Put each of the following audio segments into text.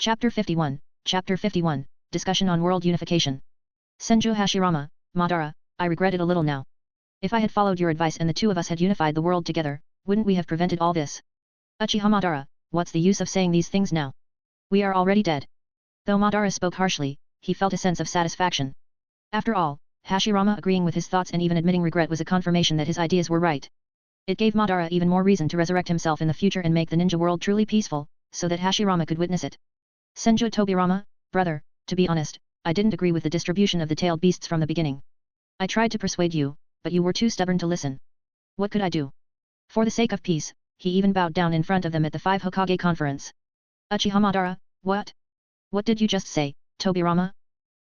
Chapter 51, Chapter 51, Discussion on World Unification. Senju Hashirama, Madara, I regret it a little now. If I had followed your advice and the two of us had unified the world together, wouldn't we have prevented all this? Uchiha Madara, what's the use of saying these things now? We are already dead. Though Madara spoke harshly, he felt a sense of satisfaction. After all, Hashirama agreeing with his thoughts and even admitting regret was a confirmation that his ideas were right. It gave Madara even more reason to resurrect himself in the future and make the ninja world truly peaceful, so that Hashirama could witness it. Senju Tobirama, brother, to be honest, I didn't agree with the distribution of the tailed beasts from the beginning. I tried to persuade you, but you were too stubborn to listen. What could I do? For the sake of peace, he even bowed down in front of them at the 5 Hokage conference. Uchiha Madara, what? What did you just say, Tobirama?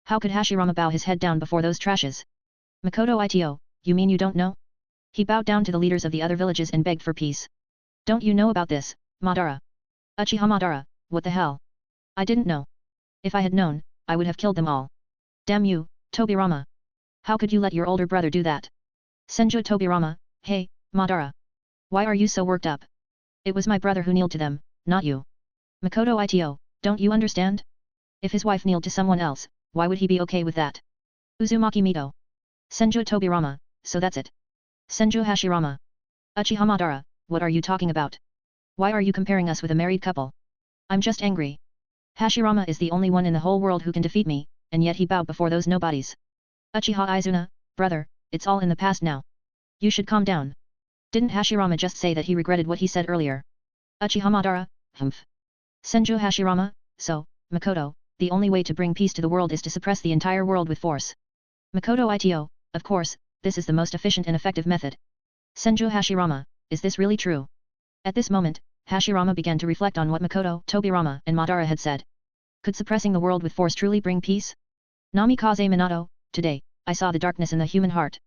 How could Hashirama bow his head down before those trashes? Makoto Ito, you mean you don't know? He bowed down to the leaders of the other villages and begged for peace. Don't you know about this, Madara? Uchiha Madara, what the hell? I didn't know. If I had known, I would have killed them all. Damn you, Tobirama. How could you let your older brother do that? Senju Tobirama, hey, Madara. Why are you so worked up? It was my brother who kneeled to them, not you. Makoto Ito, don't you understand? If his wife kneeled to someone else, why would he be okay with that? Uzumaki Mito. Senju Tobirama, so that's it. Senju Hashirama. Uchiha Madara, what are you talking about? Why are you comparing us with a married couple? I'm just angry. Hashirama is the only one in the whole world who can defeat me, and yet he bowed before those nobodies. Uchiha Izuna, brother, it's all in the past now. You should calm down. Didn't Hashirama just say that he regretted what he said earlier? Uchiha Madara, humph. Senju Hashirama, so, Makoto, the only way to bring peace to the world is to suppress the entire world with force. Makoto Ito, of course, this is the most efficient and effective method. Senju Hashirama, is this really true? At this moment, Hashirama began to reflect on what Makoto, Tobirama, and Madara had said. Could suppressing the world with force truly bring peace? Namikaze Minato, today, I saw the darkness in the human heart.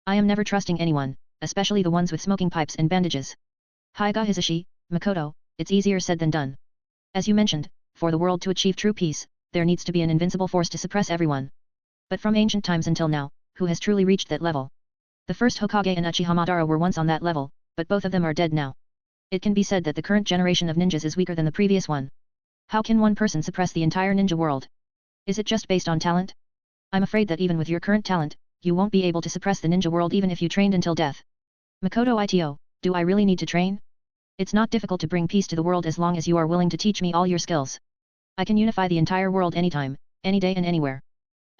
I am never trusting anyone, especially the ones with smoking pipes and bandages. Haiga Hisashi, Makoto, it's easier said than done. As you mentioned, for the world to achieve true peace, there needs to be an invincible force to suppress everyone. But from ancient times until now, who has truly reached that level? The first Hokage and Uchiha Madara were once on that level, but both of them are dead now. It can be said that the current generation of ninjas is weaker than the previous one. How can one person suppress the entire ninja world? Is it just based on talent? I'm afraid that even with your current talent, you won't be able to suppress the ninja world even if you trained until death. Makoto Ito, do I really need to train? It's not difficult to bring peace to the world as long as you are willing to teach me all your skills. I can unify the entire world anytime, any day and anywhere.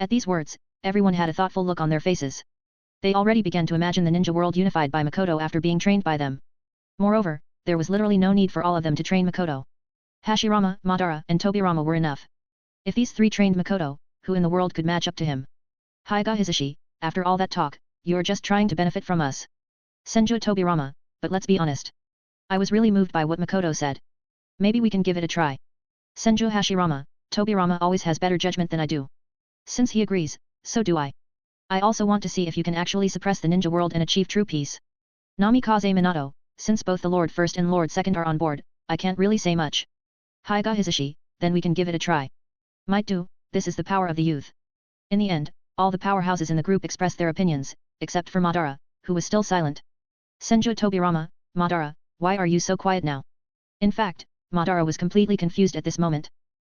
At these words, everyone had a thoughtful look on their faces. They already began to imagine the ninja world unified by Makoto after being trained by them. Moreover, there was literally no need for all of them to train Makoto. Hashirama, Madara, and Tobirama were enough. If these three trained Makoto, who in the world could match up to him? Haiga Hisashi, after all that talk, you're just trying to benefit from us. Senju Tobirama, but let's be honest. I was really moved by what Makoto said. Maybe we can give it a try. Senju Hashirama, Tobirama always has better judgment than I do. Since he agrees, so do I. I also want to see if you can actually suppress the ninja world and achieve true peace. Namikaze Minato, since both the Lord First and Lord Second are on board, I can't really say much. Haiga Hisashi, then we can give it a try. Might do, this is the power of the youth. In the end, all the powerhouses in the group expressed their opinions, except for Madara, who was still silent. Senju Tobirama, Madara, why are you so quiet now? In fact, Madara was completely confused at this moment.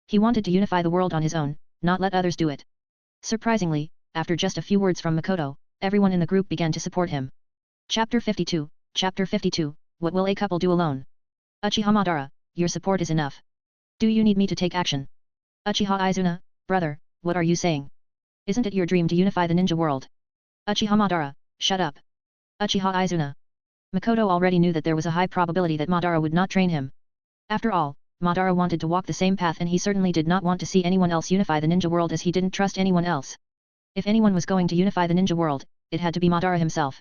He wanted to unify the world on his own, not let others do it. Surprisingly, after just a few words from Makoto, everyone in the group began to support him. Chapter 52, Chapter 52, What will a couple do alone? Uchiha Madara, your support is enough. Do you need me to take action? Uchiha Izuna, brother, what are you saying? Isn't it your dream to unify the ninja world? Uchiha Madara, shut up. Uchiha Izuna. Makoto already knew that there was a high probability that Madara would not train him. After all, Madara wanted to walk the same path and he certainly did not want to see anyone else unify the ninja world as he didn't trust anyone else. If anyone was going to unify the ninja world, it had to be Madara himself.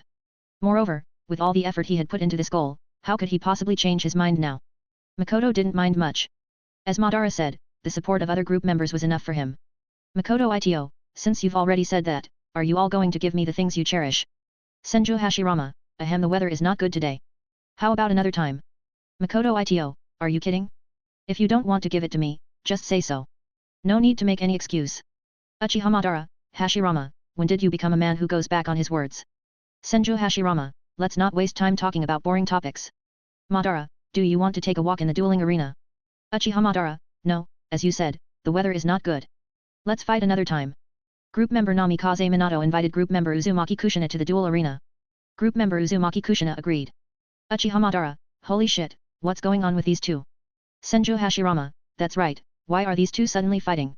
Moreover, with all the effort he had put into this goal, how could he possibly change his mind now? Makoto didn't mind much. As Madara said, the support of other group members was enough for him. Makoto Ito, since you've already said that, are you all going to give me the things you cherish? Senju Hashirama, ahem, the weather is not good today. How about another time? Makoto Ito, are you kidding? If you don't want to give it to me, just say so. No need to make any excuse. Uchiha Madara, Hashirama, when did you become a man who goes back on his words? Senju Hashirama, let's not waste time talking about boring topics. Madara, do you want to take a walk in the dueling arena? Uchiha Madara, no, as you said, the weather is not good. Let's fight another time. Group member Namikaze Minato invited group member Uzumaki Kushina to the duel arena. Group member Uzumaki Kushina agreed. Uchiha Madara, holy shit, what's going on with these two? Senju Hashirama, that's right, why are these two suddenly fighting?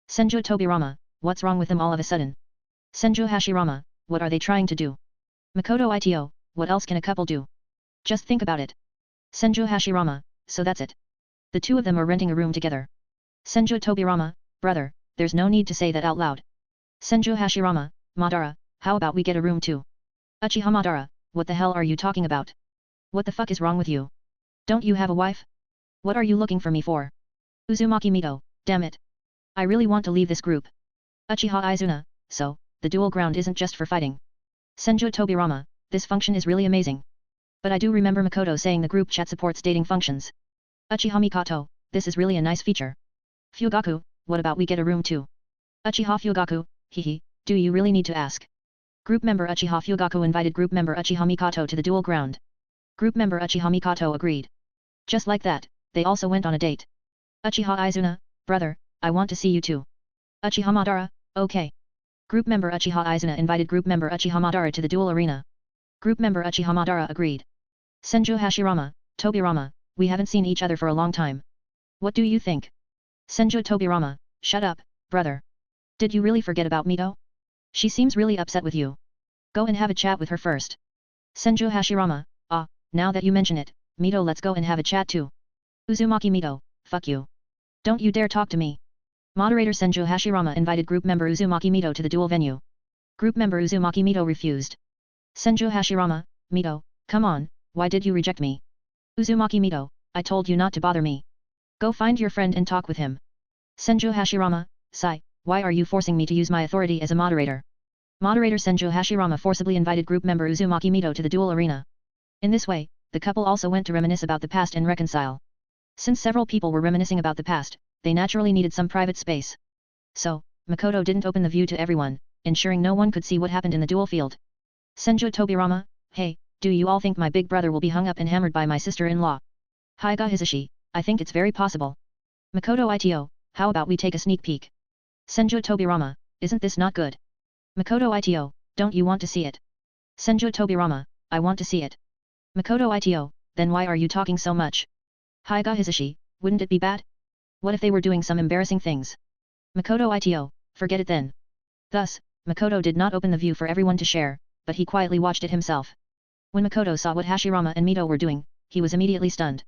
Senju Tobirama, what's wrong with them all of a sudden? Senju Hashirama, what are they trying to do? Makoto Ito, what else can a couple do? Just think about it. Senju Hashirama, so that's it. The two of them are renting a room together. Senju Tobirama, brother, there's no need to say that out loud. Senju Hashirama, Madara, how about we get a room too? Uchiha Madara, what the hell are you talking about? What the fuck is wrong with you? Don't you have a wife? What are you looking for me for? Uzumaki Mito, damn it. I really want to leave this group. Uchiha Izuna, so, the duel ground isn't just for fighting. Senju Tobirama, this function is really amazing. But I do remember Makoto saying the group chat supports dating functions. Uchiha Mikoto, this is really a nice feature. Fugaku, what about we get a room too? Uchiha Fugaku, hehe, do you really need to ask? Group member Uchiha Fugaku invited group member Uchiha Mikoto to the duel ground. Group member Uchiha Mikoto agreed. Just like that, they also went on a date. Uchiha Izuna, brother, I want to see you too. Uchiha Madara, okay. Group member Uchiha Izuna invited group member Uchiha Madara to the duel arena. Group member Uchiha Madara agreed. Senju Hashirama, Tobirama, we haven't seen each other for a long time. What do you think? Senju Tobirama, shut up, brother. Did you really forget about Mito? She seems really upset with you. Go and have a chat with her first. Senju Hashirama, now that you mention it, Mito, let's go and have a chat too. Uzumaki Mito, fuck you. Don't you dare talk to me. Moderator Senju Hashirama invited group member Uzumaki Mito to the duel venue. Group member Uzumaki Mito refused. Senju Hashirama, Mito, come on, why did you reject me? Uzumaki Mito, I told you not to bother me. Go find your friend and talk with him. Senju Hashirama, sigh, why are you forcing me to use my authority as a moderator? Moderator Senju Hashirama forcibly invited group member Uzumaki Mito to the duel arena. In this way, the couple also went to reminisce about the past and reconcile. Since several people were reminiscing about the past, they naturally needed some private space. So, Makoto didn't open the view to everyone, ensuring no one could see what happened in the duel field. Senju Tobirama, hey, do you all think my big brother will be hung up and hammered by my sister-in-law? Hyuga Hisashi, I think it's very possible. Makoto Ito, how about we take a sneak peek? Senju Tobirama, isn't this not good? Makoto Ito, don't you want to see it? Senju Tobirama, I want to see it. Makoto Ito, then why are you talking so much? Hyuga Hisashi, wouldn't it be bad? What if they were doing some embarrassing things? Makoto Ito, forget it then. Thus, Makoto did not open the view for everyone to share, but he quietly watched it himself. When Makoto saw what Hashirama and Mito were doing, he was immediately stunned.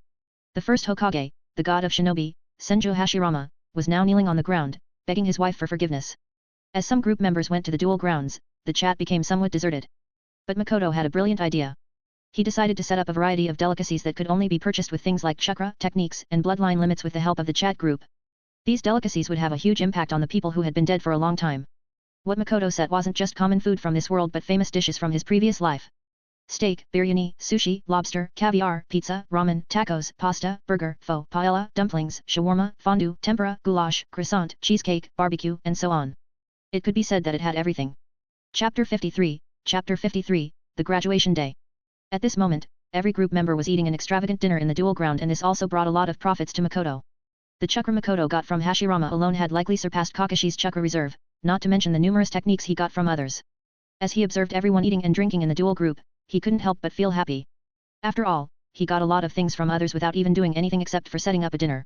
The first Hokage, the god of shinobi, Senju Hashirama, was now kneeling on the ground, begging his wife for forgiveness. As some group members went to the duel grounds, the chat became somewhat deserted. But Makoto had a brilliant idea. He decided to set up a variety of delicacies that could only be purchased with things like chakra, techniques, and bloodline limits with the help of the chat group. These delicacies would have a huge impact on the people who had been dead for a long time. What Makoto set wasn't just common food from this world but famous dishes from his previous life. Steak, biryani, sushi, lobster, caviar, pizza, ramen, tacos, pasta, burger, pho, paella, dumplings, shawarma, fondue, tempura, goulash, croissant, cheesecake, barbecue, and so on. It could be said that it had everything. Chapter 53, The Graduation Day. At this moment, every group member was eating an extravagant dinner in the duel ground, and this also brought a lot of profits to Makoto. The chakra Makoto got from Hashirama alone had likely surpassed Kakashi's chakra reserve, not to mention the numerous techniques he got from others. As he observed everyone eating and drinking in the duel group, he couldn't help but feel happy. After all, he got a lot of things from others without even doing anything except for setting up a dinner.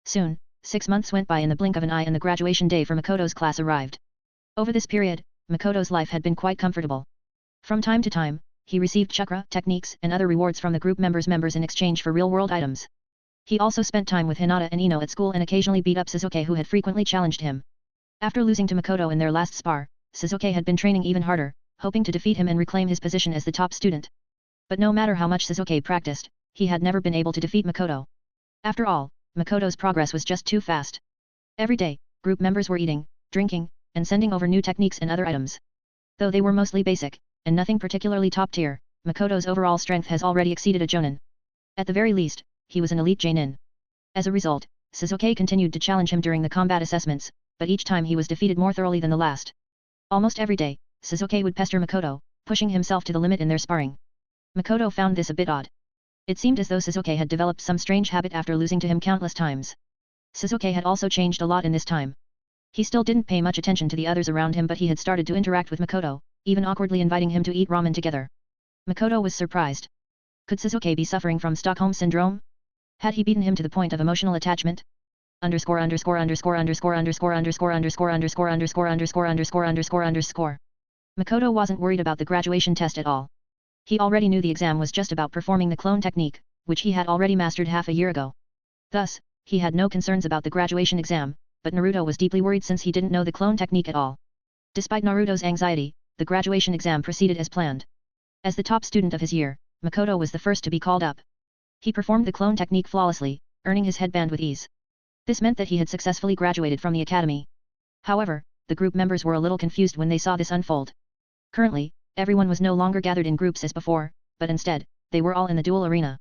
Soon, 6 months went by in the blink of an eye and the graduation day for Makoto's class arrived. Over this period, Makoto's life had been quite comfortable. From time to time, he received chakra, techniques, and other rewards from the group members in exchange for real-world items. He also spent time with Hinata and Ino at school and occasionally beat up Sasuke, who had frequently challenged him. After losing to Makoto in their last spar, Sasuke had been training even harder, hoping to defeat him and reclaim his position as the top student. But no matter how much Sasuke practiced, he had never been able to defeat Makoto. After all, Makoto's progress was just too fast. Every day, group members were eating, drinking, and sending over new techniques and other items. Though they were mostly basic, and nothing particularly top tier, Makoto's overall strength has already exceeded a Jonin. At the very least, he was an elite Jonin. As a result, Sasuke continued to challenge him during the combat assessments, but each time he was defeated more thoroughly than the last. Almost every day, Sasuke would pester Makoto, pushing himself to the limit in their sparring. Makoto found this a bit odd. It seemed as though Sasuke had developed some strange habit after losing to him countless times. Sasuke had also changed a lot in this time. He still didn't pay much attention to the others around him, but he had started to interact with Makoto, even awkwardly inviting him to eat ramen together. Makoto was surprised. Could Sasuke be suffering from Stockholm Syndrome? Had he beaten him to the point of emotional attachment? Makoto wasn't worried about the graduation test at all. He already knew the exam was just about performing the clone technique, which he had already mastered half a year ago. Thus, he had no concerns about the graduation exam, but Naruto was deeply worried since he didn't know the clone technique at all. Despite Naruto's anxiety, the graduation exam proceeded as planned. As the top student of his year, Makoto was the first to be called up. He performed the clone technique flawlessly, earning his headband with ease. This meant that he had successfully graduated from the academy. However, the group members were a little confused when they saw this unfold. Currently, everyone was no longer gathered in groups as before, but instead, they were all in the duel arena.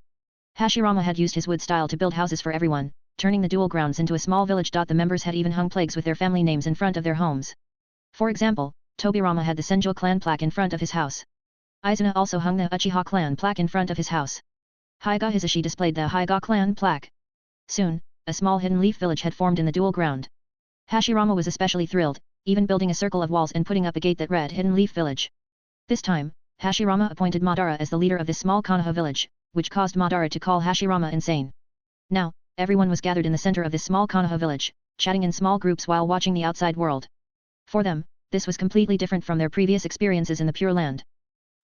Hashirama had used his wood style to build houses for everyone, turning the duel grounds into a small village. The members had even hung plaques with their family names in front of their homes. For example, Tobirama had the Senjo clan plaque in front of his house. Izuna also hung the Uchiha clan plaque in front of his house. Hyuga Hisashi displayed the Hyuga clan plaque. Soon, a small hidden leaf village had formed in the duel ground. Hashirama was especially thrilled, even building a circle of walls and putting up a gate that read Hidden Leaf Village. This time, Hashirama appointed Madara as the leader of this small Konoha village, which caused Madara to call Hashirama insane. Now, everyone was gathered in the center of this small Konoha village, chatting in small groups while watching the outside world. For them, this was completely different from their previous experiences in the Pure Land.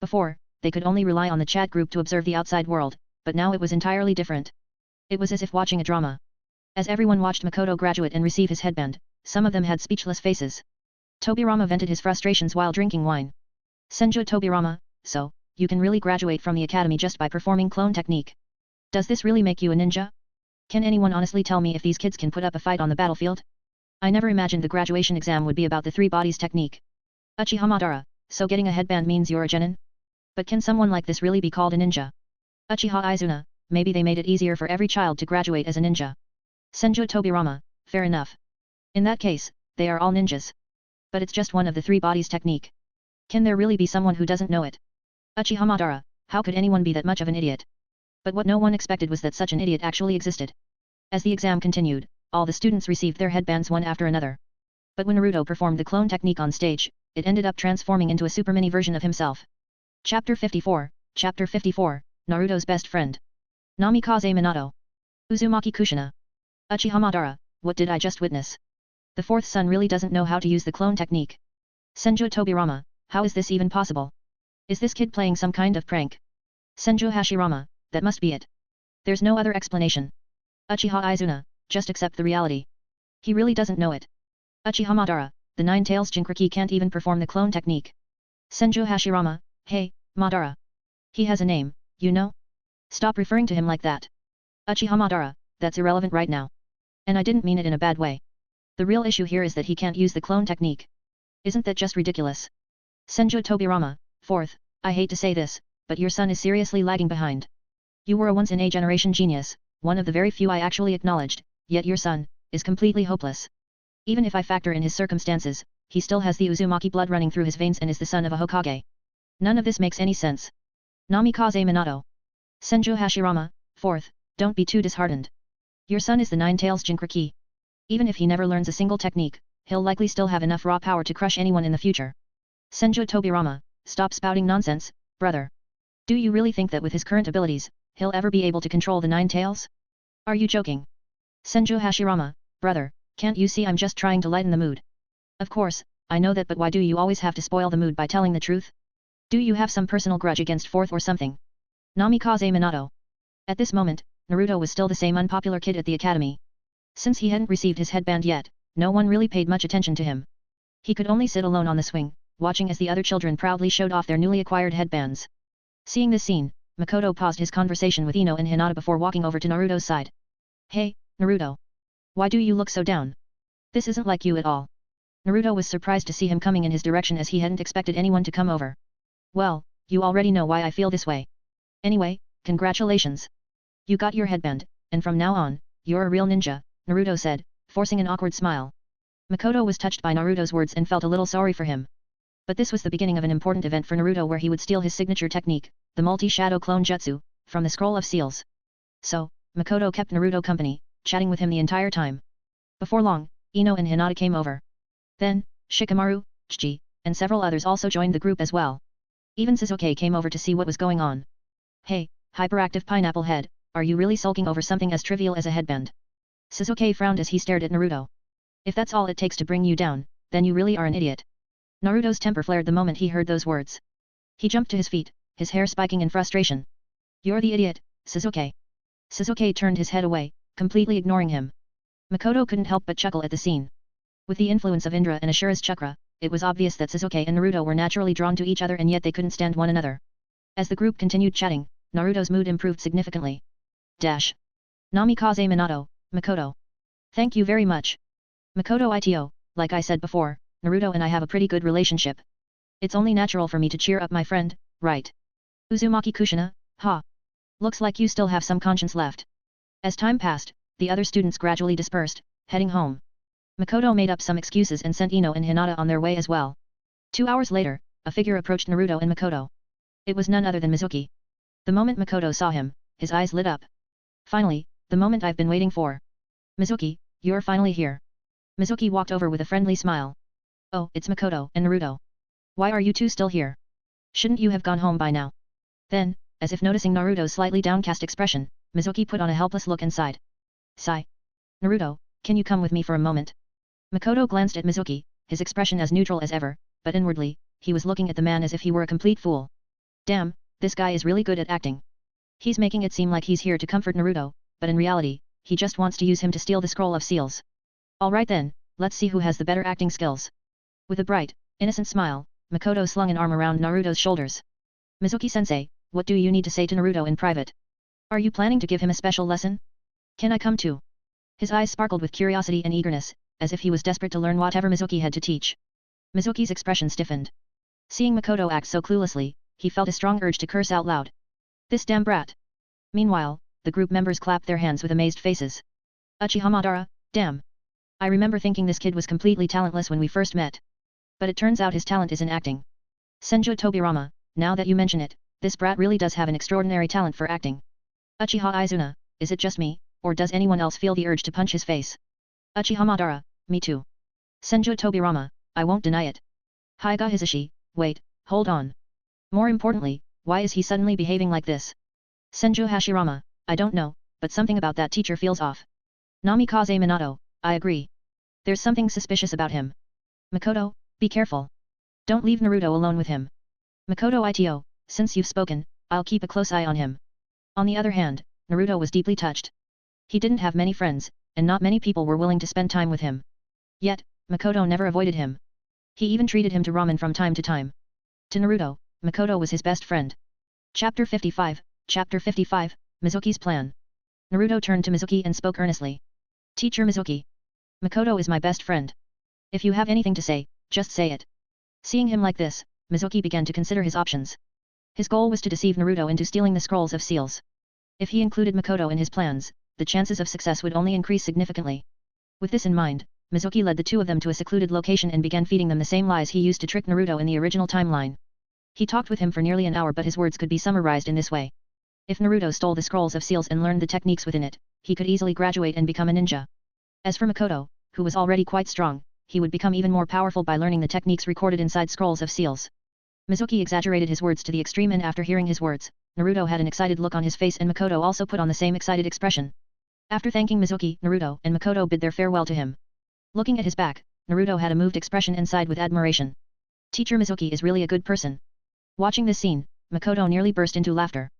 Before, they could only rely on the chat group to observe the outside world, but now it was entirely different. It was as if watching a drama. As everyone watched Makoto graduate and receive his headband, some of them had speechless faces. Tobirama vented his frustrations while drinking wine. Senju Tobirama, so, you can really graduate from the academy just by performing clone technique. Does this really make you a ninja? Can anyone honestly tell me if these kids can put up a fight on the battlefield? I never imagined the graduation exam would be about the three bodies technique. Uchiha Madara, so getting a headband means you're a genin? But can someone like this really be called a ninja? Uchiha Izuna, maybe they made it easier for every child to graduate as a ninja. Senju Tobirama, fair enough. In that case, they are all ninjas. But it's just one of the three bodies technique. Can there really be someone who doesn't know it? Uchiha Madara, how could anyone be that much of an idiot? But what no one expected was that such an idiot actually existed. As the exam continued, all the students received their headbands one after another. But when Naruto performed the clone technique on stage, it ended up transforming into a super mini version of himself. Chapter 54, Naruto's best friend. Namikaze Minato. Uzumaki Kushina. Uchiha Madara, what did I just witness? The fourth son really doesn't know how to use the clone technique. Senju Tobirama, how is this even possible? Is this kid playing some kind of prank? Senju Hashirama, that must be it. There's no other explanation. Uchiha Izuna, just accept the reality. He really doesn't know it. Uchiha Madara, the Nine Tails Jinchuriki can't even perform the clone technique. Senju Hashirama, hey, Madara. He has a name, you know? Stop referring to him like that. Uchiha Madara, that's irrelevant right now. And I didn't mean it in a bad way. The real issue here is that he can't use the clone technique. Isn't that just ridiculous? Senju Tobirama, fourth, I hate to say this, but your son is seriously lagging behind. You were a once-in-a-generation genius, one of the very few I actually acknowledged, yet your son is completely hopeless. Even if I factor in his circumstances, he still has the Uzumaki blood running through his veins and is the son of a Hokage. None of this makes any sense. Namikaze Minato. Senju Hashirama, fourth, don't be too disheartened. Your son is the Nine Tails Jinchuriki. Even if he never learns a single technique, he'll likely still have enough raw power to crush anyone in the future. Senju Tobirama, stop spouting nonsense, brother. Do you really think that with his current abilities, he'll ever be able to control the Nine Tails? Are you joking? Senju Hashirama, brother, can't you see I'm just trying to lighten the mood? Of course, I know that, but why do you always have to spoil the mood by telling the truth? Do you have some personal grudge against fourth or something? Namikaze Minato. At this moment, Naruto was still the same unpopular kid at the academy. Since he hadn't received his headband yet, no one really paid much attention to him. He could only sit alone on the swing, watching as the other children proudly showed off their newly acquired headbands. Seeing this scene, Makoto paused his conversation with Ino and Hinata before walking over to Naruto's side. Hey, Naruto. Why do you look so down? This isn't like you at all. Naruto was surprised to see him coming in his direction as he hadn't expected anyone to come over. Well, you already know why I feel this way. Anyway, congratulations. You got your headband, and from now on, you're a real ninja, Naruto said, forcing an awkward smile. Makoto was touched by Naruto's words and felt a little sorry for him. But this was the beginning of an important event for Naruto where he would steal his signature technique, the multi-shadow clone jutsu, from the Scroll of Seals. So, Makoto kept Naruto company, chatting with him the entire time. Before long, Ino and Hinata came over. Then, Shikamaru, Chiji, and several others also joined the group as well. Even Suzuki came over to see what was going on. Hey, hyperactive pineapple head, are you really sulking over something as trivial as a headband? Suzuki frowned as he stared at Naruto. If that's all it takes to bring you down, then you really are an idiot. Naruto's temper flared the moment he heard those words. He jumped to his feet, his hair spiking in frustration. You're the idiot, Suzuki. Suzuki turned his head away, completely ignoring him. Makoto couldn't help but chuckle at the scene. With the influence of Indra and Ashura's chakra, it was obvious that Suzuki and Naruto were naturally drawn to each other and yet they couldn't stand one another. As the group continued chatting, Naruto's mood improved significantly. Namikaze Minato, Makoto. Thank you very much. Makoto Ito, like I said before, Naruto and I have a pretty good relationship. It's only natural for me to cheer up my friend, right? Uzumaki Kushina, ha. Looks like you still have some conscience left. As time passed, the other students gradually dispersed, heading home. Makoto made up some excuses and sent Ino and Hinata on their way as well. 2 hours later, a figure approached Naruto and Makoto. It was none other than Mizuki. The moment Makoto saw him, his eyes lit up. Finally, the moment I've been waiting for. Mizuki, you're finally here. Mizuki walked over with a friendly smile. Oh, it's Makoto and Naruto. Why are you two still here? Shouldn't you have gone home by now? Then, as if noticing Naruto's slightly downcast expression, Mizuki put on a helpless look and sighed. Sigh. Naruto, can you come with me for a moment? Makoto glanced at Mizuki, his expression as neutral as ever, but inwardly, he was looking at the man as if he were a complete fool. Damn, this guy is really good at acting. He's making it seem like he's here to comfort Naruto, but in reality, he just wants to use him to steal the scroll of seals. Alright then, let's see who has the better acting skills. With a bright, innocent smile, Makoto slung an arm around Naruto's shoulders. Mizuki-sensei, what do you need to say to Naruto in private? Are you planning to give him a special lesson? Can I come too? His eyes sparkled with curiosity and eagerness, as if he was desperate to learn whatever Mizuki had to teach. Mizuki's expression stiffened. Seeing Makoto act so cluelessly, he felt a strong urge to curse out loud. This damn brat! Meanwhile, the group members clapped their hands with amazed faces. Uchiha Madara, damn! I remember thinking this kid was completely talentless when we first met. But it turns out his talent is in acting. Senju Tobirama, now that you mention it, this brat really does have an extraordinary talent for acting. Uchiha Izuna, is it just me, or does anyone else feel the urge to punch his face? Uchiha Madara, me too. Senju Tobirama, I won't deny it. Hyuga Hisashi, wait, hold on. More importantly, why is he suddenly behaving like this? Senju Hashirama, I don't know, but something about that teacher feels off. Namikaze Minato, I agree. There's something suspicious about him. Makoto, be careful. Don't leave Naruto alone with him. Makoto Ito, since you've spoken, I'll keep a close eye on him. On the other hand, Naruto was deeply touched. He didn't have many friends, and not many people were willing to spend time with him. Yet, Makoto never avoided him. He even treated him to ramen from time to time. To Naruto, Makoto was his best friend. Chapter 55, Mizuki's Plan. Naruto turned to Mizuki and spoke earnestly. Teacher Mizuki. Makoto is my best friend. If you have anything to say, just say it. Seeing him like this, Mizuki began to consider his options. His goal was to deceive Naruto into stealing the scrolls of seals. If he included Makoto in his plans, the chances of success would only increase significantly. With this in mind, Mizuki led the two of them to a secluded location and began feeding them the same lies he used to trick Naruto in the original timeline. He talked with him for nearly an hour, but his words could be summarized in this way. If Naruto stole the scrolls of seals and learned the techniques within it, he could easily graduate and become a ninja. As for Makoto, who was already quite strong, he would become even more powerful by learning the techniques recorded inside scrolls of seals. Mizuki exaggerated his words to the extreme, and after hearing his words, Naruto had an excited look on his face and Makoto also put on the same excited expression. After thanking Mizuki, Naruto and Makoto bid their farewell to him. Looking at his back, Naruto had a moved expression and sighed with admiration. Teacher Mizuki is really a good person. Watching this scene, Makoto nearly burst into laughter.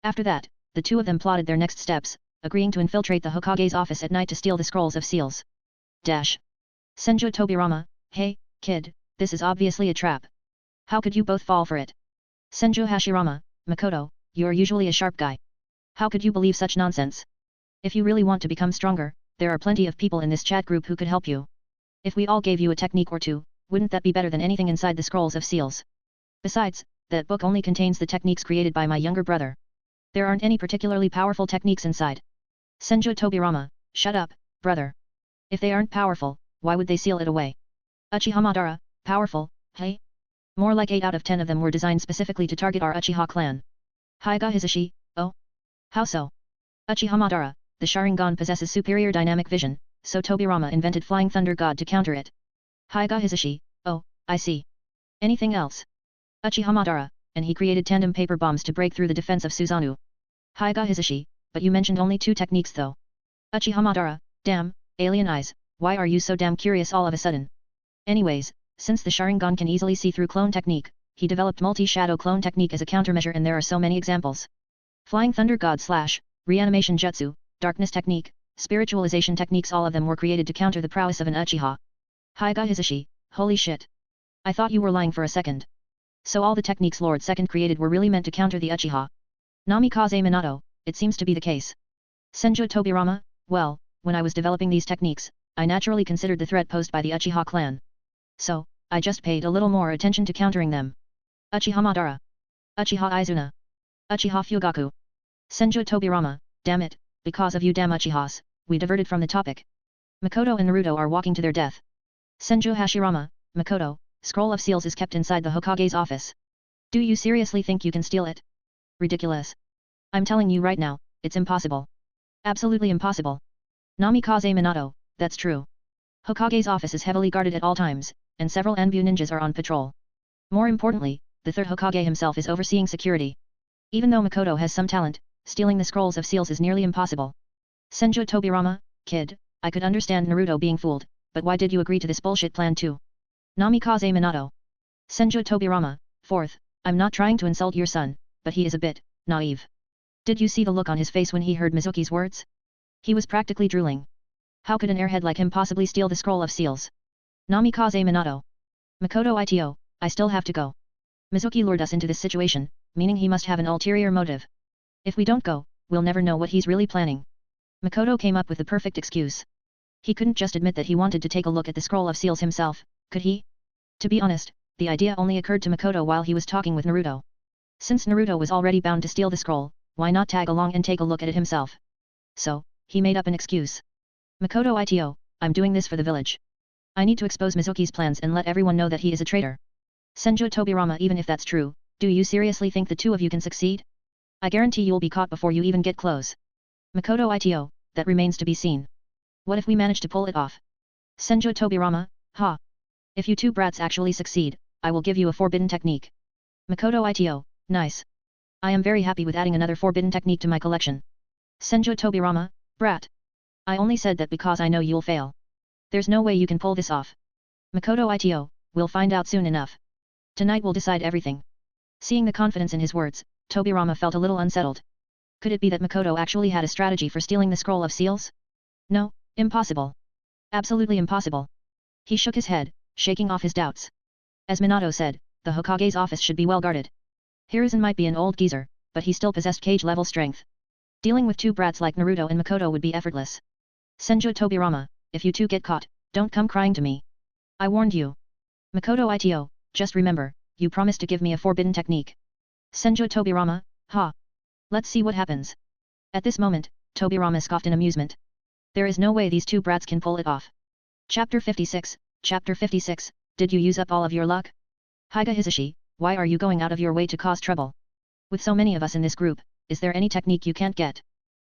After that, the two of them plotted their next steps, agreeing to infiltrate the Hokage's office at night to steal the scrolls of seals. Senju Tobirama, hey, kid, this is obviously a trap. How could you both fall for it? Senju Hashirama, Makoto, you're usually a sharp guy. How could you believe such nonsense? If you really want to become stronger, there are plenty of people in this chat group who could help you. If we all gave you a technique or two, wouldn't that be better than anything inside the scrolls of seals? Besides, that book only contains the techniques created by my younger brother. There aren't any particularly powerful techniques inside. Senju Tobirama, shut up, brother. If they aren't powerful, why would they seal it away? Uchiha Madara, powerful, hey? More like 8 out of 10 of them were designed specifically to target our Uchiha clan. Hyuga Hisashi, oh? How so? Uchiha Madara, the Sharingan possesses superior dynamic vision, so Tobirama invented Flying Thunder God to counter it. Hyuga Hisashi, oh, I see. Anything else? Uchiha Madara, and he created tandem paper bombs to break through the defense of Susanoo. Hyuga Hisashi, but you mentioned only 2 techniques though. Uchiha Madara, damn, alien eyes, why are you so damn curious all of a sudden? Anyways, since the Sharingan can easily see through clone technique, he developed multi-shadow clone technique as a countermeasure, and there are so many examples. Flying Thunder God / reanimation jutsu, darkness technique, spiritualization techniques, all of them were created to counter the prowess of an Uchiha. Hyuga Hisashi, holy shit. I thought you were lying for a second. So all the techniques Lord Second created were really meant to counter the Uchiha. Namikaze Minato, it seems to be the case. Senju Tobirama, well, when I was developing these techniques, I naturally considered the threat posed by the Uchiha clan. So, I just paid a little more attention to countering them. Uchiha Madara. Uchiha Izuna. Uchiha Fugaku. Senju Tobirama, damn it, because of you damn Uchihas, we diverted from the topic. Makoto and Naruto are walking to their death. Senju Hashirama, Makoto, Scroll of Seals is kept inside the Hokage's office. Do you seriously think you can steal it? Ridiculous. I'm telling you right now, it's impossible. Absolutely impossible. Namikaze Minato, that's true. Hokage's office is heavily guarded at all times, and several Anbu ninjas are on patrol. More importantly, the third Hokage himself is overseeing security. Even though Makoto has some talent, stealing the Scrolls of Seals is nearly impossible. Senju Tobirama, kid, I could understand Naruto being fooled, but why did you agree to this bullshit plan too? Namikaze Minato. Senju Tobirama, 4th, I'm not trying to insult your son, but he is a bit naive. Did you see the look on his face when he heard Mizuki's words? He was practically drooling. How could an airhead like him possibly steal the Scroll of Seals? Namikaze Minato. Makoto Ito, I still have to go. Mizuki lured us into this situation, meaning he must have an ulterior motive. If we don't go, we'll never know what he's really planning. Makoto came up with the perfect excuse. He couldn't just admit that he wanted to take a look at the Scroll of Seals himself, could he? To be honest, the idea only occurred to Makoto while he was talking with Naruto. Since Naruto was already bound to steal the scroll, why not tag along and take a look at it himself? So, he made up an excuse. Makoto Ito, I'm doing this for the village. I need to expose Mizuki's plans and let everyone know that he is a traitor. Senju Tobirama, even if that's true, do you seriously think the two of you can succeed? I guarantee you'll be caught before you even get close. Makoto Ito, that remains to be seen. What if we manage to pull it off? Senju Tobirama, ha. If you two brats actually succeed, I will give you a forbidden technique. Makoto Ito, nice. I am very happy with adding another forbidden technique to my collection. Senju Tobirama, brat. I only said that because I know you'll fail. There's no way you can pull this off. Makoto Ito, we'll find out soon enough. Tonight will decide everything. Seeing the confidence in his words, Tobirama felt a little unsettled. Could it be that Makoto actually had a strategy for stealing the Scroll of Seals? No, impossible. Absolutely impossible. He shook his head, shaking off his doubts. As Minato said, the Hokage's office should be well guarded. Hiruzen might be an old geezer, but he still possessed cage-level strength. Dealing with two brats like Naruto and Makoto would be effortless. Senju Tobirama, if you two get caught, don't come crying to me. I warned you. Makoto Ito, just remember, you promised to give me a forbidden technique. Senju Tobirama, ha. Let's see what happens. At this moment, Tobirama scoffed in amusement. There is no way these two brats can pull it off. Chapter 56, did you use up all of your luck? Hyuga Hisashi, why are you going out of your way to cause trouble? With so many of us in this group, is there any technique you can't get?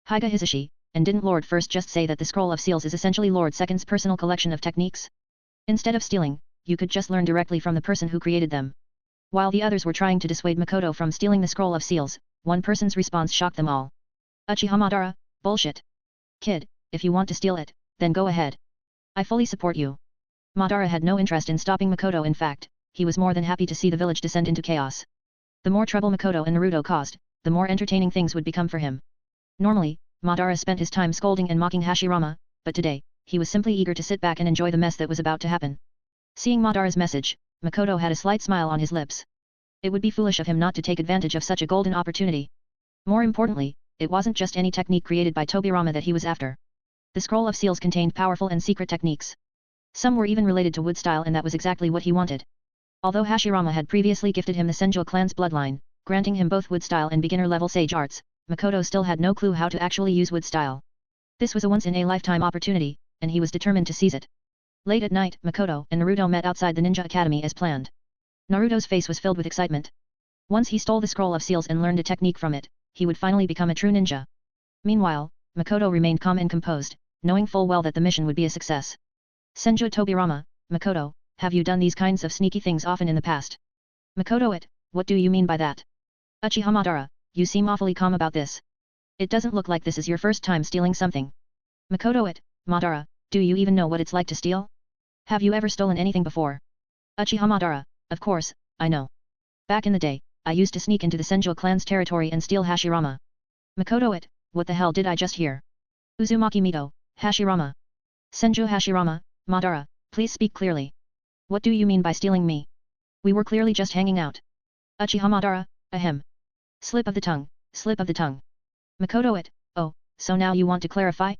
Hyuga Hisashi, and didn't Lord First just say that the Scroll of Seals is essentially Lord Second's personal collection of techniques? Instead of stealing, you could just learn directly from the person who created them. While the others were trying to dissuade Makoto from stealing the Scroll of Seals, one person's response shocked them all. Uchiha Madara, bullshit. Kid, if you want to steal it, then go ahead. I fully support you. Madara had no interest in stopping Makoto. In fact, he was more than happy to see the village descend into chaos. The more trouble Makoto and Naruto caused, the more entertaining things would become for him. Normally, Madara spent his time scolding and mocking Hashirama, but today, he was simply eager to sit back and enjoy the mess that was about to happen. Seeing Madara's message, Makoto had a slight smile on his lips. It would be foolish of him not to take advantage of such a golden opportunity. More importantly, it wasn't just any technique created by Tobirama that he was after. The Scroll of Seals contained powerful and secret techniques. Some were even related to wood style, and that was exactly what he wanted. Although Hashirama had previously gifted him the Senju clan's bloodline, granting him both wood style and beginner-level sage arts, Makoto still had no clue how to actually use wood style. This was a once-in-a-lifetime opportunity, and he was determined to seize it. Late at night, Makoto and Naruto met outside the Ninja Academy as planned. Naruto's face was filled with excitement. Once he stole the Scroll of Seals and learned a technique from it, he would finally become a true ninja. Meanwhile, Makoto remained calm and composed, knowing full well that the mission would be a success. Senju Tobirama, Makoto, have you done these kinds of sneaky things often in the past? Makoto it, what do you mean by that? Uchiha Madara, you seem awfully calm about this. It doesn't look like this is your first time stealing something. Makoto it, Madara, do you even know what it's like to steal? Have you ever stolen anything before? Uchiha Madara, of course, I know. Back in the day, I used to sneak into the Senju clan's territory and steal Hashirama. Makoto it, what the hell did I just hear? Uzumaki Mito, Hashirama. Senju Hashirama, Madara, please speak clearly. What do you mean by stealing me? We were clearly just hanging out. Uchiha Madara, ahem. Slip of the tongue, slip of the tongue. Makoto it, oh, so now you want to clarify?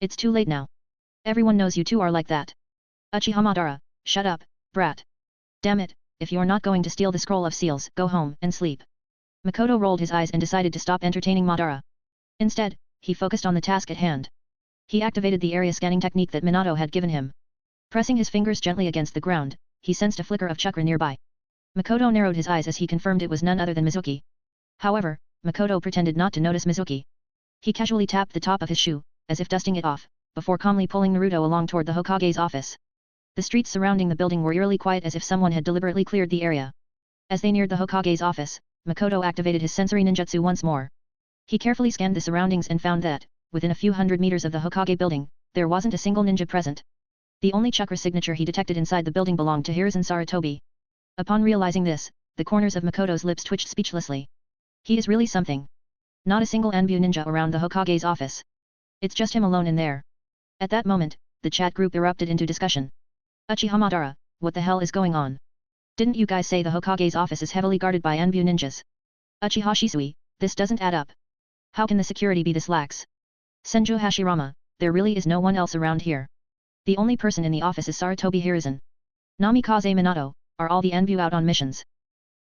It's too late now. Everyone knows you two are like that. Uchiha Madara, shut up, brat. Damn it, if you're not going to steal the scroll of seals, go home and sleep. Makoto rolled his eyes and decided to stop entertaining Madara. Instead, he focused on the task at hand. He activated the area scanning technique that Minato had given him. Pressing his fingers gently against the ground, he sensed a flicker of chakra nearby. Makoto narrowed his eyes as he confirmed it was none other than Mizuki. However, Makoto pretended not to notice Mizuki. He casually tapped the top of his shoe, as if dusting it off, before calmly pulling Naruto along toward the Hokage's office. The streets surrounding the building were eerily quiet as if someone had deliberately cleared the area. As they neared the Hokage's office, Makoto activated his sensory ninjutsu once more. He carefully scanned the surroundings and found that, within a few hundred meters of the Hokage building, there wasn't a single ninja present. The only chakra signature he detected inside the building belonged to Hiruzen Sarutobi. Upon realizing this, the corners of Makoto's lips twitched speechlessly. He is really something. Not a single Anbu ninja around the Hokage's office. It's just him alone in there. At that moment, the chat group erupted into discussion. Uchiha Madara, what the hell is going on? Didn't you guys say the Hokage's office is heavily guarded by Anbu ninjas? Uchiha Shisui, this doesn't add up. How can the security be this lax? Senju Hashirama, there really is no one else around here. The only person in the office is Sarutobi Hiruzen. Namikaze Minato, are all the Anbu out on missions?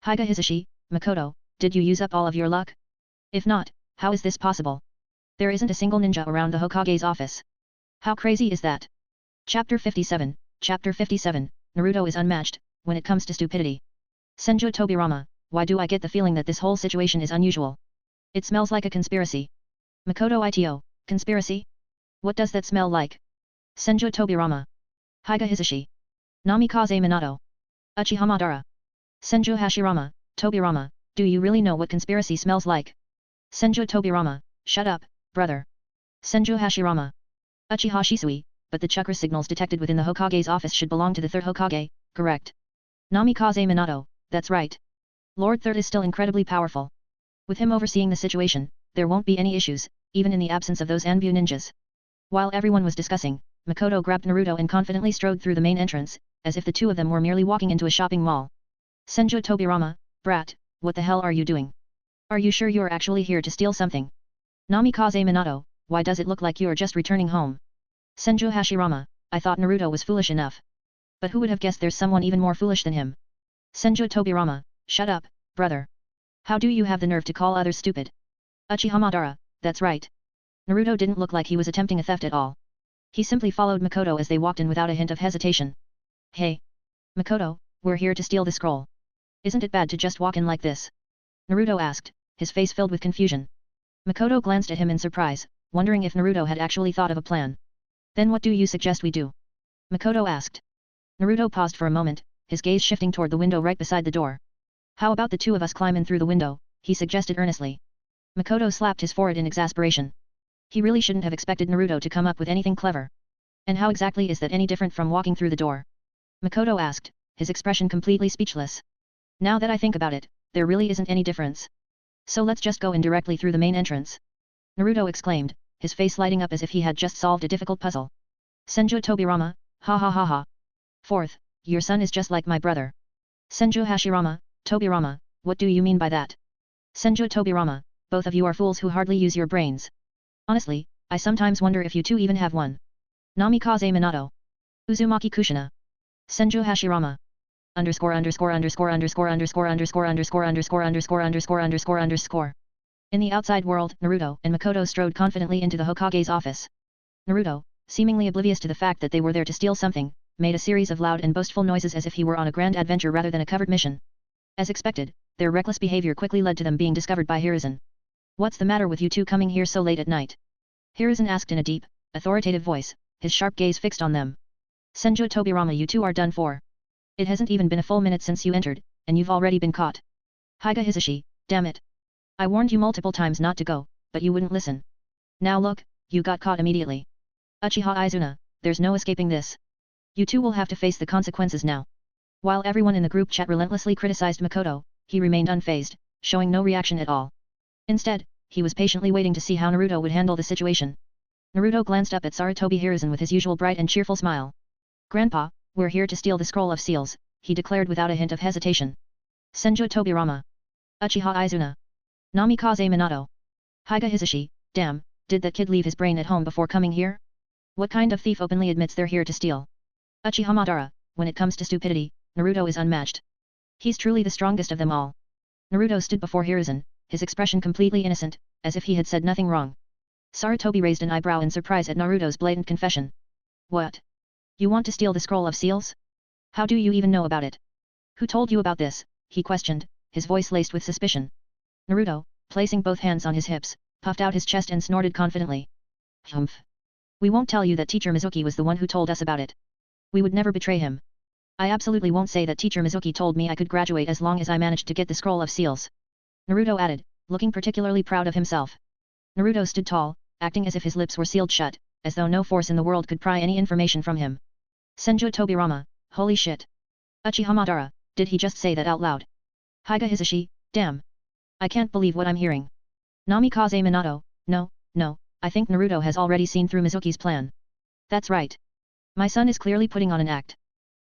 Hyuga Hisashi, Makoto, did you use up all of your luck? If not, how is this possible? There isn't a single ninja around the Hokage's office. How crazy is that? Chapter 57, Chapter 57, Naruto is unmatched, when it comes to stupidity. Senju Tobirama, why do I get the feeling that this whole situation is unusual? It smells like a conspiracy. Makoto Ito, conspiracy? What does that smell like? Senju Tobirama. Hyuga Hisashi. Namikaze Minato. Uchiha Madara. Senju Hashirama, Tobirama, do you really know what conspiracy smells like? Senju Tobirama, shut up, brother. Senju Hashirama. Uchiha Shisui, but the chakra signals detected within the Hokage's office should belong to the third Hokage, correct? Namikaze Minato, that's right. Lord Third is still incredibly powerful. With him overseeing the situation, there won't be any issues, even in the absence of those Anbu ninjas. While everyone was discussing, Makoto grabbed Naruto and confidently strode through the main entrance, as if the two of them were merely walking into a shopping mall. Senju Tobirama, brat, what the hell are you doing? Are you sure you're actually here to steal something? Namikaze Minato, why does it look like you're just returning home? Senju Hashirama, I thought Naruto was foolish enough. But who would have guessed there's someone even more foolish than him? Senju Tobirama, shut up, brother. How do you have the nerve to call others stupid? Uchiha Madara, that's right. Naruto didn't look like he was attempting a theft at all. He simply followed Makoto as they walked in without a hint of hesitation. Hey! Makoto, we're here to steal the scroll. Isn't it bad to just walk in like this? Naruto asked, his face filled with confusion. Makoto glanced at him in surprise, wondering if Naruto had actually thought of a plan. Then what do you suggest we do? Makoto asked. Naruto paused for a moment, his gaze shifting toward the window right beside the door. How about the two of us climb in through the window, he suggested earnestly. Makoto slapped his forehead in exasperation. He really shouldn't have expected Naruto to come up with anything clever. And how exactly is that any different from walking through the door? Makoto asked, his expression completely speechless. Now that I think about it, there really isn't any difference. So let's just go in directly through the main entrance. Naruto exclaimed, his face lighting up as if he had just solved a difficult puzzle. Senju Tobirama, ha ha ha ha. Fourth, your son is just like my brother. Senju Hashirama, Tobirama, what do you mean by that? Senju Tobirama, both of you are fools who hardly use your brains. Honestly, I sometimes wonder if you two even have one. Namikaze Minato. Uzumaki Kushina. Senju Hashirama. Underscore underscore underscore underscore underscore underscore underscore underscore underscore underscore underscore underscore. In the outside world, Naruto and Makoto strode confidently into the Hokage's office. Naruto, seemingly oblivious to the fact that they were there to steal something, made a series of loud and boastful noises as if he were on a grand adventure rather than a covered mission. As expected, their reckless behavior quickly led to them being discovered by Hiruzen. What's the matter with you two coming here so late at night? Hiruzen asked in a deep, authoritative voice, his sharp gaze fixed on them. Senju Tobirama, you two are done for. It hasn't even been a full minute since you entered, and you've already been caught. Hyga Hisashi, damn it. I warned you multiple times not to go, but you wouldn't listen. Now look, you got caught immediately. Uchiha Izuna, there's no escaping this. You two will have to face the consequences now. While everyone in the group chat relentlessly criticized Makoto, he remained unfazed, showing no reaction at all. Instead, he was patiently waiting to see how Naruto would handle the situation. Naruto glanced up at Sarutobi Hiruzen with his usual bright and cheerful smile. Grandpa, we're here to steal the scroll of seals, he declared without a hint of hesitation. Senju Tobirama. Uchiha Izuna. Namikaze Minato. Hyga Hisashi, damn, did that kid leave his brain at home before coming here? What kind of thief openly admits they're here to steal? Uchiha Madara, when it comes to stupidity, Naruto is unmatched. He's truly the strongest of them all. Naruto stood before Hiruzen, his expression completely innocent, as if he had said nothing wrong. Sarutobi raised an eyebrow in surprise at Naruto's blatant confession. What? You want to steal the scroll of seals? How do you even know about it? Who told you about this? He questioned, his voice laced with suspicion. Naruto, placing both hands on his hips, puffed out his chest and snorted confidently. Humph. We won't tell you that Teacher Mizuki was the one who told us about it. We would never betray him. I absolutely won't say that Teacher Mizuki told me I could graduate as long as I managed to get the scroll of seals. Naruto added, looking particularly proud of himself. Naruto stood tall, acting as if his lips were sealed shut, as though no force in the world could pry any information from him. Senju Tobirama, holy shit. Uchiha Madara, did he just say that out loud? Hyga Hisashi, damn. I can't believe what I'm hearing. Namikaze Minato, no, I think Naruto has already seen through Mizuki's plan. That's right. My son is clearly putting on an act.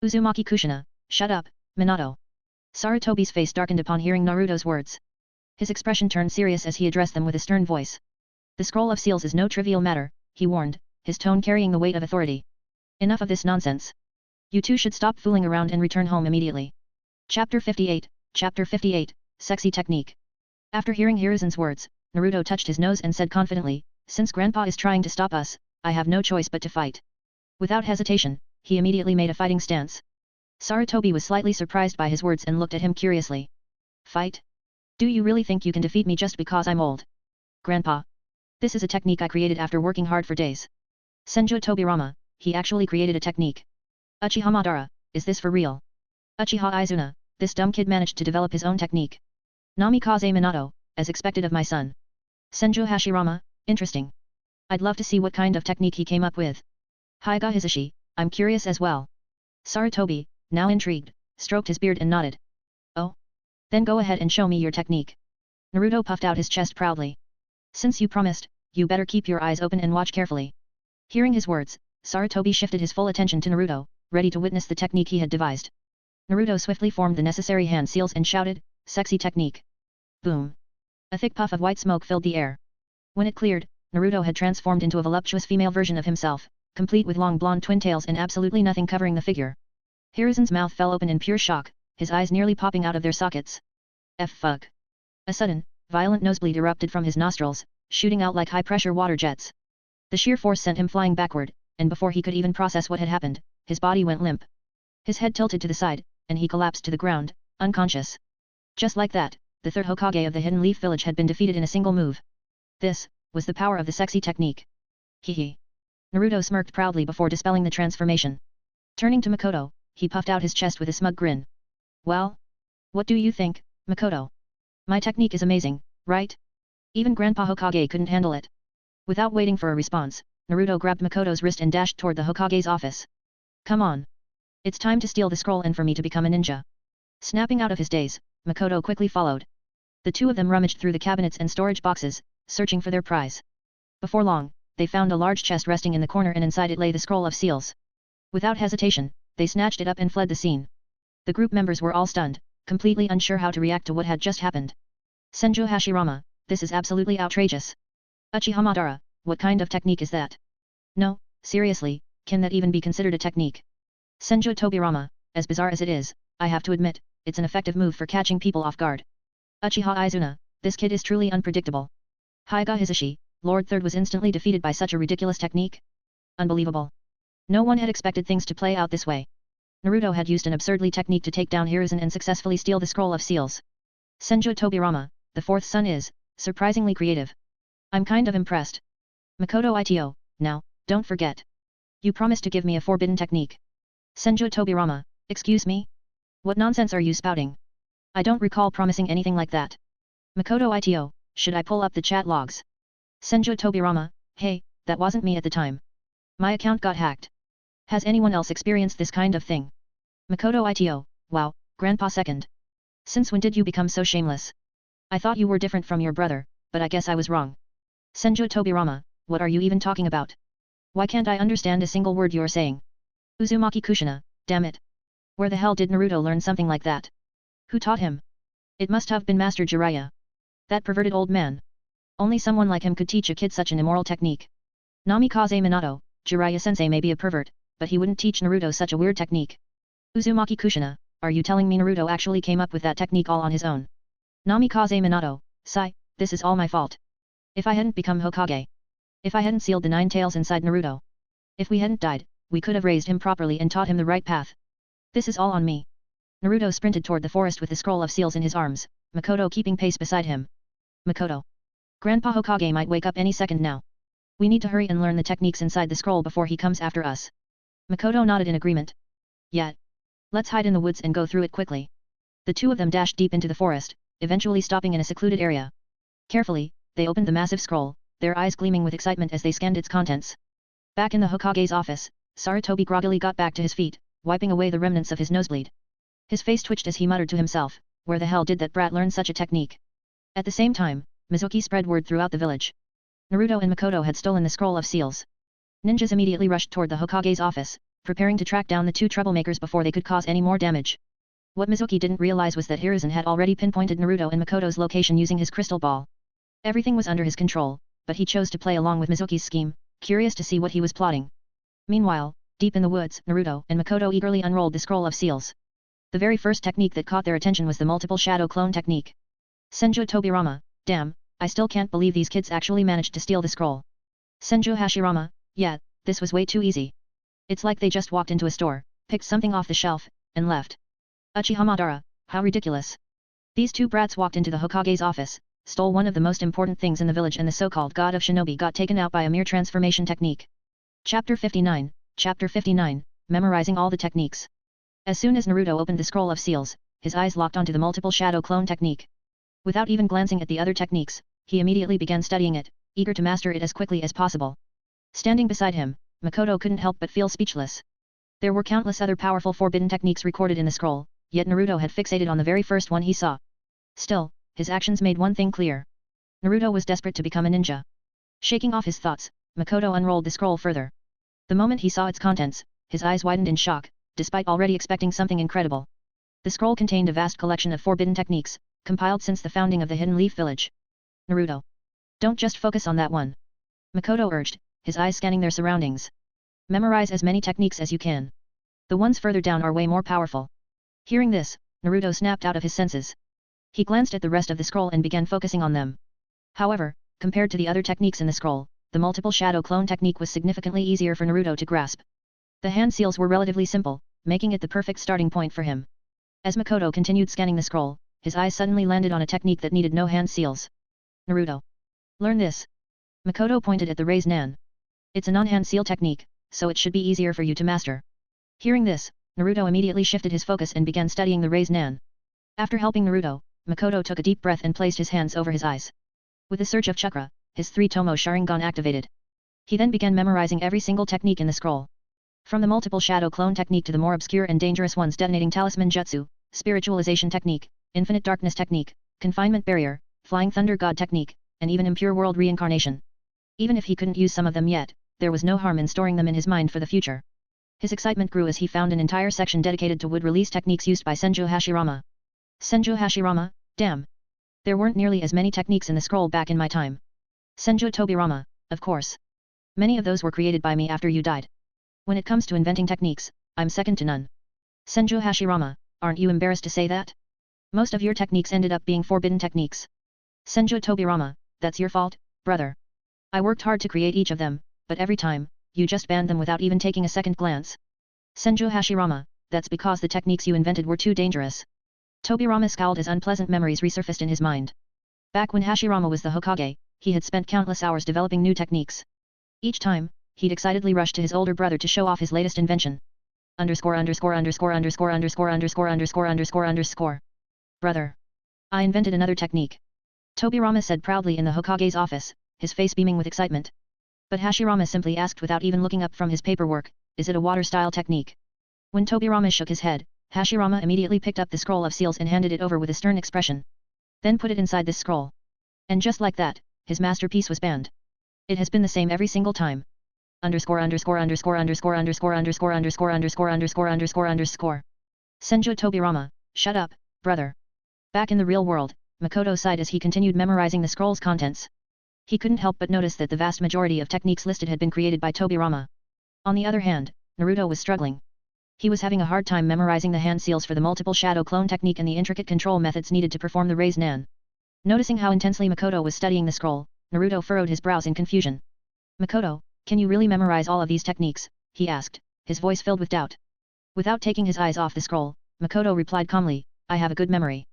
Uzumaki Kushina, shut up, Minato. Sarutobi's face darkened upon hearing Naruto's words. His expression turned serious as he addressed them with a stern voice. The scroll of seals is no trivial matter, he warned, his tone carrying the weight of authority. Enough of this nonsense. You two should stop fooling around and return home immediately. Chapter 58, Sexy Technique. After hearing Hiruzen's words, Naruto touched his nose and said confidently, since Grandpa is trying to stop us, I have no choice but to fight. Without hesitation, he immediately made a fighting stance. Sarutobi was slightly surprised by his words and looked at him curiously. Fight? Do you really think you can defeat me just because I'm old? Grandpa. This is a technique I created after working hard for days. Senju Tobirama, he actually created a technique. Uchiha Madara, is this for real? Uchiha Izuna, this dumb kid managed to develop his own technique. Namikaze Minato, as expected of my son. Senju Hashirama, interesting. I'd love to see what kind of technique he came up with. Hyga Hisashi, I'm curious as well. Sarutobi, now intrigued, stroked his beard and nodded. Oh? Then go ahead and show me your technique. Naruto puffed out his chest proudly. Since you promised, you better keep your eyes open and watch carefully. Hearing his words, Sarutobi shifted his full attention to Naruto, ready to witness the technique he had devised. Naruto swiftly formed the necessary hand seals and shouted, sexy technique. Boom. A thick puff of white smoke filled the air. When it cleared, Naruto had transformed into a voluptuous female version of himself, complete with long blonde twin tails and absolutely nothing covering the figure. Hiruzen's mouth fell open in pure shock, his eyes nearly popping out of their sockets. Fuck. A sudden, violent nosebleed erupted from his nostrils, shooting out like high-pressure water jets. The sheer force sent him flying backward, and before he could even process what had happened, his body went limp. His head tilted to the side, and he collapsed to the ground, unconscious. Just like that, the third Hokage of the Hidden Leaf Village had been defeated in a single move. This was the power of the sexy technique. Hee. Naruto smirked proudly before dispelling the transformation. Turning to Makoto, he puffed out his chest with a smug grin. Well? What do you think, Makoto? My technique is amazing, right? Even Grandpa Hokage couldn't handle it. Without waiting for a response, Naruto grabbed Makoto's wrist and dashed toward the Hokage's office. Come on. It's time to steal the scroll and for me to become a ninja. Snapping out of his daze, Makoto quickly followed. The two of them rummaged through the cabinets and storage boxes, searching for their prize. Before long, they found a large chest resting in the corner and inside it lay the scroll of seals. Without hesitation, they snatched it up and fled the scene. The group members were all stunned, completely unsure how to react to what had just happened. Senju Hashirama, this is absolutely outrageous. Uchiha Madara, what kind of technique is that? No, seriously, can that even be considered a technique? Senju Tobirama, as bizarre as it is, I have to admit, it's an effective move for catching people off guard. Uchiha Izuna, this kid is truly unpredictable. Hyga Hisashi, Lord Third was instantly defeated by such a ridiculous technique? Unbelievable. No one had expected things to play out this way. Naruto had used an absurdly technique to take down Hiruzen and successfully steal the scroll of seals. Senju Tobirama, the fourth son is, surprisingly creative. I'm kind of impressed. Makoto Ito, now, Don't forget. You promised to give me a forbidden technique. Senju Tobirama, excuse me? What nonsense are you spouting? I don't recall promising anything like that. Makoto Ito, should I pull up the chat logs? Senju Tobirama, hey, that wasn't me at the time. My account got hacked. Has anyone else experienced this kind of thing? Makoto Ito, wow, Grandpa second. Since when did you become so shameless? I thought you were different from your brother, but I guess I was wrong. Senju Tobirama, what are you even talking about? Why can't I understand a single word you're saying? Uzumaki Kushina, damn it. Where the hell did Naruto learn something like that? Who taught him? It must have been Master Jiraiya. That perverted old man. Only someone like him could teach a kid such an immoral technique. Namikaze Minato, Jiraiya-sensei may be a pervert, but he wouldn't teach Naruto such a weird technique. Uzumaki Kushina, are you telling me Naruto actually came up with that technique all on his own? Namikaze Minato, sigh, this is all my fault. If I hadn't become Hokage. If I hadn't sealed the 9 tails inside Naruto. If we hadn't died, we could have raised him properly and taught him the right path. This is all on me. Naruto sprinted toward the forest with the scroll of seals in his arms, Makoto keeping pace beside him. Makoto. Grandpa Hokage might wake up any second now. We need to hurry and learn the techniques inside the scroll before he comes after us. Makoto nodded in agreement. Yeah. Let's hide in the woods and go through it quickly. The two of them dashed deep into the forest, eventually stopping in a secluded area. Carefully, they opened the massive scroll, their eyes gleaming with excitement as they scanned its contents. Back in the Hokage's office, Sarutobi groggily got back to his feet, wiping away the remnants of his nosebleed. His face twitched as he muttered to himself, where the hell did that brat learn such a technique? At the same time, Mizuki spread word throughout the village. Naruto and Makoto had stolen the scroll of seals. Ninjas immediately rushed toward the Hokage's office, preparing to track down the two troublemakers before they could cause any more damage. What Mizuki didn't realize was that Hiruzen had already pinpointed Naruto and Makoto's location using his crystal ball. Everything was under his control, but he chose to play along with Mizuki's scheme, curious to see what he was plotting. Meanwhile, deep in the woods, Naruto and Makoto eagerly unrolled the scroll of seals. The very first technique that caught their attention was the multiple shadow clone technique. Senju Tobirama, damn, I still can't believe these kids actually managed to steal the scroll. Senju Hashirama, yeah, this was way too easy. It's like they just walked into a store, picked something off the shelf, and left. Uchiha Madara, how ridiculous. These two brats walked into the Hokage's office, stole one of the most important things in the village, and the so-called god of shinobi got taken out by a mere transformation technique. Chapter 59, Memorizing all the techniques. As soon as Naruto opened the scroll of seals, his eyes locked onto the multiple shadow clone technique. Without even glancing at the other techniques, he immediately began studying it, eager to master it as quickly as possible. Standing beside him, Makoto couldn't help but feel speechless. There were countless other powerful forbidden techniques recorded in the scroll, yet Naruto had fixated on the very first one he saw. Still, his actions made one thing clear. Naruto was desperate to become a ninja. Shaking off his thoughts, Makoto unrolled the scroll further. The moment he saw its contents, his eyes widened in shock, despite already expecting something incredible. The scroll contained a vast collection of forbidden techniques, compiled since the founding of the Hidden Leaf Village. Naruto. Don't just focus on that one. Makoto urged, his eyes scanning their surroundings. Memorize as many techniques as you can. The ones further down are way more powerful. Hearing this, Naruto snapped out of his senses. He glanced at the rest of the scroll and began focusing on them. However, compared to the other techniques in the scroll, the multiple shadow clone technique was significantly easier for Naruto to grasp. The hand seals were relatively simple, making it the perfect starting point for him. As Makoto continued scanning the scroll, his eyes suddenly landed on a technique that needed no hand seals. Naruto. Learn this. Makoto pointed at the Rasengan. It's a non-hand seal technique, so it should be easier for you to master. Hearing this, Naruto immediately shifted his focus and began studying the Rasengan. After helping Naruto, Makoto took a deep breath and placed his hands over his eyes. With a surge of chakra, his 3-tomo Sharingan activated. He then began memorizing every single technique in the scroll. From the multiple shadow clone technique to the more obscure and dangerous ones, detonating talisman jutsu, spiritualization technique, infinite darkness technique, confinement barrier, flying thunder god technique, and even impure world reincarnation. Even if he couldn't use some of them yet, there was no harm in storing them in his mind for the future. His excitement grew as he found an entire section dedicated to wood release techniques used by Senju Hashirama. Senju Hashirama, damn. There weren't nearly as many techniques in the scroll back in my time. Senju Tobirama, of course. Many of those were created by me after you died. When it comes to inventing techniques, I'm second to none. Senju Hashirama, aren't you embarrassed to say that? Most of your techniques ended up being forbidden techniques. Senju Tobirama, that's your fault, brother. I worked hard to create each of them, but every time, you just banned them without even taking a second glance. Senju Hashirama, that's because the techniques you invented were too dangerous. Tobirama scowled as unpleasant memories resurfaced in his mind. Back when Hashirama was the Hokage, he had spent countless hours developing new techniques. Each time, he'd excitedly rushed to his older brother to show off his latest invention. Brother. I invented another technique. Tobirama said proudly in the Hokage's office, his face beaming with excitement. But Hashirama simply asked without even looking up from his paperwork, is it a water-style technique? When Tobirama shook his head, Hashirama immediately picked up the scroll of seals and handed it over with a stern expression. Then put it inside this scroll. And just like that, his masterpiece was banned. It has been the same every single time. Senju Tobirama, shut up, brother. Back in the real world, Makoto sighed as he continued memorizing the scroll's contents. He couldn't help but notice that the vast majority of techniques listed had been created by Tobirama. On the other hand, Naruto was struggling. He was having a hard time memorizing the hand seals for the multiple shadow clone technique and the intricate control methods needed to perform the Rasengan. Noticing how intensely Makoto was studying the scroll, Naruto furrowed his brows in confusion. Makoto, can you really memorize all of these techniques? He asked, his voice filled with doubt. Without taking his eyes off the scroll, Makoto replied calmly, I have a good memory.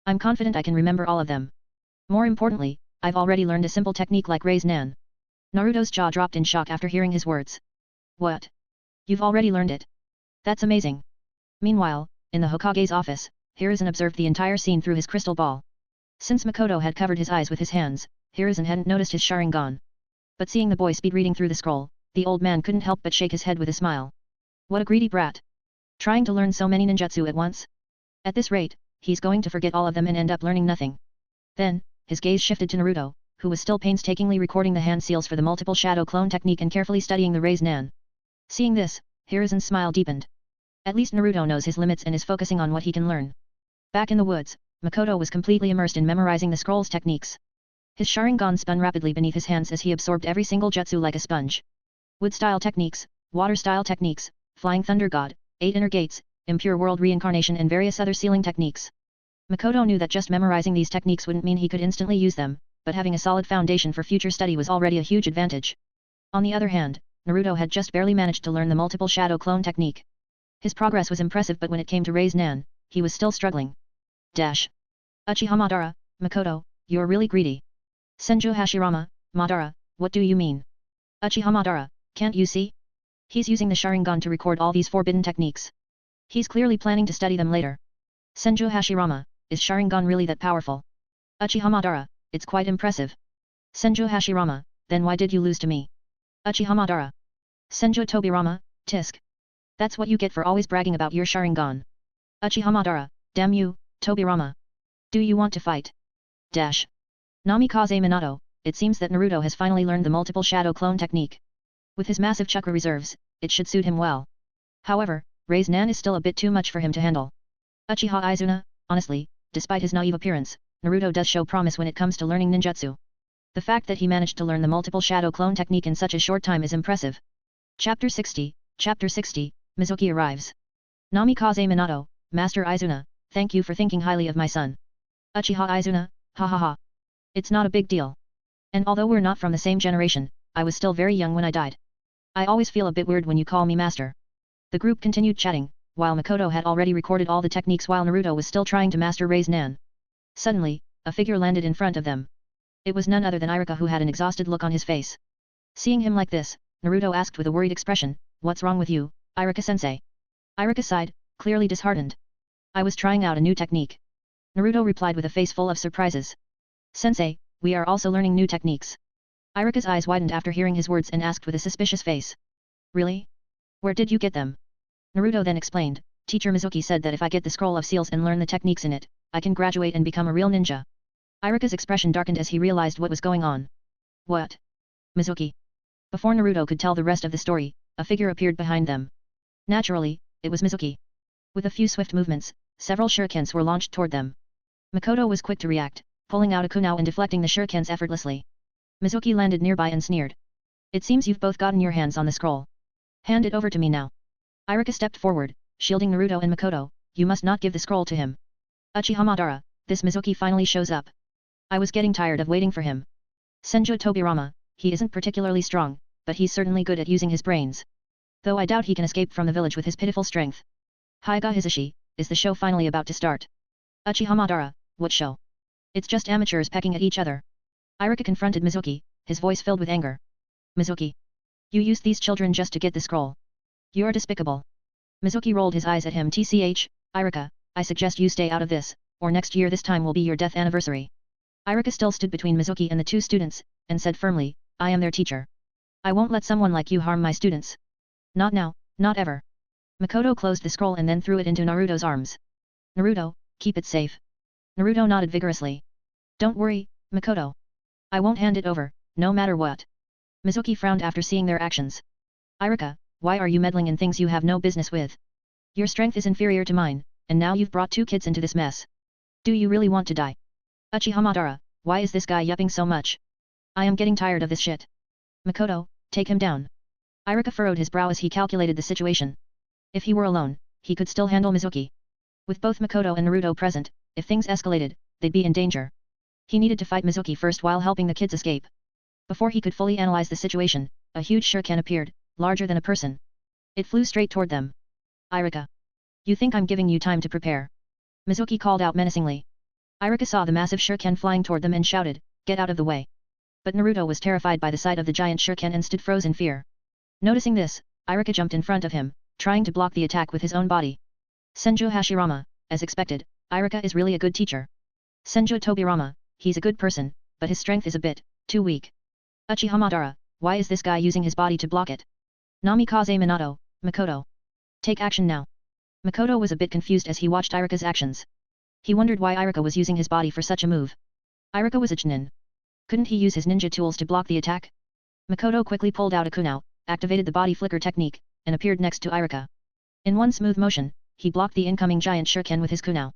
I'm confident I can remember all of them. More importantly, I've already learned a simple technique like Rasengan. Naruto's jaw dropped in shock after hearing his words. What? You've already learned it? That's amazing. Meanwhile, in the Hokage's office, Hiruzen observed the entire scene through his crystal ball. Since Makoto had covered his eyes with his hands, Hiruzen hadn't noticed his Sharingan. But seeing the boy speed reading through the scroll, the old man couldn't help but shake his head with a smile. What a greedy brat. Trying to learn so many ninjutsu at once? At this rate, he's going to forget all of them and end up learning nothing. Then, his gaze shifted to Naruto, who was still painstakingly recording the hand seals for the multiple shadow clone technique and carefully studying the Rasengan. Seeing this, Hiruzen's smile deepened. At least Naruto knows his limits and is focusing on what he can learn. Back in the woods, Makoto was completely immersed in memorizing the scroll's techniques. His Sharingan spun rapidly beneath his hands as he absorbed every single jutsu like a sponge. Wood-style techniques, water-style techniques, Flying Thunder God, 8 Inner Gates, Impure World Reincarnation and various other sealing techniques. Makoto knew that just memorizing these techniques wouldn't mean he could instantly use them, but having a solid foundation for future study was already a huge advantage. On the other hand, Naruto had just barely managed to learn the multiple shadow clone technique. His progress was impressive but when it came to Rasengan, he was still struggling. Uchiha Madara, Makoto, you're really greedy. Senju Hashirama, Madara, what do you mean? Uchiha Madara, can't you see? He's using the Sharingan to record all these forbidden techniques. He's clearly planning to study them later. Senju Hashirama, is Sharingan really that powerful? Uchiha Madara, it's quite impressive. Senju Hashirama, then why did you lose to me? Uchiha Madara. Senju Tobirama, tisk. That's what you get for always bragging about your Sharingan. Uchiha Madara, damn you, Tobirama. Do you want to fight? Namikaze Minato, it seems that Naruto has finally learned the multiple shadow clone technique. With his massive chakra reserves, it should suit him well. However, Rasengan is still a bit too much for him to handle. Uchiha Izuna, honestly, despite his naive appearance, Naruto does show promise when it comes to learning ninjutsu. The fact that he managed to learn the multiple shadow clone technique in such a short time is impressive. Chapter 60, Mizuki arrives. Namikaze Minato, Master Izuna, thank you for thinking highly of my son. Uchiha Izuna, ha ha ha. It's not a big deal. And although we're not from the same generation, I was still very young when I died. I always feel a bit weird when you call me master. The group continued chatting, while Makoto had already recorded all the techniques while Naruto was still trying to master Rasengan. Suddenly, a figure landed in front of them. It was none other than Iruka who had an exhausted look on his face. Seeing him like this, Naruto asked with a worried expression, what's wrong with you, Iruka-sensei? Iruka sighed, clearly disheartened. I was trying out a new technique. Naruto replied with a face full of surprises. Sensei, we are also learning new techniques. Iruka's eyes widened after hearing his words and asked with a suspicious face. Really? Where did you get them? Naruto then explained, Teacher Mizuki said that if I get the scroll of seals and learn the techniques in it, I can graduate and become a real ninja. Iruka's expression darkened as he realized what was going on. What? Mizuki. Before Naruto could tell the rest of the story, a figure appeared behind them. Naturally, it was Mizuki. With a few swift movements, several shurikens were launched toward them. Makoto was quick to react, pulling out a kunao and deflecting the shurikens effortlessly. Mizuki landed nearby and sneered. It seems you've both gotten your hands on the scroll. Hand it over to me now. Iruka stepped forward, shielding Naruto and Makoto, you must not give the scroll to him. Uchiha Madara, this Mizuki finally shows up. I was getting tired of waiting for him. Senju Tobirama, he isn't particularly strong, but he's certainly good at using his brains. Though I doubt he can escape from the village with his pitiful strength. Haiga Hizashi, is the show finally about to start? Uchiha Madara, what show? It's just amateurs pecking at each other. Iruka confronted Mizuki, his voice filled with anger. Mizuki. You used these children just to get the scroll. You're despicable. Mizuki rolled his eyes at him. Tch, Irika, I suggest you stay out of this, or next year this time will be your death anniversary. Irika still stood between Mizuki and the two students, and said firmly, I am their teacher. I won't let someone like you harm my students. Not now, not ever. Makoto closed the scroll and then threw it into Naruto's arms. Naruto, keep it safe. Naruto nodded vigorously. Don't worry, Makoto. I won't hand it over, no matter what. Mizuki frowned after seeing their actions. Irika, why are you meddling in things you have no business with? Your strength is inferior to mine, and now you've brought two kids into this mess. Do you really want to die? Uchiha Madara, why is this guy yupping so much? I am getting tired of this shit. Makoto, take him down. Irika furrowed his brow as he calculated the situation. If he were alone, he could still handle Mizuki. With both Makoto and Naruto present, if things escalated, they'd be in danger. He needed to fight Mizuki first while helping the kids escape. Before he could fully analyze the situation, a huge shuriken appeared, larger than a person. It flew straight toward them. Irika. You think I'm giving you time to prepare? Mizuki called out menacingly. Irika saw the massive shuriken flying toward them and shouted, get out of the way. But Naruto was terrified by the sight of the giant shuriken and stood froze in fear. Noticing this, Irika jumped in front of him, trying to block the attack with his own body. Senju Hashirama, as expected, Irika is really a good teacher. Senju Tobirama, he's a good person, but his strength is a bit too weak. Uchiha Madara, why is this guy using his body to block it? Namikaze Minato, Makoto. Take action now. Makoto was a bit confused as he watched Irika's actions. He wondered why Irika was using his body for such a move. Irika was a chunin. Couldn't he use his ninja tools to block the attack? Makoto quickly pulled out a kunao, activated the body flicker technique, and appeared next to Irika. In one smooth motion, he blocked the incoming giant shuriken with his kunao.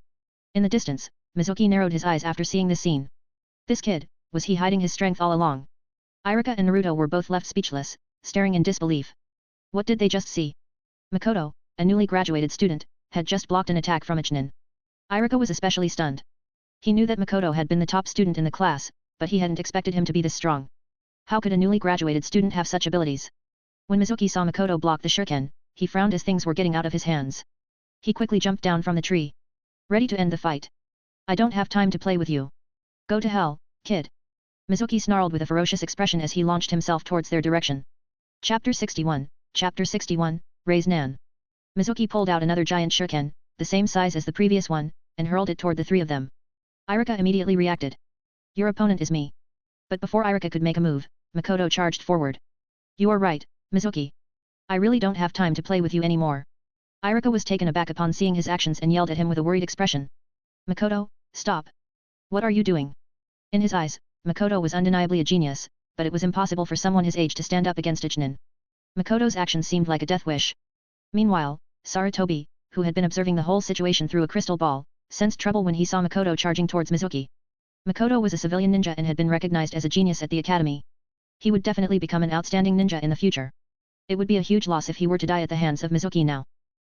In the distance, Mizuki narrowed his eyes after seeing this scene. This kid, was he hiding his strength all along? Irika and Naruto were both left speechless, staring in disbelief. What did they just see? Makoto, a newly graduated student, had just blocked an attack from a chunin. Irika was especially stunned. He knew that Makoto had been the top student in the class, but he hadn't expected him to be this strong. How could a newly graduated student have such abilities? When Mizuki saw Makoto block the shuriken, he frowned as things were getting out of his hands. He quickly jumped down from the tree. Ready to end the fight. I don't have time to play with you. Go to hell, kid. Mizuki snarled with a ferocious expression as he launched himself towards their direction. Chapter 61, Rasengan. Mizuki pulled out another giant shuriken, the same size as the previous one, and hurled it toward the three of them. Irika immediately reacted. Your opponent is me. But before Irika could make a move, Makoto charged forward. You are right, Mizuki. I really don't have time to play with you anymore. Irika was taken aback upon seeing his actions and yelled at him with a worried expression. Makoto, stop. What are you doing? In his eyes, Makoto was undeniably a genius, but it was impossible for someone his age to stand up against a chunin. Makoto's actions seemed like a death wish. Meanwhile, Sarutobi, who had been observing the whole situation through a crystal ball, sensed trouble when he saw Makoto charging towards Mizuki. Makoto was a civilian ninja and had been recognized as a genius at the academy. He would definitely become an outstanding ninja in the future. It would be a huge loss if he were to die at the hands of Mizuki now.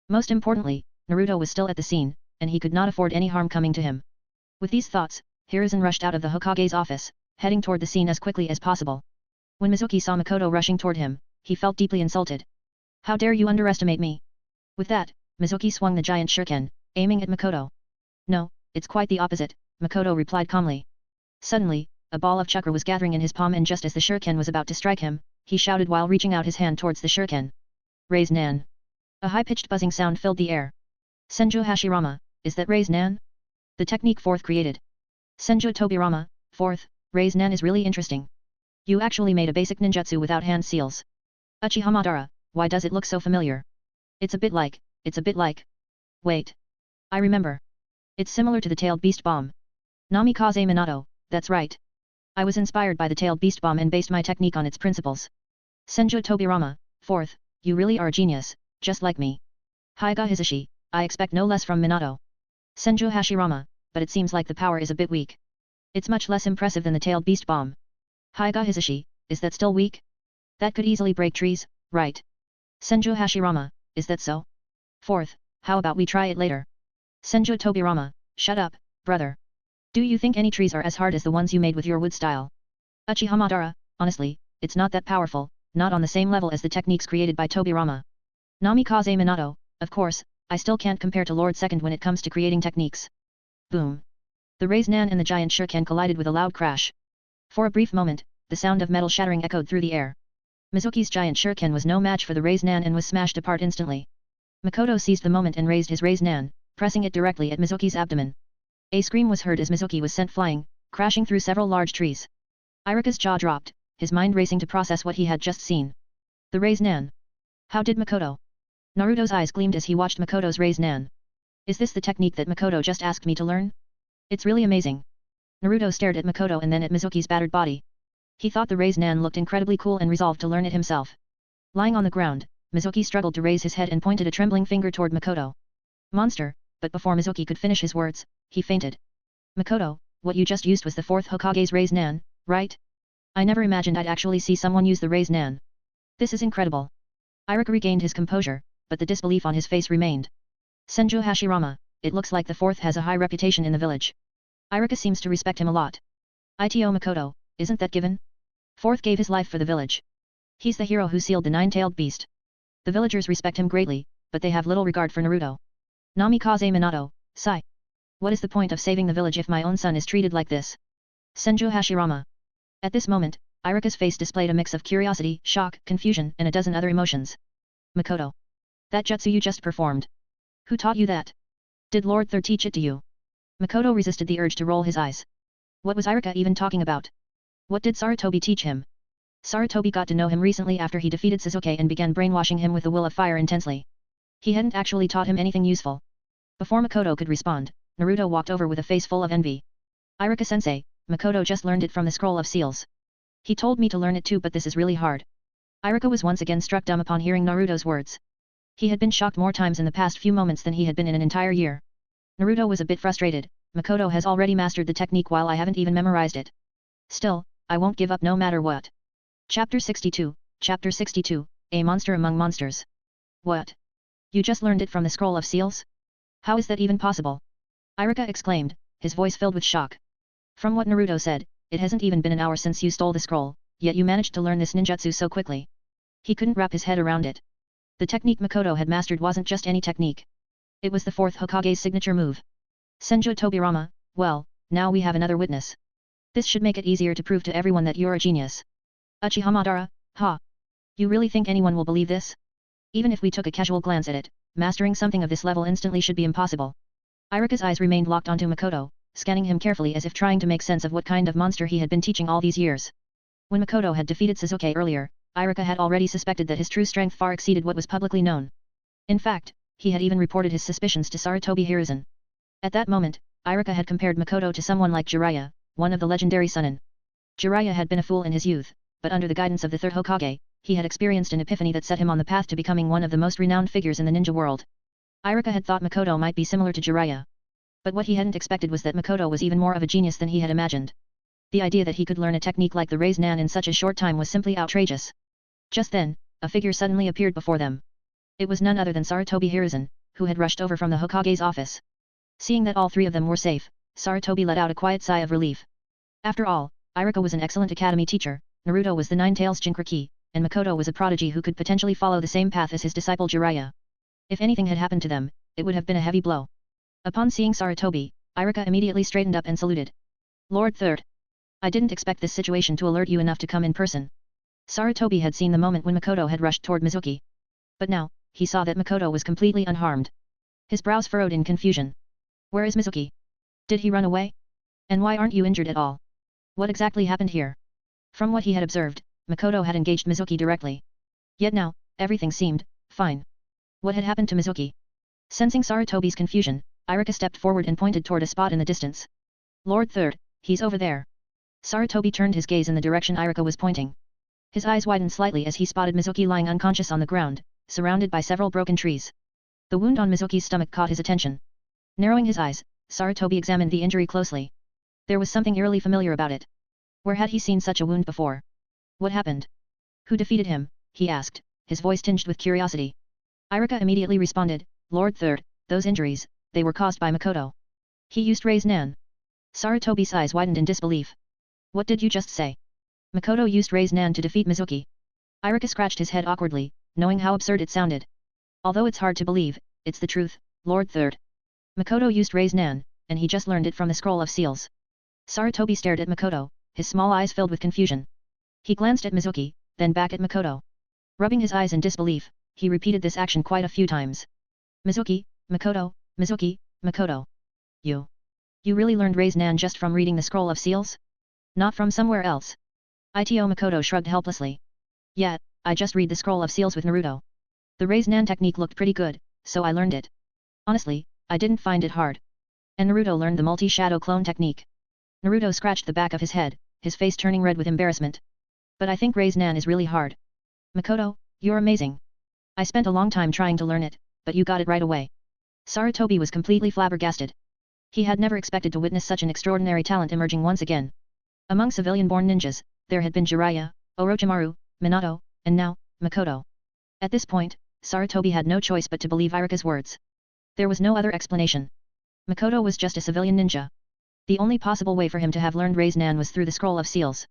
Most importantly, Naruto was still at the scene, and he could not afford any harm coming to him. With these thoughts, Hiruzen rushed out of the Hokage's office, heading toward the scene as quickly as possible. When Mizuki saw Makoto rushing toward him, he felt deeply insulted. How dare you underestimate me? With that, Mizuki swung the giant shuriken, aiming at Makoto. No, it's quite the opposite, Makoto replied calmly. Suddenly, a ball of chakra was gathering in his palm and just as the shuriken was about to strike him, he shouted while reaching out his hand towards the shuriken. Rasengan. A high-pitched buzzing sound filled the air. Senju Hashirama, is that Rasengan? The technique fourth created. Senju Tobirama, fourth, Rasengan is really interesting. You actually made a basic ninjutsu without hand seals. Uchiha Madara, why does it look so familiar? It's a bit like. Wait. I remember. It's similar to the tailed beast bomb. Namikaze Minato, that's right. I was inspired by the tailed beast bomb and based my technique on its principles. Senju Tobirama, fourth, you really are a genius, just like me. Hyuga Hisashi, I expect no less from Minato. Senju Hashirama, but it seems like the power is a bit weak. It's much less impressive than the tailed beast bomb. Hyuga Hisashi, is that still weak? That could easily break trees, right? Senju Hashirama, is that so? Fourth, how about we try it later? Senju Tobirama, shut up, brother. Do you think any trees are as hard as the ones you made with your wood style? Uchiha Madara, honestly, it's not that powerful, not on the same level as the techniques created by Tobirama. Namikaze Minato, of course, I still can't compare to Lord Second when it comes to creating techniques. Boom. The Rasengan and the giant shuriken collided with a loud crash. For a brief moment, the sound of metal shattering echoed through the air. Mizuki's giant shuriken was no match for the Rasengan and was smashed apart instantly. Makoto seized the moment and raised his Rasengan, pressing it directly at Mizuki's abdomen. A scream was heard as Mizuki was sent flying, crashing through several large trees. Iruka's jaw dropped, his mind racing to process what he had just seen. The Rasengan. How did Makoto? Naruto's eyes gleamed as he watched Makoto's Rasengan. Is this the technique that Makoto just asked me to learn? It's really amazing. Naruto stared at Makoto and then at Mizuki's battered body. He thought the Rasengan looked incredibly cool and resolved to learn it himself. Lying on the ground, Mizuki struggled to raise his head and pointed a trembling finger toward Makoto. Monster, but before Mizuki could finish his words, he fainted. Makoto, what you just used was the 4th Hokage's Rasengan, right? I never imagined I'd actually see someone use the Rasengan. This is incredible. Iruka regained his composure, but the disbelief on his face remained. Senju Hashirama, it looks like the 4th has a high reputation in the village. Iruka seems to respect him a lot. Ito Makoto, isn't that given? 4th gave his life for the village. He's the hero who sealed the 9-tailed beast. The villagers respect him greatly, but they have little regard for Naruto. Namikaze Minato, sigh. What is the point of saving the village if my own son is treated like this? Senju Hashirama. At this moment, Iruka's face displayed a mix of curiosity, shock, confusion, and a dozen other emotions. Makoto. That jutsu you just performed. Who taught you that? Did Lord Thier teach it to you? Makoto resisted the urge to roll his eyes. What was Iruka even talking about? What did Sarutobi teach him? Sarutobi got to know him recently after he defeated Sasuke and began brainwashing him with the will of fire intensely. He hadn't actually taught him anything useful. Before Makoto could respond, Naruto walked over with a face full of envy. Iruka-sensei, Makoto just learned it from the Scroll of Seals. He told me to learn it too, but this is really hard. Iruka was once again struck dumb upon hearing Naruto's words. He had been shocked more times in the past few moments than he had been in an entire year. Naruto was a bit frustrated. Makoto has already mastered the technique while I haven't even memorized it. Still, I won't give up no matter what. Chapter 62, Chapter 62, A Monster Among Monsters. What? You just learned it from the Scroll of Seals? How is that even possible? Iruka exclaimed, his voice filled with shock. From what Naruto said, it hasn't even been an hour since you stole the scroll, yet you managed to learn this ninjutsu so quickly. He couldn't wrap his head around it. The technique Makoto had mastered wasn't just any technique. It was the 4th Hokage's signature move. Senju Tobirama, well, now we have another witness. This should make it easier to prove to everyone that you're a genius. Uchiha Madara, ha! You really think anyone will believe this? Even if we took a casual glance at it, mastering something of this level instantly should be impossible. Iruka's eyes remained locked onto Makoto, scanning him carefully as if trying to make sense of what kind of monster he had been teaching all these years. When Makoto had defeated Sasuke earlier, Iruka had already suspected that his true strength far exceeded what was publicly known. In fact, he had even reported his suspicions to Sarutobi Hiruzen. At that moment, Iruka had compared Makoto to someone like Jiraiya, one of the legendary Sannin. Jiraiya had been a fool in his youth, but under the guidance of the 3rd Hokage, he had experienced an epiphany that set him on the path to becoming one of the most renowned figures in the ninja world. Iruka had thought Makoto might be similar to Jiraiya. But what he hadn't expected was that Makoto was even more of a genius than he had imagined. The idea that he could learn a technique like the Rasengan in such a short time was simply outrageous. Just then, a figure suddenly appeared before them. It was none other than Sarutobi Hiruzen, who had rushed over from the Hokage's office. Seeing that all three of them were safe, Sarutobi let out a quiet sigh of relief. After all, Iruka was an excellent academy teacher, Naruto was the Nine-Tails Jinchuriki, and Makoto was a prodigy who could potentially follow the same path as his disciple Jiraiya. If anything had happened to them, it would have been a heavy blow. Upon seeing Sarutobi, Iruka immediately straightened up and saluted. Lord Thier. I didn't expect this situation to alert you enough to come in person. Sarutobi had seen the moment when Makoto had rushed toward Mizuki. But now, he saw that Makoto was completely unharmed. His brows furrowed in confusion. Where is Mizuki? Did he run away? And why aren't you injured at all? What exactly happened here? From what he had observed, Makoto had engaged Mizuki directly. Yet now, everything seemed fine. What had happened to Mizuki? Sensing Sarutobi's confusion, Iruka stepped forward and pointed toward a spot in the distance. Lord Thier, he's over there. Sarutobi turned his gaze in the direction Iruka was pointing. His eyes widened slightly as he spotted Mizuki lying unconscious on the ground, surrounded by several broken trees. The wound on Mizuki's stomach caught his attention. Narrowing his eyes, Sarutobi examined the injury closely. There was something eerily familiar about it. Where had he seen such a wound before? What happened? Who defeated him? He asked, his voice tinged with curiosity. Iruka immediately responded, Lord Thier, those injuries, they were caused by Makoto. He used Rasengan. Sarutobi's eyes widened in disbelief. What did you just say? Makoto used Rasengan to defeat Mizuki. Iruka scratched his head awkwardly, knowing how absurd it sounded. Although it's hard to believe, it's the truth, Lord Thier. Makoto used Rasengan, and he just learned it from the Scroll of Seals. Sarutobi stared at Makoto, his small eyes filled with confusion. He glanced at Mizuki, then back at Makoto. Rubbing his eyes in disbelief, he repeated this action quite a few times. Mizuki, Makoto, Mizuki, Makoto. You really learned Rasengan just from reading the Scroll of Seals? Not from somewhere else? Ito Makoto shrugged helplessly. Yeah, I just read the Scroll of Seals with Naruto. The Rasengan technique looked pretty good, so I learned it. Honestly, I didn't find it hard. And Naruto learned the multi-shadow clone technique. Naruto scratched the back of his head, his face turning red with embarrassment. But I think Rasengan is really hard. Makoto, you're amazing. I spent a long time trying to learn it, but you got it right away. Sarutobi was completely flabbergasted. He had never expected to witness such an extraordinary talent emerging once again. Among civilian-born ninjas, there had been Jiraiya, Orochimaru, Minato, and now, Makoto. At this point, Sarutobi had no choice but to believe Iruka's words. There was no other explanation. Makoto was just a civilian ninja. The only possible way for him to have learned Rasengan was through the Scroll of Seals.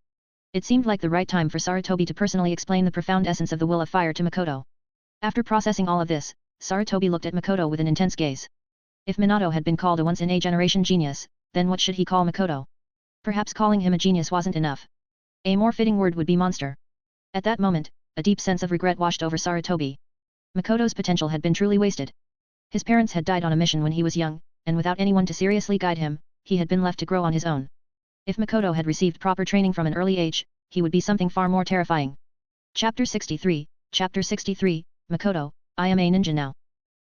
It seemed like the right time for Sarutobi to personally explain the profound essence of the Will of Fire to Makoto. After processing all of this, Sarutobi looked at Makoto with an intense gaze. If Minato had been called a once-in-a-generation genius, then what should he call Makoto? Perhaps calling him a genius wasn't enough. A more fitting word would be monster. At that moment, a deep sense of regret washed over Sarutobi. Makoto's potential had been truly wasted. His parents had died on a mission when he was young, and without anyone to seriously guide him, he had been left to grow on his own. If Makoto had received proper training from an early age, he would be something far more terrifying. Chapter 63, Makoto, I am a ninja now.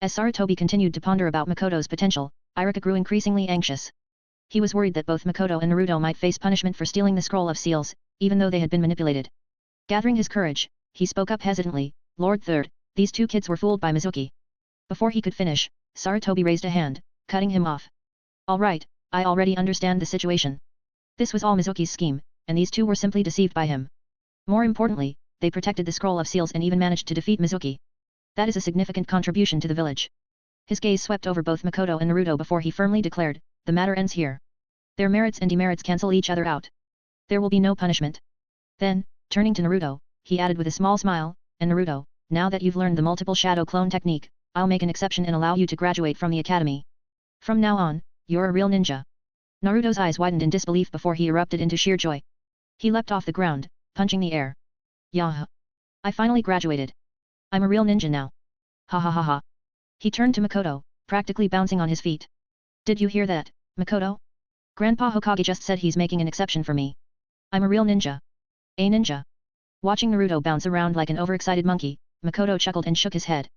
As Sarutobi continued to ponder about Makoto's potential, Iruka grew increasingly anxious. He was worried that both Makoto and Naruto might face punishment for stealing the Scroll of Seals, even though they had been manipulated. Gathering his courage, he spoke up hesitantly, Lord Third, these two kids were fooled by Mizuki. Before he could finish, Sarutobi raised a hand, cutting him off. Alright, I already understand the situation. This was all Mizuki's scheme, and these two were simply deceived by him. More importantly, they protected the Scroll of Seals and even managed to defeat Mizuki. That is a significant contribution to the village. His gaze swept over both Makoto and Naruto before he firmly declared, the matter ends here. Their merits and demerits cancel each other out. There will be no punishment. Then, turning to Naruto, he added with a small smile, and Naruto, now that you've learned the multiple shadow clone technique, I'll make an exception and allow you to graduate from the academy. From now on, you're a real ninja. Naruto's eyes widened in disbelief before he erupted into sheer joy. He leapt off the ground, punching the air. Yah! I finally graduated. I'm a real ninja now. Ha ha ha ha. He turned to Makoto, practically bouncing on his feet. Did you hear that, Makoto? Grandpa Hokage just said he's making an exception for me. I'm a real ninja. A ninja. Watching Naruto bounce around like an overexcited monkey, Makoto chuckled and shook his head.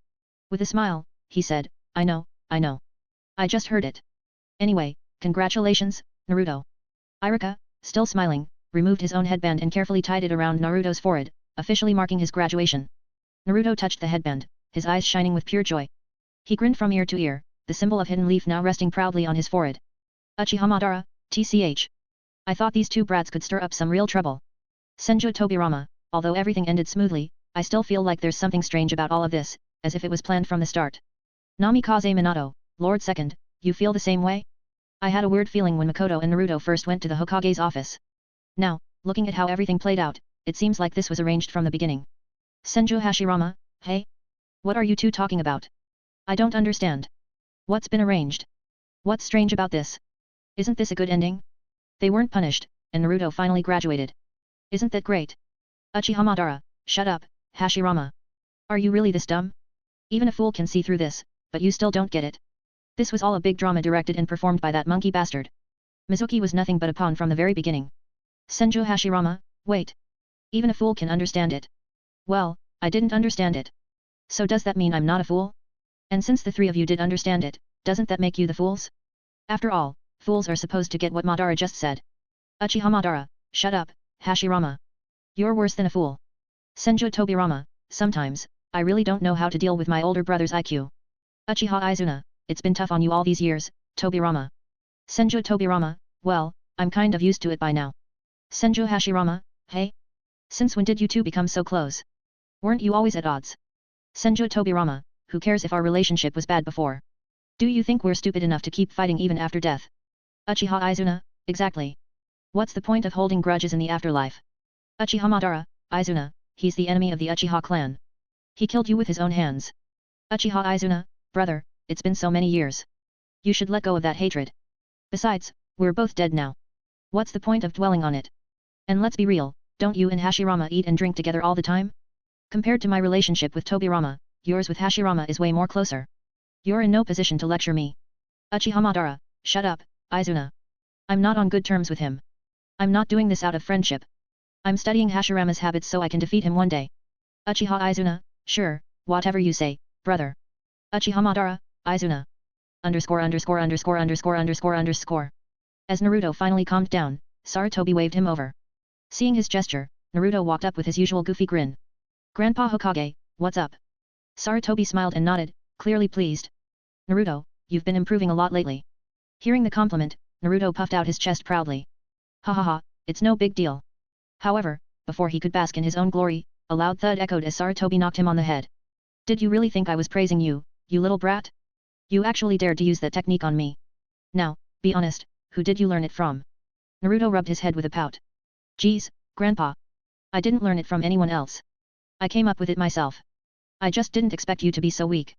With a smile, he said, I know. I just heard it. Anyway, congratulations, Naruto. Iruka, still smiling, removed his own headband and carefully tied it around Naruto's forehead, officially marking his graduation. Naruto touched the headband, his eyes shining with pure joy. He grinned from ear to ear, the symbol of hidden leaf now resting proudly on his forehead. Uchiha Madara, TCH. I thought these two brats could stir up some real trouble. Senju Tobirama, although everything ended smoothly, I still feel like there's something strange about all of this, as if it was planned from the start. Namikaze Minato, Lord Second, you feel the same way? I had a weird feeling when Makoto and Naruto first went to the Hokage's office. Now, looking at how everything played out, it seems like this was arranged from the beginning. Senju Hashirama, hey? What are you two talking about? I don't understand. What's been arranged? What's strange about this? Isn't this a good ending? They weren't punished, and Naruto finally graduated. Isn't that great? Uchiha Madara, shut up, Hashirama. Are you really this dumb? Even a fool can see through this, but you still don't get it. This was all a big drama directed and performed by that monkey bastard. Mizuki was nothing but a pawn from the very beginning. Senju Hashirama, wait. Even a fool can understand it. Well, I didn't understand it. So does that mean I'm not a fool? And since the three of you did understand it, doesn't that make you the fools? After all, fools are supposed to get what Madara just said. Uchiha Madara, shut up, Hashirama. You're worse than a fool. Senju Tobirama, sometimes, I really don't know how to deal with my older brother's IQ. Uchiha Izuna, it's been tough on you all these years, Tobirama. Senju Tobirama, well, I'm kind of used to it by now. Senju Hashirama, hey? Since when did you two become so close? Weren't you always at odds? Senju Tobirama, who cares if our relationship was bad before? Do you think we're stupid enough to keep fighting even after death? Uchiha Izuna, exactly. What's the point of holding grudges in the afterlife? Uchiha Madara, Izuna, he's the enemy of the Uchiha clan. He killed you with his own hands. Uchiha Izuna, brother, it's been so many years. You should let go of that hatred. Besides, we're both dead now. What's the point of dwelling on it? And let's be real, Don't you and Hashirama eat and drink together all the time? Compared to my relationship with Tobirama, yours with Hashirama is way more closer. You're in no position to lecture me. Uchiha Madara, shut up, Izuna. I'm not on good terms with him. I'm not doing this out of friendship. I'm studying Hashirama's habits so I can defeat him one day. Uchiha Izuna, sure, whatever you say, brother. Uchiha Madara, Izuna. Underscore underscore underscore underscore underscore underscore. As Naruto finally calmed down, Sarutobi waved him over. Seeing his gesture, Naruto walked up with his usual goofy grin. Grandpa Hokage, what's up? Sarutobi smiled and nodded, clearly pleased. Naruto, you've been improving a lot lately. Hearing the compliment, Naruto puffed out his chest proudly. Ha ha ha, it's no big deal. However, before he could bask in his own glory, a loud thud echoed as Sarutobi knocked him on the head. Did you really think I was praising you, you little brat? You actually dared to use that technique on me. Now, be honest, who did you learn it from? Naruto rubbed his head with a pout. Geez, Grandpa. I didn't learn it from anyone else. I came up with it myself. I just didn't expect you to be so weak.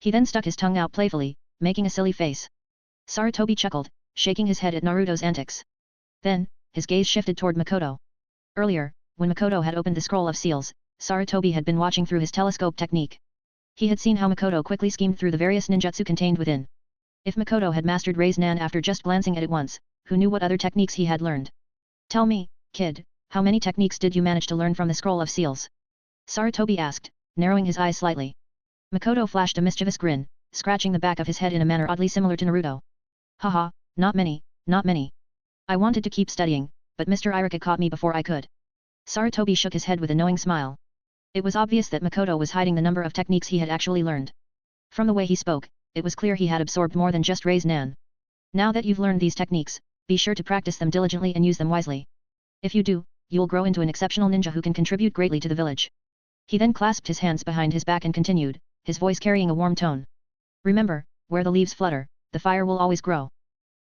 He then stuck his tongue out playfully, making a silly face. Sarutobi chuckled, shaking his head at Naruto's antics. Then, his gaze shifted toward Makoto. Earlier, when Makoto had opened the scroll of seals, Sarutobi had been watching through his telescope technique. He had seen how Makoto quickly schemed through the various ninjutsu contained within. If Makoto had mastered Rasengan after just glancing at it once, who knew what other techniques he had learned? Tell me, kid, how many techniques did you manage to learn from the scroll of seals? Sarutobi asked, narrowing his eyes slightly. Makoto flashed a mischievous grin, scratching the back of his head in a manner oddly similar to Naruto. Haha, not many, not many. I wanted to keep studying, but Mr. Irika caught me before I could. Sarutobi shook his head with a knowing smile. It was obvious that Makoto was hiding the number of techniques he had actually learned. From the way he spoke, it was clear he had absorbed more than just Rasengan. Now that you've learned these techniques, be sure to practice them diligently and use them wisely. If you do, you'll grow into an exceptional ninja who can contribute greatly to the village. He then clasped his hands behind his back and continued, his voice carrying a warm tone. Remember, where the leaves flutter, the fire will always grow.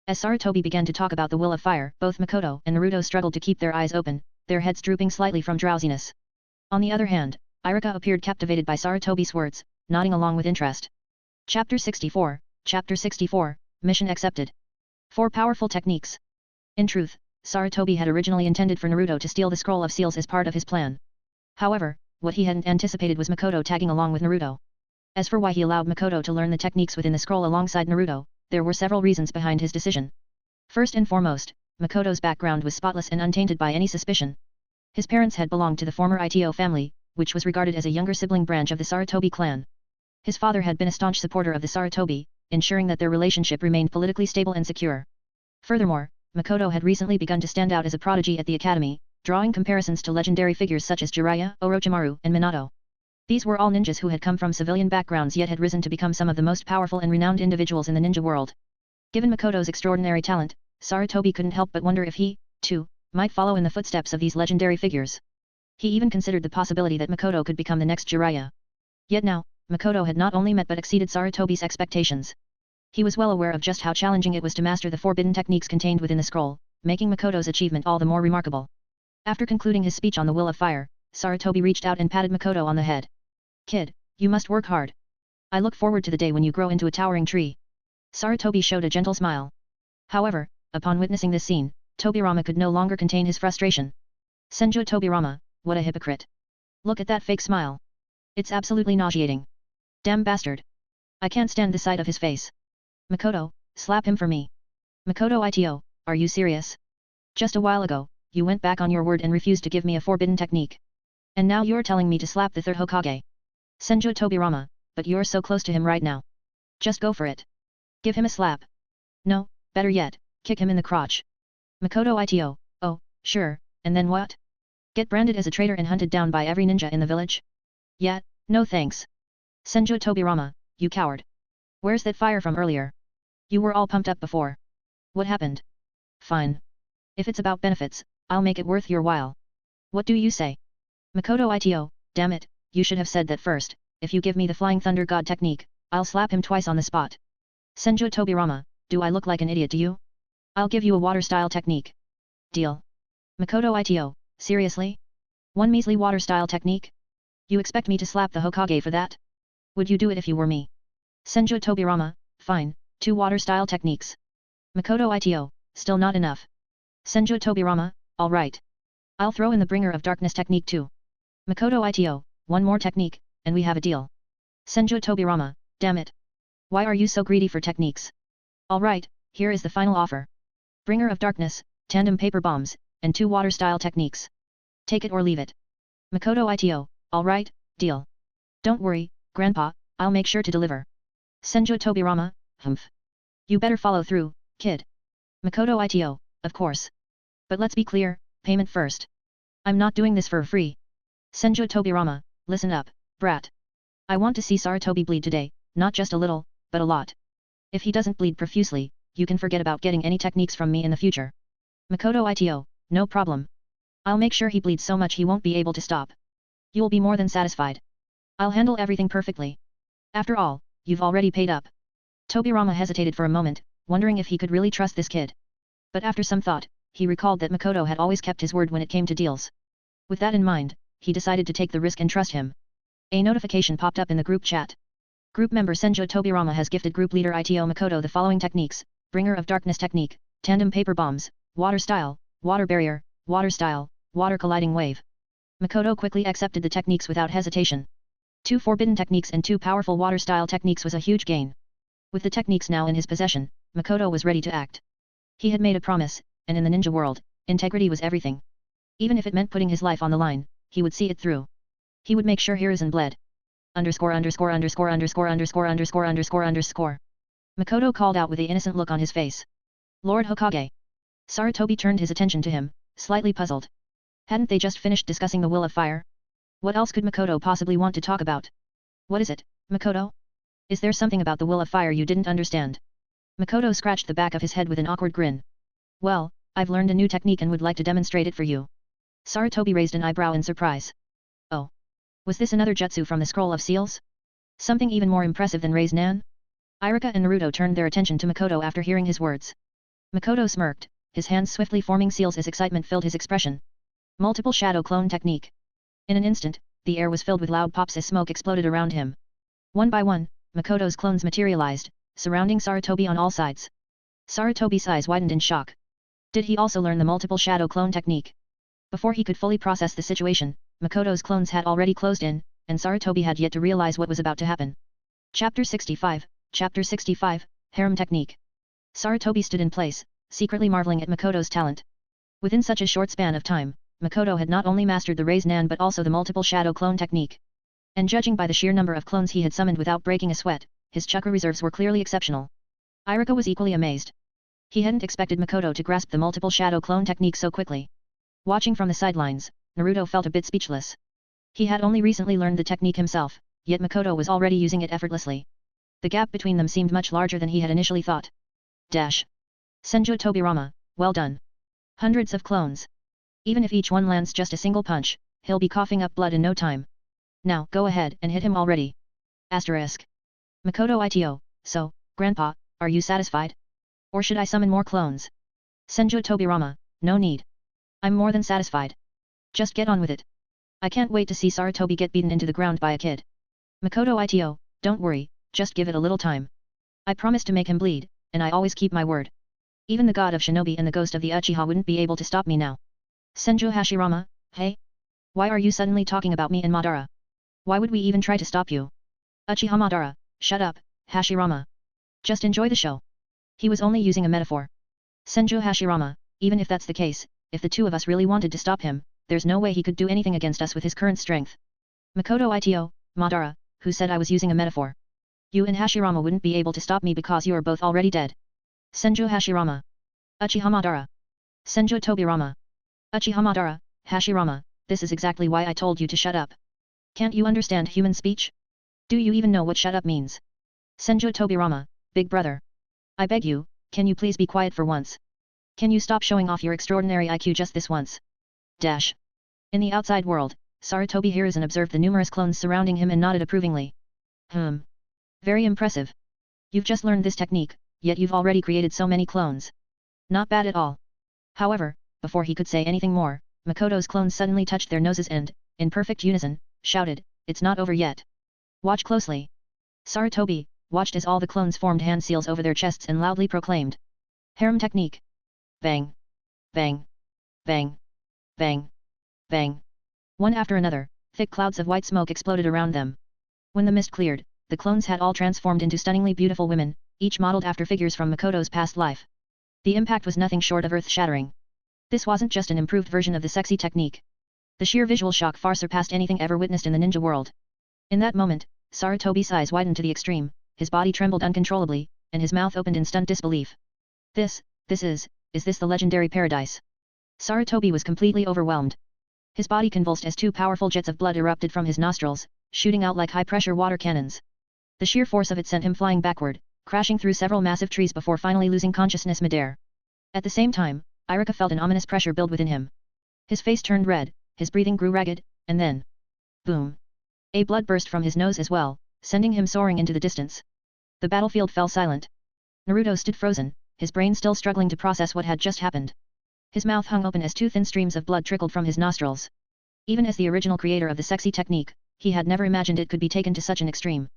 As Sarutobi began to talk about the will of fire, both Makoto and Naruto struggled to keep their eyes open, their heads drooping slightly from drowsiness. On the other hand, Irika appeared captivated by Sarutobi's words, nodding along with interest. Chapter 64, Mission Accepted. 4 Powerful Techniques. In truth, Sarutobi had originally intended for Naruto to steal the scroll of seals as part of his plan. However, what he hadn't anticipated was Makoto tagging along with Naruto. As for why he allowed Makoto to learn the techniques within the scroll alongside Naruto, there were several reasons behind his decision. First and foremost, Makoto's background was spotless and untainted by any suspicion. His parents had belonged to the former Ito family, which was regarded as a younger sibling branch of the Sarutobi clan. His father had been a staunch supporter of the Sarutobi, ensuring that their relationship remained politically stable and secure. Furthermore, Makoto had recently begun to stand out as a prodigy at the academy, drawing comparisons to legendary figures such as Jiraiya, Orochimaru, and Minato. These were all ninjas who had come from civilian backgrounds yet had risen to become some of the most powerful and renowned individuals in the ninja world. Given Makoto's extraordinary talent, Sarutobi couldn't help but wonder if he, too, might follow in the footsteps of these legendary figures. He even considered the possibility that Makoto could become the next Jiraiya. Yet now, Makoto had not only met but exceeded Sarutobi's expectations. He was well aware of just how challenging it was to master the forbidden techniques contained within the scroll, making Makoto's achievement all the more remarkable. After concluding his speech on the will of fire, Sarutobi reached out and patted Makoto on the head. Kid, you must work hard. I look forward to the day when you grow into a towering tree. Sarutobi showed a gentle smile. However, upon witnessing this scene, Tobirama could no longer contain his frustration. Senju Tobirama, what a hypocrite. Look at that fake smile. It's absolutely nauseating. Damn bastard. I can't stand the sight of his face. Makoto, slap him for me. Makoto Ito, are you serious? Just a while ago, you went back on your word and refused to give me a forbidden technique. And now you're telling me to slap the third Hokage. Senju Tobirama, but you're so close to him right now. Just go for it. Give him a slap. No, better yet, kick him in the crotch. Makoto Ito, oh, sure, and then what? Get branded as a traitor and hunted down by every ninja in the village? Yeah, no thanks. Senju Tobirama, you coward. Where's that fire from earlier? You were all pumped up before. What happened? Fine. If it's about benefits, I'll make it worth your while. What do you say? Makoto Ito, damn it, you should have said that first. If you give me the Flying Thunder God technique, I'll slap him twice on the spot. Senju Tobirama, do I look like an idiot to you? I'll give you a water style technique. Deal. Makoto Ito, seriously? One measly water style technique? You expect me to slap the Hokage for that? Would you do it if you were me? Senju Tobirama, fine, 2 water style techniques. Makoto Ito, still not enough. Senju Tobirama, alright. I'll throw in the Bringer of Darkness technique too. Makoto Ito, one more technique, and we have a deal. Senju Tobirama, damn it. Why are you so greedy for techniques? Alright, here is the final offer. Bringer of Darkness, tandem paper bombs, and 2 water style techniques. Take it or leave it. Makoto Ito, alright, deal. Don't worry, Grandpa, I'll make sure to deliver. Senju Tobirama, humph. You better follow through, kid. Makoto Ito, of course. But let's be clear, payment first. I'm not doing this for free. Senju Tobirama, listen up, brat. I want to see Sarutobi bleed today, not just a little, but a lot. If he doesn't bleed profusely, you can forget about getting any techniques from me in the future. Makoto Ito, no problem. I'll make sure he bleeds so much he won't be able to stop. You'll be more than satisfied. I'll handle everything perfectly. After all, you've already paid up. Tobirama hesitated for a moment, wondering if he could really trust this kid. But after some thought, he recalled that Makoto had always kept his word when it came to deals. With that in mind, he decided to take the risk and trust him. A notification popped up in the group chat. Group member Senju Tobirama has gifted group leader Ito Makoto the following techniques: Bringer of Darkness technique, tandem paper bombs, water style, water barrier, water style, water colliding wave. Makoto quickly accepted the techniques without hesitation. 2 forbidden techniques and 2 powerful water style techniques was a huge gain. With the techniques now in his possession, Makoto was ready to act. He had made a promise, and in the ninja world, integrity was everything. Even if it meant putting his life on the line, he would see it through. He would make sure Hiruzen bled. Underscore. Makoto called out with an innocent look on his face. Lord Hokage. Sarutobi turned his attention to him, slightly puzzled. Hadn't they just finished discussing the will of fire? What else could Makoto possibly want to talk about? What is it, Makoto? Is there something about the will of fire you didn't understand? Makoto scratched the back of his head with an awkward grin. Well, I've learned a new technique and would like to demonstrate it for you. Sarutobi raised an eyebrow in surprise. Oh. Was this another jutsu from the Scroll of Seals? Something even more impressive than Rasengan? Irika and Naruto turned their attention to Makoto after hearing his words. Makoto smirked, his hands swiftly forming seals as excitement filled his expression. Multiple shadow clone technique. In an instant, the air was filled with loud pops as smoke exploded around him. One by one, Makoto's clones materialized, surrounding Sarutobi on all sides. Sarutobi's eyes widened in shock. Did he also learn the multiple shadow clone technique? Before he could fully process the situation, Makoto's clones had already closed in, and Sarutobi had yet to realize what was about to happen. Chapter 65, Harem Technique. Sarutobi stood in place, secretly marveling at Makoto's talent. Within such a short span of time, Makoto had not only mastered the Rasengan but also the multiple shadow clone technique. And judging by the sheer number of clones he had summoned without breaking a sweat, his chakra reserves were clearly exceptional. Irika was equally amazed. He hadn't expected Makoto to grasp the multiple shadow clone technique so quickly. Watching from the sidelines, Naruto felt a bit speechless. He had only recently learned the technique himself, yet Makoto was already using it effortlessly. The gap between them seemed much larger than he had initially thought. Dash. Senju Tobirama, well done. Hundreds of clones. Even if each one lands just a single punch, he'll be coughing up blood in no time. Now, go ahead and hit him already. Asterisk. Makoto Ito, so, Grandpa, are you satisfied? Or should I summon more clones? Senju Tobirama, no need. I'm more than satisfied. Just get on with it. I can't wait to see Sarutobi get beaten into the ground by a kid. Makoto Ito, don't worry, just give it a little time. I promised to make him bleed, and I always keep my word. Even the god of shinobi and the ghost of the Uchiha wouldn't be able to stop me now. Senju Hashirama, hey? Why are you suddenly talking about me and Madara? Why would we even try to stop you? Uchiha Madara, shut up, Hashirama. Just enjoy the show. He was only using a metaphor. Senju Hashirama, even if that's the case, if the two of us really wanted to stop him, there's no way he could do anything against us with his current strength. Makoto Ito, Madara, who said I was using a metaphor? You and Hashirama wouldn't be able to stop me because you are both already dead. Senju Hashirama. Uchiha Madara. Senju Tobirama. Uchiha Madara, Hashirama, this is exactly why I told you to shut up. Can't you understand human speech? Do you even know what shut up means? Senju Tobirama, big brother. I beg you, can you please be quiet for once? Can you stop showing off your extraordinary IQ just this once? Dash. In the outside world, Sarutobi Hiruzen observed the numerous clones surrounding him and nodded approvingly. Very impressive. You've just learned this technique, yet you've already created so many clones. Not bad at all. However, before he could say anything more, Makoto's clones suddenly touched their noses and, in perfect unison, shouted, "It's not over yet. Watch closely." Sarutobi watched as all the clones formed hand seals over their chests and loudly proclaimed, "Harem technique." Bang. Bang. Bang. Bang. Bang! One after another, thick clouds of white smoke exploded around them. When the mist cleared, the clones had all transformed into stunningly beautiful women, each modeled after figures from Makoto's past life. The impact was nothing short of earth-shattering. This wasn't just an improved version of the sexy technique. The sheer visual shock far surpassed anything ever witnessed in the ninja world. In that moment, Sarutobi's eyes widened to the extreme, his body trembled uncontrollably, and his mouth opened in stunned disbelief. Is this the legendary paradise? Sarutobi was completely overwhelmed. His body convulsed as two powerful jets of blood erupted from his nostrils, shooting out like high-pressure water cannons. The sheer force of it sent him flying backward, crashing through several massive trees before finally losing consciousness midair. At the same time, Irika felt an ominous pressure build within him. His face turned red, his breathing grew ragged, and then... boom! A blood burst from his nose as well, sending him soaring into the distance. The battlefield fell silent. Naruto stood frozen, his brain still struggling to process what had just happened. His mouth hung open as two thin streams of blood trickled from his nostrils. Even as the original creator of the sexy technique, he had never imagined it could be taken to such an extreme.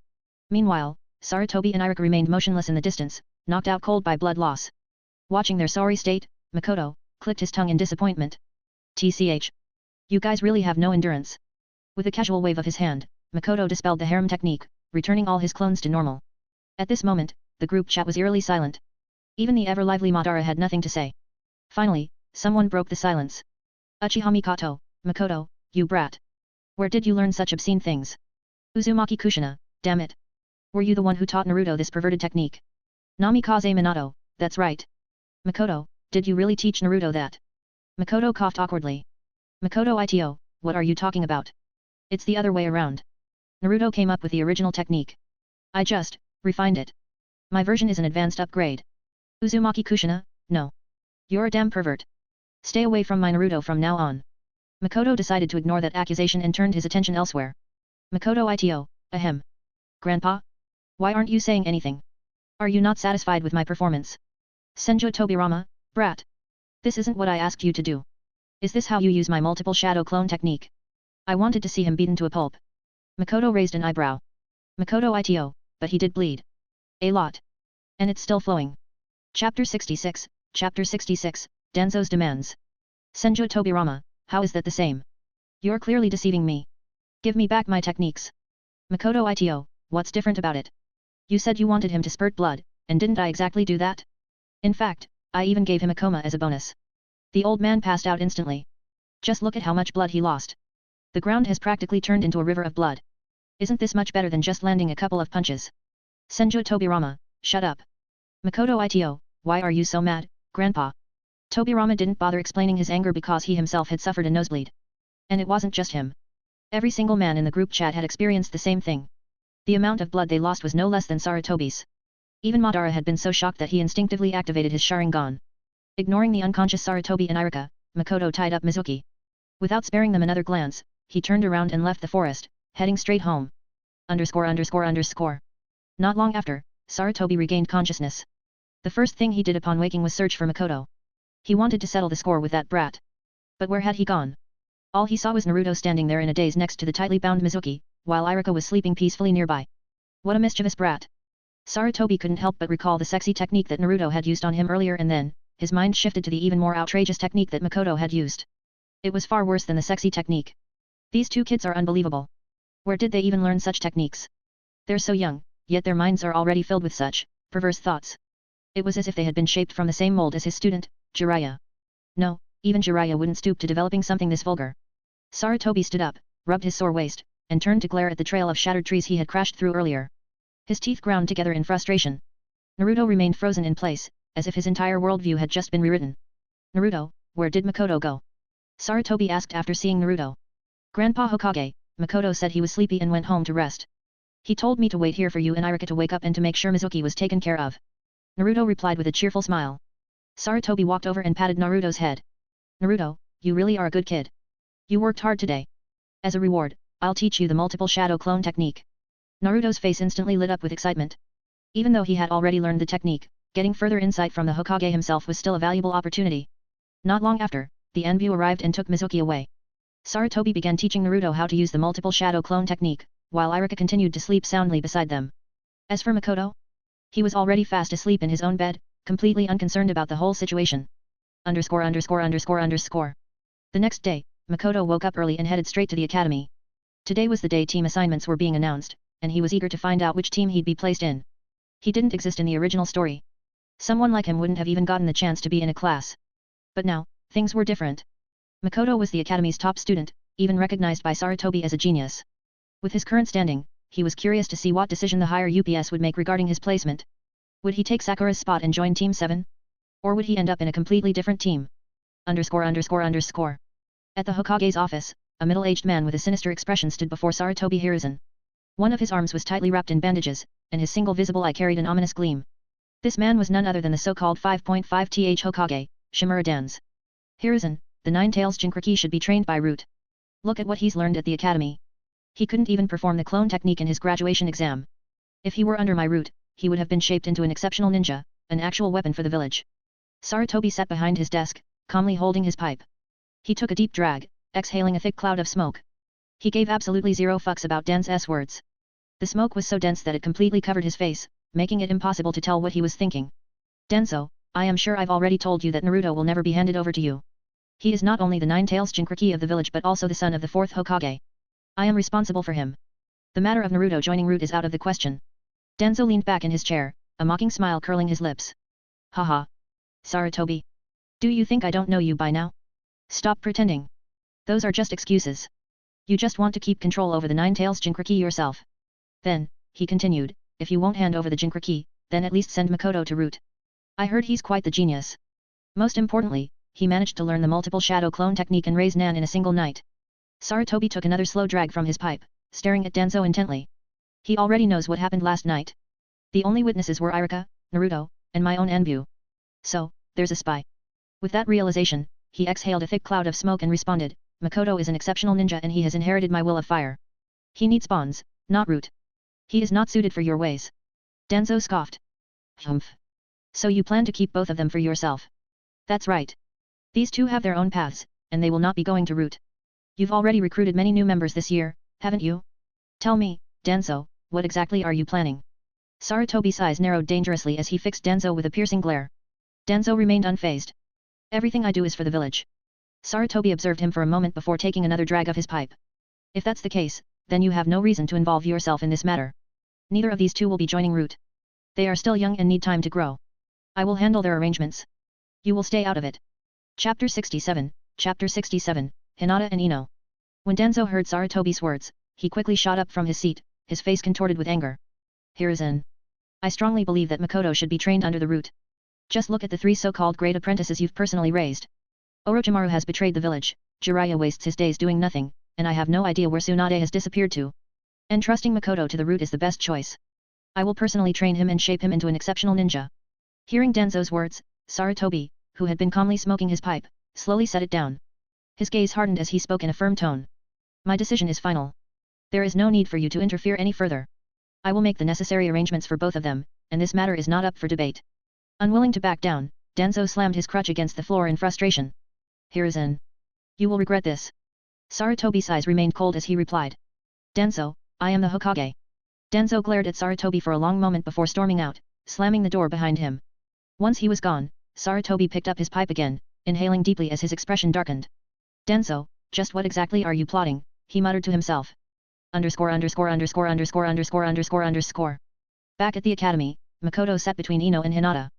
Meanwhile, Sarutobi and Irika remained motionless in the distance, knocked out cold by blood loss. Watching their sorry state, Makoto clicked his tongue in disappointment. TCH. You guys really have no endurance. With a casual wave of his hand, Makoto dispelled the harem technique, returning all his clones to normal. At this moment, the group chat was eerily silent. Even the ever-lively Madara had nothing to say. Finally, someone broke the silence. Uchiha Mikoto, Makoto, you brat. Where did you learn such obscene things? Uzumaki Kushina, damn it. Were you the one who taught Naruto this perverted technique? Namikaze Minato, that's right. Makoto, did you really teach Naruto that? Makoto coughed awkwardly. Makoto Ito, what are you talking about? It's the other way around. Naruto came up with the original technique. I just refined it. My version is an advanced upgrade. Uzumaki Kushina, no. You're a damn pervert. Stay away from my Naruto from now on. Makoto decided to ignore that accusation and turned his attention elsewhere. Makoto Ito, ahem. Grandpa? Why aren't you saying anything? Are you not satisfied with my performance? Senju Tobirama, brat. This isn't what I asked you to do. Is this how you use my multiple shadow clone technique? I wanted to see him beaten to a pulp. Makoto raised an eyebrow. Makoto Ito, but he did bleed. A lot. And it's still flowing. Chapter 66, Danzo's Demands. Senju Tobirama, how is that the same? You're clearly deceiving me. Give me back my techniques. Makoto Ito, what's different about it? You said you wanted him to spurt blood, and didn't I exactly do that? In fact, I even gave him a coma as a bonus. The old man passed out instantly. Just look at how much blood he lost. The ground has practically turned into a river of blood. Isn't this much better than just landing a couple of punches? Senju Tobirama, shut up. Makoto Ito, why are you so mad, Grandpa? Tobirama didn't bother explaining his anger because he himself had suffered a nosebleed. And it wasn't just him. Every single man in the group chat had experienced the same thing. The amount of blood they lost was no less than Sarutobi's. Even Madara had been so shocked that he instinctively activated his Sharingan. Ignoring the unconscious Sarutobi and Irika, Makoto tied up Mizuki. Without sparing them another glance, he turned around and left the forest, heading straight home. Not long after, Sarutobi regained consciousness. The first thing he did upon waking was search for Makoto. He wanted to settle the score with that brat. But where had he gone? All he saw was Naruto standing there in a daze next to the tightly bound Mizuki, while Irika was sleeping peacefully nearby. What a mischievous brat. Sarutobi couldn't help but recall the sexy technique that Naruto had used on him earlier, and then, his mind shifted to the even more outrageous technique that Makoto had used. It was far worse than the sexy technique. These two kids are unbelievable. Where did they even learn such techniques? They're so young, yet their minds are already filled with such perverse thoughts. It was as if they had been shaped from the same mold as his student, Jiraiya. No, even Jiraiya wouldn't stoop to developing something this vulgar. Sarutobi stood up, rubbed his sore waist, and turned to glare at the trail of shattered trees he had crashed through earlier. His teeth ground together in frustration. Naruto remained frozen in place, as if his entire worldview had just been rewritten. Naruto, where did Makoto go? Sarutobi asked after seeing Naruto. Grandpa Hokage, Makoto said he was sleepy and went home to rest. He told me to wait here for you and Irika to wake up and to make sure Mizuki was taken care of. Naruto replied with a cheerful smile. Sarutobi walked over and patted Naruto's head. Naruto, you really are a good kid. You worked hard today. As a reward, I'll teach you the multiple shadow clone technique. Naruto's face instantly lit up with excitement. Even though he had already learned the technique, getting further insight from the Hokage himself was still a valuable opportunity. Not long after, the Enbu arrived and took Mizuki away. Sarutobi began teaching Naruto how to use the multiple shadow clone technique, while Irika continued to sleep soundly beside them. As for Makoto, he was already fast asleep in his own bed, completely unconcerned about the whole situation. The next day, Makoto woke up early and headed straight to the academy. Today was the day team assignments were being announced, and he was eager to find out which team he'd be placed in. He didn't exist in the original story. Someone like him wouldn't have even gotten the chance to be in a class. But now, things were different. Makoto was the academy's top student, even recognized by Sarutobi as a genius. With his current standing, he was curious to see what decision the higher UPS would make regarding his placement. Would he take Sakura's spot and join Team 7? Or would he end up in a completely different team? At the Hokage's office, a middle-aged man with a sinister expression stood before Sarutobi Hiruzen. One of his arms was tightly wrapped in bandages, and his single visible eye carried an ominous gleam. This man was none other than the so-called 5.5th Hokage, Shimura Danzo. Hiruzen, the Nine-Tails Jinchuriki should be trained by root. Look at what he's learned at the academy. He couldn't even perform the clone technique in his graduation exam. If he were under my root, he would have been shaped into an exceptional ninja, an actual weapon for the village. Sarutobi sat behind his desk, calmly holding his pipe. He took a deep drag, exhaling a thick cloud of smoke. He gave absolutely zero fucks about Danzo's words. The smoke was so dense that it completely covered his face, making it impossible to tell what he was thinking. Danzo, I am sure I've already told you that Naruto will never be handed over to you. He is not only the Nine-Tails Jinchuriki of the village but also the son of the 4th Hokage. I am responsible for him. The matter of Naruto joining root is out of the question. Danzo leaned back in his chair, a mocking smile curling his lips. Haha. Sarutobi. Do you think I don't know you by now? Stop pretending. Those are just excuses. You just want to keep control over the Nine-Tails Jinchuriki yourself. Then, he continued, if you won't hand over the Jinchuriki, then at least send Makoto to root. I heard he's quite the genius. Most importantly, he managed to learn the multiple shadow clone technique and Rasengan in a single night. Sarutobi took another slow drag from his pipe, staring at Danzo intently. He already knows what happened last night. The only witnesses were Irika, Naruto, and my own Anbu. So, there's a spy. With that realization, he exhaled a thick cloud of smoke and responded, Makoto is an exceptional ninja and he has inherited my will of fire. He needs bonds, not root. He is not suited for your ways. Danzo scoffed. Humph. So you plan to keep both of them for yourself? That's right. These two have their own paths, and they will not be going to root. You've already recruited many new members this year, haven't you? Tell me, Danzo, what exactly are you planning? Sarutobi's eyes narrowed dangerously as he fixed Danzo with a piercing glare. Danzo remained unfazed. Everything I do is for the village. Sarutobi observed him for a moment before taking another drag of his pipe. If that's the case, then you have no reason to involve yourself in this matter. Neither of these two will be joining root. They are still young and need time to grow. I will handle their arrangements. You will stay out of it. Chapter 67, Hinata and Ino. When Danzo heard Sarutobi's words, he quickly shot up from his seat, his face contorted with anger. Hiruzen. I strongly believe that Makoto should be trained under the root. Just look at the 3 so-called great apprentices you've personally raised. Orochimaru has betrayed the village, Jiraiya wastes his days doing nothing, and I have no idea where Tsunade has disappeared to. Entrusting Makoto to the root is the best choice. I will personally train him and shape him into an exceptional ninja. Hearing Danzo's words, Sarutobi, who had been calmly smoking his pipe, slowly set it down. His gaze hardened as he spoke in a firm tone. My decision is final. There is no need for you to interfere any further. I will make the necessary arrangements for both of them, and this matter is not up for debate. Unwilling to back down, Danzo slammed his crutch against the floor in frustration. Hiruzen. You will regret this. Sarutobi's eyes remained cold as he replied. Danzo, I am the Hokage. Danzo glared at Sarutobi for a long moment before storming out, slamming the door behind him. Once he was gone, Sarutobi picked up his pipe again, inhaling deeply as his expression darkened. Danzo, just what exactly are you plotting? He muttered to himself. Back at the academy, Makoto sat between Ino and Hinata.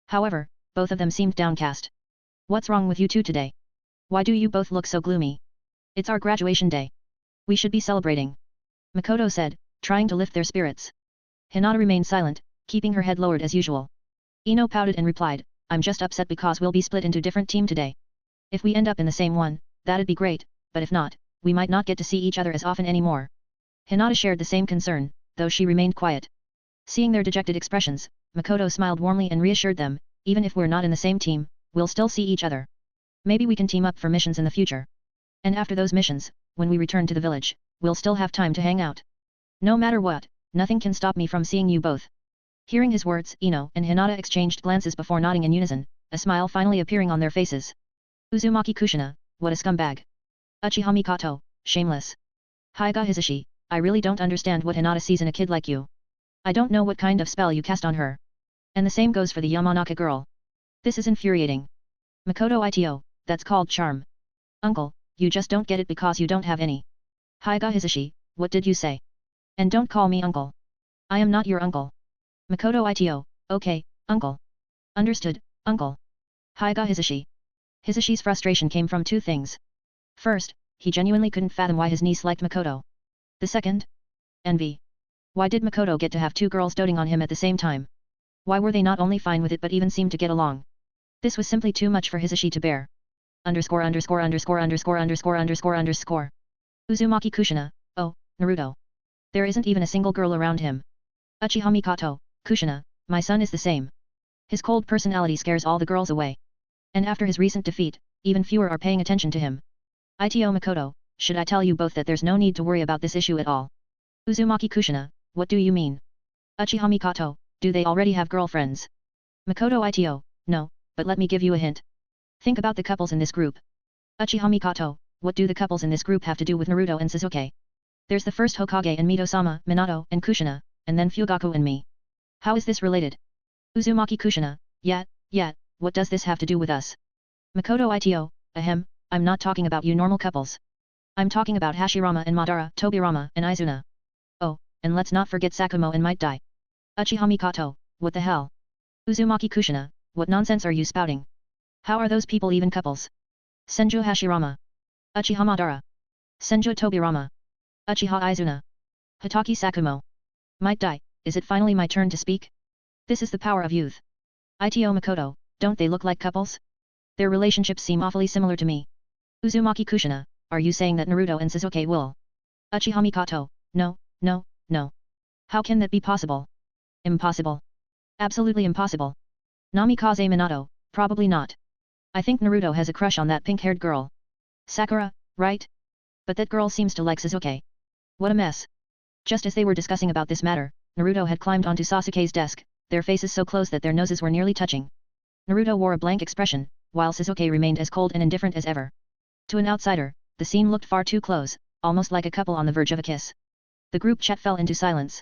However, both of them seemed downcast. What's wrong with you two today? Why do you both look so gloomy? It's our graduation day. We should be celebrating. Makoto said, trying to lift their spirits. Hinata remained silent, keeping her head lowered as usual. Ino pouted and replied, I'm just upset because we'll be split into different team today. If we end up in the same one, that'd be great, but if not, we might not get to see each other as often anymore. Hinata shared the same concern, though she remained quiet. Seeing their dejected expressions, Makoto smiled warmly and reassured them, even if we're not in the same team, we'll still see each other. Maybe we can team up for missions in the future. And after those missions, when we return to the village, we'll still have time to hang out. No matter what, nothing can stop me from seeing you both. Hearing his words, Ino and Hinata exchanged glances before nodding in unison, a smile finally appearing on their faces. Uzumaki Kushina, what a scumbag. Uchiha Mikoto, shameless. Hyuga Hisashi, I really don't understand what Hinata sees in a kid like you. I don't know what kind of spell you cast on her. And the same goes for the Yamanaka girl. This is infuriating. Makoto Ito, that's called charm. Uncle, you just don't get it because you don't have any. Hyuga Hisashi, what did you say? And don't call me uncle. I am not your uncle. Makoto Ito, okay, uncle. Understood, uncle. Hyuga Hisashi. Hisashi's frustration came from two things. First, he genuinely couldn't fathom why his niece liked Makoto. The second? Envy. Why did Makoto get to have two girls doting on him at the same time? Why were they not only fine with it but even seemed to get along? This was simply too much for Hisashi to bear. ____________________________________________________________________________________________________________ Uchiha Mikoto, Kushina, my son is the same. His cold personality scares all the girls away. And after his recent defeat, even fewer are paying attention to him. Ito Makoto, should I tell you both that there's no need to worry about this issue at all? Uzumaki Kushina, what do you mean? Uchiha Mikoto, do they already have girlfriends? Makoto Ito, no, but let me give you a hint. Think about the couples in this group. Uchiha Mikoto, what do the couples in this group have to do with Naruto and Sasuke? There's the first Hokage and Mito-sama, Minato and Kushina, and then Fugaku and me. How is this related? Uzumaki Kushina, yet, what does this have to do with us? Makoto Ito, ahem, I'm not talking about you normal couples. I'm talking about Hashirama and Madara, Tobirama and Izuna. Oh, and let's not forget Sakumo and Might Dai. Uchiha Mikoto, what the hell? Uzumaki Kushina, what nonsense are you spouting? How are those people even couples? Senju Hashirama. Uchiha Madara. Senju Tobirama. Uchiha Izuna. Hitaki Sakumo. Might Dai, is it finally my turn to speak? This is the power of youth. Ito Makoto, don't they look like couples? Their relationships seem awfully similar to me. Uzumaki Kushina, are you saying that Naruto and Sasuke will? Uchiha Mikoto, no. How can that be possible? Impossible. Absolutely impossible. Namikaze Minato, probably not. I think Naruto has a crush on that pink-haired girl. Sakura, right? But that girl seems to like Sasuke. What a mess. Just as they were discussing about this matter, Naruto had climbed onto Sasuke's desk, their faces so close that their noses were nearly touching. Naruto wore a blank expression, while Sasuke remained as cold and indifferent as ever. To an outsider, the scene looked far too close, almost like a couple on the verge of a kiss. The group chat fell into silence.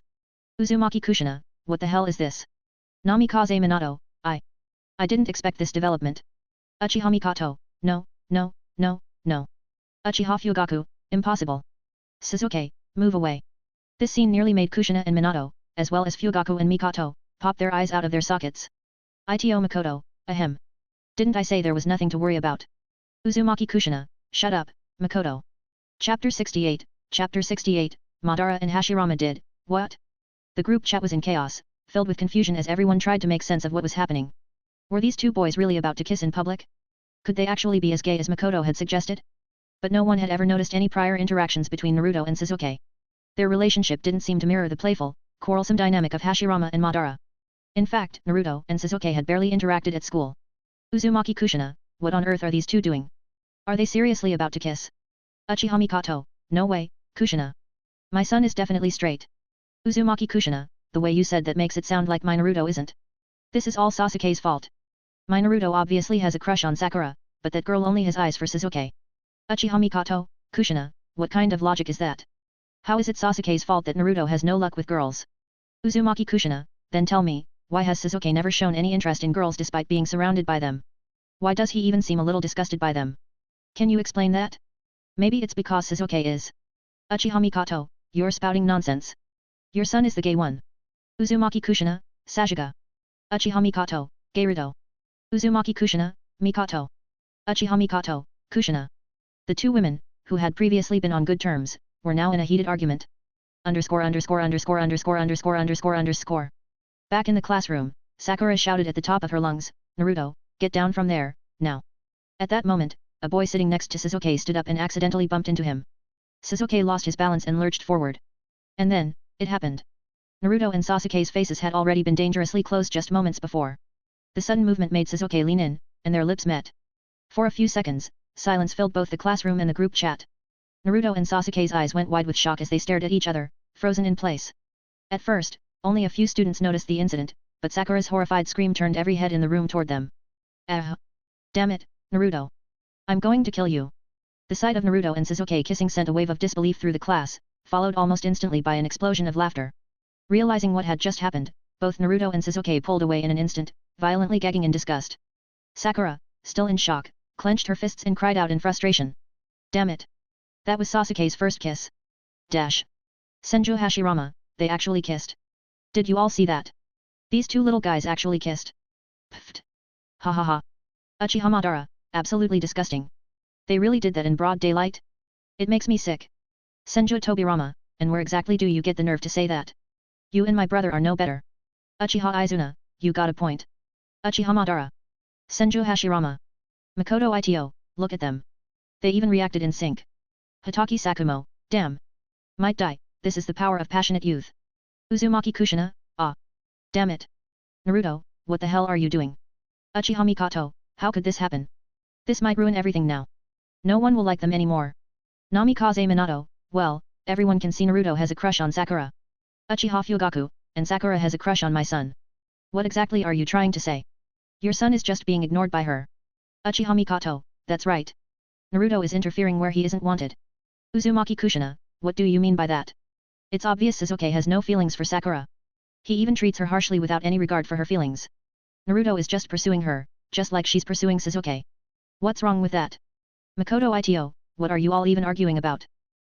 Uzumaki Kushina, what the hell is this? Namikaze Minato, I didn't expect this development. Uchiha Mikoto, no. Uchiha Fugaku, impossible. Sasuke, move away. This scene nearly made Kushina and Minato, as well as Fugaku and Mikoto, pop their eyes out of their sockets. Ito Makoto, ahem. Didn't I say there was nothing to worry about? Uzumaki Kushina, shut up, Makoto. Chapter 68, Madara and Hashirama did, what? The group chat was in chaos, filled with confusion as everyone tried to make sense of what was happening. Were these two boys really about to kiss in public? Could they actually be as gay as Makoto had suggested? But no one had ever noticed any prior interactions between Naruto and Sasuke. Their relationship didn't seem to mirror the playful, quarrelsome dynamic of Hashirama and Madara. In fact, Naruto and Sasuke had barely interacted at school. Uzumaki Kushina, what on earth are these two doing? Are they seriously about to kiss? Uchiha Mikoto, no way, Kushina. My son is definitely straight. Uzumaki Kushina, the way you said that makes it sound like my Naruto isn't. This is all Sasuke's fault. My Naruto obviously has a crush on Sakura, but that girl only has eyes for Sasuke. Uchiha Mikoto, Kushina, what kind of logic is that? How is it Sasuke's fault that Naruto has no luck with girls? Uzumaki Kushina, then tell me, why has Sasuke never shown any interest in girls despite being surrounded by them? Why does he even seem a little disgusted by them? Can you explain that? Maybe it's because Sasuke is. Uchiha Mikoto, you're spouting nonsense. Your son is the gay one. Uzumaki Kushina, Sasuga. Uchiha Mikoto, Gerudo. Uzumaki Kushina, Mikoto. Uchiha Mikoto, Kushina. The two women, who had previously been on good terms, were now in a heated argument. Back in the classroom, Sakura shouted at the top of her lungs, Naruto, get down from there, now. At that moment, a boy sitting next to Sasuke stood up and accidentally bumped into him. Sasuke lost his balance and lurched forward. And then, it happened. Naruto and Sasuke's faces had already been dangerously close just moments before. The sudden movement made Sasuke lean in, and their lips met. For a few seconds, silence filled both the classroom and the group chat. Naruto and Sasuke's eyes went wide with shock as they stared at each other, frozen in place. At first, only a few students noticed the incident, but Sakura's horrified scream turned every head in the room toward them. Damn it, Naruto. I'm going to kill you. The sight of Naruto and Sasuke kissing sent a wave of disbelief through the class, followed almost instantly by an explosion of laughter. Realizing what had just happened, both Naruto and Sasuke pulled away in an instant, violently gagging in disgust. Sakura, still in shock, clenched her fists and cried out in frustration. Damn it. That was Sasuke's first kiss. Dash. Senju Hashirama, they actually kissed. Did you all see that? These two little guys actually kissed. Pfft. Ha ha ha. Uchiha Madara, absolutely disgusting. They really did that in broad daylight? It makes me sick. Senju Tobirama, and where exactly do you get the nerve to say that? You and my brother are no better. Uchiha Izuna, you got a point. Uchiha Madara. Senju Hashirama. Makoto Ito, look at them. They even reacted in sync. Hitaki Sakumo, damn. Might die, this is the power of passionate youth. Uzumaki Kushina, ah. Damn it. Naruto, what the hell are you doing? Uchiha Mikoto, how could this happen? This might ruin everything now. No one will like them anymore. Namikaze Minato, well, everyone can see Naruto has a crush on Sakura. Uchiha Fugaku, and Sakura has a crush on my son. What exactly are you trying to say? Your son is just being ignored by her. Uchiha Mikoto, that's right. Naruto is interfering where he isn't wanted. Uzumaki Kushina, what do you mean by that? It's obvious Sasuke has no feelings for Sakura. He even treats her harshly without any regard for her feelings. Naruto is just pursuing her, just like she's pursuing Sasuke. What's wrong with that? Makoto Ito, what are you all even arguing about?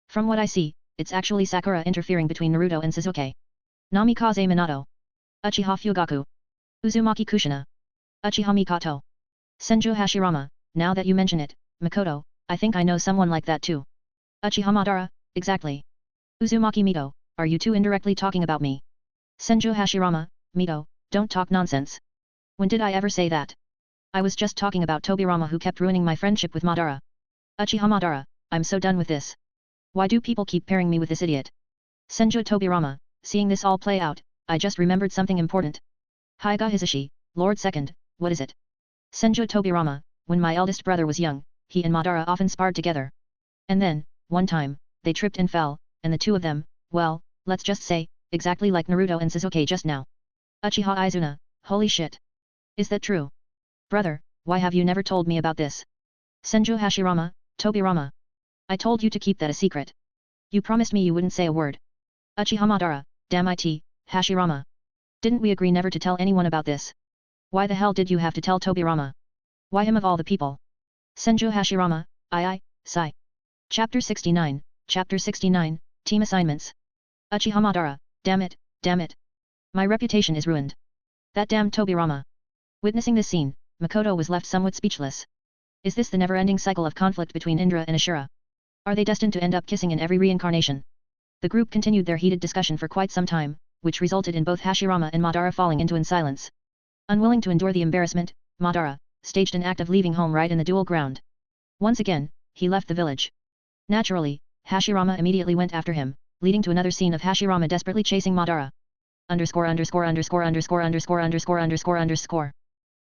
From what I see, it's actually Sakura interfering between Naruto and Sasuke. Namikaze Minato. Uchiha Fugaku. Uzumaki Kushina. Uchiha Mikoto. Senju Hashirama, now that you mention it, Makoto, I think I know someone like that too. Uchiha Madara, exactly. Uzumaki Mito, are you two indirectly talking about me? Senju Hashirama, Mito, don't talk nonsense. When did I ever say that? I was just talking about Tobirama who kept ruining my friendship with Madara. Uchiha Madara, I'm so done with this. Why do people keep pairing me with this idiot? Senju Tobirama, seeing this all play out, I just remembered something important. Hyuga Hisashi, Lord Second, what is it? Senju Tobirama, when my eldest brother was young, he and Madara often sparred together. And then, one time, they tripped and fell, and the two of them, well, let's just say, exactly like Naruto and Sasuke just now. Uchiha Izuna, holy shit. Is that true? Brother, why have you never told me about this? Senju Hashirama, Tobirama. I told you to keep that a secret. You promised me you wouldn't say a word. Uchiha Madara, damn it, Hashirama. Didn't we agree never to tell anyone about this? Why the hell did you have to tell Tobirama? Why him of all the people? Senju Hashirama, sigh. Chapter 69, Team Assignments. Uchiha Madara, damn it. My reputation is ruined. That damn Tobirama. Witnessing this scene, Makoto was left somewhat speechless. Is this the never-ending cycle of conflict between Indra and Ashura? Are they destined to end up kissing in every reincarnation? The group continued their heated discussion for quite some time, which resulted in both Hashirama and Madara falling into silence. Unwilling to endure the embarrassment, Madara staged an act of leaving home right in the duel ground. Once again, he left the village. Naturally, Hashirama immediately went after him, leading to another scene of Hashirama desperately chasing Madara.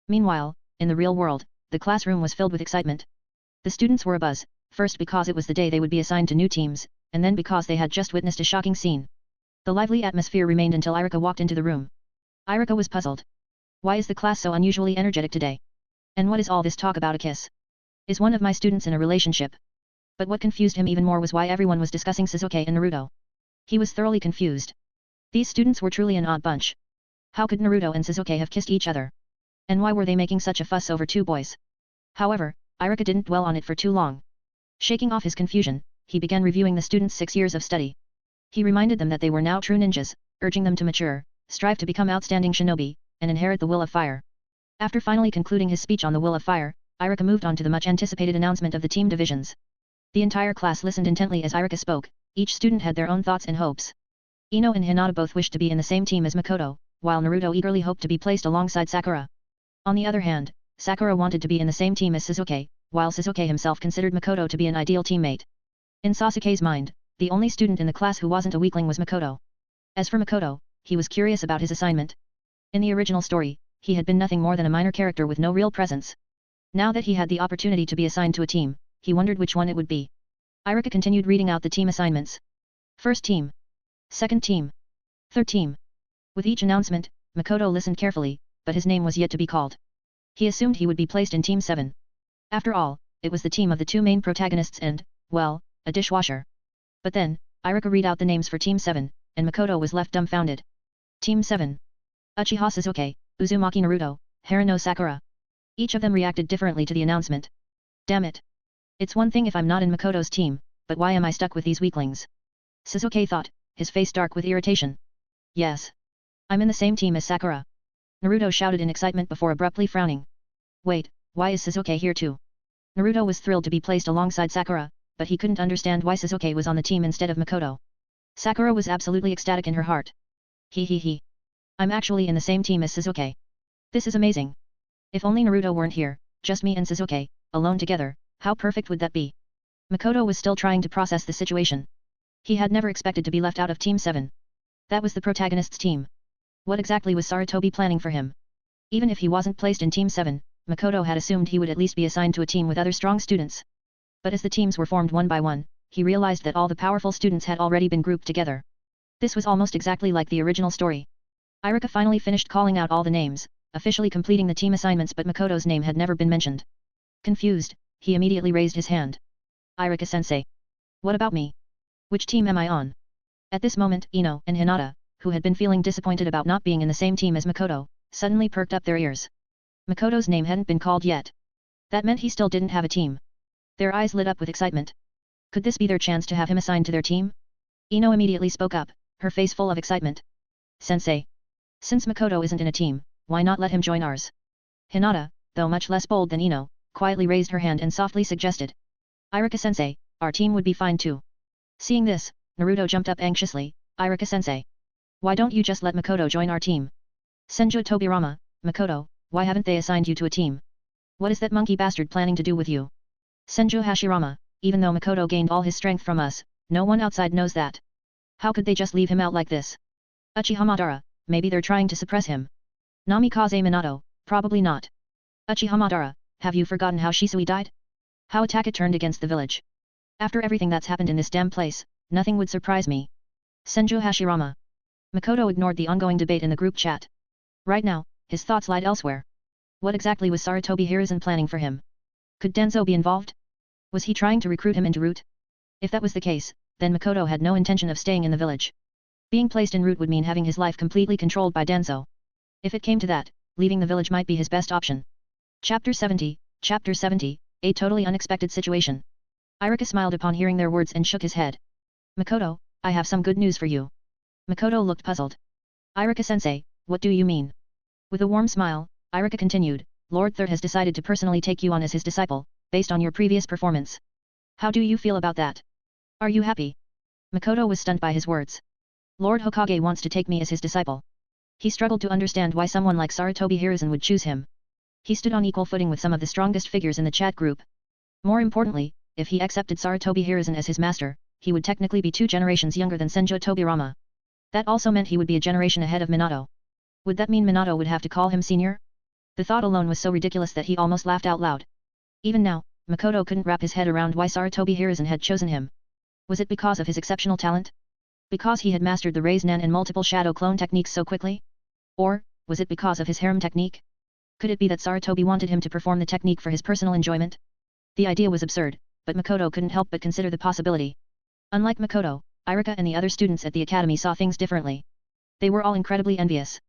Meanwhile, in the real world, the classroom was filled with excitement. The students were abuzz, first because it was the day they would be assigned to new teams, and then because they had just witnessed a shocking scene. The lively atmosphere remained until Irika walked into the room. Irika was puzzled. Why is the class so unusually energetic today? And what is all this talk about a kiss? Is one of my students in a relationship? But what confused him even more was why everyone was discussing Sasuke and Naruto. He was thoroughly confused. These students were truly an odd bunch. How could Naruto and Sasuke have kissed each other? And why were they making such a fuss over two boys? However, Irika didn't dwell on it for too long. Shaking off his confusion, he began reviewing the students' 6 years of study. He reminded them that they were now true ninjas, urging them to mature, strive to become outstanding shinobi, and inherit the will of fire. After finally concluding his speech on the will of fire, Irika moved on to the much-anticipated announcement of the team divisions. The entire class listened intently as Irika spoke. Each student had their own thoughts and hopes. Ino and Hinata both wished to be in the same team as Makoto, while Naruto eagerly hoped to be placed alongside Sakura. On the other hand, Sakura wanted to be in the same team as Sasuke, while Sasuke himself considered Makoto to be an ideal teammate. In Sasuke's mind, the only student in the class who wasn't a weakling was Makoto. As for Makoto, he was curious about his assignment. In the original story, he had been nothing more than a minor character with no real presence. Now that he had the opportunity to be assigned to a team, he wondered which one it would be. Irika continued reading out the team assignments. First team. Second team. Third team. With each announcement, Makoto listened carefully, but his name was yet to be called. He assumed he would be placed in Team 7. After all, it was the team of the two main protagonists and, well, a dishwasher. But then, Irika read out the names for Team 7, and Makoto was left dumbfounded. Team 7. Uchiha Sasuke, Uzumaki Naruto, Harano Sakura. Each of them reacted differently to the announcement. Damn it. It's one thing if I'm not in Makoto's team, but why am I stuck with these weaklings? Sasuke thought, his face dark with irritation. Yes. I'm in the same team as Sakura. Naruto shouted in excitement before abruptly frowning. Wait, why is Sasuke here too? Naruto was thrilled to be placed alongside Sakura, but he couldn't understand why Sasuke was on the team instead of Makoto. Sakura was absolutely ecstatic in her heart. He. I'm actually in the same team as Sasuke. This is amazing. If only Naruto weren't here, just me and Sasuke, alone together, how perfect would that be? Makoto was still trying to process the situation. He had never expected to be left out of Team 7. That was the protagonist's team. What exactly was Sarutobi planning for him? Even if he wasn't placed in Team 7, Makoto had assumed he would at least be assigned to a team with other strong students. But as the teams were formed one by one, he realized that all the powerful students had already been grouped together. This was almost exactly like the original story. Iruka finally finished calling out all the names, officially completing the team assignments, but Makoto's name had never been mentioned. Confused, he immediately raised his hand. Iruka-sensei. What about me? Which team am I on? At this moment, Ino and Hinata, who had been feeling disappointed about not being in the same team as Makoto, suddenly perked up their ears. Makoto's name hadn't been called yet. That meant he still didn't have a team. Their eyes lit up with excitement. Could this be their chance to have him assigned to their team? Ino immediately spoke up, her face full of excitement. Sensei. Since Makoto isn't in a team, why not let him join ours? Hinata, though much less bold than Ino, quietly raised her hand and softly suggested. Iruka-sensei, our team would be fine too. Seeing this, Naruto jumped up anxiously. Iruka-sensei. Why don't you just let Makoto join our team? Senju Tobirama, Makoto, why haven't they assigned you to a team? What is that monkey bastard planning to do with you? Senju Hashirama, even though Makoto gained all his strength from us, no one outside knows that. How could they just leave him out like this? Uchiha Madara, maybe they're trying to suppress him. Namikaze Minato, probably not. Uchiha Madara, have you forgotten how Shisui died? How attack it turned against the village? After everything that's happened in this damn place, nothing would surprise me. Senju Hashirama. Makoto ignored the ongoing debate in the group chat. Right now, his thoughts lied elsewhere. What exactly was Sarutobi Hiruzen planning for him? Could Danzo be involved? Was he trying to recruit him into route? If that was the case, then Makoto had no intention of staying in the village. Being placed en route would mean having his life completely controlled by Danzo. If it came to that, leaving the village might be his best option. Chapter 70, a totally unexpected situation. Iruka smiled upon hearing their words and shook his head. Makoto, I have some good news for you. Makoto looked puzzled. Iruka-sensei, what do you mean? With a warm smile, Iruka continued, Lord Third has decided to personally take you on as his disciple, based on your previous performance. How do you feel about that? Are you happy? Makoto was stunned by his words. Lord Hokage wants to take me as his disciple. He struggled to understand why someone like Sarutobi Hiruzen would choose him. He stood on equal footing with some of the strongest figures in the chat group. More importantly, if he accepted Sarutobi Hiruzen as his master, he would technically be 2 generations younger than Senju Tobirama. That also meant he would be a generation ahead of Minato. Would that mean Minato would have to call him senior? The thought alone was so ridiculous that he almost laughed out loud. Even now, Makoto couldn't wrap his head around why Sarutobi Hiruzen had chosen him. Was it because of his exceptional talent? Because he had mastered the Rasengan and multiple shadow clone techniques so quickly? Or, was it because of his harem technique? Could it be that Sarutobi wanted him to perform the technique for his personal enjoyment? The idea was absurd, but Makoto couldn't help but consider the possibility. Unlike Makoto, Iruka and the other students at the academy saw things differently. They were all incredibly envious.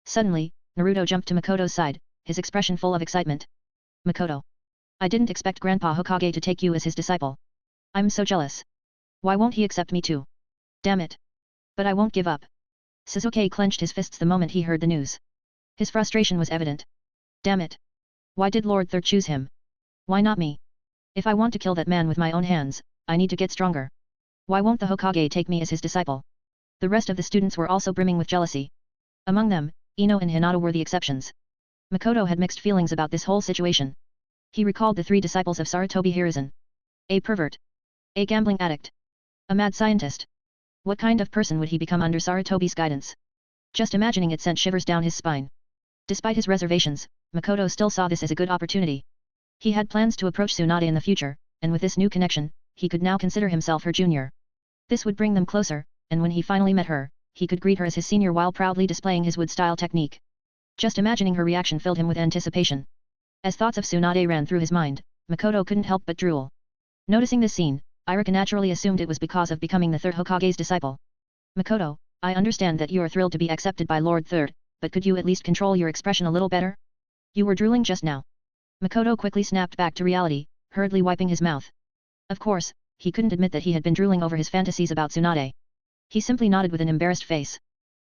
Suddenly, Naruto jumped to Makoto's side, his expression full of excitement. Makoto. I didn't expect Grandpa Hokage to take you as his disciple. I'm so jealous. Why won't he accept me too? Damn it. But I won't give up. Sasuke clenched his fists the moment he heard the news. His frustration was evident. Damn it. Why did Lord Third choose him? Why not me? If I want to kill that man with my own hands, I need to get stronger. Why won't the Hokage take me as his disciple? The rest of the students were also brimming with jealousy. Among them, Ino and Hinata were the exceptions. Makoto had mixed feelings about this whole situation. He recalled the 3 disciples of Sarutobi Hiruzen. A pervert. A gambling addict. A mad scientist. What kind of person would he become under Sarutobi's guidance? Just imagining it sent shivers down his spine. Despite his reservations, Makoto still saw this as a good opportunity. He had plans to approach Tsunade in the future, and with this new connection, he could now consider himself her junior. This would bring them closer, and when he finally met her, he could greet her as his senior while proudly displaying his wood-style technique. Just imagining her reaction filled him with anticipation. As thoughts of Tsunade ran through his mind, Makoto couldn't help but drool. Noticing this scene, Iruka naturally assumed it was because of becoming the 3rd Hokage's disciple. Makoto, I understand that you are thrilled to be accepted by Lord Third, but could you at least control your expression a little better? You were drooling just now. Makoto quickly snapped back to reality, hurriedly wiping his mouth. Of course, he couldn't admit that he had been drooling over his fantasies about Tsunade. He simply nodded with an embarrassed face.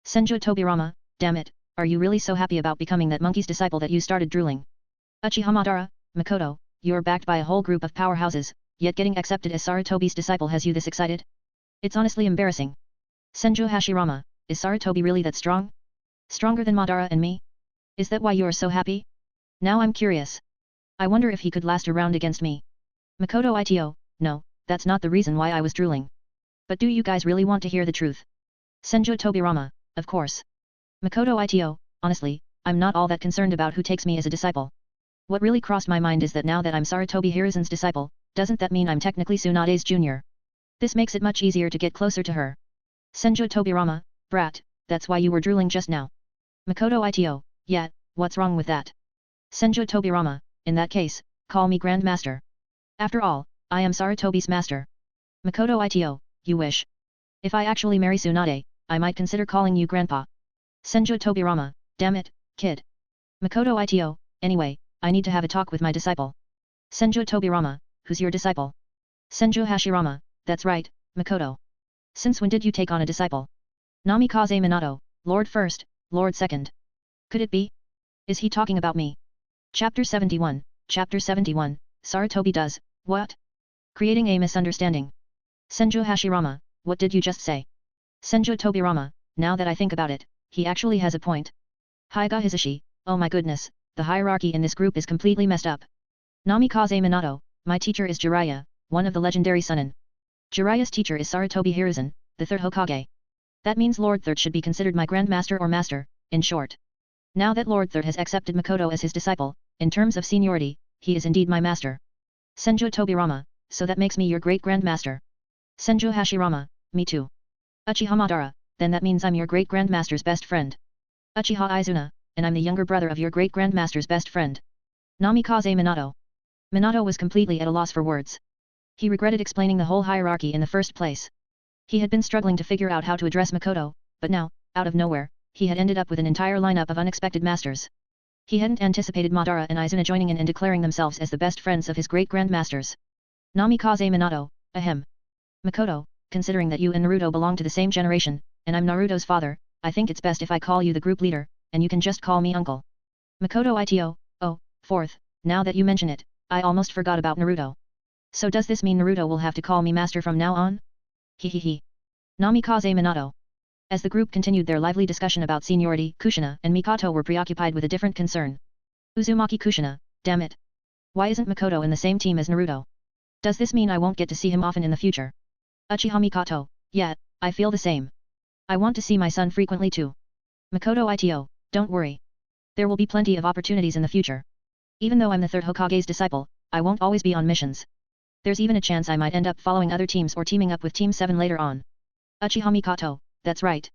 Senju Tobirama, damn it, are you really so happy about becoming that monkey's disciple that you started drooling? Uchiha Madara, Makoto, you're backed by a whole group of powerhouses, yet getting accepted as Sarutobi's disciple has you this excited? It's honestly embarrassing. Senju Hashirama, is Sarutobi really that strong? Stronger than Madara and me? Is that why you are so happy? Now I'm curious. I wonder if he could last a round against me. Makoto Ito, no, that's not the reason why I was drooling. But do you guys really want to hear the truth? Senju Tobirama, of course. Makoto Ito, honestly, I'm not all that concerned about who takes me as a disciple. What really crossed my mind is that now that I'm Sarutobi Hiruzen's disciple, doesn't that mean I'm technically Tsunade's junior? This makes it much easier to get closer to her. Senju Tobirama, brat, that's why you were drooling just now. Makoto Ito, yeah, what's wrong with that? Senju Tobirama, in that case, call me Grand Master. After all, I am Sarutobi's master. Makoto Ito, you wish. If I actually marry Tsunade, I might consider calling you Grandpa. Senju Tobirama, damn it, kid. Makoto Ito, anyway, I need to have a talk with my disciple. Senju Tobirama, who's your disciple? Senju Hashirama, that's right, Makoto. Since when did you take on a disciple? Namikaze Minato, Lord First, Lord Second. Could it be? Is he talking about me? Chapter 71, Sarutobi does, what? Creating a misunderstanding. Senju Hashirama, what did you just say? Senju Tobirama, now that I think about it, he actually has a point. Hyuga Hisashi, oh my goodness, the hierarchy in this group is completely messed up. Namikaze Minato, my teacher is Jiraiya, one of the legendary Sunin. Jiraiya's teacher is Sarutobi Hiruzen, the third Hokage. That means Lord Third should be considered my grandmaster or master, in short. Now that Lord Third has accepted Makoto as his disciple, in terms of seniority, he is indeed my master. Senju Tobirama, so that makes me your great-grandmaster. Senju Hashirama, me too. Uchiha Madara, then that means I'm your great-grandmaster's best friend. Uchiha Izuna, and I'm the younger brother of your great-grandmaster's best friend. Namikaze Minato. Minato was completely at a loss for words. He regretted explaining the whole hierarchy in the first place. He had been struggling to figure out how to address Makoto, but now, out of nowhere, he had ended up with an entire lineup of unexpected masters. He hadn't anticipated Madara and Izuna joining in and declaring themselves as the best friends of his great-grandmasters. Namikaze Minato, ahem. Makoto, considering that you and Naruto belong to the same generation, and I'm Naruto's father, I think it's best if I call you the group leader, and you can just call me uncle. Makoto Ito, oh, fourth, now that you mention it, I almost forgot about Naruto. So does this mean Naruto will have to call me master from now on? Hehehe. Namikaze Minato. As the group continued their lively discussion about seniority, Kushina and Mikoto were preoccupied with a different concern. Uzumaki Kushina, damn it. Why isn't Makoto in the same team as Naruto? Does this mean I won't get to see him often in the future? Uchiha Mikoto, yeah, I feel the same. I want to see my son frequently too. Makoto Ito, don't worry. There will be plenty of opportunities in the future. Even though I'm the third Hokage's disciple, I won't always be on missions. There's even a chance I might end up following other teams or teaming up with Team 7 later on. Uchiha Mikoto, that's right.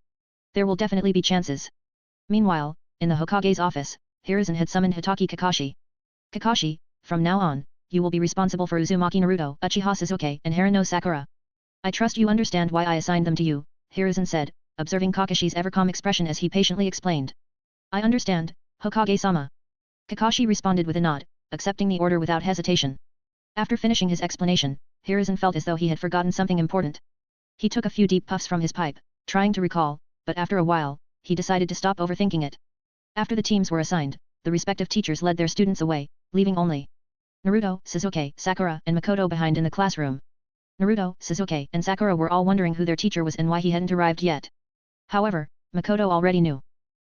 There will definitely be chances. Meanwhile, in the Hokage's office, Hiruzen had summoned Hitaki Kakashi. Kakashi, from now on, you will be responsible for Uzumaki Naruto, Uchiha Sasuke and Harano Sakura. I trust you understand why I assigned them to you, Hiruzen said, observing Kakashi's ever-calm expression as he patiently explained. I understand, Hokage-sama. Kakashi responded with a nod, accepting the order without hesitation. After finishing his explanation, Hiruzen felt as though he had forgotten something important. He took a few deep puffs from his pipe, trying to recall, but after a while, he decided to stop overthinking it. After the teams were assigned, the respective teachers led their students away, leaving only Naruto, Sasuke, Sakura and Makoto behind in the classroom. Naruto, Sasuke and Sakura were all wondering who their teacher was and why he hadn't arrived yet. However, Makoto already knew.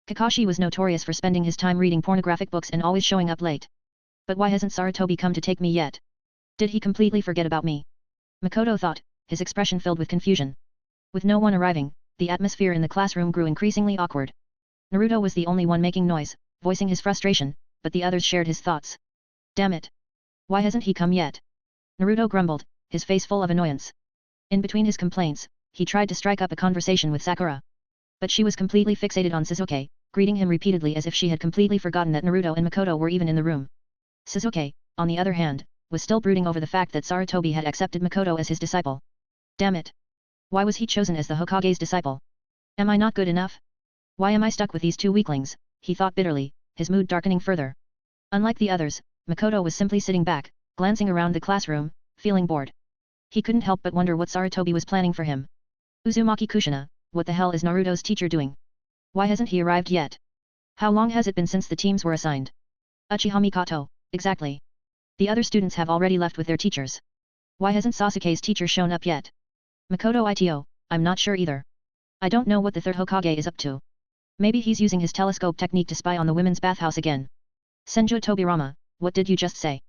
Kakashi was notorious for spending his time reading pornographic books and always showing up late. But why hasn't Sarutobi come to take me yet? Did he completely forget about me? Makoto thought, his expression filled with confusion. With no one arriving, the atmosphere in the classroom grew increasingly awkward. Naruto was the only one making noise, voicing his frustration, but the others shared his thoughts. Damn it! Why hasn't he come yet? Naruto grumbled, his face full of annoyance. In between his complaints, he tried to strike up a conversation with Sakura. But she was completely fixated on Sasuke, greeting him repeatedly as if she had completely forgotten that Naruto and Makoto were even in the room. Sasuke, on the other hand, was still brooding over the fact that Sarutobi had accepted Makoto as his disciple. Damn it! Why was he chosen as the Hokage's disciple? Am I not good enough? Why am I stuck with these two weaklings? He thought bitterly, his mood darkening further. Unlike the others, Makoto was simply sitting back, glancing around the classroom, feeling bored. He couldn't help but wonder what Sarutobi was planning for him. Uzumaki Kushina, what the hell is Naruto's teacher doing? Why hasn't he arrived yet? How long has it been since the teams were assigned? Uchiha Makoto, exactly. The other students have already left with their teachers. Why hasn't Sasuke's teacher shown up yet? Makoto Ito, I'm not sure either. I don't know what the third Hokage is up to. Maybe he's using his telescope technique to spy on the women's bathhouse again. Senju Tobirama, what did you just say?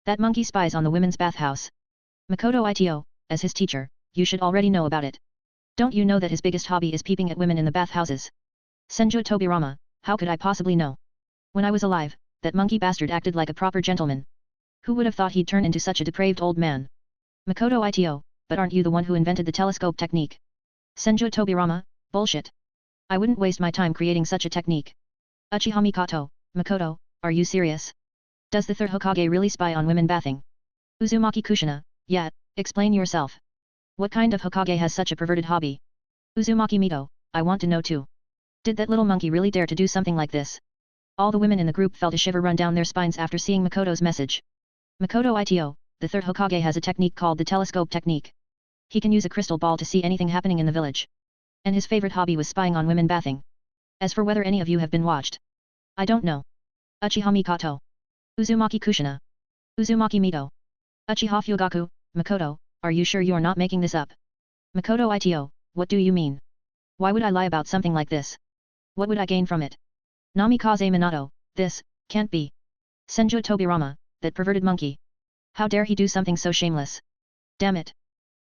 That monkey spies on the women's bathhouse. Makoto Ito, as his teacher, you should already know about it. Don't you know that his biggest hobby is peeping at women in the bathhouses? Senju Tobirama, how could I possibly know? When I was alive, that monkey bastard acted like a proper gentleman. Who would have thought he'd turn into such a depraved old man? Makoto Ito, but aren't you the one who invented the telescope technique? Senju Tobirama, bullshit. I wouldn't waste my time creating such a technique. Uchiha Mikoto, Makoto, are you serious? Does the third Hokage really spy on women bathing? Uzumaki Kushina, yeah, explain yourself. What kind of Hokage has such a perverted hobby? Uzumaki Mito, I want to know too. Did that little monkey really dare to do something like this? All the women in the group felt a shiver run down their spines after seeing Makoto's message. Makoto Ito, the third Hokage has a technique called the telescope technique. He can use a crystal ball to see anything happening in the village. And his favorite hobby was spying on women bathing. As for whether any of you have been watched, I don't know. Uchiha Mikoto. Uzumaki Kushina. Uzumaki Mito. Uchiha Fugaku, Makoto, are you sure you're not making this up? Makoto Ito, what do you mean? Why would I lie about something like this? What would I gain from it? Namikaze Minato, this, can't be. Senju Tobirama, that perverted monkey. How dare he do something so shameless? Damn it.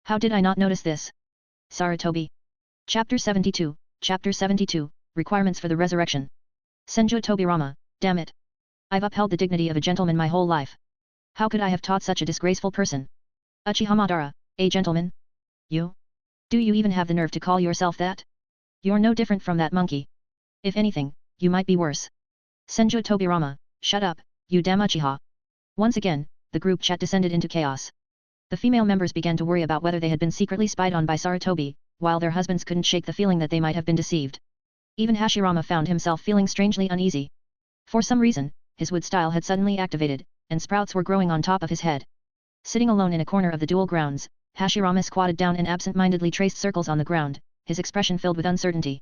How did I not notice this? Sarutobi. Chapter 72, Chapter 72, Requirements for the Resurrection. Senju Tobirama, damn it. I've upheld the dignity of a gentleman my whole life. How could I have taught such a disgraceful person? Uchiha Madara, a gentleman? You? Do you even have the nerve to call yourself that? You're no different from that monkey. If anything, you might be worse. Senju Tobirama, shut up, you damn Uchiha. Once again, the group chat descended into chaos. The female members began to worry about whether they had been secretly spied on by Sarutobi, while their husbands couldn't shake the feeling that they might have been deceived. Even Hashirama found himself feeling strangely uneasy. For some reason, his wood style had suddenly activated, and sprouts were growing on top of his head. Sitting alone in a corner of the duel grounds, Hashirama squatted down and absent-mindedly traced circles on the ground, his expression filled with uncertainty.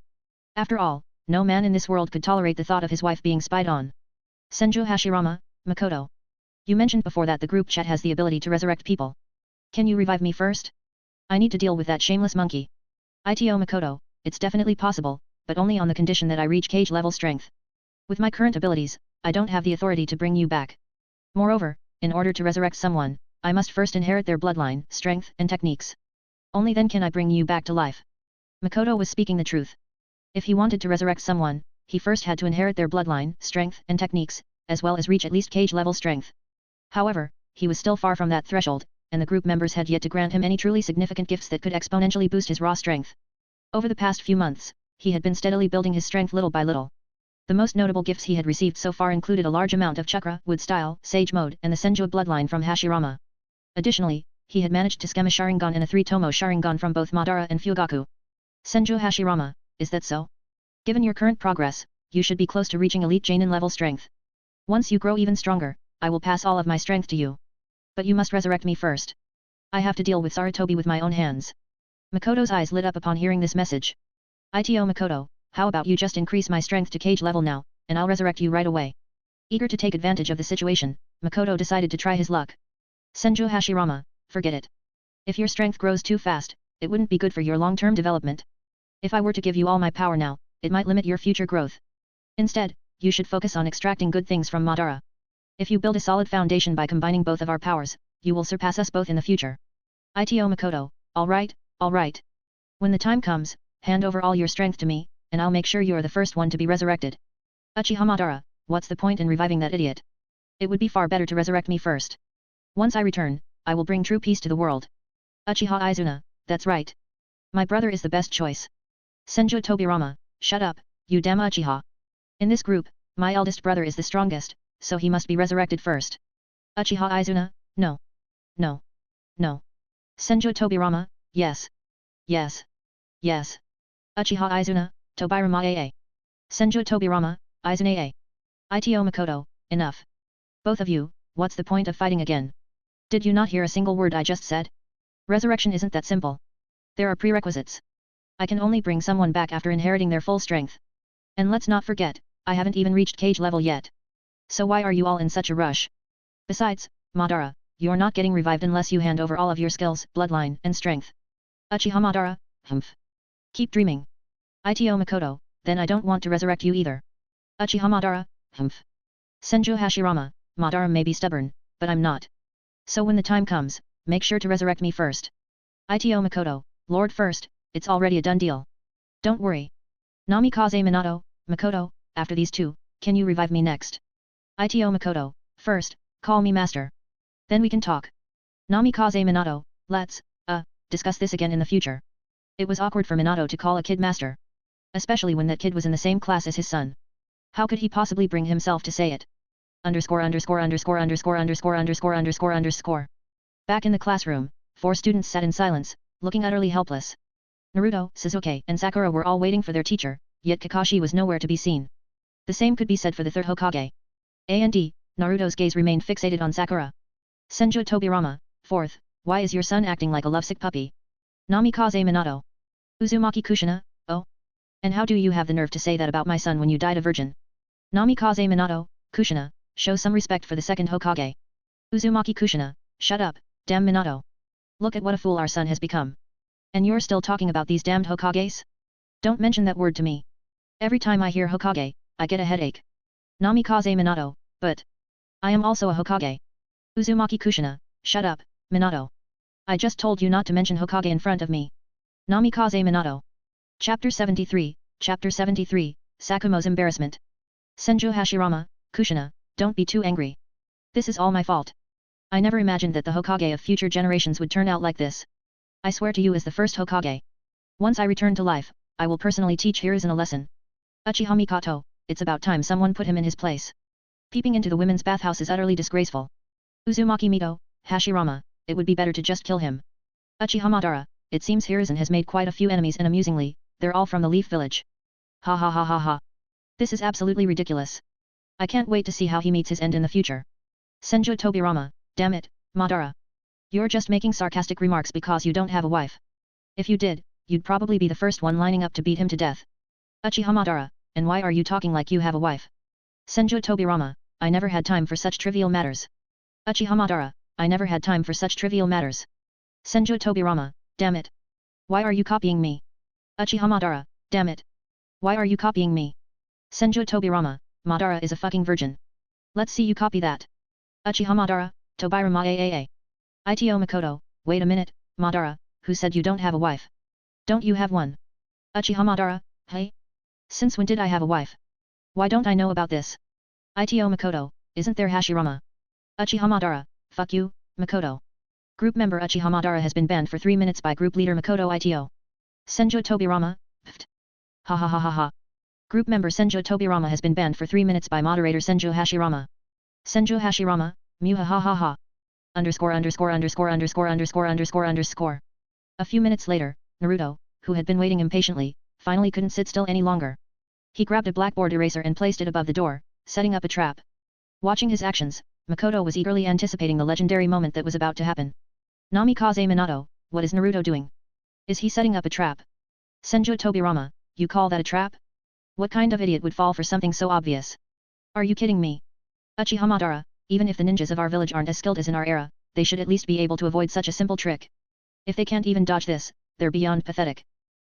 After all, no man in this world could tolerate the thought of his wife being spied on. Senju Hashirama, Makoto. You mentioned before that the group chat has the ability to resurrect people. Can you revive me first? I need to deal with that shameless monkey. Ito Makoto, it's definitely possible, but only on the condition that I reach cage level strength. With my current abilities, I don't have the authority to bring you back. Moreover, in order to resurrect someone, I must first inherit their bloodline, strength, and techniques. Only then can I bring you back to life. Makoto was speaking the truth. If he wanted to resurrect someone, he first had to inherit their bloodline, strength, and techniques, as well as reach at least cage level strength. However, he was still far from that threshold, and the group members had yet to grant him any truly significant gifts that could exponentially boost his raw strength. Over the past few months, he had been steadily building his strength little by little. The most notable gifts he had received so far included a large amount of chakra, wood style, sage mode, and the Senju bloodline from Hashirama. Additionally, he had managed to skem a Sharingan and a 3-tomo Sharingan from both Madara and Fugaku. Senju Hashirama, is that so? Given your current progress, you should be close to reaching elite Jainin level strength. Once you grow even stronger, I will pass all of my strength to you. But you must resurrect me first. I have to deal with Sarutobi with my own hands. Makoto's eyes lit up upon hearing this message. Ito Makoto, how about you just increase my strength to cage level now, and I'll resurrect you right away. Eager to take advantage of the situation, Makoto decided to try his luck. Senju Hashirama, forget it. If your strength grows too fast, it wouldn't be good for your long-term development. If I were to give you all my power now, it might limit your future growth. Instead, you should focus on extracting good things from Madara. If you build a solid foundation by combining both of our powers, you will surpass us both in the future. Ito Makoto, alright, alright. When the time comes, hand over all your strength to me, and I'll make sure you're the first one to be resurrected. Uchiha Madara, what's the point in reviving that idiot? It would be far better to resurrect me first. Once I return, I will bring true peace to the world. Uchiha Izuna, that's right. My brother is the best choice. Senju Tobirama, shut up, you damn Uchiha. In this group, my eldest brother is the strongest, so he must be resurrected first. Uchiha Izuna, no. No. No. Senju Tobirama, yes. Yes. Yes. Uchiha Izuna, Tobirama AA. Senju Tobirama, Izuna AA. Ito Makoto, enough. Both of you, what's the point of fighting again? Did you not hear a single word I just said? Resurrection isn't that simple. There are prerequisites. I can only bring someone back after inheriting their full strength. And let's not forget, I haven't even reached cage level yet. So why are you all in such a rush? Besides, Madara, you're not getting revived unless you hand over all of your skills, bloodline, and strength. Uchiha Madara, humph. Keep dreaming. Ito Makoto, then I don't want to resurrect you either. Uchiha Madara, humph. Senju Hashirama, Madara may be stubborn, but I'm not. So when the time comes, make sure to resurrect me first. Ito Makoto, Lord first, it's already a done deal. Don't worry. Namikaze Minato, Makoto, after these two, can you revive me next? Ito Makoto, first, call me master. Then we can talk. Namikaze Minato, let's, discuss this again in the future. It was awkward for Minato to call a kid master. Especially when that kid was in the same class as his son. How could he possibly bring himself to say it? Underscore. Back in the classroom, 4 students sat in silence, looking utterly helpless. Naruto, Sasuke, and Sakura were all waiting for their teacher, yet Kakashi was nowhere to be seen. The same could be said for the third Hokage. And Naruto's gaze remained fixated on Sakura. Senju Tobirama, 4th, why is your son acting like a lovesick puppy? Namikaze Minato. Uzumaki Kushina, oh? And how do you have the nerve to say that about my son when you died a virgin? Namikaze Minato, Kushina, show some respect for the second Hokage. Uzumaki Kushina, shut up, damn Minato. Look at what a fool our son has become. And you're still talking about these damned Hokages? Don't mention that word to me. Every time I hear Hokage, I get a headache. Namikaze Minato, but I am also a Hokage. Uzumaki Kushina, shut up, Minato. I just told you not to mention Hokage in front of me. Namikaze Minato. Chapter 73, Sakumo's Embarrassment. Senju Hashirama, Kushina, don't be too angry. This is all my fault. I never imagined that the Hokage of future generations would turn out like this. I swear to you as the first Hokage. Once I return to life, I will personally teach Hiruzen a lesson. Uchiha Mikoto, it's about time someone put him in his place. Peeping into the women's bathhouse is utterly disgraceful. Uzumaki Mito, Hashirama, it would be better to just kill him. Uchiha Madara, it seems Hiruzen has made quite a few enemies and amusingly, they're all from the Leaf Village. Ha ha ha ha ha. This is absolutely ridiculous. I can't wait to see how he meets his end in the future. Senju Tobirama, damn it, Madara. You're just making sarcastic remarks because you don't have a wife. If you did, you'd probably be the first one lining up to beat him to death. Uchiha Madara, and why are you talking like you have a wife? Senju Tobirama, I never had time for such trivial matters. Uchiha Madara, I never had time for such trivial matters. Senju Tobirama, damn it. Why are you copying me? Uchiha Madara, damn it. Why are you copying me? Senju Tobirama, Madara is a fucking virgin. Let's see you copy that. Uchiha Madara, Tobirama AAA. Ito Makoto, wait a minute, Madara, who said you don't have a wife? Don't you have one? Uchiha Madara, hey? Since when did I have a wife? Why don't I know about this? Ito Makoto, isn't there Hashirama? Uchiha Madara, fuck you, Makoto. Group member Uchiha Madara has been banned for 3 minutes by group leader Makoto Ito. Senju Tobirama, pft. Ha ha ha ha ha. Group member Senju Tobirama has been banned for 3 minutes by moderator Senju Hashirama. Senju Hashirama, muha ha ha ha. Underscore. A few minutes later, Naruto, who had been waiting impatiently, finally couldn't sit still any longer. He grabbed a blackboard eraser and placed it above the door, setting up a trap. Watching his actions, Makoto was eagerly anticipating the legendary moment that was about to happen. Namikaze Minato, what is Naruto doing? Is he setting up a trap? Senju Tobirama, you call that a trap? What kind of idiot would fall for something so obvious? Are you kidding me? Uchiha Madara, even if the ninjas of our village aren't as skilled as in our era, they should at least be able to avoid such a simple trick. If they can't even dodge this, they're beyond pathetic.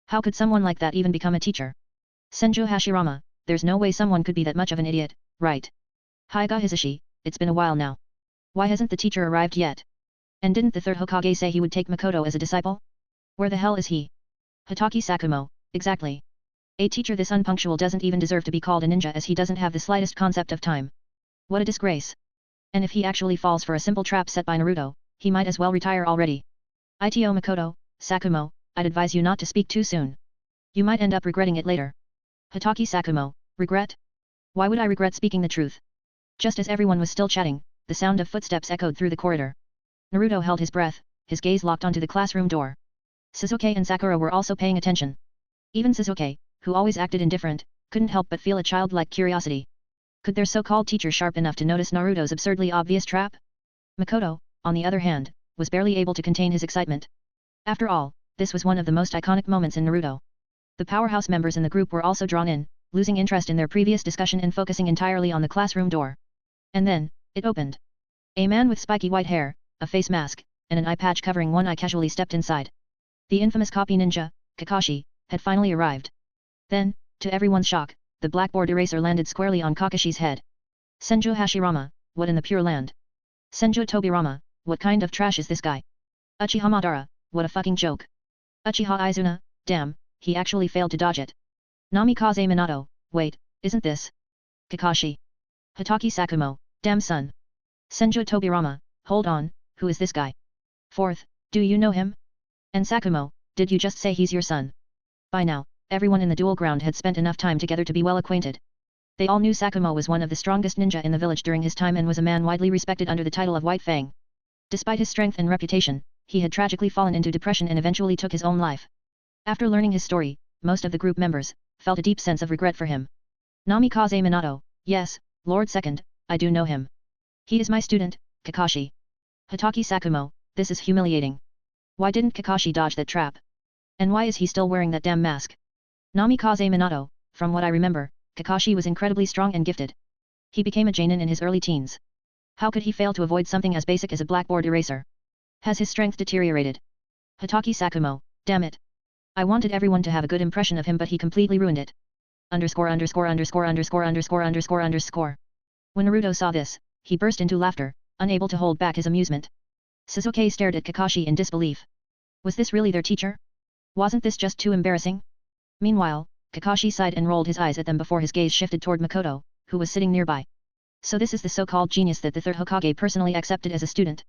How could someone like that even become a teacher? Senju Hashirama, there's no way someone could be that much of an idiot, right? Hyuga Hisashi, it's been a while now. Why hasn't the teacher arrived yet? And didn't the third Hokage say he would take Makoto as a disciple? Where the hell is he? Hitaki Sakumo, exactly. A teacher this unpunctual doesn't even deserve to be called a ninja as he doesn't have the slightest concept of time. What a disgrace. And if he actually falls for a simple trap set by Naruto, he might as well retire already. Ito Makoto, Sakumo, I'd advise you not to speak too soon. You might end up regretting it later. Hitaki Sakumo, regret? Why would I regret speaking the truth? Just as everyone was still chatting, the sound of footsteps echoed through the corridor. Naruto held his breath, his gaze locked onto the classroom door. Sasuke and Sakura were also paying attention. Even Sasuke, who always acted indifferent, couldn't help but feel a childlike curiosity. Could their so-called teacher sharp enough to notice Naruto's absurdly obvious trap? Makoto, on the other hand, was barely able to contain his excitement. After all, this was one of the most iconic moments in Naruto. The powerhouse members in the group were also drawn in, losing interest in their previous discussion and focusing entirely on the classroom door. And then, it opened. A man with spiky white hair, a face mask, and an eye patch covering one eye casually stepped inside. The infamous copy ninja, Kakashi, had finally arrived. Then, to everyone's shock, the blackboard eraser landed squarely on Kakashi's head. Senju Hashirama, what in the pure land? Senju Tobirama, what kind of trash is this guy? Uchiha Madara, what a fucking joke. Uchiha Izuna, damn, he actually failed to dodge it. Namikaze Minato, wait, isn't this Kakashi? Hatake Sakumo, damn son. Senju Tobirama, hold on, who is this guy? Fourth, do you know him? And Sakumo, did you just say he's your son? By now, everyone in the duel ground had spent enough time together to be well acquainted. They all knew Sakumo was one of the strongest ninja in the village during his time and was a man widely respected under the title of White Fang. Despite his strength and reputation, he had tragically fallen into depression and eventually took his own life. After learning his story, most of the group members felt a deep sense of regret for him. Namikaze Minato, yes, Lord Second, I do know him. He is my student, Kakashi. Hatake Sakumo, this is humiliating. Why didn't Kakashi dodge that trap? And why is he still wearing that damn mask? Namikaze Minato, from what I remember, Kakashi was incredibly strong and gifted. He became a Jonin in his early teens. How could he fail to avoid something as basic as a blackboard eraser? Has his strength deteriorated? Hatake Sakumo, damn it. I wanted everyone to have a good impression of him but he completely ruined it. Underscore. When Naruto saw this, he burst into laughter, unable to hold back his amusement. Sasuke stared at Kakashi in disbelief. Was this really their teacher? Wasn't this just too embarrassing? Meanwhile, Kakashi sighed and rolled his eyes at them before his gaze shifted toward Makoto, who was sitting nearby. So this is the so-called genius that the third Hokage personally accepted as a student.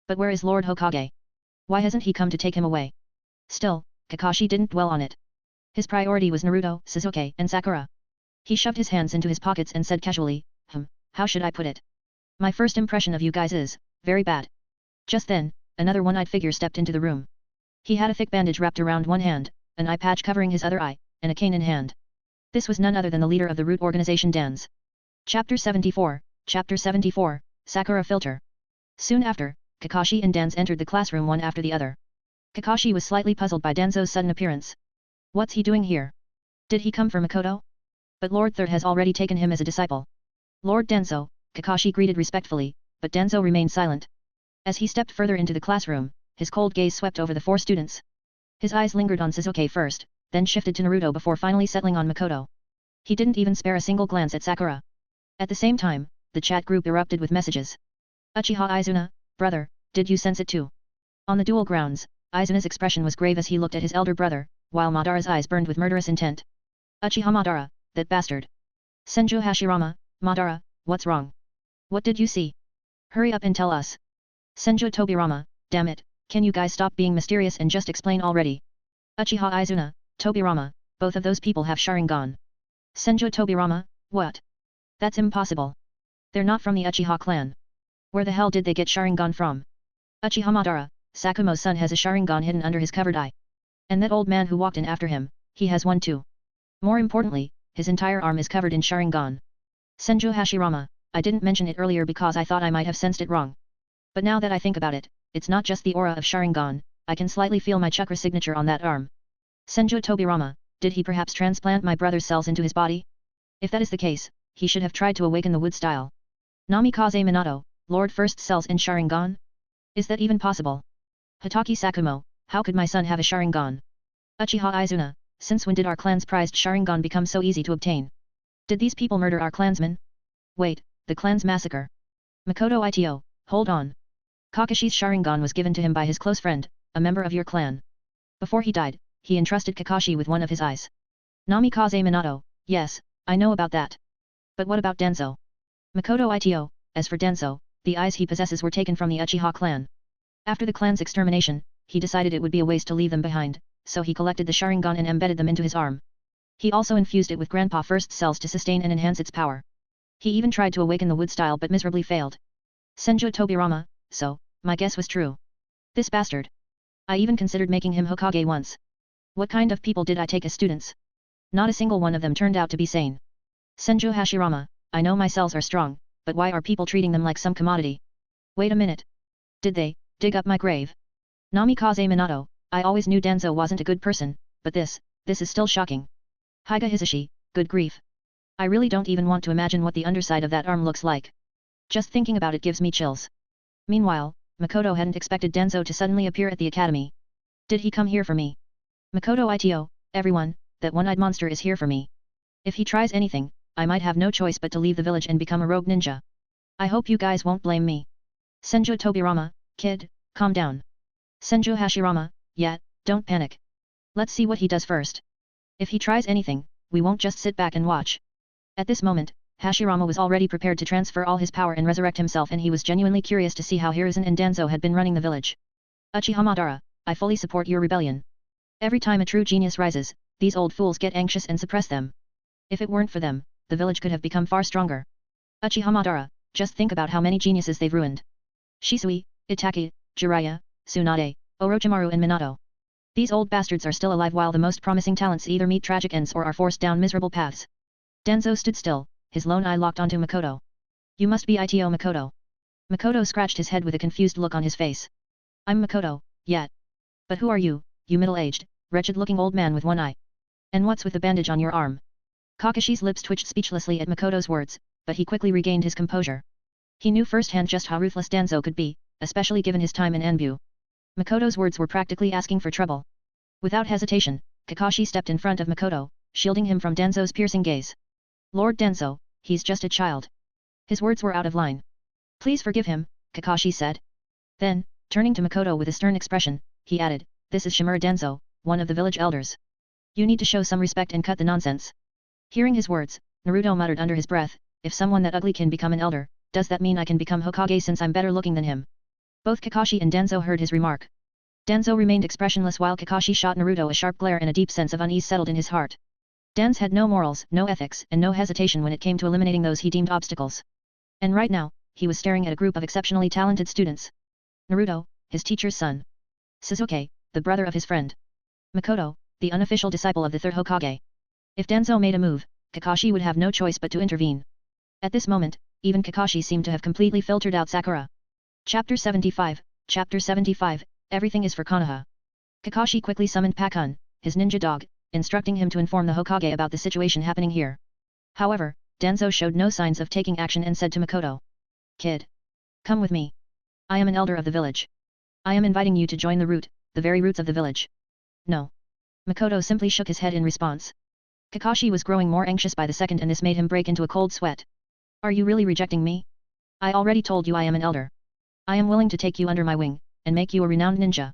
But where is Lord Hokage? Why hasn't he come to take him away? Still, Kakashi didn't dwell on it. His priority was Naruto, Sasuke, and Sakura. He shoved his hands into his pockets and said casually, how should I put it? My first impression of you guys is, very bad. Just then, another one-eyed figure stepped into the room. He had a thick bandage wrapped around one hand, an eye patch covering his other eye, and a cane in hand. This was none other than the leader of the root organization Danzo. Chapter 74, Sakura Filter. Soon after, Kakashi and Danzo entered the classroom one after the other. Kakashi was slightly puzzled by Danzo's sudden appearance. What's he doing here? Did he come for Makoto? But Lord Third has already taken him as a disciple. Lord Danzo, Kakashi greeted respectfully, but Danzo remained silent. As he stepped further into the classroom, his cold gaze swept over the four students. His eyes lingered on Sasuke first, then shifted to Naruto before finally settling on Makoto. He didn't even spare a single glance at Sakura. At the same time, the chat group erupted with messages. Uchiha Izuna, brother, did you sense it too? On the duel grounds, Izuna's expression was grave as he looked at his elder brother, while Madara's eyes burned with murderous intent. Uchiha Madara, that bastard. Senju Hashirama, Madara, what's wrong? What did you see? Hurry up and tell us. Senju Tobirama, damn it, can you guys stop being mysterious and just explain already? Uchiha Izuna, Tobirama, both of those people have Sharingan. Senju Tobirama, what? That's impossible. They're not from the Uchiha clan. Where the hell did they get Sharingan from? Uchiha Madara, Sakumo's son has a Sharingan hidden under his covered eye. And that old man who walked in after him, he has one too. More importantly, his entire arm is covered in Sharingan. Senju Hashirama, I didn't mention it earlier because I thought I might have sensed it wrong. But now that I think about it, it's not just the aura of Sharingan, I can slightly feel my chakra signature on that arm. Senju Tobirama, did he perhaps transplant my brother's cells into his body? If that is the case, he should have tried to awaken the wood style. Namikaze Minato, Lord First cells in Sharingan? Is that even possible? Hatake Sakumo, how could my son have a Sharingan? Uchiha Izuna, since when did our clan's prized Sharingan become so easy to obtain? Did these people murder our clansmen? Wait, the clan's massacre. Makoto Ito, hold on. Kakashi's Sharingan was given to him by his close friend, a member of your clan. Before he died, he entrusted Kakashi with one of his eyes. Namikaze Minato, yes, I know about that. But what about Danzo? Makoto Ito, as for Danzo, the eyes he possesses were taken from the Uchiha clan. After the clan's extermination, he decided it would be a waste to leave them behind, so he collected the Sharingan and embedded them into his arm. He also infused it with Grandpa First cells to sustain and enhance its power. He even tried to awaken the wood style but miserably failed. Senju Tobirama, so, my guess was true. This bastard. I even considered making him Hokage once. What kind of people did I take as students? Not a single one of them turned out to be sane. Senju Hashirama, I know my cells are strong, but why are people treating them like some commodity? Wait a minute. Did they dig up my grave? Namikaze Minato, I always knew Danzo wasn't a good person, but this is still shocking. Higa Hisashi, good grief. I really don't even want to imagine what the underside of that arm looks like. Just thinking about it gives me chills. Meanwhile, Makoto hadn't expected Danzo to suddenly appear at the academy. Did he come here for me? Makoto Ito, everyone, that one-eyed monster is here for me. If he tries anything, I might have no choice but to leave the village and become a rogue ninja. I hope you guys won't blame me. Senju Tobirama, kid, calm down. Senju Hashirama, yeah, don't panic. Let's see what he does first. If he tries anything, we won't just sit back and watch. At this moment, Hashirama was already prepared to transfer all his power and resurrect himself, and he was genuinely curious to see how Hiruzen and Danzo had been running the village. Uchiha Madara, I fully support your rebellion. Every time a true genius rises, these old fools get anxious and suppress them. If it weren't for them, the village could have become far stronger. Uchiha Madara, just think about how many geniuses they've ruined. Shisui, Itaki, Jiraiya, Tsunade, Orochimaru and Minato. These old bastards are still alive while the most promising talents either meet tragic ends or are forced down miserable paths. Danzo stood still, his lone eye locked onto Makoto. You must be Ito Makoto. Makoto scratched his head with a confused look on his face. I'm Makoto, yet. But who are you, you middle-aged, wretched-looking old man with one eye? And what's with the bandage on your arm? Kakashi's lips twitched speechlessly at Makoto's words, but he quickly regained his composure. He knew firsthand just how ruthless Danzo could be, especially given his time in Anbu. Makoto's words were practically asking for trouble. Without hesitation, Kakashi stepped in front of Makoto, shielding him from Danzo's piercing gaze. Lord Danzo, he's just a child. His words were out of line. Please forgive him, Kakashi said. Then, turning to Makoto with a stern expression, he added, this is Shimura Danzo, one of the village elders. You need to show some respect and cut the nonsense. Hearing his words, Naruto muttered under his breath, if someone that ugly can become an elder, does that mean I can become Hokage since I'm better looking than him? Both Kakashi and Danzo heard his remark. Danzo remained expressionless while Kakashi shot Naruto a sharp glare, and a deep sense of unease settled in his heart. Danzo had no morals, no ethics, and no hesitation when it came to eliminating those he deemed obstacles. And right now, he was staring at a group of exceptionally talented students. Naruto, his teacher's son. Sasuke, the brother of his friend. Makoto, the unofficial disciple of the third Hokage. If Danzo made a move, Kakashi would have no choice but to intervene. At this moment, even Kakashi seemed to have completely filtered out Sakura. Chapter 75, Everything is for Konoha. Kakashi quickly summoned Pakun, his ninja dog, instructing him to inform the Hokage about the situation happening here. However, Danzo showed no signs of taking action and said to Makoto. Kid. Come with me. I am an elder of the village. I am inviting you to join the root, the very roots of the village. No. Makoto simply shook his head in response. Kakashi was growing more anxious by the second, and this made him break into a cold sweat. Are you really rejecting me? I already told you I am an elder. I am willing to take you under my wing, and make you a renowned ninja.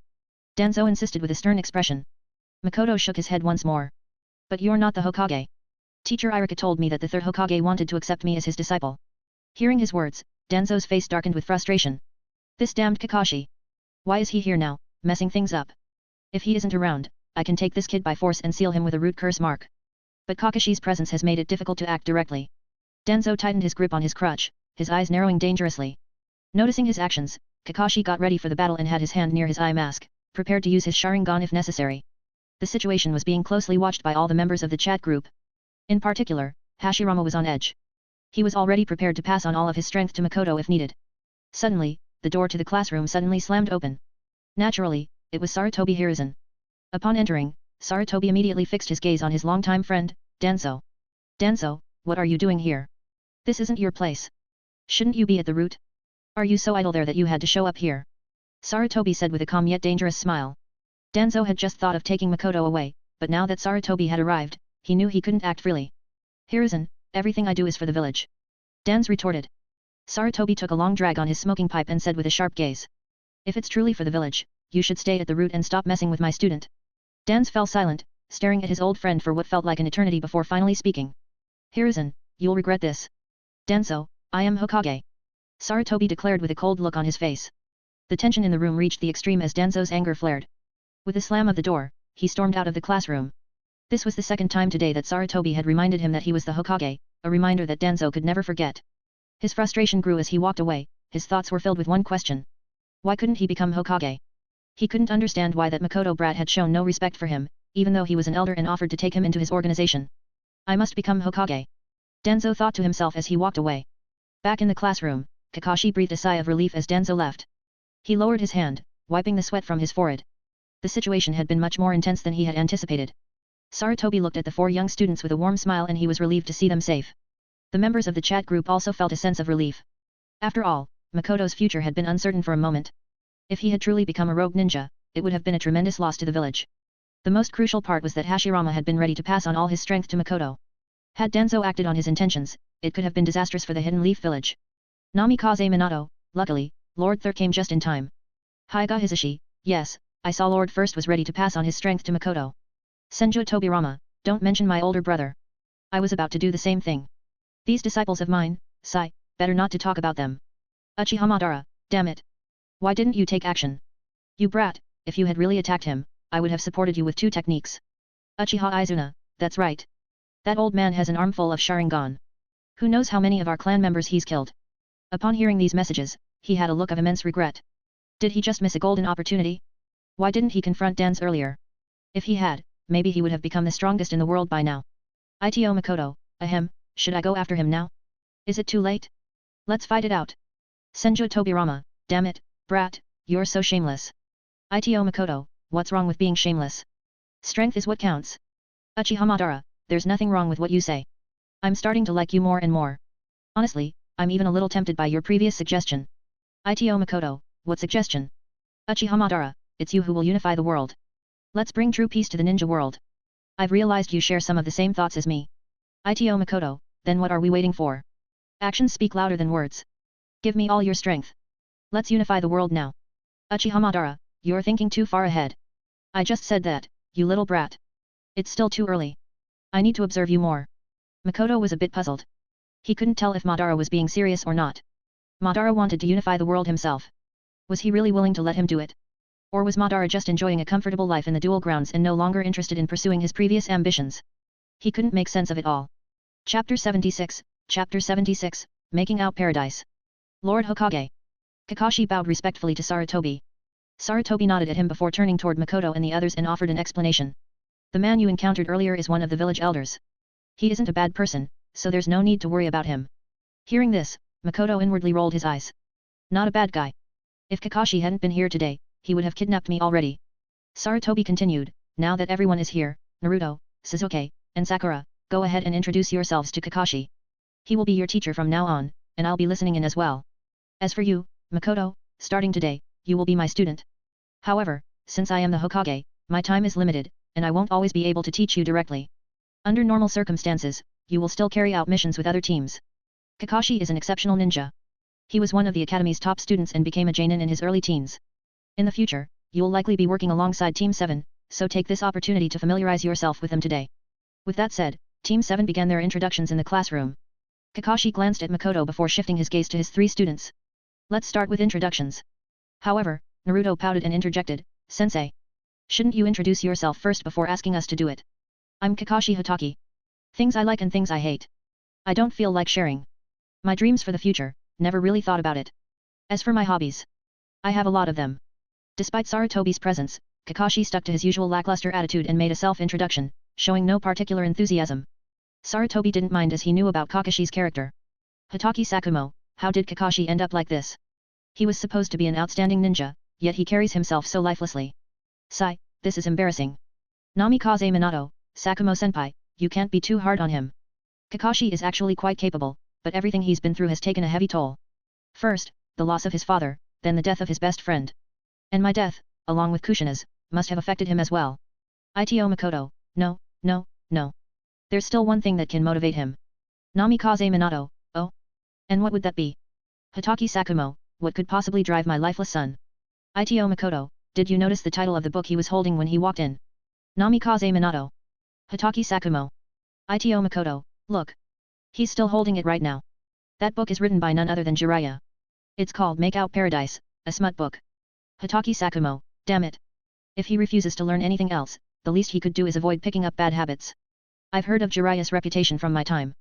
Danzo insisted with a stern expression. Makoto shook his head once more. But you're not the Hokage. Teacher Irika told me that the third Hokage wanted to accept me as his disciple. Hearing his words, Danzo's face darkened with frustration. This damned Kakashi. Why is he here now, messing things up? If he isn't around, I can take this kid by force and seal him with a root curse mark. But Kakashi's presence has made it difficult to act directly. Danzo tightened his grip on his crutch, his eyes narrowing dangerously. Noticing his actions, Kakashi got ready for the battle and had his hand near his eye mask, prepared to use his Sharingan if necessary. The situation was being closely watched by all the members of the chat group. In particular, Hashirama was on edge. He was already prepared to pass on all of his strength to Makoto if needed. Suddenly, the door to the classroom suddenly slammed open. Naturally, it was Sarutobi Hiruzen. Upon entering, Sarutobi immediately fixed his gaze on his longtime friend, Danzo. Danzo, what are you doing here? This isn't your place. Shouldn't you be at the root? Are you so idle there that you had to show up here? Sarutobi said with a calm yet dangerous smile. Danzo had just thought of taking Makoto away, but now that Sarutobi had arrived, he knew he couldn't act freely. Hiruzen, everything I do is for the village. Danzo retorted. Sarutobi took a long drag on his smoking pipe and said with a sharp gaze. If it's truly for the village, you should stay at the root and stop messing with my student. Danzo fell silent, staring at his old friend for what felt like an eternity before finally speaking. Hiruzen, you'll regret this. Danzo, I am Hokage. Sarutobi declared with a cold look on his face. The tension in the room reached the extreme as Danzo's anger flared. With a slam of the door, he stormed out of the classroom. This was the second time today that Sarutobi had reminded him that he was the Hokage, a reminder that Danzo could never forget. His frustration grew as he walked away, his thoughts were filled with one question. Why couldn't he become Hokage? He couldn't understand why that Makoto brat had shown no respect for him, even though he was an elder and offered to take him into his organization. I must become Hokage. Danzo thought to himself as he walked away. Back in the classroom, Kakashi breathed a sigh of relief as Danzo left. He lowered his hand, wiping the sweat from his forehead. The situation had been much more intense than he had anticipated. Sarutobi looked at the 4 young students with a warm smile and he was relieved to see them safe. The members of the chat group also felt a sense of relief. After all, Makoto's future had been uncertain for a moment. If he had truly become a rogue ninja, it would have been a tremendous loss to the village. The most crucial part was that Hashirama had been ready to pass on all his strength to Makoto. Had Danzo acted on his intentions, it could have been disastrous for the Hidden Leaf village. Namikaze Minato, luckily, Lord Thier came just in time. Hyuga Hisashi, yes, I saw Lord First was ready to pass on his strength to Makoto. Senju Tobirama, don't mention my older brother. I was about to do the same thing. These disciples of mine, sigh, better not to talk about them. Uchiha Madara, damn it. Why didn't you take action? You brat, if you had really attacked him, I would have supported you with 2 techniques. Uchiha Izuna, that's right. That old man has an armful of Sharingan. Who knows how many of our clan members he's killed. Upon hearing these messages, he had a look of immense regret. Did he just miss a golden opportunity? Why didn't he confront Danzo earlier? If he had, maybe he would have become the strongest in the world by now. Ito Makoto, ahem, should I go after him now? Is it too late? Let's fight it out. Senju Tobirama, damn it, brat, you're so shameless. Ito Makoto, what's wrong with being shameless? Strength is what counts. Uchiha Madara, there's nothing wrong with what you say. I'm starting to like you more and more. Honestly, I'm even a little tempted by your previous suggestion. Ito Makoto, what suggestion? Uchiha Madara, it's you who will unify the world. Let's bring true peace to the ninja world. I've realized you share some of the same thoughts as me. Ito Makoto, then what are we waiting for? Actions speak louder than words. Give me all your strength. Let's unify the world now. Uchiha Madara, you're thinking too far ahead. I just said that, you little brat. It's still too early. I need to observe you more. Makoto was a bit puzzled. He couldn't tell if Madara was being serious or not. Madara wanted to unify the world himself. Was he really willing to let him do it? Or was Madara just enjoying a comfortable life in the dual grounds and no longer interested in pursuing his previous ambitions? He couldn't make sense of it all. Chapter 76, Making Out Paradise. Lord Hokage. Kakashi bowed respectfully to Sarutobi. Sarutobi nodded at him before turning toward Makoto and the others and offered an explanation. The man you encountered earlier is one of the village elders. He isn't a bad person, so there's no need to worry about him. Hearing this, Makoto inwardly rolled his eyes. Not a bad guy. If Kakashi hadn't been here today, he would have kidnapped me already. Sarutobi continued, now that everyone is here, Naruto, Sasuke, and Sakura, go ahead and introduce yourselves to Kakashi. He will be your teacher from now on, and I'll be listening in as well. As for you, Makoto, starting today, you will be my student. However, since I am the Hokage, my time is limited, and I won't always be able to teach you directly. Under normal circumstances, you will still carry out missions with other teams. Kakashi is an exceptional ninja. He was one of the academy's top students and became a Jonin in his early teens. In the future, you'll likely be working alongside Team 7, so take this opportunity to familiarize yourself with them today. With that said, Team 7 began their introductions in the classroom. Kakashi glanced at Makoto before shifting his gaze to his 3 students. Let's start with introductions. However, Naruto pouted and interjected, Sensei. Shouldn't you introduce yourself first before asking us to do it? I'm Kakashi Hatake. Things I like and things I hate. I don't feel like sharing. My dreams for the future, never really thought about it. As for my hobbies, I have a lot of them. Despite Sarutobi's presence, Kakashi stuck to his usual lackluster attitude and made a self-introduction, showing no particular enthusiasm. Sarutobi didn't mind as he knew about Kakashi's character. Hatake Sakumo, how did Kakashi end up like this? He was supposed to be an outstanding ninja, yet he carries himself so lifelessly. Sigh, this is embarrassing. Namikaze Minato, Sakumo-senpai, you can't be too hard on him. Kakashi is actually quite capable, but everything he's been through has taken a heavy toll. First, the loss of his father, then the death of his best friend. And my death, along with Kushina's, must have affected him as well. Ito Makoto, no. There's still one thing that can motivate him. Namikaze Minato, oh? And what would that be? Hatake Sakumo, what could possibly drive my lifeless son? Ito Makoto, did you notice the title of the book he was holding when he walked in? Namikaze Minato. Hatake Sakumo. Ito Makoto, look. He's still holding it right now. That book is written by none other than Jiraiya. It's called Make Out Paradise, a smut book. Hatake Sakumo, damn it. If he refuses to learn anything else, the least he could do is avoid picking up bad habits. I've heard of Jiraiya's reputation from my time.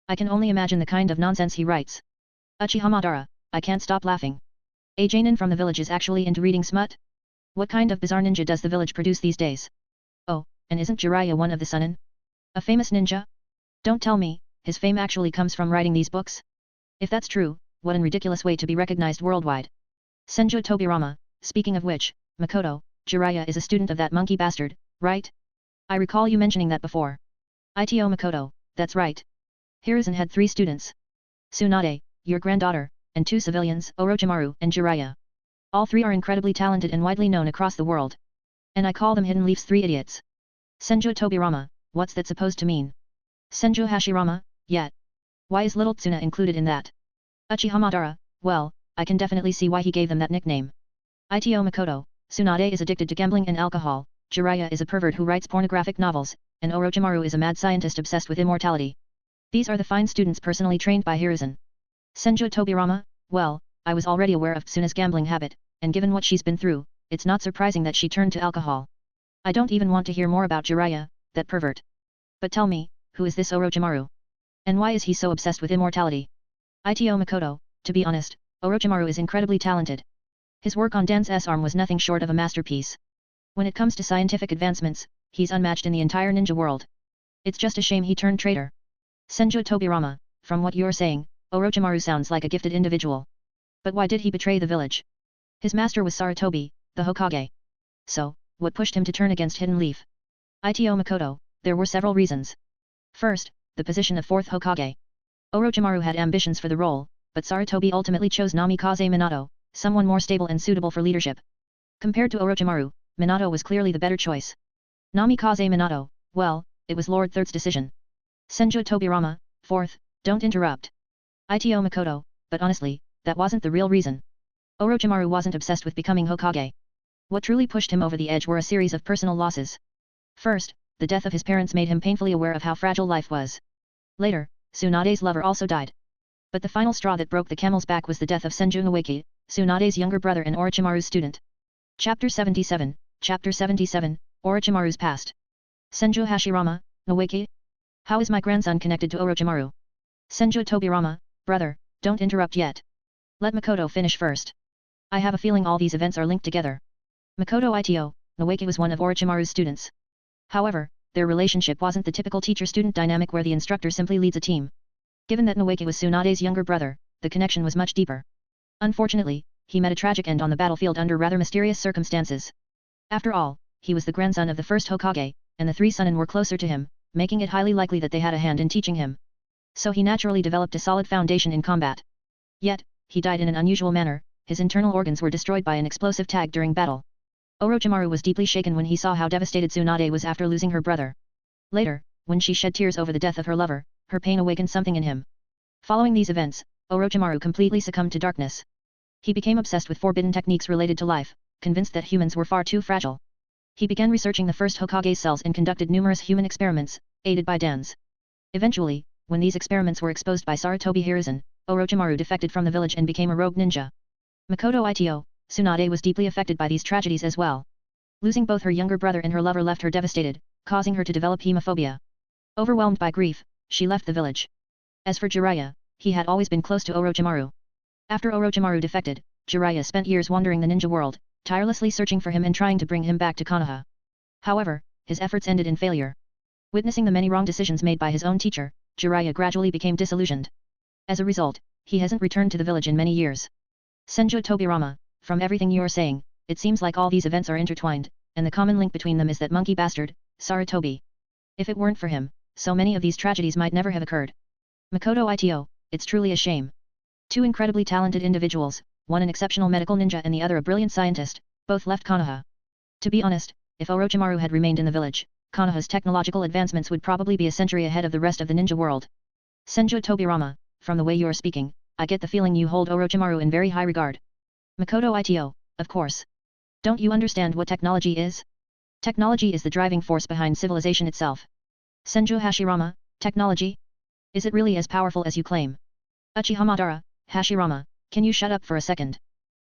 I can only imagine the kind of nonsense he writes. Uchiha Madara, I can't stop laughing. A Jonin from the village is actually into reading smut? What kind of bizarre ninja does the village produce these days? Oh, and isn't Jiraiya one of the Sunin? A famous ninja? Don't tell me, his fame actually comes from writing these books? If that's true, what a ridiculous way to be recognized worldwide. Senju Tobirama, speaking of which, Makoto, Jiraiya is a student of that monkey bastard, right? I recall you mentioning that before. Ito Makoto, that's right. Hiruzen had 3 students. Tsunade, your granddaughter, and 2 civilians, Orochimaru and Jiraiya. All 3 are incredibly talented and widely known across the world. And I call them Hidden Leaf's 3 idiots. Senju Tobirama, what's that supposed to mean? Senju Hashirama, yet. Why is little Tsuna included in that? Uchiha Madara, well, I can definitely see why he gave them that nickname. Ito Makoto, Tsunade is addicted to gambling and alcohol, Jiraiya is a pervert who writes pornographic novels, and Orochimaru is a mad scientist obsessed with immortality. These are the fine students personally trained by Hiruzen. Senju Tobirama, well, I was already aware of Tsuna's gambling habit, and given what she's been through, it's not surprising that she turned to alcohol. I don't even want to hear more about Jiraiya, that pervert. But tell me, who is this Orochimaru? And why is he so obsessed with immortality? Ito Makoto, to be honest, Orochimaru is incredibly talented. His work on Dan's arm was nothing short of a masterpiece. When it comes to scientific advancements, he's unmatched in the entire ninja world. It's just a shame he turned traitor. Senju Tobirama, from what you're saying, Orochimaru sounds like a gifted individual. But why did he betray the village? His master was Sarutobi, the Hokage. So, what pushed him to turn against Hidden Leaf? Ito Makoto, there were several reasons. First, the position of 4th Hokage. Orochimaru had ambitions for the role, but Sarutobi ultimately chose Namikaze Minato, someone more stable and suitable for leadership. Compared to Orochimaru, Minato was clearly the better choice. Namikaze Minato, well, it was Lord Third's decision. Senju Tobirama, 4th, don't interrupt. Ito Makoto, but honestly, that wasn't the real reason. Orochimaru wasn't obsessed with becoming Hokage. What truly pushed him over the edge were a series of personal losses. First, the death of his parents made him painfully aware of how fragile life was. Later, Tsunade's lover also died. But the final straw that broke the camel's back was the death of Senju Noeki, Tsunade's younger brother and Orochimaru's student. Chapter 77, Orochimaru's Past. Senju Hashirama, Noeki? How is my grandson connected to Orochimaru? Senju Tobirama, brother, don't interrupt yet. Let Makoto finish first. I have a feeling all these events are linked together. Makoto Ito, Noeki was one of Orochimaru's students. However, their relationship wasn't the typical teacher-student dynamic where the instructor simply leads a team. Given that Noeki was Tsunade's younger brother, the connection was much deeper. Unfortunately, he met a tragic end on the battlefield under rather mysterious circumstances. After all, he was the grandson of the first Hokage, and the 3 Sannin were closer to him, making it highly likely that they had a hand in teaching him. So he naturally developed a solid foundation in combat. Yet, he died in an unusual manner, his internal organs were destroyed by an explosive tag during battle. Orochimaru was deeply shaken when he saw how devastated Tsunade was after losing her brother. Later, when she shed tears over the death of her lover, her pain awakened something in him. Following these events, Orochimaru completely succumbed to darkness. He became obsessed with forbidden techniques related to life, convinced that humans were far too fragile. He began researching the first Hokage's cells and conducted numerous human experiments, aided by Dan's. Eventually, when these experiments were exposed by Sarutobi Hiruzen, Orochimaru defected from the village and became a rogue ninja. Makoto Ito, Tsunade was deeply affected by these tragedies as well. Losing both her younger brother and her lover left her devastated, causing her to develop hemophobia. Overwhelmed by grief, she left the village. As for Jiraiya, he had always been close to Orochimaru. After Orochimaru defected, Jiraiya spent years wandering the ninja world, tirelessly searching for him and trying to bring him back to Konoha. However, his efforts ended in failure. Witnessing the many wrong decisions made by his own teacher, Jiraiya gradually became disillusioned. As a result, he hasn't returned to the village in many years. Senju Tobirama, from everything you are saying, it seems like all these events are intertwined, and the common link between them is that monkey bastard, Sarutobi. If it weren't for him, so many of these tragedies might never have occurred. Makoto Ito, it's truly a shame. 2 incredibly talented individuals, one an exceptional medical ninja and the other a brilliant scientist, both left Konoha. To be honest, if Orochimaru had remained in the village, Konoha's technological advancements would probably be a century ahead of the rest of the ninja world. Senju Tobirama, from the way you are speaking, I get the feeling you hold Orochimaru in very high regard. Makoto Ito, of course. Don't you understand what technology is? Technology is the driving force behind civilization itself. Senju Hashirama, technology? Is it really as powerful as you claim? Uchiha Madara, Hashirama, can you shut up for a second?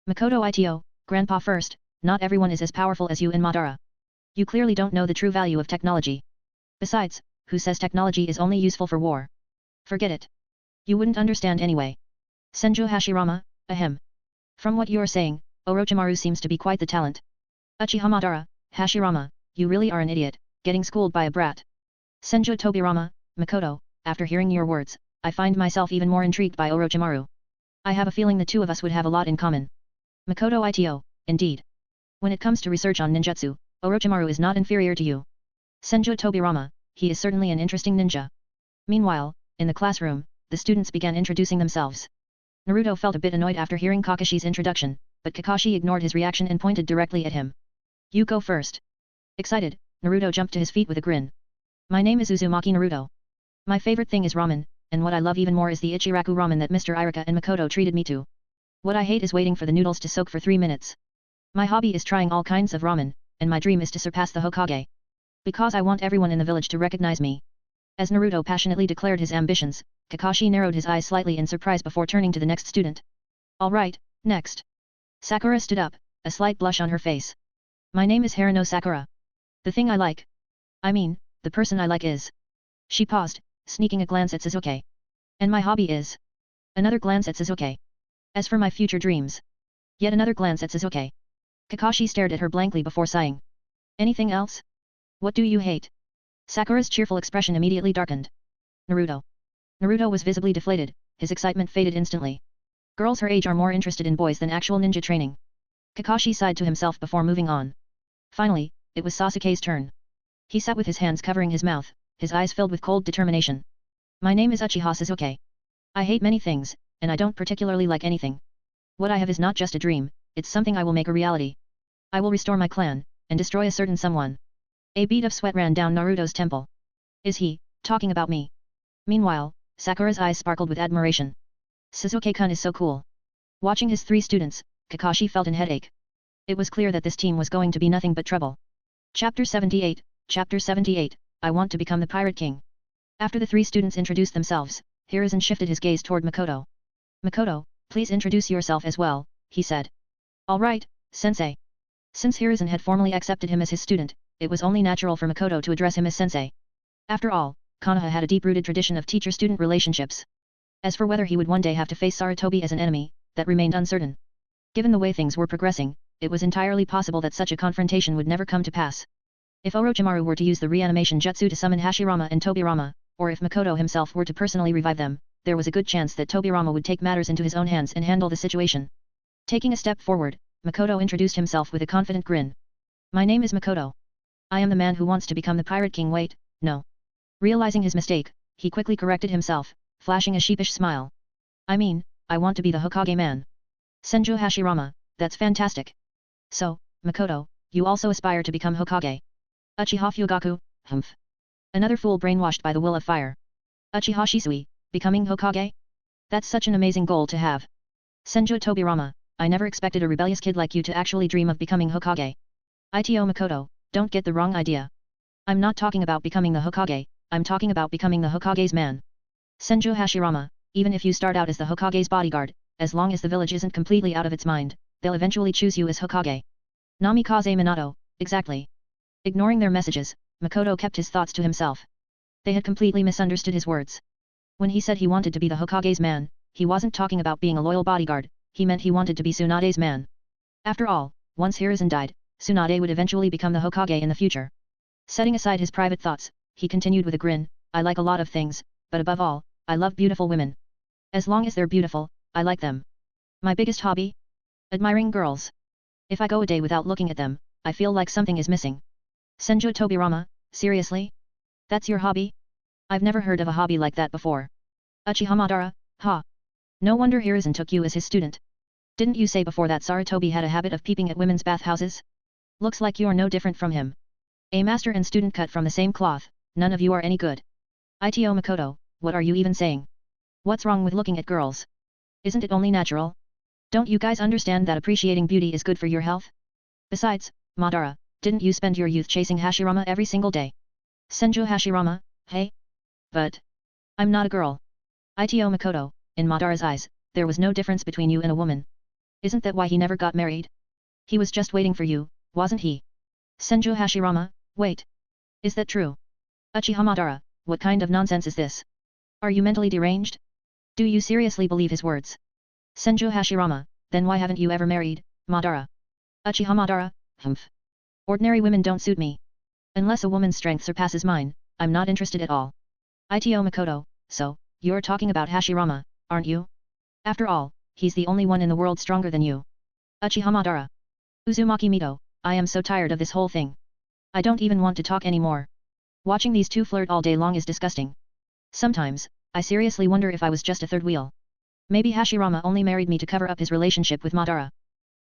Makoto Ito, Grandpa first, not everyone is as powerful as you and Madara. You clearly don't know the true value of technology. Besides, who says technology is only useful for war? Forget it. You wouldn't understand anyway. Senju Hashirama, ahem. From what you're saying, Orochimaru seems to be quite the talent. Uchiha Madara, Hashirama, you really are an idiot, getting schooled by a brat. Senju Tobirama, Makoto, after hearing your words, I find myself even more intrigued by Orochimaru. I have a feeling the 2 of us would have a lot in common. Makoto Ito, indeed. When it comes to research on ninjutsu, Orochimaru is not inferior to you. Senju Tobirama, he is certainly an interesting ninja. Meanwhile, in the classroom, the students began introducing themselves. Naruto felt a bit annoyed after hearing Kakashi's introduction, but Kakashi ignored his reaction and pointed directly at him. You go first. Excited, Naruto jumped to his feet with a grin. My name is Uzumaki Naruto. My favorite thing is ramen, and what I love even more is the Ichiraku ramen that Mr. Irika and Makoto treated me to. What I hate is waiting for the noodles to soak for 3 minutes. My hobby is trying all kinds of ramen, and my dream is to surpass the Hokage. Because I want everyone in the village to recognize me. As Naruto passionately declared his ambitions, Kakashi narrowed his eyes slightly in surprise before turning to the next student. Alright, next. Sakura stood up, a slight blush on her face. My name is Harano Sakura. The thing I like. The person I like is. She paused, sneaking a glance at Sasuke. And my hobby is. Another glance at Sasuke. As for my future dreams. Yet another glance at Sasuke. Kakashi stared at her blankly before sighing. Anything else? What do you hate? Sakura's cheerful expression immediately darkened. Naruto. Naruto was visibly deflated, his excitement faded instantly. Girls her age are more interested in boys than actual ninja training. Kakashi sighed to himself before moving on. Finally, it was Sasuke's turn. He sat with his hands covering his mouth, his eyes filled with cold determination. My name is Uchiha Sasuke. I hate many things, and I don't particularly like anything. What I have is not just a dream, it's something I will make a reality. I will restore my clan, and destroy a certain someone. A bead of sweat ran down Naruto's temple. Is he talking about me? Meanwhile, Sakura's eyes sparkled with admiration. Sasuke-kun is so cool. Watching his 3 students, Kakashi felt an headache. It was clear that this team was going to be nothing but trouble. Chapter 78, Chapter 78, I want to become the Pirate King. After the 3 students introduced themselves, Hiruzen shifted his gaze toward Makoto. Makoto, please introduce yourself as well, he said. Alright, sensei. Since Hiruzen had formally accepted him as his student, it was only natural for Makoto to address him as sensei. After all, Konoha had a deep-rooted tradition of teacher-student relationships. As for whether he would one day have to face Sarutobi as an enemy, that remained uncertain. Given the way things were progressing, it was entirely possible that such a confrontation would never come to pass. If Orochimaru were to use the reanimation jutsu to summon Hashirama and Tobirama, or if Makoto himself were to personally revive them, there was a good chance that Tobirama would take matters into his own hands and handle the situation. Taking a step forward, Makoto introduced himself with a confident grin. My name is Makoto. I am the man who wants to become the Pirate King. Wait, no. Realizing his mistake, he quickly corrected himself, flashing a sheepish smile. I want to be the Hokage man. Senju Hashirama, that's fantastic. So, Makoto, you also aspire to become Hokage. Uchiha Fugaku, humph. Another fool brainwashed by the will of fire. Uchiha Shisui, becoming Hokage? That's such an amazing goal to have. Senju Tobirama, I never expected a rebellious kid like you to actually dream of becoming Hokage. Ito Makoto, don't get the wrong idea. I'm not talking about becoming the Hokage, I'm talking about becoming the Hokage's man. Senju Hashirama, even if you start out as the Hokage's bodyguard, as long as the village isn't completely out of its mind, they'll eventually choose you as Hokage. Namikaze Minato, exactly. Ignoring their messages, Makoto kept his thoughts to himself. They had completely misunderstood his words. When he said he wanted to be the Hokage's man, he wasn't talking about being a loyal bodyguard, he meant he wanted to be Tsunade's man. After all, once Hiruzen died, Tsunade would eventually become the Hokage in the future. Setting aside his private thoughts, he continued with a grin, I like a lot of things, but above all, I love beautiful women. As long as they're beautiful, I like them. My biggest hobby? Admiring girls. If I go a day without looking at them, I feel like something is missing. Senju Tobirama, seriously? That's your hobby? I've never heard of a hobby like that before. Uchiha Madara, ha. No wonder Hiruzen took you as his student. Didn't you say before that Sarutobi had a habit of peeping at women's bathhouses? Looks like you're no different from him. A master and student cut from the same cloth, none of you are any good. Ito Makoto, what are you even saying? What's wrong with looking at girls? Isn't it only natural? Don't you guys understand that appreciating beauty is good for your health? Besides, Madara, didn't you spend your youth chasing Hashirama every single day? Senju Hashirama, hey? But I'm not a girl. Ito Makoto, in Madara's eyes, there was no difference between you and a woman. Isn't that why he never got married? He was just waiting for you, wasn't he? Senju Hashirama, wait. Is that true? Uchiha Madara, what kind of nonsense is this? Are you mentally deranged? Do you seriously believe his words? Senju Hashirama, then why haven't you ever married, Madara? Uchiha Madara, humph. Ordinary women don't suit me. Unless a woman's strength surpasses mine, I'm not interested at all. Ito Makoto, so, you're talking about Hashirama, aren't you? After all, he's the only one in the world stronger than you. Uchiha Madara. Uzumaki Mito, I am so tired of this whole thing. I don't even want to talk anymore. Watching these two flirt all day long is disgusting. Sometimes, I seriously wonder if I was just a third wheel. Maybe Hashirama only married me to cover up his relationship with Madara.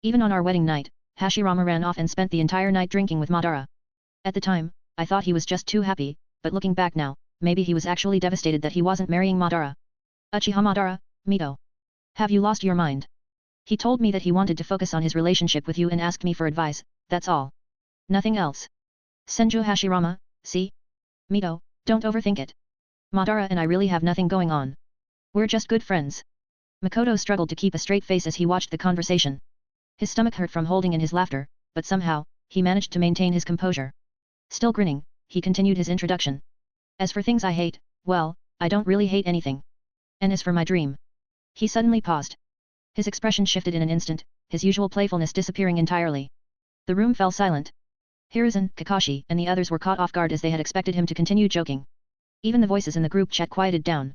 Even on our wedding night, Hashirama ran off and spent the entire night drinking with Madara. At the time, I thought he was just too happy, but looking back now, maybe he was actually devastated that he wasn't marrying Madara. Uchiha Madara, Mito. Have you lost your mind? He told me that he wanted to focus on his relationship with you and asked me for advice, that's all. Nothing else. Senju Hashirama, see? Mito, don't overthink it. Madara and I really have nothing going on. We're just good friends. Makoto struggled to keep a straight face as he watched the conversation. His stomach hurt from holding in his laughter, but somehow, he managed to maintain his composure. Still grinning, he continued his introduction. As for things I hate, well, I don't really hate anything. And as for my dream. He suddenly paused. His expression shifted in an instant, his usual playfulness disappearing entirely. The room fell silent. Hiruzen, Kakashi and the others were caught off guard as they had expected him to continue joking. Even the voices in the group chat quieted down.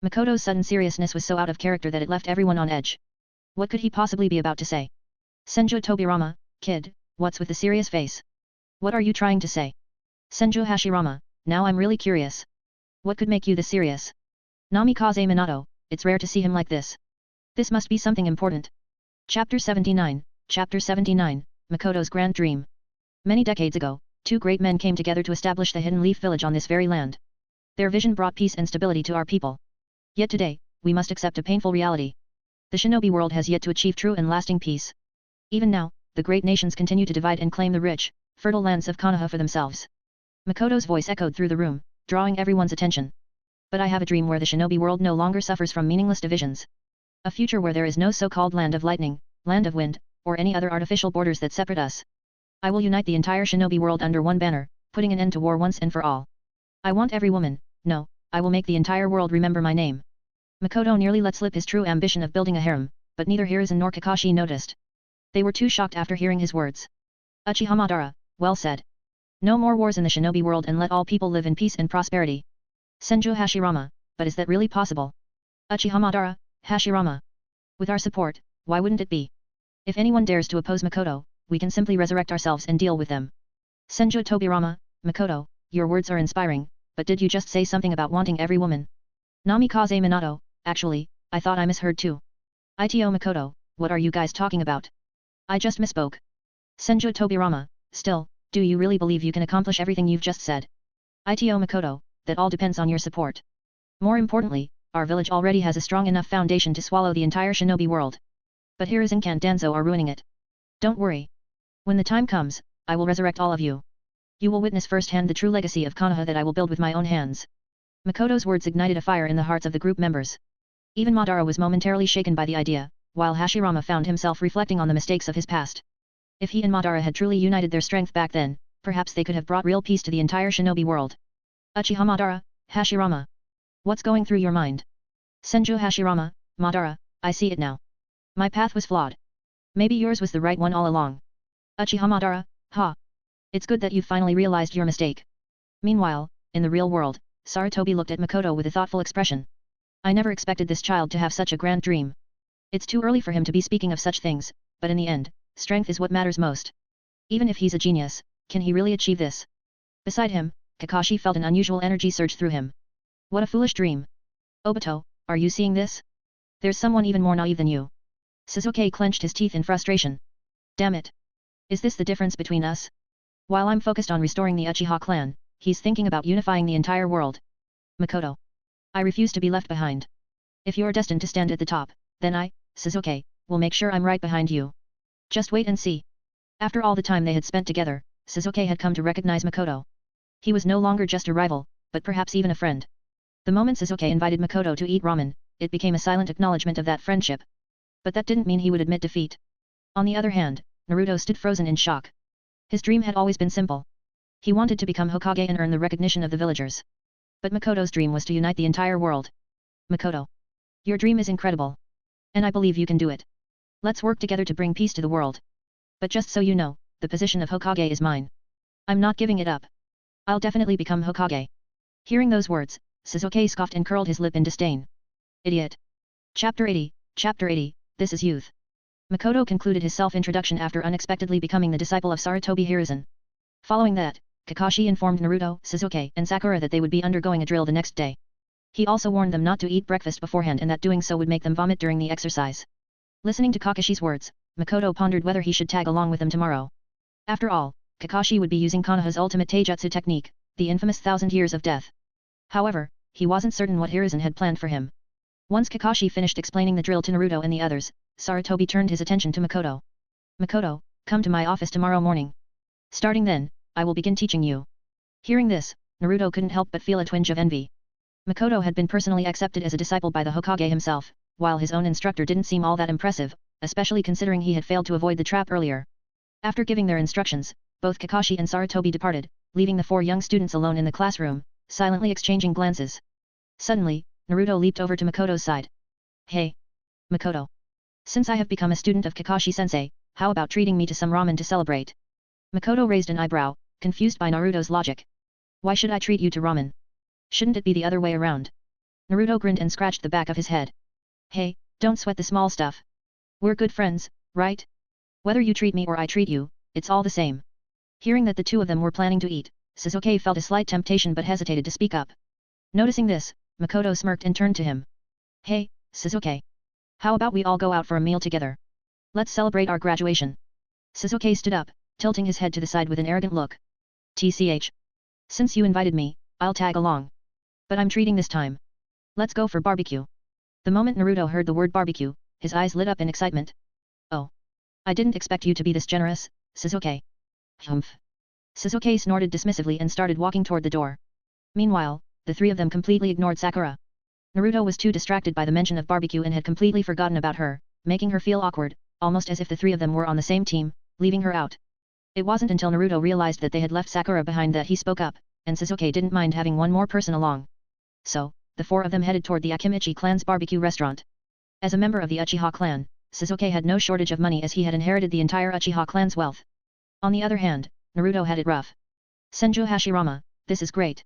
Makoto's sudden seriousness was so out of character that it left everyone on edge. What could he possibly be about to say? Senju Tobirama, kid, what's with the serious face? What are you trying to say? Senju Hashirama, now I'm really curious. What could make you this serious? Namikaze Minato, it's rare to see him like this. This must be something important. Chapter 79, Makoto's Grand Dream. Many decades ago, two great men came together to establish the Hidden Leaf Village on this very land. Their vision brought peace and stability to our people. Yet today, we must accept a painful reality. The shinobi world has yet to achieve true and lasting peace. Even now, the great nations continue to divide and claim the rich, fertile lands of Konoha for themselves. Makoto's voice echoed through the room, drawing everyone's attention. But I have a dream where the shinobi world no longer suffers from meaningless divisions. A future where there is no so-called land of lightning, land of wind, or any other artificial borders that separate us. I will unite the entire shinobi world under one banner, putting an end to war once and for all. I want every woman, no, I will make the entire world remember my name. Makoto nearly let slip his true ambition of building a harem, but neither Hiruzen nor Kakashi noticed. They were too shocked after hearing his words. Uchiha Madara, well said. No more wars in the shinobi world and let all people live in peace and prosperity. Senju Hashirama, but is that really possible? Uchiha Madara, Hashirama. With our support, why wouldn't it be? If anyone dares to oppose Makoto, we can simply resurrect ourselves and deal with them. Senju Tobirama, Makoto, your words are inspiring, but did you just say something about wanting every woman? Namikaze Minato, actually, I thought I misheard too. Ito Makoto, what are you guys talking about? I just misspoke. Senju Tobirama, still, do you really believe you can accomplish everything you've just said? Ito Makoto, that all depends on your support. More importantly, our village already has a strong enough foundation to swallow the entire shinobi world. But Hiruzen and Danzo are ruining it. Don't worry. When the time comes, I will resurrect all of you. You will witness firsthand the true legacy of Konoha that I will build with my own hands. Makoto's words ignited a fire in the hearts of the group members. Even Madara was momentarily shaken by the idea, while Hashirama found himself reflecting on the mistakes of his past. If he and Madara had truly united their strength back then, perhaps they could have brought real peace to the entire shinobi world. Uchiha Madara, Hashirama. What's going through your mind? Senju Hashirama, Madara, I see it now. My path was flawed. Maybe yours was the right one all along. Uchiha Madara, ha. It's good that you finally realized your mistake. Meanwhile, in the real world, Sarutobi looked at Makoto with a thoughtful expression. I never expected this child to have such a grand dream. It's too early for him to be speaking of such things, but in the end, strength is what matters most. Even if he's a genius, can he really achieve this? Beside him, Kakashi felt an unusual energy surge through him. What a foolish dream. Obito, are you seeing this? There's someone even more naive than you. Sasuke clenched his teeth in frustration. Damn it. Is this the difference between us? While I'm focused on restoring the Uchiha clan, he's thinking about unifying the entire world. Makoto. I refuse to be left behind. If you're destined to stand at the top, then I, Sasuke, will make sure I'm right behind you. Just wait and see. After all the time they had spent together, Sasuke had come to recognize Makoto. He was no longer just a rival, but perhaps even a friend. The moment Sasuke invited Makoto to eat ramen, it became a silent acknowledgement of that friendship. But that didn't mean he would admit defeat. On the other hand, Naruto stood frozen in shock. His dream had always been simple. He wanted to become Hokage and earn the recognition of the villagers. But Makoto's dream was to unite the entire world. Makoto. Your dream is incredible. And I believe you can do it. Let's work together to bring peace to the world. But just so you know, the position of Hokage is mine. I'm not giving it up. I'll definitely become Hokage. Hearing those words, Sasuke scoffed and curled his lip in disdain. Idiot. Chapter 80, this is youth. Makoto concluded his self-introduction after unexpectedly becoming the disciple of Sarutobi Hiruzen. Following that, Kakashi informed Naruto, Sasuke, and Sakura that they would be undergoing a drill the next day. He also warned them not to eat breakfast beforehand and that doing so would make them vomit during the exercise. Listening to Kakashi's words, Makoto pondered whether he should tag along with them tomorrow. After all, Kakashi would be using Konoha's ultimate taijutsu technique, the infamous 1,000 Years of Death. However, he wasn't certain what Hiruzen had planned for him. Once Kakashi finished explaining the drill to Naruto and the others, Sarutobi turned his attention to Makoto. Makoto, come to my office tomorrow morning. Starting then, I will begin teaching you. Hearing this, Naruto couldn't help but feel a twinge of envy. Makoto had been personally accepted as a disciple by the Hokage himself, while his own instructor didn't seem all that impressive, especially considering he had failed to avoid the trap earlier. After giving their instructions, both Kakashi and Sarutobi departed, leaving the four young students alone in the classroom, silently exchanging glances. Suddenly, Naruto leaped over to Makoto's side. Hey! Makoto! Since I have become a student of Kakashi-sensei, how about treating me to some ramen to celebrate? Makoto raised an eyebrow, confused by Naruto's logic. Why should I treat you to ramen? Shouldn't it be the other way around? Naruto grinned and scratched the back of his head. Hey, don't sweat the small stuff. We're good friends, right? Whether you treat me or I treat you, it's all the same. Hearing that the two of them were planning to eat, Sasuke felt a slight temptation but hesitated to speak up. Noticing this, Makoto smirked and turned to him. Hey, Sasuke. How about we all go out for a meal together? Let's celebrate our graduation. Sasuke stood up, tilting his head to the side with an arrogant look. TCH. Since you invited me, I'll tag along. But I'm treating this time. Let's go for barbecue. The moment Naruto heard the word barbecue, his eyes lit up in excitement. Oh. I didn't expect you to be this generous, Sasuke. Humph. Sasuke snorted dismissively and started walking toward the door. Meanwhile, the three of them completely ignored Sakura. Naruto was too distracted by the mention of barbecue and had completely forgotten about her, making her feel awkward, almost as if the three of them were on the same team, leaving her out. It wasn't until Naruto realized that they had left Sakura behind that he spoke up, and Sasuke didn't mind having one more person along. So, the four of them headed toward the Akimichi clan's barbecue restaurant. As a member of the Uchiha clan, Sasuke had no shortage of money as he had inherited the entire Uchiha clan's wealth. On the other hand, Naruto had it rough. Senju Hashirama, this is great.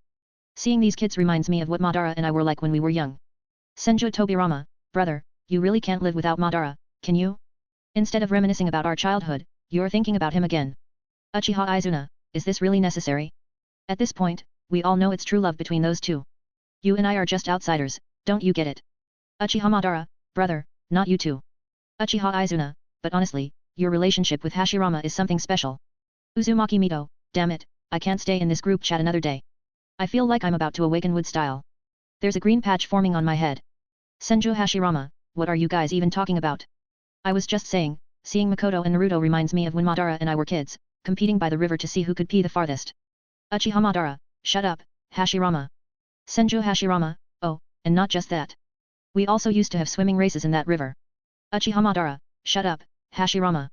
Seeing these kids reminds me of what Madara and I were like when we were young. Senju Tobirama, brother, you really can't live without Madara, can you? Instead of reminiscing about our childhood, you're thinking about him again. Uchiha Izuna, is this really necessary? At this point, we all know it's true love between those two. You and I are just outsiders, don't you get it? Uchiha Madara, brother, not you two. Uchiha Izuna, but honestly, your relationship with Hashirama is something special. Uzumaki Mito, damn it, I can't stay in this group chat another day. I feel like I'm about to awaken wood style. There's a green patch forming on my head. Senju Hashirama, what are you guys even talking about? I was just saying, seeing Makoto and Naruto reminds me of when Madara and I were kids, competing by the river to see who could pee the farthest. Uchiha Madara, shut up, Hashirama. Senju Hashirama, oh, and not just that. We also used to have swimming races in that river. Uchiha Madara, shut up, Hashirama.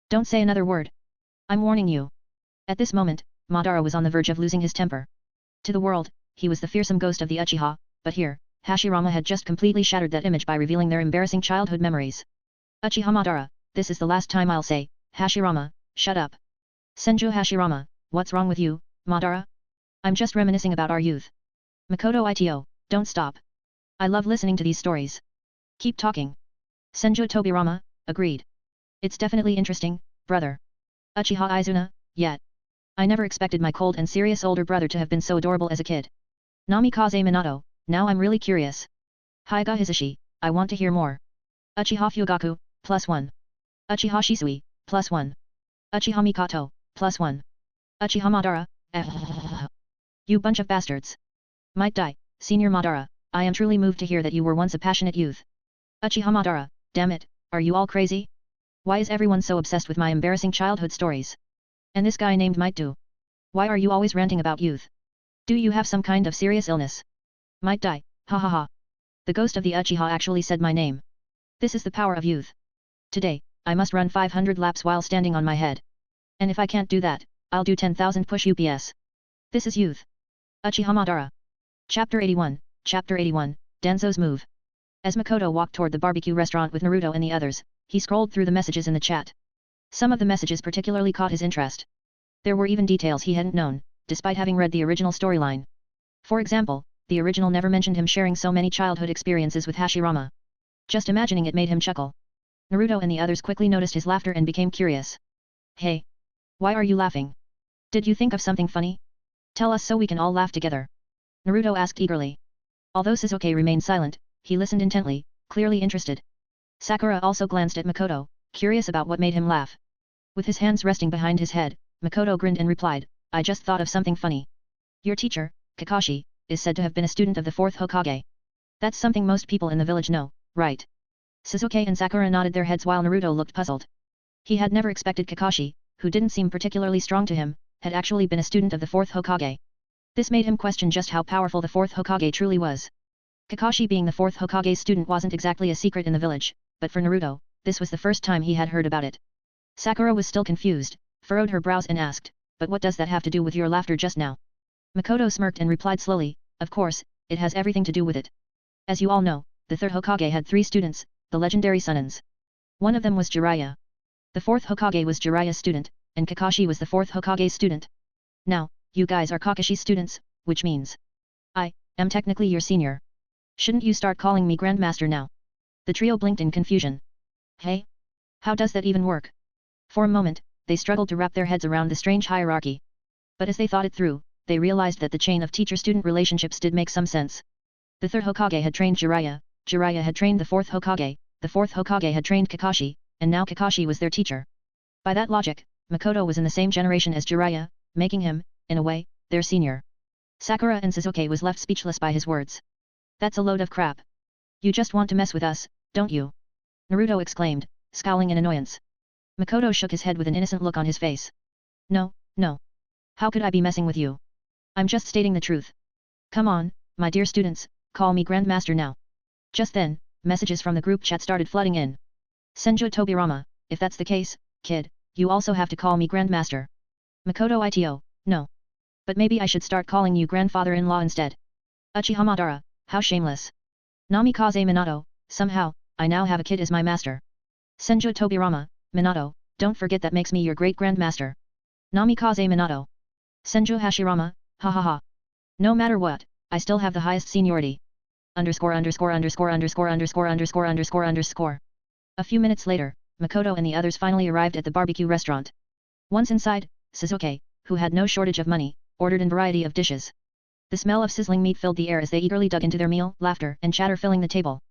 Don't say another word. I'm warning you. At this moment, Madara was on the verge of losing his temper. To the world, he was the fearsome ghost of the Uchiha, but here, Hashirama had just completely shattered that image by revealing their embarrassing childhood memories. Uchiha Madara, this is the last time I'll say, Hashirama, shut up. Senju Hashirama, what's wrong with you, Madara? I'm just reminiscing about our youth. Makoto Ito, don't stop. I love listening to these stories. Keep talking. Senju Tobirama, agreed. It's definitely interesting, brother. Uchiha Izuna, yet. I never expected my cold and serious older brother to have been so adorable as a kid. Namikaze Minato, now I'm really curious. Hyuga Hisashi, I want to hear more. Uchiha Fugaku, +1. Uchiha Shisui, +1. Uchiha Mikoto, +1. Uchiha Madara, You bunch of bastards. Might die, Senior Madara, I am truly moved to hear that you were once a passionate youth. Uchiha Madara, damn it, are you all crazy? Why is everyone so obsessed with my embarrassing childhood stories? And this guy named Might Do. Why are you always ranting about youth? Do you have some kind of serious illness? Might die, ha ha ha. The ghost of the Uchiha actually said my name. This is the power of youth. Today, I must run 500 laps while standing on my head. And if I can't do that, I'll do 10,000 push UPS. This is youth. Uchiha Madara. Chapter 81, Chapter 81, Danzo's Move. As Makoto walked toward the barbecue restaurant with Naruto and the others, he scrolled through the messages in the chat. Some of the messages particularly caught his interest. There were even details he hadn't known, despite having read the original storyline. For example, the original never mentioned him sharing so many childhood experiences with Hashirama. Just imagining it made him chuckle. Naruto and the others quickly noticed his laughter and became curious. Hey! Why are you laughing? Did you think of something funny? Tell us so we can all laugh together. Naruto asked eagerly. Although Sasuke remained silent, he listened intently, clearly interested. Sakura also glanced at Makoto, curious about what made him laugh. With his hands resting behind his head, Makoto grinned and replied, I just thought of something funny. Your teacher, Kakashi, is said to have been a student of the 4th Hokage. That's something most people in the village know, right? Sasuke and Sakura nodded their heads while Naruto looked puzzled. He had never expected Kakashi, who didn't seem particularly strong to him, had actually been a student of the 4th Hokage. This made him question just how powerful the 4th Hokage truly was. Kakashi being the 4th Hokage's student wasn't exactly a secret in the village, but for Naruto, this was the first time he had heard about it. Sakura was still confused, furrowed her brows and asked, but what does that have to do with your laughter just now? Makoto smirked and replied slowly, of course, it has everything to do with it. As you all know, the 3rd Hokage had 3 students, the legendary Sunnins. One of them was Jiraiya. The 4th Hokage was Jiraiya's student, and Kakashi was the 4th Hokage's student. Now, you guys are Kakashi's students, which means I am technically your senior. Shouldn't you start calling me Grandmaster now? The trio blinked in confusion. Hey? How does that even work? For a moment, they struggled to wrap their heads around the strange hierarchy. But as they thought it through, they realized that the chain of teacher-student relationships did make some sense. The 3rd Hokage had trained Jiraiya, Jiraiya had trained the 4th Hokage, the 4th Hokage had trained Kakashi, and now Kakashi was their teacher. By that logic, Makoto was in the same generation as Jiraiya, making him, in a way, their senior. Sakura and Sasuke was left speechless by his words. That's a load of crap. You just want to mess with us, don't you? Naruto exclaimed, scowling in annoyance. Makoto shook his head with an innocent look on his face. No, no. How could I be messing with you? I'm just stating the truth. Come on, my dear students, call me Grandmaster now. Just then, messages from the group chat started flooding in. Senju Tobirama, if that's the case, kid, you also have to call me Grandmaster. Makoto Ito, no. But maybe I should start calling you grandfather-in-law instead. Uchiha Madara, how shameless. Namikaze Minato, somehow, I now have a kid as my master. Senju Tobirama, Minato, don't forget that makes me your great-grandmaster. Namikaze Minato. Senju Hashirama, ha ha ha. No matter what, I still have the highest seniority. Underscore underscore underscore underscore underscore underscore underscore underscore. A few minutes later, Makoto and the others finally arrived at the barbecue restaurant. Once inside, Sasuke, who had no shortage of money, ordered a variety of dishes. The smell of sizzling meat filled the air as they eagerly dug into their meal, laughter and chatter filling the table.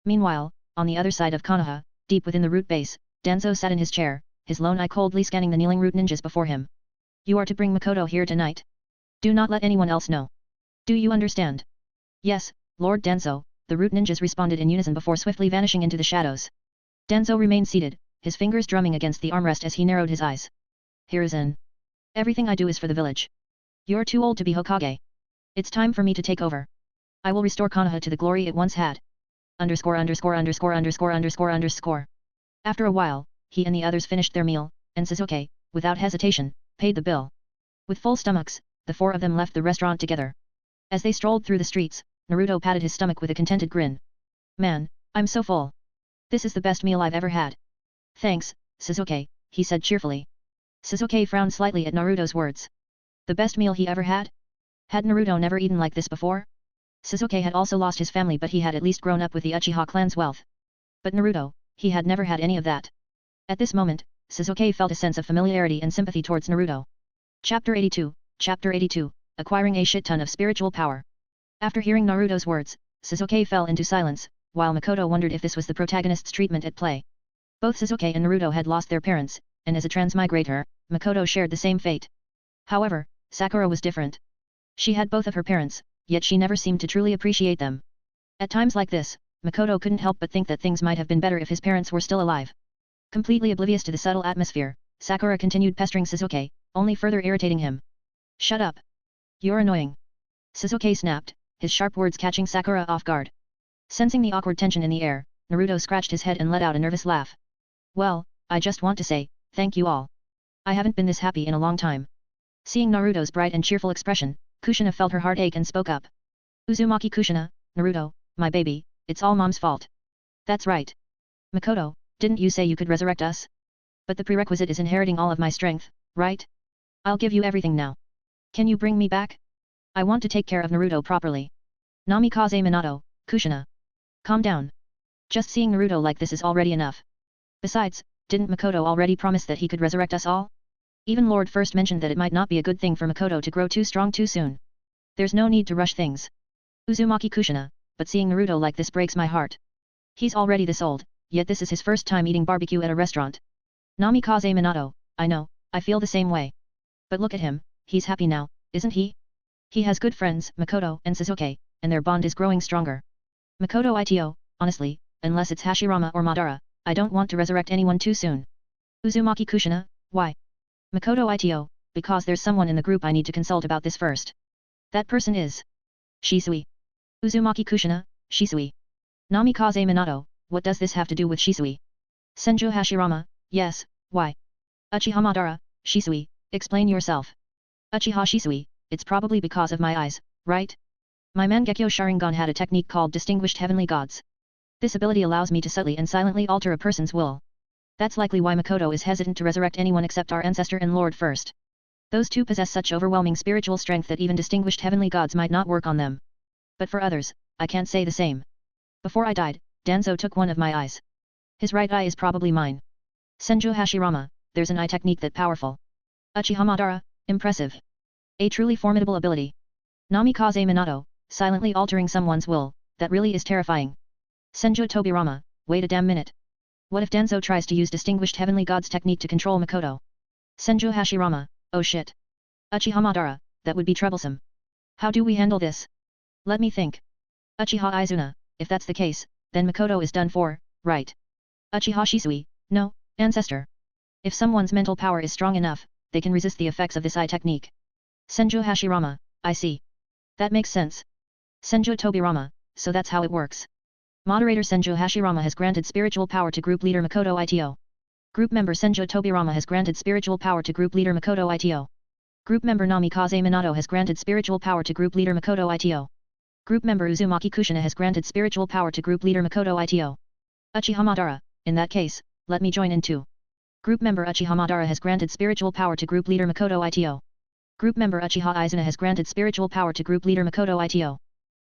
Meanwhile, on the other side of Konoha, deep within the root base, Danzo sat in his chair, his lone eye coldly scanning the kneeling root ninjas before him. You are to bring Makoto here tonight. Do not let anyone else know. Do you understand? Yes, Lord Danzo, the root ninjas responded in unison before swiftly vanishing into the shadows. Danzo remained seated, his fingers drumming against the armrest as he narrowed his eyes. Hiruzen. Everything I do is for the village. You're too old to be Hokage. It's time for me to take over. I will restore Konoha to the glory it once had. Underscore underscore underscore underscore underscore underscore. After a while, he and the others finished their meal, and Sasuke, without hesitation, paid the bill. With full stomachs, the 4 of them left the restaurant together. As they strolled through the streets, Naruto patted his stomach with a contented grin. Man, I'm so full. This is the best meal I've ever had. Thanks, Sasuke, he said cheerfully. Sasuke frowned slightly at Naruto's words. The best meal he ever had? Had Naruto never eaten like this before? Sasuke had also lost his family, but he had at least grown up with the Uchiha clan's wealth. But Naruto, he had never had any of that. At this moment, Sasuke felt a sense of familiarity and sympathy towards Naruto. Chapter 82, Acquiring a shit ton of spiritual power. After hearing Naruto's words, Sasuke fell into silence, while Makoto wondered if this was the protagonist's treatment at play. Both Sasuke and Naruto had lost their parents, and as a transmigrator, Makoto shared the same fate. However, Sakura was different. She had both of her parents, yet she never seemed to truly appreciate them. At times like this, Makoto couldn't help but think that things might have been better if his parents were still alive. Completely oblivious to the subtle atmosphere, Sakura continued pestering Sasuke, only further irritating him. Shut up. You're annoying. Sasuke snapped, his sharp words catching Sakura off guard. Sensing the awkward tension in the air, Naruto scratched his head and let out a nervous laugh. Well, I just want to say, thank you all. I haven't been this happy in a long time. Seeing Naruto's bright and cheerful expression, Kushina felt her heart ache and spoke up. Uzumaki Kushina, Naruto, my baby, it's all Mom's fault. That's right. Makoto, didn't you say you could resurrect us? But the prerequisite is inheriting all of my strength, right? I'll give you everything now. Can you bring me back? I want to take care of Naruto properly. Namikaze Minato, Kushina. Calm down. Just seeing Naruto like this is already enough. Besides, didn't Makoto already promise that he could resurrect us all? Even Lord first mentioned that it might not be a good thing for Makoto to grow too strong too soon. There's no need to rush things. Uzumaki Kushina, but seeing Naruto like this breaks my heart. He's already this old, yet this is his first time eating barbecue at a restaurant. Namikaze Minato, I know, I feel the same way. But look at him, he's happy now, isn't he? He has good friends, Makoto and Sasuke, and their bond is growing stronger. Makoto Ito, honestly, unless it's Hashirama or Madara, I don't want to resurrect anyone too soon. Uzumaki Kushina, why? Makoto Ito, because there's someone in the group I need to consult about this first. That person is Shisui. Uzumaki Kushina, Shisui. Namikaze Minato, what does this have to do with Shisui? Senju Hashirama, yes, why? Uchiha Madara, Shisui, explain yourself. Uchiha Shisui, it's probably because of my eyes, right? My Mangekyo Sharingan had a technique called Distinguished Heavenly Gods. This ability allows me to subtly and silently alter a person's will. That's likely why Makoto is hesitant to resurrect anyone except our ancestor and Lord first. Those two possess such overwhelming spiritual strength that even distinguished heavenly gods might not work on them. But for others, I can't say the same. Before I died, Danzo took one of my eyes. His right eye is probably mine. Senju Hashirama, there's an eye technique that powerful. Uchiha Madara, impressive. A truly formidable ability. Namikaze Minato, silently altering someone's will, that really is terrifying. Senju Tobirama, wait a damn minute. What if Danzo tries to use Distinguished Heavenly Gods technique to control Makoto? Senju Hashirama, oh shit. Uchiha Madara, that would be troublesome. How do we handle this? Let me think. Uchiha Izuna, if that's the case, then Makoto is done for, right? Uchiha Shisui, no, ancestor. If someone's mental power is strong enough, they can resist the effects of this eye technique. Senju Hashirama, I see. That makes sense. Senju Tobirama, so that's how it works. Moderator Senju Hashirama has granted spiritual power to group leader Makoto Ito. Group member Senju Tobirama has granted spiritual power to group leader Makoto Ito. Group member Namikaze Minato has granted spiritual power to group leader Makoto Ito. Group member Uzumaki Kushina has granted spiritual power to group leader Makoto Ito. Uchiha Madara, in that case, let me join in too. Group member Uchiha Madara has granted spiritual power to group leader Makoto Ito. Group member Uchiha Izuna has granted spiritual power to group leader Makoto Ito.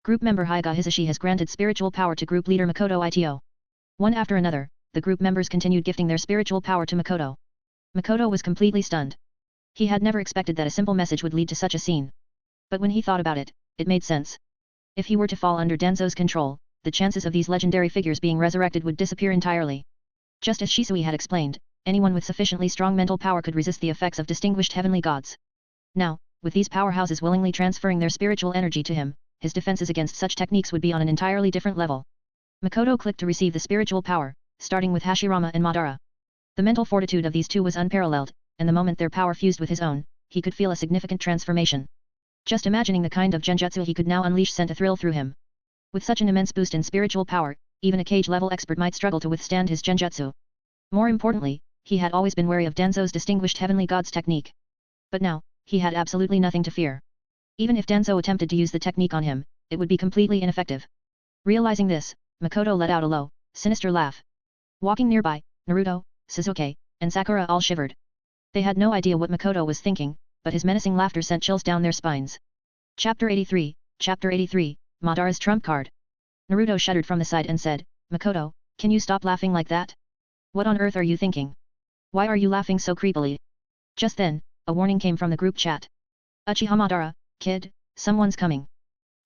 Group member Hyuga Hisashi has granted spiritual power to group leader Makoto Ito. One after another, the group members continued gifting their spiritual power to Makoto. Makoto was completely stunned. He had never expected that a simple message would lead to such a scene. But when he thought about it, it made sense. If he were to fall under Danzo's control, the chances of these legendary figures being resurrected would disappear entirely. Just as Shisui had explained, anyone with sufficiently strong mental power could resist the effects of distinguished heavenly gods. Now, with these powerhouses willingly transferring their spiritual energy to him, his defenses against such techniques would be on an entirely different level. Makoto clicked to receive the spiritual power, starting with Hashirama and Madara. The mental fortitude of these two was unparalleled, and the moment their power fused with his own, he could feel a significant transformation. Just imagining the kind of genjutsu he could now unleash sent a thrill through him. With such an immense boost in spiritual power, even a cage-level expert might struggle to withstand his genjutsu. More importantly, he had always been wary of Danzo's distinguished heavenly gods technique. But now, he had absolutely nothing to fear. Even if Danzo attempted to use the technique on him, it would be completely ineffective. Realizing this, Makoto let out a low, sinister laugh. Walking nearby, Naruto, Sasuke, and Sakura all shivered. They had no idea what Makoto was thinking, but his menacing laughter sent chills down their spines. Chapter 83, Madara's Trump Card. Naruto shuddered from the side and said, Makoto, can you stop laughing like that? What on earth are you thinking? Why are you laughing so creepily? Just then, a warning came from the group chat. Uchiha Madara, kid, someone's coming.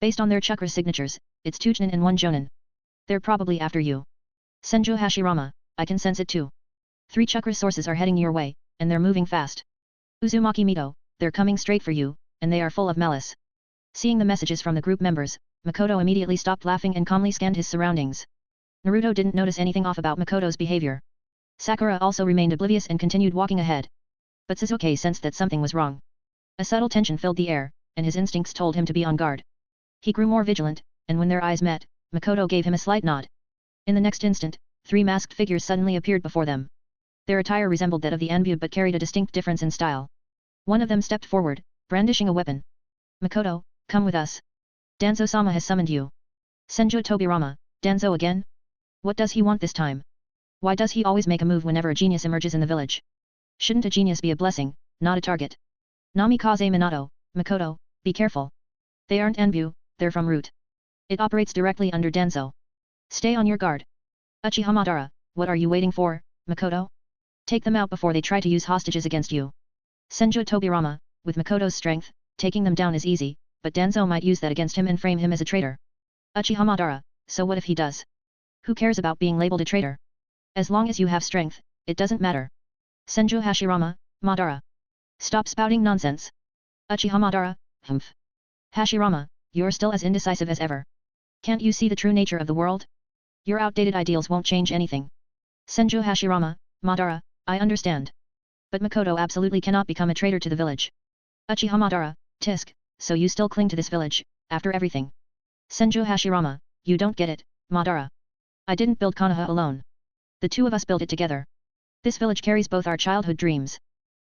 Based on their chakra signatures, it's 2 Chunin and 1 Jonin. They're probably after you. Senju Hashirama, I can sense it too. 3 chakra sources are heading your way, and they're moving fast. Uzumaki Mito, they're coming straight for you, and they are full of malice. Seeing the messages from the group members, Makoto immediately stopped laughing and calmly scanned his surroundings. Naruto didn't notice anything off about Makoto's behavior. Sakura also remained oblivious and continued walking ahead. But Sasuke sensed that something was wrong. A subtle tension filled the air, and his instincts told him to be on guard. He grew more vigilant, and when their eyes met, Makoto gave him a slight nod. In the next instant, 3 masked figures suddenly appeared before them. Their attire resembled that of the Anbu but carried a distinct difference in style. One of them stepped forward, brandishing a weapon. Makoto, come with us. Danzo-sama has summoned you. Senju Tobirama, Danzo again? What does he want this time? Why does he always make a move whenever a genius emerges in the village? Shouldn't a genius be a blessing, not a target? Namikaze Minato, Makoto, be careful. They aren't Anbu, they're from Root. It operates directly under Danzo. Stay on your guard. Uchiha Madara, what are you waiting for? Makoto? Take them out before they try to use hostages against you. Senju Tobirama, with Makoto's strength, taking them down is easy, but Danzo might use that against him and frame him as a traitor. Uchiha Madara, so what if he does? Who cares about being labeled a traitor? As long as you have strength, it doesn't matter. Senju Hashirama, Madara. Stop spouting nonsense. Uchiha Madara, humph. Hashirama, you're still as indecisive as ever. Can't you see the true nature of the world? Your outdated ideals won't change anything. Senju Hashirama, Madara, I understand. But Makoto absolutely cannot become a traitor to the village. Uchiha Madara, tisk, so you still cling to this village, after everything. Senju Hashirama, you don't get it, Madara. I didn't build Konoha alone. The two of us built it together. This village carries both our childhood dreams.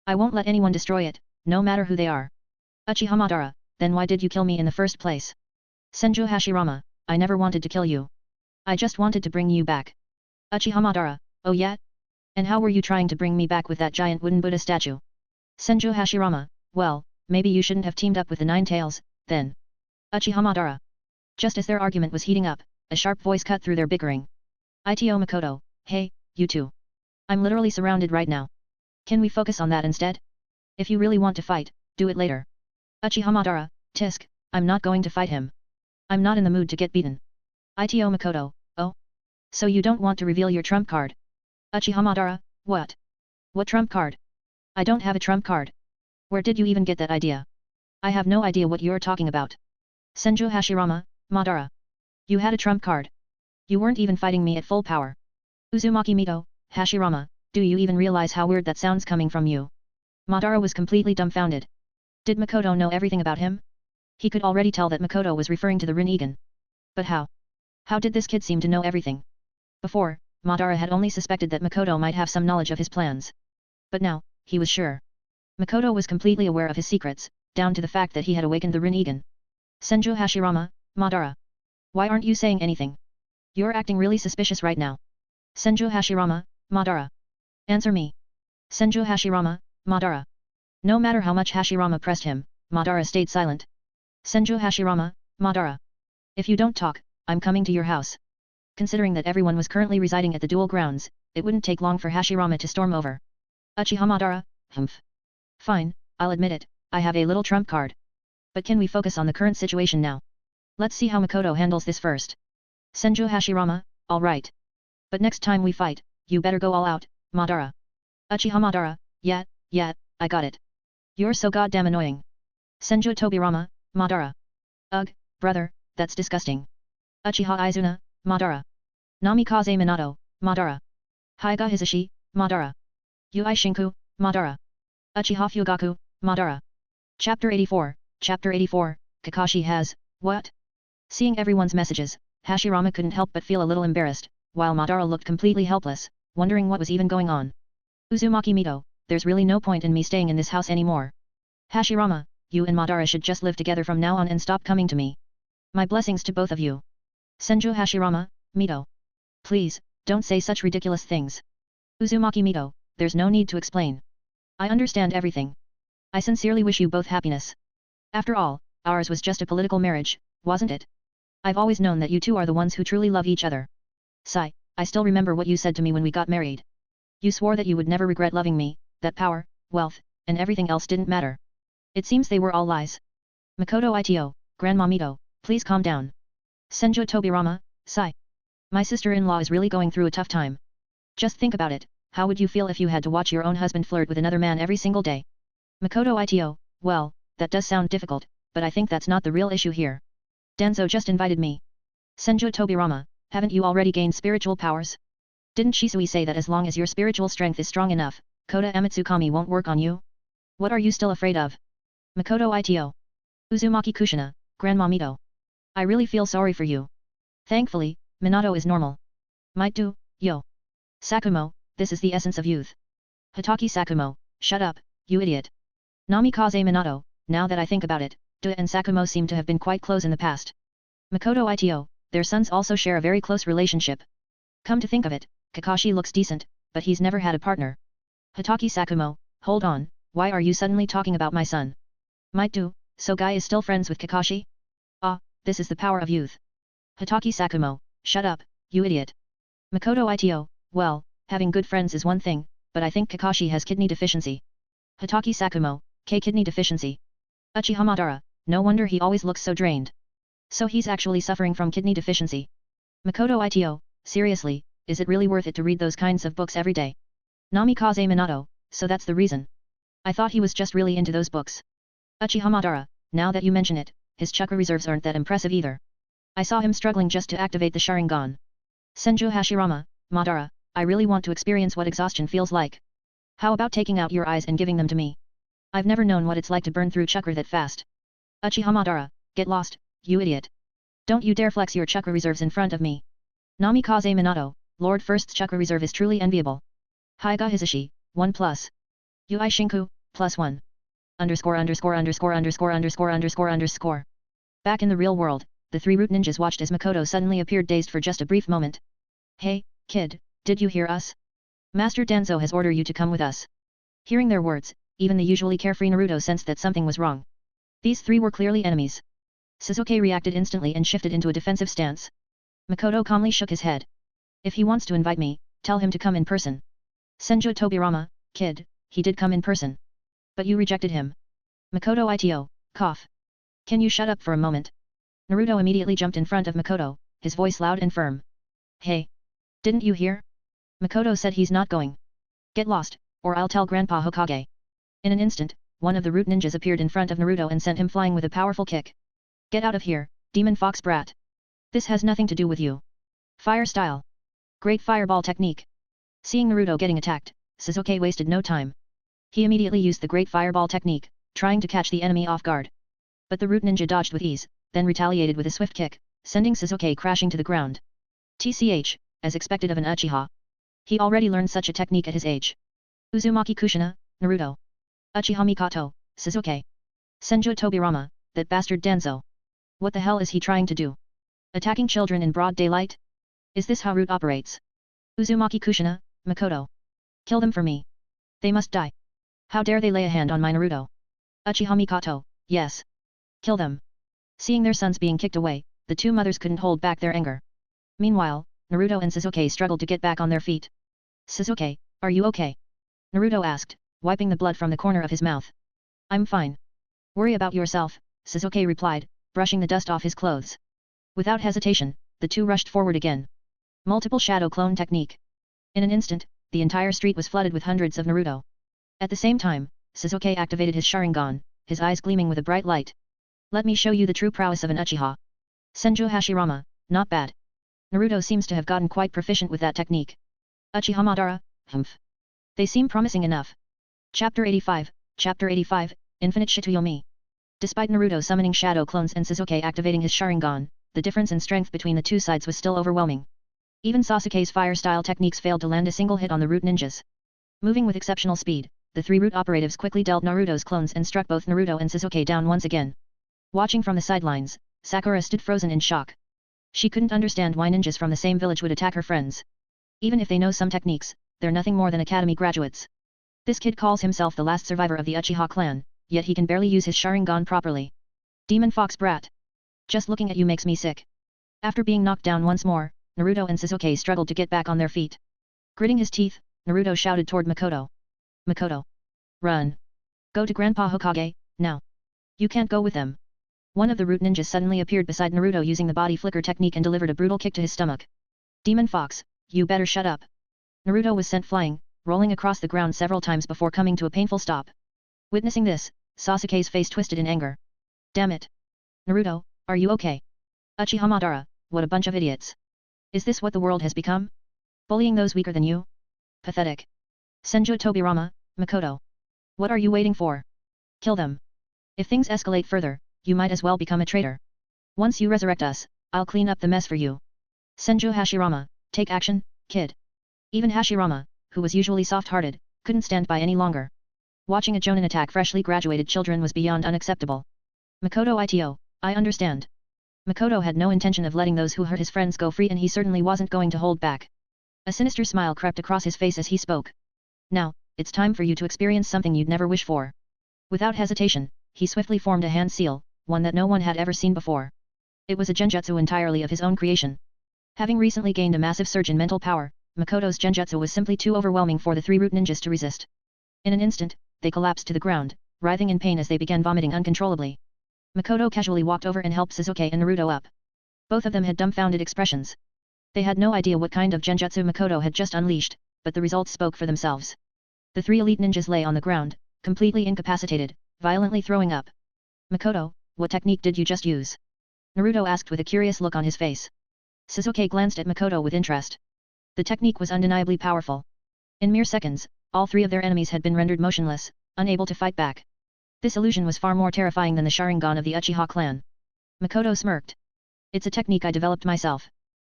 I won't let anyone destroy it, no matter who they are. Uchiha Madara, then why did you kill me in the first place? Senju Hashirama, I never wanted to kill you. I just wanted to bring you back. Uchiha Madara, oh yeah? And how were you trying to bring me back with that giant wooden Buddha statue? Senju Hashirama, well, maybe you shouldn't have teamed up with the Nine Tails, then. Uchiha Madara. Just as their argument was heating up, a sharp voice cut through their bickering. Ito Makoto, hey, you two. I'm literally surrounded right now. Can we focus on that instead? If you really want to fight, do it later. Uchiha Madara, tisk, I'm not going to fight him. I'm not in the mood to get beaten. Ito Makoto, oh? So you don't want to reveal your trump card? Uchiha Madara, what? What trump card? I don't have a trump card. Where did you even get that idea? I have no idea what you're talking about. Senju Hashirama, Madara. You had a trump card. You weren't even fighting me at full power. Uzumaki Mito, Hashirama, do you even realize how weird that sounds coming from you? Madara was completely dumbfounded. Did Makoto know everything about him? He could already tell that Makoto was referring to the Rinnegan. But how? How did this kid seem to know everything? Before, Madara had only suspected that Makoto might have some knowledge of his plans. But now, he was sure. Makoto was completely aware of his secrets, down to the fact that he had awakened the Rinnegan. Senju Hashirama, Madara. Why aren't you saying anything? You're acting really suspicious right now. Senju Hashirama, Madara. Answer me. Senju Hashirama, Madara. No matter how much Hashirama pressed him, Madara stayed silent. Senju Hashirama, Madara. If you don't talk, I'm coming to your house. Considering that everyone was currently residing at the duel grounds, it wouldn't take long for Hashirama to storm over. Uchiha Madara, humph. Fine, I'll admit it, I have a little trump card. But can we focus on the current situation now? Let's see how Makoto handles this first. Senju Hashirama, alright. But next time we fight, you better go all out, Madara. Uchiha Madara, yeah, I got it. You're so goddamn annoying. Senju Tobirama, Madara. Ugh, brother, that's disgusting. Uchiha Izuna, Madara. Namikaze Minato, Madara. Hyuga Hisashi, Madara. Yui Shinku, Madara. Uchiha Fugaku, Madara. Chapter 84, Kakashi has, what? Seeing everyone's messages, Hashirama couldn't help but feel a little embarrassed, while Madara looked completely helpless, wondering what was even going on. Uzumaki Mito, there's really no point in me staying in this house anymore. Hashirama, you and Madara should just live together from now on and stop coming to me. My blessings to both of you. Senju Hashirama, Mito. Please, don't say such ridiculous things. Uzumaki Mito, there's no need to explain. I understand everything. I sincerely wish you both happiness. After all, ours was just a political marriage, wasn't it? I've always known that you two are the ones who truly love each other. Sigh, I still remember what you said to me when we got married. You swore that you would never regret loving me, that power, wealth, and everything else didn't matter. It seems they were all lies. Makoto Ito, Grandma Mito, please calm down. Senju Tobirama, sigh. My sister-in-law is really going through a tough time. Just think about it, how would you feel if you had to watch your own husband flirt with another man every single day? Makoto Ito, well, that does sound difficult, but I think that's not the real issue here. Danzo just invited me. Senju Tobirama, haven't you already gained spiritual powers? Didn't Shisui say that as long as your spiritual strength is strong enough, Kota Amatsukami won't work on you? What are you still afraid of? Makoto Ito. Uzumaki Kushina, Grandma Mito. I really feel sorry for you. Thankfully, Minato is normal. Might do, yo. Sakumo, this is the essence of youth. Hitaki Sakumo, shut up, you idiot. Namikaze Minato, now that I think about it, Du and Sakumo seem to have been quite close in the past. Makoto Ito, their sons also share a very close relationship. Come to think of it, Kakashi looks decent, but he's never had a partner. Hitaki Sakumo, hold on, why are you suddenly talking about my son? Might do, so Guy is still friends with Kakashi? Ah, this is the power of youth. Hitaki Sakumo, shut up, you idiot. Makoto Ito, well, Having good friends is one thing, but I think Kakashi has kidney deficiency. Hitaki Sakumo, kidney deficiency. Uchiha Madara, no wonder he always looks so drained. So he's actually suffering from kidney deficiency. Makoto Ito, seriously, is it really worth it to read those kinds of books every day? Namikaze Minato, so that's the reason. I thought he was just really into those books. Uchiha Madara, now that you mention it, his chakra reserves aren't that impressive either. I saw him struggling just to activate the Sharingan. Senju Hashirama, Madara, I really want to experience what exhaustion feels like. How about taking out your eyes and giving them to me? I've never known what it's like to burn through chakra that fast. Uchiha Madara, get lost, you idiot. Don't you dare flex your chakra reserves in front of me. Namikaze Minato, Lord First's chakra reserve is truly enviable. Hyuga Hisashi, 1+. Ui Shinku, +1. ______________. Back in the real world, the three root ninjas watched as Makoto suddenly appeared dazed for just a brief moment. Hey, kid, did you hear us? Master Danzo has ordered you to come with us. Hearing their words, even the usually carefree Naruto sensed that something was wrong. These three were clearly enemies. Sasuke reacted instantly and shifted into a defensive stance. Makoto calmly shook his head. If he wants to invite me, tell him to come in person. Senju Tobirama, kid, he did come in person. But you rejected him. Makoto Ito, cough. Can you shut up for a moment? Naruto immediately jumped in front of Makoto, his voice loud and firm. Hey! Didn't you hear? Makoto said he's not going. Get lost, or I'll tell Grandpa Hokage. In an instant, one of the root ninjas appeared in front of Naruto and sent him flying with a powerful kick. Get out of here, demon fox brat. This has nothing to do with you. Fire style. Great fireball technique. Seeing Naruto getting attacked, Sasuke wasted no time. He immediately used the great fireball technique, trying to catch the enemy off guard. But the root ninja dodged with ease, then retaliated with a swift kick, sending Sasuke crashing to the ground. TCH, as expected of an Uchiha. He already learned such a technique at his age. Uzumaki Kushina, Naruto. Uchiha Mikoto, Sasuke. Senju Tobirama, that bastard Danzo. What the hell is he trying to do? Attacking children in broad daylight? Is this how root operates? Uzumaki Kushina, Makoto. Kill them for me. They must die. How dare they lay a hand on my Naruto? Uchiha Mikoto, yes. Kill them. Seeing their sons being kicked away, the two mothers couldn't hold back their anger. Meanwhile, Naruto and Sasuke struggled to get back on their feet. Sasuke, are you okay? Naruto asked, wiping the blood from the corner of his mouth. I'm fine. Worry about yourself, Sasuke replied, brushing the dust off his clothes. Without hesitation, the two rushed forward again. Multiple shadow clone technique. In an instant, the entire street was flooded with hundreds of Naruto. At the same time, Sasuke activated his Sharingan, his eyes gleaming with a bright light. Let me show you the true prowess of an Uchiha. Senju Hashirama, not bad. Naruto seems to have gotten quite proficient with that technique. Uchiha Madara, humph. They seem promising enough. Chapter 85, Infinite Shitoyomi. Despite Naruto summoning shadow clones and Sasuke activating his Sharingan, the difference in strength between the two sides was still overwhelming. Even Sasuke's fire-style techniques failed to land a single hit on the root ninjas. Moving with exceptional speed, the three root operatives quickly dealt Naruto's clones and struck both Naruto and Sasuke down once again. Watching from the sidelines, Sakura stood frozen in shock. She couldn't understand why ninjas from the same village would attack her friends. Even if they know some techniques, they're nothing more than academy graduates. This kid calls himself the last survivor of the Uchiha clan, yet he can barely use his Sharingan properly. Demon fox brat. Just looking at you makes me sick. After being knocked down once more, Naruto and Sasuke struggled to get back on their feet. Gritting his teeth, Naruto shouted toward Makoto. Makoto. Run. Go to Grandpa Hokage, now. You can't go with them. One of the root ninjas suddenly appeared beside Naruto using the body flicker technique and delivered a brutal kick to his stomach. Demon fox, you better shut up. Naruto was sent flying, rolling across the ground several times before coming to a painful stop. Witnessing this, Sasuke's face twisted in anger. Damn it. Naruto, are you okay? Uchiha Madara, what a bunch of idiots. Is this what the world has become? Bullying those weaker than you? Pathetic. Senju Tobirama, Makoto. What are you waiting for? Kill them. If things escalate further, you might as well become a traitor. Once you resurrect us, I'll clean up the mess for you. Senju Hashirama, take action, kid. Even Hashirama, who was usually soft-hearted, couldn't stand by any longer. Watching a Jonin attack freshly graduated children was beyond unacceptable. Makoto Ito, I understand. Makoto had no intention of letting those who hurt his friends go free and he certainly wasn't going to hold back. A sinister smile crept across his face as he spoke. Now, it's time for you to experience something you'd never wish for. Without hesitation, he swiftly formed a hand seal, one that no one had ever seen before. It was a genjutsu entirely of his own creation. Having recently gained a massive surge in mental power, Makoto's genjutsu was simply too overwhelming for the three root ninjas to resist. In an instant, they collapsed to the ground, writhing in pain as they began vomiting uncontrollably. Makoto casually walked over and helped Sasuke and Naruto up. Both of them had dumbfounded expressions. They had no idea what kind of genjutsu Makoto had just unleashed, but the results spoke for themselves. The three elite ninjas lay on the ground, completely incapacitated, violently throwing up. Makoto, what technique did you just use? Naruto asked with a curious look on his face. Sasuke glanced at Makoto with interest. The technique was undeniably powerful. In mere seconds, all three of their enemies had been rendered motionless, unable to fight back. This illusion was far more terrifying than the Sharingan of the Uchiha clan. Makoto smirked. It's a technique I developed myself.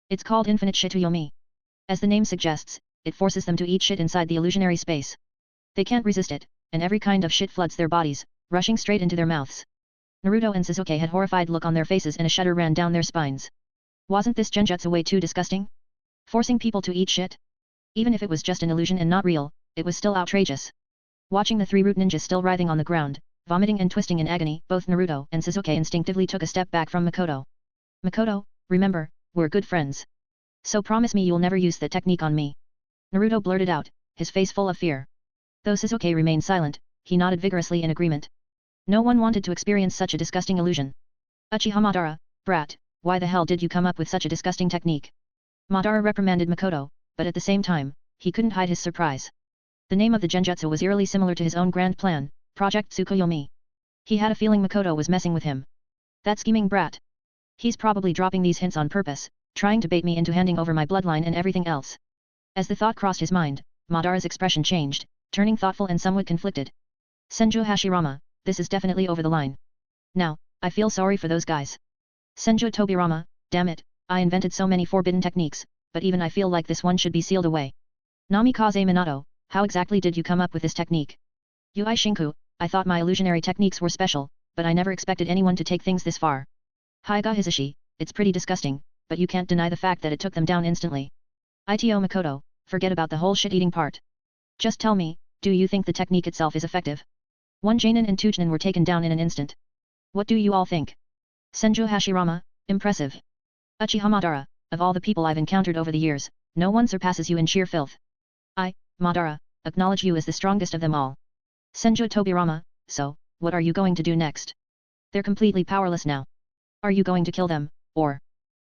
It's called Infinite Shitoyomi. As the name suggests, it forces them to eat shit inside the illusionary space. They can't resist it, and every kind of shit floods their bodies, rushing straight into their mouths. Naruto and Sasuke had horrified look on their faces and a shudder ran down their spines. Wasn't this genjutsu way too disgusting? Forcing people to eat shit? Even if it was just an illusion and not real, it was still outrageous. Watching the three root ninjas still writhing on the ground, vomiting and twisting in agony, both Naruto and Sasuke instinctively took a step back from Makoto. Makoto, remember, we're good friends. So promise me you'll never use that technique on me. Naruto blurted out, his face full of fear. Though Sasuke remained silent, he nodded vigorously in agreement. No one wanted to experience such a disgusting illusion. Uchiha Madara, brat, why the hell did you come up with such a disgusting technique? Madara reprimanded Makoto, but at the same time, he couldn't hide his surprise. The name of the genjutsu was eerily similar to his own grand plan, Project Tsukuyomi. He had a feeling Makoto was messing with him. That scheming brat. He's probably dropping these hints on purpose, trying to bait me into handing over my bloodline and everything else. As the thought crossed his mind, Madara's expression changed, turning thoughtful and somewhat conflicted. Senju Hashirama, this is definitely over the line. Now, I feel sorry for those guys. Senju Tobirama, damn it, I invented so many forbidden techniques, but even I feel like this one should be sealed away. Namikaze Minato, how exactly did you come up with this technique? Yui Shinku, I thought my illusionary techniques were special, but I never expected anyone to take things this far. Haiga Hisashi, it's pretty disgusting, but you can't deny the fact that it took them down instantly. Ito Makoto, forget about the whole shit-eating part. Just tell me, do you think the technique itself is effective? One Jainin and two Jinin were taken down in an instant. What do you all think? Senju Hashirama, impressive. Uchiha Madara, of all the people I've encountered over the years, no one surpasses you in sheer filth. I, Madara, acknowledge you as the strongest of them all. Senju Tobirama, so, what are you going to do next? They're completely powerless now. Are you going to kill them, or?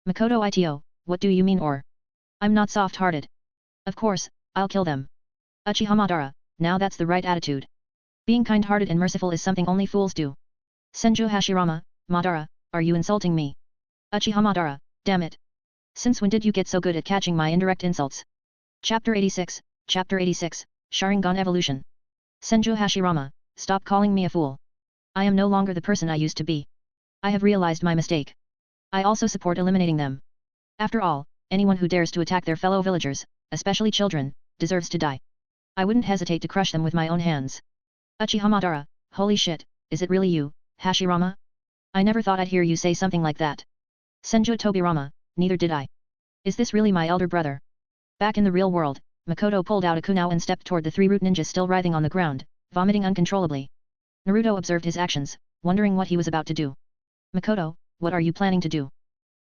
Makoto Ito, what do you mean or? I'm not soft-hearted. Of course, I'll kill them. Uchiha Madara, now that's the right attitude. Being kind-hearted and merciful is something only fools do. Senju Hashirama, Madara, are you insulting me? Uchiha Madara, damn it. Since when did you get so good at catching my indirect insults? Chapter 86, Sharingan Evolution. Senju Hashirama, stop calling me a fool. I am no longer the person I used to be. I have realized my mistake. I also support eliminating them. After all, anyone who dares to attack their fellow villagers, especially children, deserves to die. I wouldn't hesitate to crush them with my own hands. Uchiha Madara, holy shit, is it really you, Hashirama? I never thought I'd hear you say something like that. Senju Tobirama, neither did I. Is this really my elder brother? Back in the real world, Makoto pulled out a kunai and stepped toward the three root ninjas still writhing on the ground, vomiting uncontrollably. Naruto observed his actions, wondering what he was about to do. Makoto, what are you planning to do?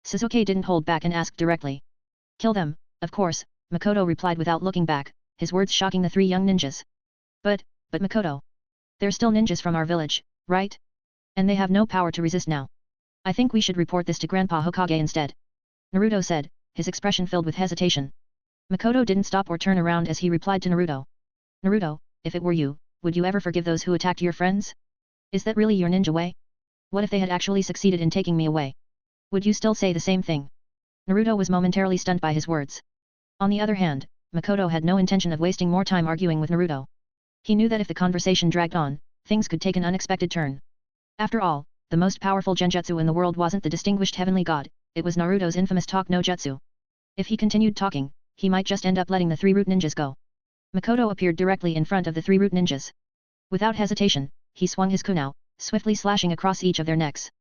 Sasuke didn't hold back and asked directly. Kill them, of course, Makoto replied without looking back, his words shocking the three young ninjas. But Makoto. They're still ninjas from our village, right? And they have no power to resist now. I think we should report this to Grandpa Hokage instead. Naruto said, his expression filled with hesitation. Makoto didn't stop or turn around as he replied to Naruto. Naruto, if it were you, would you ever forgive those who attacked your friends? Is that really your ninja way? What if they had actually succeeded in taking me away? Would you still say the same thing? Naruto was momentarily stunned by his words. On the other hand, Makoto had no intention of wasting more time arguing with Naruto. He knew that if the conversation dragged on, things could take an unexpected turn. After all, the most powerful genjutsu in the world wasn't the distinguished heavenly god, it was Naruto's infamous talk no jutsu. If he continued talking, he might just end up letting the three root ninjas go. Makoto appeared directly in front of the three root ninjas. Without hesitation, he swung his kunai, swiftly slashing across each of their necks.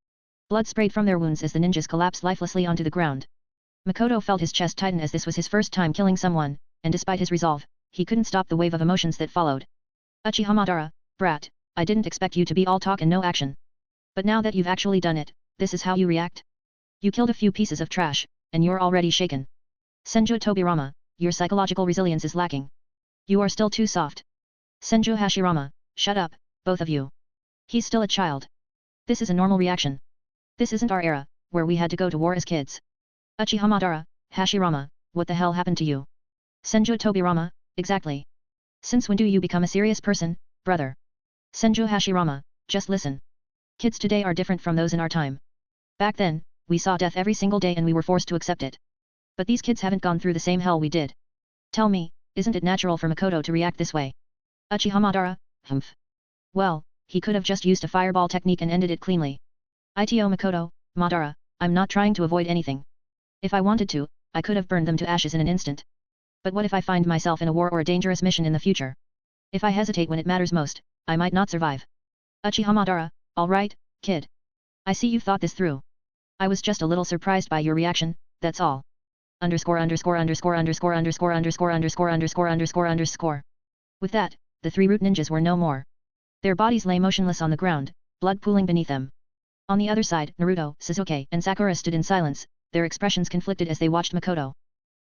Blood sprayed from their wounds as the ninjas collapsed lifelessly onto the ground. Makoto felt his chest tighten as this was his first time killing someone, and despite his resolve, he couldn't stop the wave of emotions that followed. Uchiha Madara, brat, I didn't expect you to be all talk and no action. But now that you've actually done it, this is how you react? You killed a few pieces of trash, and you're already shaken. Senju Tobirama, your psychological resilience is lacking. You are still too soft. Senju Hashirama, shut up, both of you. He's still a child. This is a normal reaction. This isn't our era, where we had to go to war as kids. Uchiha Madara, Hashirama, what the hell happened to you? Senju Tobirama, exactly. Since when do you become a serious person, brother? Senju Hashirama, just listen. Kids today are different from those in our time. Back then, we saw death every single day and we were forced to accept it. But these kids haven't gone through the same hell we did. Tell me, isn't it natural for Makoto to react this way? Uchiha Madara, humph. Well, he could have just used a fireball technique and ended it cleanly. Ito Makoto, Madara, I'm not trying to avoid anything. If I wanted to, I could have burned them to ashes in an instant. But what if I find myself in a war or a dangerous mission in the future? If I hesitate when it matters most, I might not survive. Uchiha Madara, alright, kid. I see you've thought this through. I was just a little surprised by your reaction, that's all. Underscore. With that, the three root ninjas were no more. Their bodies lay motionless on the ground, blood pooling beneath them. On the other side, Naruto, Sasuke, and Sakura stood in silence, their expressions conflicted as they watched Makoto.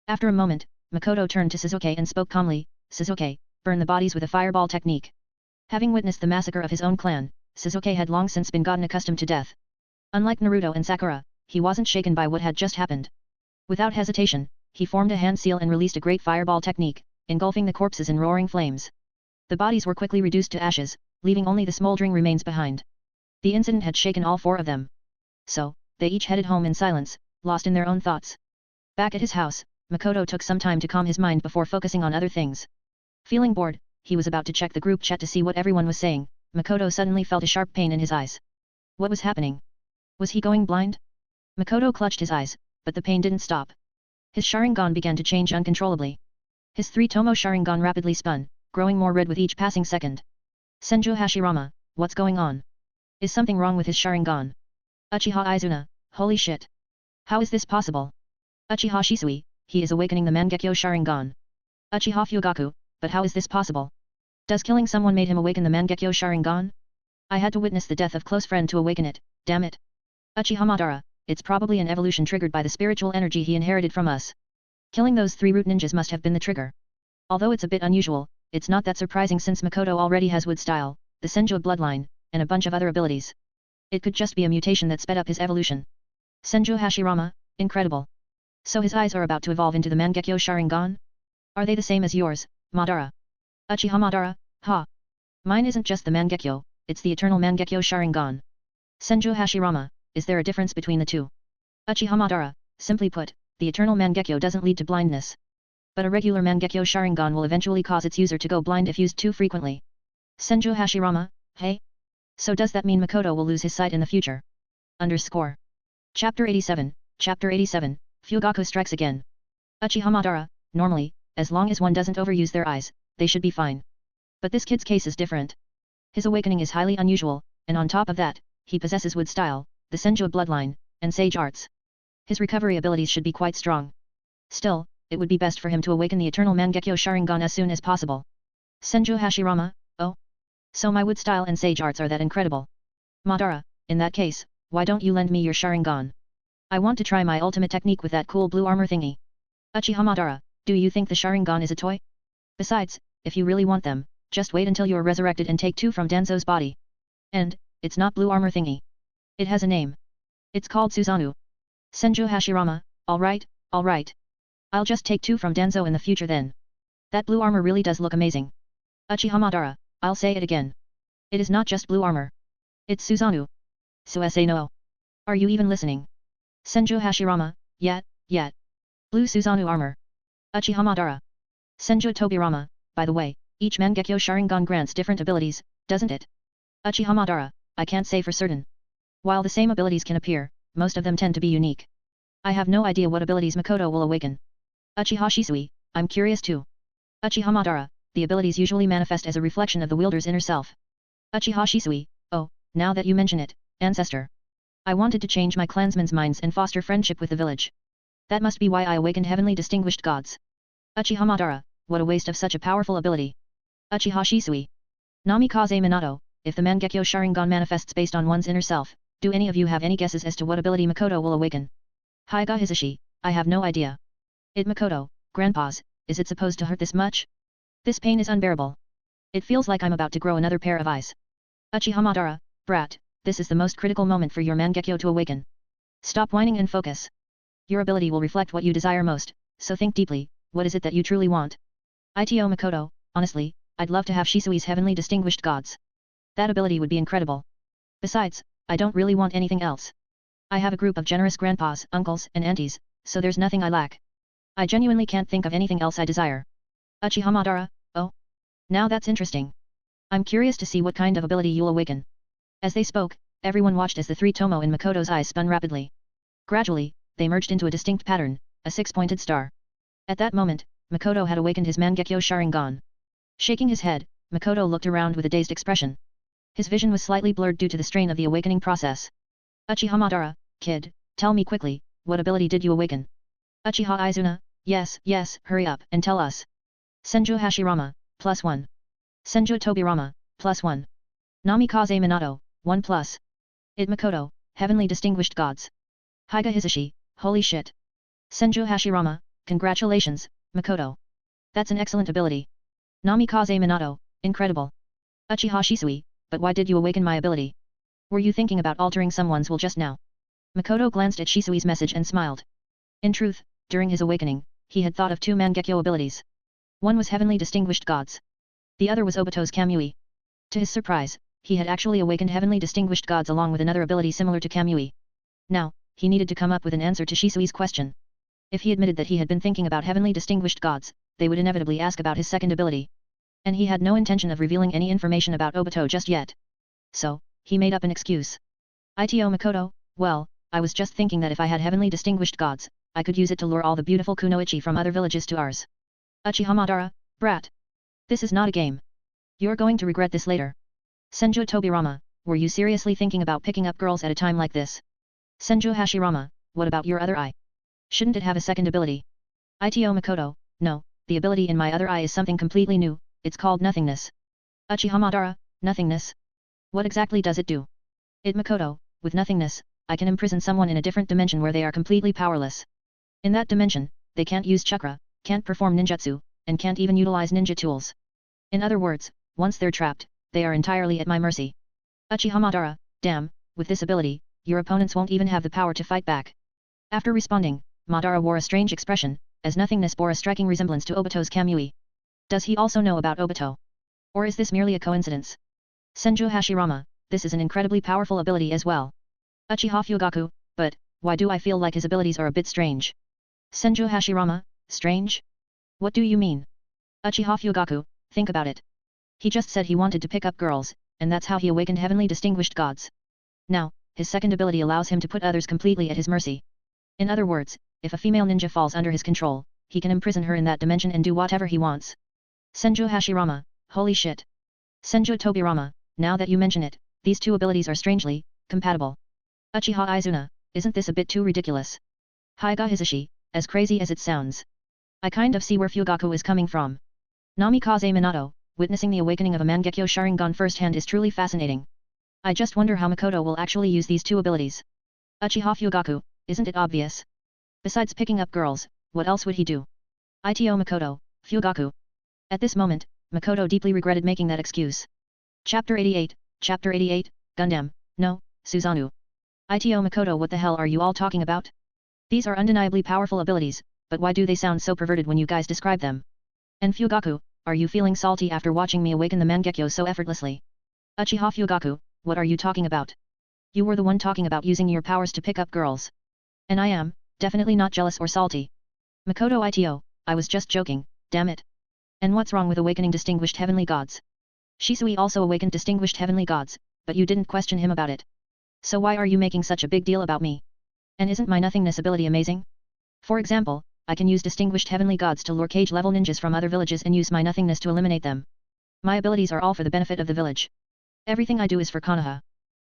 After a moment, Makoto turned to Sasuke and spoke calmly, Sasuke, burn the bodies with a fireball technique. Having witnessed the massacre of his own clan, Sasuke had long since been gotten accustomed to death. Unlike Naruto and Sakura, he wasn't shaken by what had just happened. Without hesitation, he formed a hand seal and released a great fireball technique, engulfing the corpses in roaring flames. The bodies were quickly reduced to ashes, leaving only the smoldering remains behind. The incident had shaken all four of them. So, they each headed home in silence, lost in their own thoughts. Back at his house, Makoto took some time to calm his mind before focusing on other things. Feeling bored, he was about to check the group chat to see what everyone was saying. Makoto suddenly felt a sharp pain in his eyes. What was happening? Was he going blind? Makoto clutched his eyes, but the pain didn't stop. His Sharingan began to change uncontrollably. His three-tomo Sharingan rapidly spun, growing more red with each passing second. Senju Hashirama, what's going on? Is something wrong with his Sharingan? Uchiha Izuna, holy shit. How is this possible? Uchiha Shisui, he is awakening the Mangekyo Sharingan. Uchiha Fugaku, but how is this possible? Does killing someone made him awaken the Mangekyo Sharingan? I had to witness the death of close friend to awaken it, damn it. Uchiha Madara, it's probably an evolution triggered by the spiritual energy he inherited from us. Killing those three root ninjas must have been the trigger. Although it's a bit unusual, it's not that surprising since Makoto already has wood style, the Senju bloodline, and a bunch of other abilities. It could just be a mutation that sped up his evolution. Senju Hashirama, incredible. So his eyes are about to evolve into the Mangekyo Sharingan? Are they the same as yours, Madara? Uchiha Madara, ha. Mine isn't just the Mangekyo, it's the eternal Mangekyo Sharingan. Senju Hashirama, is there a difference between the two? Uchiha Madara, simply put, the eternal Mangekyo doesn't lead to blindness. But a regular Mangekyo Sharingan will eventually cause its user to go blind if used too frequently. Senju Hashirama, hey? So does that mean Makoto will lose his sight in the future? Underscore. Chapter 87, Fugaku strikes again. Uchiha Madara, normally, as long as one doesn't overuse their eyes, they should be fine. But this kid's case is different. His awakening is highly unusual, and on top of that, he possesses wood style, the Senju bloodline, and sage arts. His recovery abilities should be quite strong. Still, it would be best for him to awaken the eternal Mangekyo Sharingan as soon as possible. Senju Hashirama, oh? So my wood style and sage arts are that incredible. Madara, in that case, why don't you lend me your Sharingan? I want to try my ultimate technique with that cool blue armor thingy. Uchiha Madara, do you think the Sharingan is a toy? Besides, if you really want them, just wait until you are resurrected and take 2 from Danzo's body. And, it's not blue armor thingy. It has a name. It's called Susanoo. Senju Hashirama, alright. I'll just take 2 from Danzo in the future then. That blue armor really does look amazing. Uchiha Madara, I'll say it again. It is not just blue armor. It's Susanoo. Suase no. Are you even listening? Senju Hashirama, yet. Blue Susanoo armor. Uchiha Madara. Senju Tobirama, by the way, each Mangekyo Sharingan grants different abilities, doesn't it? Uchiha Madara, I can't say for certain. While the same abilities can appear, most of them tend to be unique. I have no idea what abilities Makoto will awaken. Uchiha Shisui, I'm curious too. Uchiha Madara, the abilities usually manifest as a reflection of the wielder's inner self. Uchiha Shisui, oh, now that you mention it, ancestor. I wanted to change my clansmen's minds and foster friendship with the village. That must be why I awakened heavenly distinguished gods. Uchiha Madara, what a waste of such a powerful ability. Uchiha Shisui. Namikaze Minato, if the Mangekyo Sharingan manifests based on one's inner self, do any of you have any guesses as to what ability Makoto will awaken? Hyuga Hisashi, I have no idea. It Makoto, grandpa's, is it supposed to hurt this much? This pain is unbearable. It feels like I'm about to grow another pair of eyes. Uchiha Madara, brat, this is the most critical moment for your Mangekyo to awaken. Stop whining and focus. Your ability will reflect what you desire most, so think deeply, what is it that you truly want? Ito Makoto, honestly, I'd love to have Shisui's heavenly distinguished gods. That ability would be incredible. Besides, I don't really want anything else. I have a group of generous grandpas, uncles, and aunties, so there's nothing I lack. I genuinely can't think of anything else I desire. Uchiha Madara, oh? Now that's interesting. I'm curious to see what kind of ability you'll awaken. As they spoke, everyone watched as the three Tomo in Makoto's eyes spun rapidly. Gradually, they merged into a distinct pattern, a six-pointed star. At that moment, Makoto had awakened his Mangekyo Sharingan. Shaking his head, Makoto looked around with a dazed expression. His vision was slightly blurred due to the strain of the awakening process. Uchiha Madara, kid, tell me quickly, what ability did you awaken? Uchiha Izuna, yes, hurry up and tell us. Senju Hashirama, +1. Senju Tobirama, +1. Namikaze Minato, 1+. It Makoto, heavenly distinguished gods. Hyuga Hisashi, holy shit. Senju Hashirama, congratulations, Makoto. That's an excellent ability. Namikaze Minato, incredible. Uchiha Shisui, but why did you awaken my ability? Were you thinking about altering someone's will just now? Makoto glanced at Shisui's message and smiled. In truth, during his awakening, he had thought of two Mangekyo abilities. One was heavenly distinguished gods. The other was Obito's Kamui. To his surprise, he had actually awakened heavenly distinguished gods along with another ability similar to Kamui. Now, he needed to come up with an answer to Shisui's question. If he admitted that he had been thinking about heavenly distinguished gods, they would inevitably ask about his second ability. And he had no intention of revealing any information about Obito just yet. So, he made up an excuse. Ito Makoto, well, I was just thinking that if I had heavenly distinguished gods, I could use it to lure all the beautiful kunoichi from other villages to ours. Uchiha Madara, brat. This is not a game. You're going to regret this later. Senju Tobirama, were you seriously thinking about picking up girls at a time like this? Senju Hashirama, what about your other eye? Shouldn't it have a second ability? Ito Makoto, no, the ability in my other eye is something completely new, it's called nothingness. Uchiha Madara, nothingness? What exactly does it do? It Makoto, with nothingness, I can imprison someone in a different dimension where they are completely powerless. In that dimension, they can't use chakra, can't perform ninjutsu, and can't even utilize ninja tools. In other words, once they're trapped, they are entirely at my mercy. Uchiha Madara, damn, with this ability, your opponents won't even have the power to fight back. After responding, Madara wore a strange expression, as nothingness bore a striking resemblance to Obito's Kamui. Does he also know about Obito? Or is this merely a coincidence? Senju Hashirama, this is an incredibly powerful ability as well. Uchiha Fugaku, but, why do I feel like his abilities are a bit strange? Senju Hashirama, strange? What do you mean? Uchiha Fugaku, think about it. He just said he wanted to pick up girls, and that's how he awakened heavenly distinguished gods. Now, his second ability allows him to put others completely at his mercy. In other words, if a female ninja falls under his control, he can imprison her in that dimension and do whatever he wants. Senju Hashirama, holy shit. Senju Tobirama, now that you mention it, these two abilities are strangely compatible. Uchiha Izuna, isn't this a bit too ridiculous? Hyuga Hisashi, as crazy as it sounds. I kind of see where Fugaku is coming from. Namikaze Minato, witnessing the awakening of a Mangekyo Sharingan firsthand is truly fascinating. I just wonder how Makoto will actually use these two abilities. Uchiha Fugaku, isn't it obvious? Besides picking up girls, what else would he do? Ito Makoto, Fugaku. At this moment, Makoto deeply regretted making that excuse. Chapter 88, Gundam, no, Susanoo. Ito Makoto, what the hell are you all talking about? These are undeniably powerful abilities, but why do they sound so perverted when you guys describe them? And Fugaku, are you feeling salty after watching me awaken the Mangekyo so effortlessly? Uchiha Fugaku, what are you talking about? You were the one talking about using your powers to pick up girls. And I am, definitely not jealous or salty. Makoto Ito, I was just joking, damn it. And what's wrong with awakening distinguished heavenly gods? Shisui also awakened distinguished heavenly gods, but you didn't question him about it. So why are you making such a big deal about me? And isn't my nothingness ability amazing? For example, I can use distinguished heavenly gods to lure cage-level ninjas from other villages and use my nothingness to eliminate them. My abilities are all for the benefit of the village. Everything I do is for Konoha.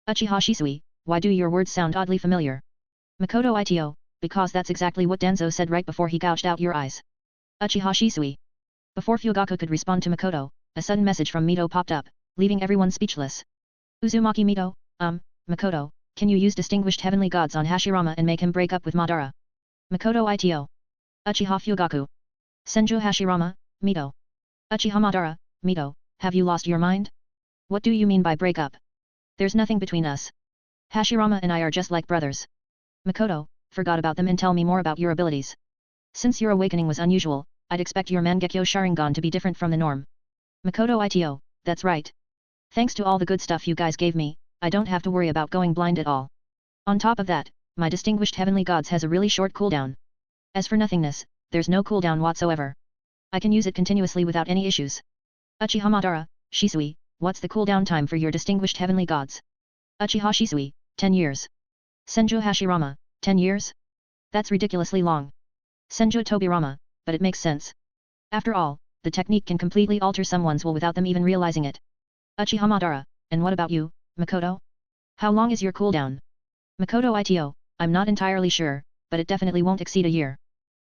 Uchiha Shisui, why do your words sound oddly familiar? Makoto Ito, because that's exactly what Danzo said right before he gouged out your eyes. Uchiha Shisui. Before Fugaku could respond to Makoto, a sudden message from Mito popped up, leaving everyone speechless. Uzumaki Mito, Makoto, can you use distinguished heavenly gods on Hashirama and make him break up with Madara? Makoto Ito. Uchiha Fugaku. Senju Hashirama, Mito. Uchiha Madara, Mito, have you lost your mind? What do you mean by break up? There's nothing between us. Hashirama and I are just like brothers. Makoto, forgot about them and tell me more about your abilities. Since your awakening was unusual, I'd expect your Mangekyo Sharingan to be different from the norm. Makoto Ito, that's right. Thanks to all the good stuff you guys gave me, I don't have to worry about going blind at all. On top of that, my distinguished heavenly gods has a really short cooldown. As for nothingness, there's no cooldown whatsoever. I can use it continuously without any issues. Uchiha Madara, Shisui, what's the cooldown time for your distinguished heavenly gods? Uchiha Shisui, 10 years. Senju Hashirama, 10 years? That's ridiculously long. Senju Tobirama, but it makes sense. After all, the technique can completely alter someone's will without them even realizing it. Uchiha Madara, and what about you, Makoto? How long is your cooldown? Makoto Ito, I'm not entirely sure, but it definitely won't exceed a year.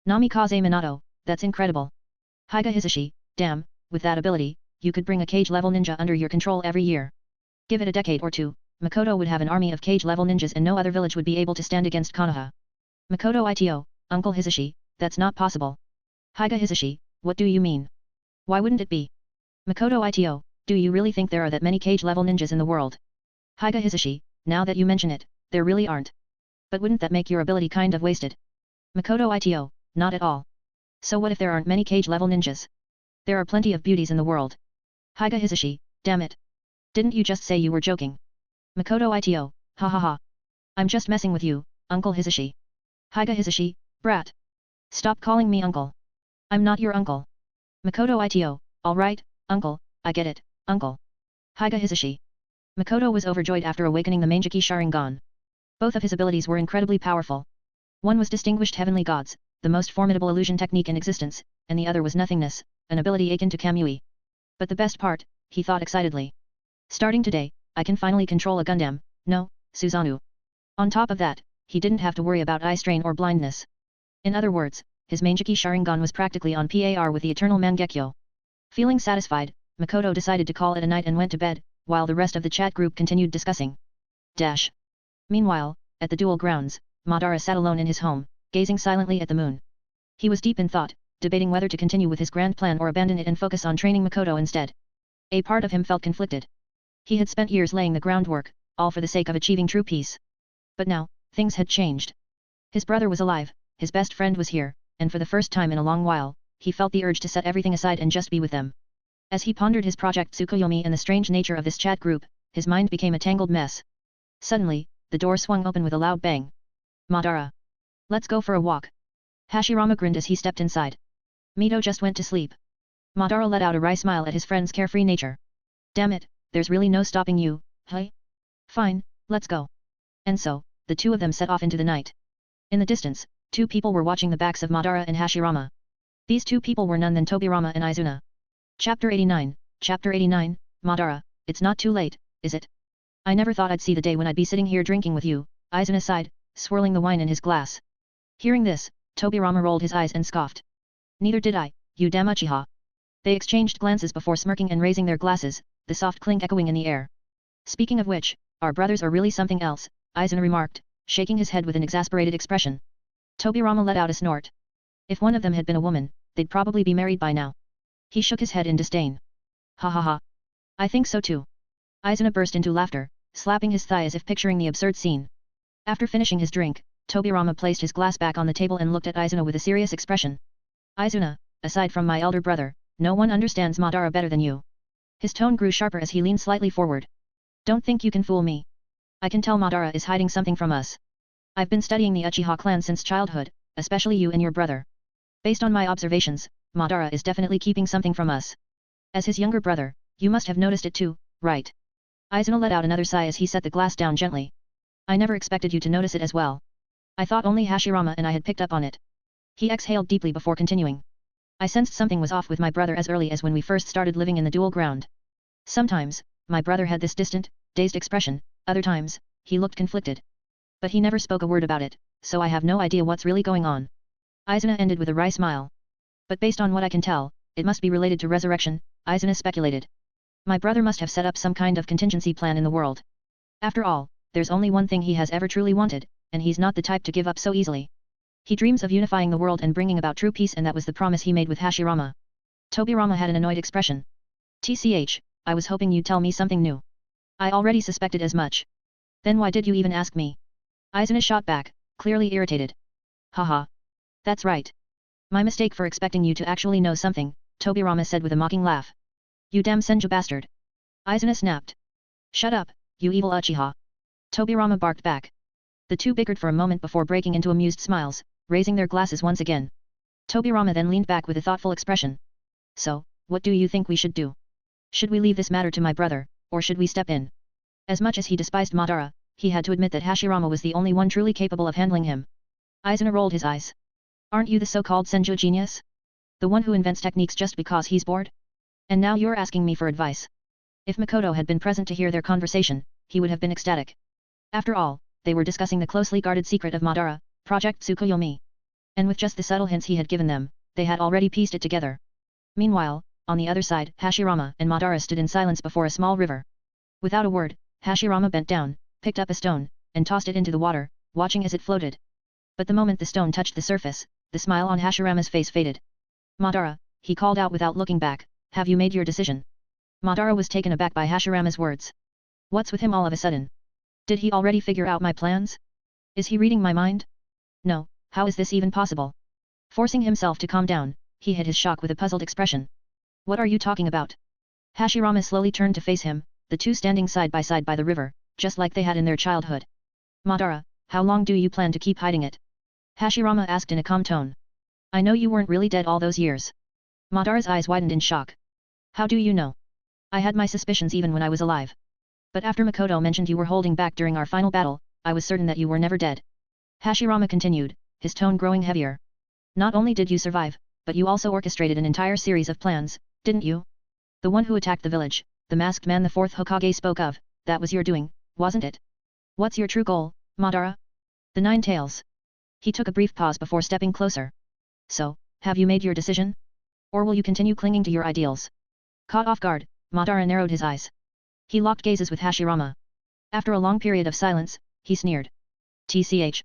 Namikaze Minato, that's incredible. Hyuga Hisashi, damn, with that ability, you could bring a cage-level ninja under your control every year. Give it a decade or two, Makoto would have an army of cage-level ninjas and no other village would be able to stand against Konoha. Makoto Ito, Uncle Hisashi, that's not possible. Hyuga Hisashi, what do you mean? Why wouldn't it be? Makoto Ito, do you really think there are that many cage-level ninjas in the world? Hyuga Hisashi, now that you mention it, there really aren't. But wouldn't that make your ability kind of wasted? Makoto Ito, not at all. So what if there aren't many cage-level ninjas? There are plenty of beauties in the world. Hyuga Hisashi, damn it. Didn't you just say you were joking? Makoto Ito, ha ha ha. I'm just messing with you, Uncle Hisashi. Hyuga Hisashi, brat. Stop calling me uncle. I'm not your uncle. Makoto Ito, alright, uncle, I get it, uncle. Hyuga Hisashi. Makoto was overjoyed after awakening the Mangekyo Sharingan. Both of his abilities were incredibly powerful. One was Distinguished Heavenly Gods, the most formidable illusion technique in existence, and the other was Nothingness, an ability akin to Kamui. But the best part, he thought excitedly. Starting today, I can finally control a Gundam, no, Susanoo. On top of that, he didn't have to worry about eye strain or blindness. In other words, his Mangekyo Sharingan was practically on par with the Eternal Mangekyo. Feeling satisfied, Makoto decided to call it a night and went to bed, while the rest of the chat group continued discussing. Meanwhile, at the duel grounds, Madara sat alone in his home, gazing silently at the moon. He was deep in thought, debating whether to continue with his grand plan or abandon it and focus on training Makoto instead. A part of him felt conflicted. He had spent years laying the groundwork, all for the sake of achieving true peace. But now, things had changed. His brother was alive, his best friend was here, and for the first time in a long while, he felt the urge to set everything aside and just be with them. As he pondered his project Tsukuyomi and the strange nature of this chat group, his mind became a tangled mess. Suddenly, the door swung open with a loud bang. Madara. Let's go for a walk. Hashirama grinned as he stepped inside. Mito just went to sleep. Madara let out a wry smile at his friend's carefree nature. Damn it, there's really no stopping you, hey? Fine, let's go. And so, the two of them set off into the night. In the distance, two people were watching the backs of Madara and Hashirama. These two people were none than Tobirama and Izuna. Chapter 89, Madara, it's not too late, is it? I never thought I'd see the day when I'd be sitting here drinking with you, Izuna sighed, swirling the wine in his glass. Hearing this, Tobirama rolled his eyes and scoffed. Neither did I, you damn Uchiha. They exchanged glances before smirking and raising their glasses, the soft clink echoing in the air. Speaking of which, our brothers are really something else, Izuna remarked, shaking his head with an exasperated expression. Tobirama let out a snort. If one of them had been a woman, they'd probably be married by now. He shook his head in disdain. Ha ha ha. I think so too. Izuna burst into laughter, slapping his thigh as if picturing the absurd scene. After finishing his drink, Tobirama placed his glass back on the table and looked at Izuna with a serious expression. Izuna, aside from my elder brother, no one understands Madara better than you. His tone grew sharper as he leaned slightly forward. Don't think you can fool me. I can tell Madara is hiding something from us. I've been studying the Uchiha clan since childhood, especially you and your brother. Based on my observations, Madara is definitely keeping something from us. As his younger brother, you must have noticed it too, right? Izuna let out another sigh as he set the glass down gently. I never expected you to notice it as well. I thought only Hashirama and I had picked up on it. He exhaled deeply before continuing. I sensed something was off with my brother as early as when we first started living in the dual ground. Sometimes, my brother had this distant, dazed expression, other times, he looked conflicted. But he never spoke a word about it, so I have no idea what's really going on. Izuna ended with a wry smile. But based on what I can tell, it must be related to resurrection, Izuna speculated. My brother must have set up some kind of contingency plan in the world. After all, there's only one thing he has ever truly wanted, and he's not the type to give up so easily. He dreams of unifying the world and bringing about true peace, and that was the promise he made with Hashirama. Tobirama had an annoyed expression. TCH, I was hoping you'd tell me something new. I already suspected as much. Then why did you even ask me? Izuna shot back, clearly irritated. Haha. That's right. My mistake for expecting you to actually know something, Tobirama said with a mocking laugh. You damn Senju bastard. Izuna snapped. Shut up, you evil Uchiha. Tobirama barked back. The two bickered for a moment before breaking into amused smiles, raising their glasses once again. Tobirama then leaned back with a thoughtful expression. So, what do you think we should do? Should we leave this matter to my brother, or should we step in? As much as he despised Madara, he had to admit that Hashirama was the only one truly capable of handling him. Izuna rolled his eyes. Aren't you the so-called Senju genius? The one who invents techniques just because he's bored? And now you're asking me for advice. If Makoto had been present to hear their conversation, he would have been ecstatic. After all, they were discussing the closely guarded secret of Madara, Project Tsukuyomi. And with just the subtle hints he had given them, they had already pieced it together. Meanwhile, on the other side, Hashirama and Madara stood in silence before a small river. Without a word, Hashirama bent down, picked up a stone, and tossed it into the water, watching as it floated. But the moment the stone touched the surface, the smile on Hashirama's face faded. Madara, he called out without looking back, have you made your decision? Madara was taken aback by Hashirama's words. What's with him all of a sudden? Did he already figure out my plans? Is he reading my mind? No, how is this even possible? Forcing himself to calm down, he hid his shock with a puzzled expression. What are you talking about? Hashirama slowly turned to face him, the two standing side by the river, just like they had in their childhood. Madara, how long do you plan to keep hiding it? Hashirama asked in a calm tone. I know you weren't really dead all those years. Madara's eyes widened in shock. How do you know? I had my suspicions even when I was alive. But after Makoto mentioned you were holding back during our final battle, I was certain that you were never dead. Hashirama continued, his tone growing heavier. Not only did you survive, but you also orchestrated an entire series of plans, didn't you? The one who attacked the village, the masked man the fourth Hokage spoke of, that was your doing, wasn't it? What's your true goal, Madara? The Nine Tails. He took a brief pause before stepping closer. So, have you made your decision? Or will you continue clinging to your ideals? Caught off guard, Madara narrowed his eyes. He locked gazes with Hashirama. After a long period of silence, he sneered. TCH.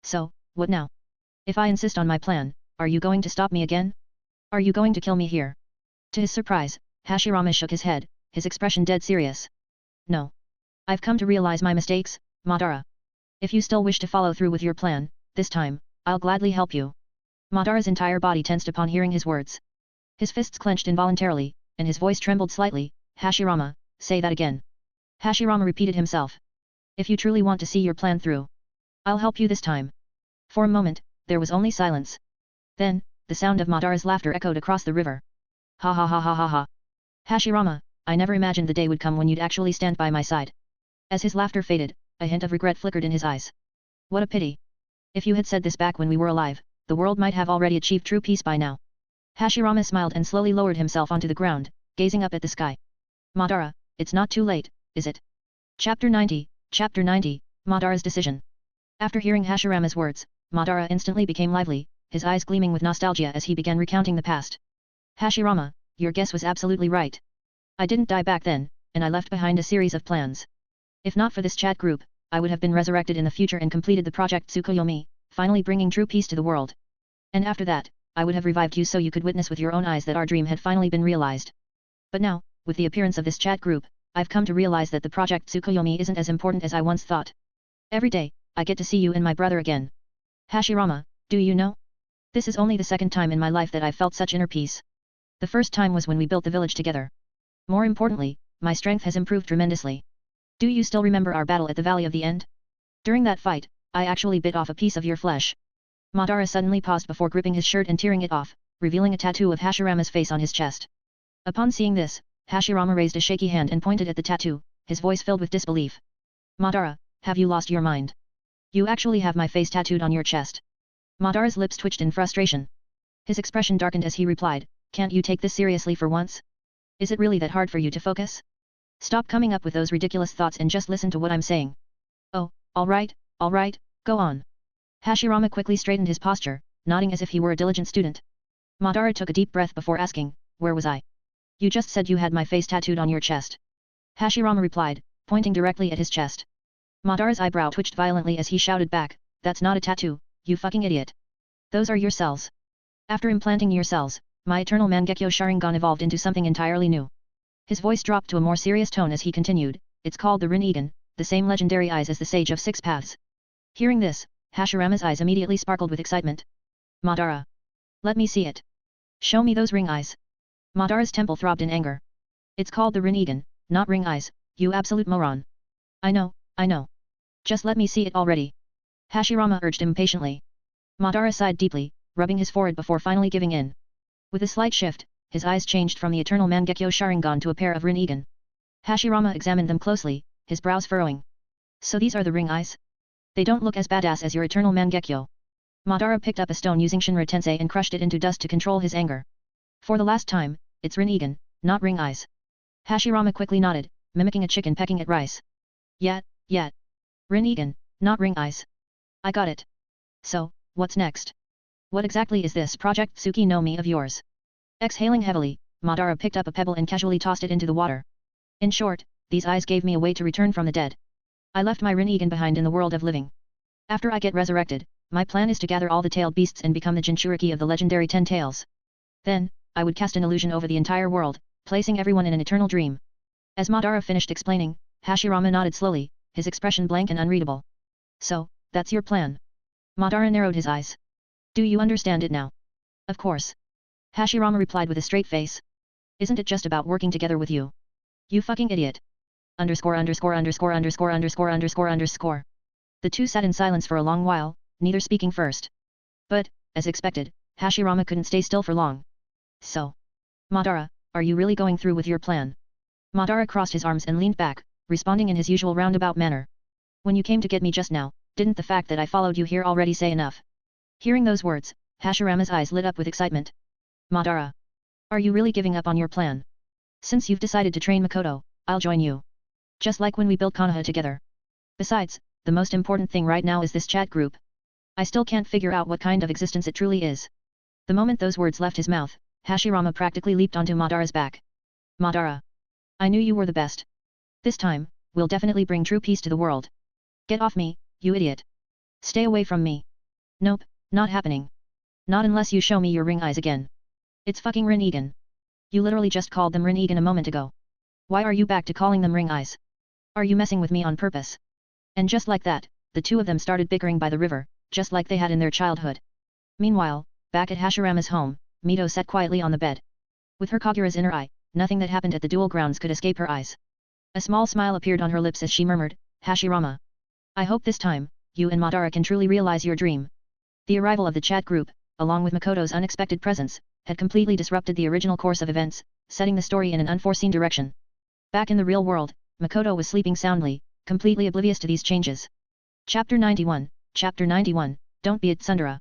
So, what now? If I insist on my plan, are you going to stop me again? Are you going to kill me here? To his surprise, Hashirama shook his head, his expression dead serious. No. I've come to realize my mistakes, Madara. If you still wish to follow through with your plan, this time, I'll gladly help you. Madara's entire body tensed upon hearing his words. His fists clenched involuntarily, and his voice trembled slightly. Hashirama, say that again. Hashirama repeated himself. If you truly want to see your plan through, I'll help you this time. For a moment, there was only silence. Then, the sound of Madara's laughter echoed across the river. Ha ha ha ha ha ha. Hashirama, I never imagined the day would come when you'd actually stand by my side. As his laughter faded, a hint of regret flickered in his eyes. What a pity. If you had said this back when we were alive, the world might have already achieved true peace by now. Hashirama smiled and slowly lowered himself onto the ground, gazing up at the sky. Madara, it's not too late, is it? Chapter 90, Madara's decision. After hearing Hashirama's words, Madara instantly became lively, his eyes gleaming with nostalgia as he began recounting the past. Hashirama, your guess was absolutely right. I didn't die back then, and I left behind a series of plans. If not for this chat group, I would have been resurrected in the future and completed the Project Tsukuyomi, finally bringing true peace to the world. And after that, I would have revived you so you could witness with your own eyes that our dream had finally been realized. But now, with the appearance of this chat group, I've come to realize that the Project Tsukuyomi isn't as important as I once thought. Every day, I get to see you and my brother again. Hashirama, do you know? This is only the second time in my life that I've felt such inner peace. The first time was when we built the village together. More importantly, my strength has improved tremendously. Do you still remember our battle at the Valley of the End? During that fight, I actually bit off a piece of your flesh. Madara suddenly paused before gripping his shirt and tearing it off, revealing a tattoo of Hashirama's face on his chest. Upon seeing this, Hashirama raised a shaky hand and pointed at the tattoo, his voice filled with disbelief. Madara, have you lost your mind? You actually have my face tattooed on your chest. Madara's lips twitched in frustration. His expression darkened as he replied, can't you take this seriously for once? Is it really that hard for you to focus? Stop coming up with those ridiculous thoughts and just listen to what I'm saying. Oh, alright, go on. Hashirama quickly straightened his posture, nodding as if he were a diligent student. Madara took a deep breath before asking, where was I? You just said you had my face tattooed on your chest. Hashirama replied, pointing directly at his chest. Madara's eyebrow twitched violently as he shouted back, that's not a tattoo, you fucking idiot. Those are your cells. After implanting your cells, my eternal Mangekyo Sharingan evolved into something entirely new. His voice dropped to a more serious tone as he continued, it's called the Rasengan, the same legendary eyes as the Sage of Six Paths. Hearing this, Hashirama's eyes immediately sparkled with excitement. Madara. Let me see it. Show me those ring eyes. Madara's temple throbbed in anger. It's called the Rasengan, not ring eyes, you absolute moron. I know. Just let me see it already. Hashirama urged impatiently. Madara sighed deeply, rubbing his forehead before finally giving in. With a slight shift, his eyes changed from the eternal Mangekyo Sharingan to a pair of Rasengan. Hashirama examined them closely, his brows furrowing. So these are the ring eyes? They don't look as badass as your eternal Mangekyo. Madara picked up a stone using Shinra Tensei and crushed it into dust to control his anger. For the last time, it's Rasengan, not ring eyes. Hashirama quickly nodded, mimicking a chicken pecking at rice. Yet. Rasengan, not ring eyes. I got it. So, what's next? What exactly is this Project Tsuki no Mi of yours? Exhaling heavily, Madara picked up a pebble and casually tossed it into the water. In short, these eyes gave me a way to return from the dead. I left my Rasengan behind in the world of living. After I get resurrected, my plan is to gather all the tailed beasts and become the Jinchuriki of the legendary 10 Tails. Then, I would cast an illusion over the entire world, placing everyone in an eternal dream. As Madara finished explaining, Hashirama nodded slowly, his expression blank and unreadable. So, that's your plan. Madara narrowed his eyes. Do you understand it now? Of course. Hashirama replied with a straight face. Isn't it just about working together with you? You fucking idiot. The two sat in silence for a long while, neither speaking first. But, as expected, Hashirama couldn't stay still for long. So. Madara, are you really going through with your plan? Madara crossed his arms and leaned back, responding in his usual roundabout manner. When you came to get me just now, didn't the fact that I followed you here already say enough? Hearing those words, Hashirama's eyes lit up with excitement. Madara. Are you really giving up on your plan? Since you've decided to train Makoto, I'll join you. Just like when we built Konoha together. Besides, the most important thing right now is this chat group. I still can't figure out what kind of existence it truly is. The moment those words left his mouth, Hashirama practically leaped onto Madara's back. Madara. I knew you were the best. This time, we'll definitely bring true peace to the world. Get off me, you idiot. Stay away from me. Nope, not happening. Not unless you show me your ring eyes again. It's fucking Rasengan. You literally just called them Rasengan a moment ago. Why are you back to calling them ring eyes? Are you messing with me on purpose? And just like that, the two of them started bickering by the river, just like they had in their childhood. Meanwhile, back at Hashirama's home, Mito sat quietly on the bed. With her Kagura's inner eye, nothing that happened at the duel grounds could escape her eyes. A small smile appeared on her lips as she murmured, Hashirama. I hope this time, you and Madara can truly realize your dream. The arrival of the chat group, along with Makoto's unexpected presence, had completely disrupted the original course of events, setting the story in an unforeseen direction. Back in the real world, Makoto was sleeping soundly, completely oblivious to these changes. Chapter 91, Don't Be a Tsundere.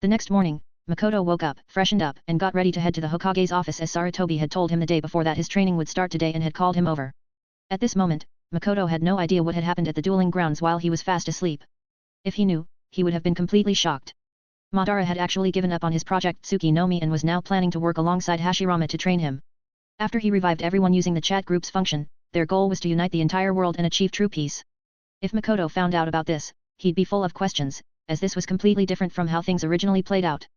The next morning, Makoto woke up, freshened up, and got ready to head to the Hokage's office as Sarutobi had told him the day before that his training would start today and had called him over. At this moment, Makoto had no idea what had happened at the dueling grounds while he was fast asleep. If he knew, he would have been completely shocked. Madara had actually given up on his Project Tsuki no Mi and was now planning to work alongside Hashirama to train him. After he revived everyone using the chat group's function, their goal was to unite the entire world and achieve true peace. If Makoto found out about this, he'd be full of questions, as this was completely different from how things originally played out.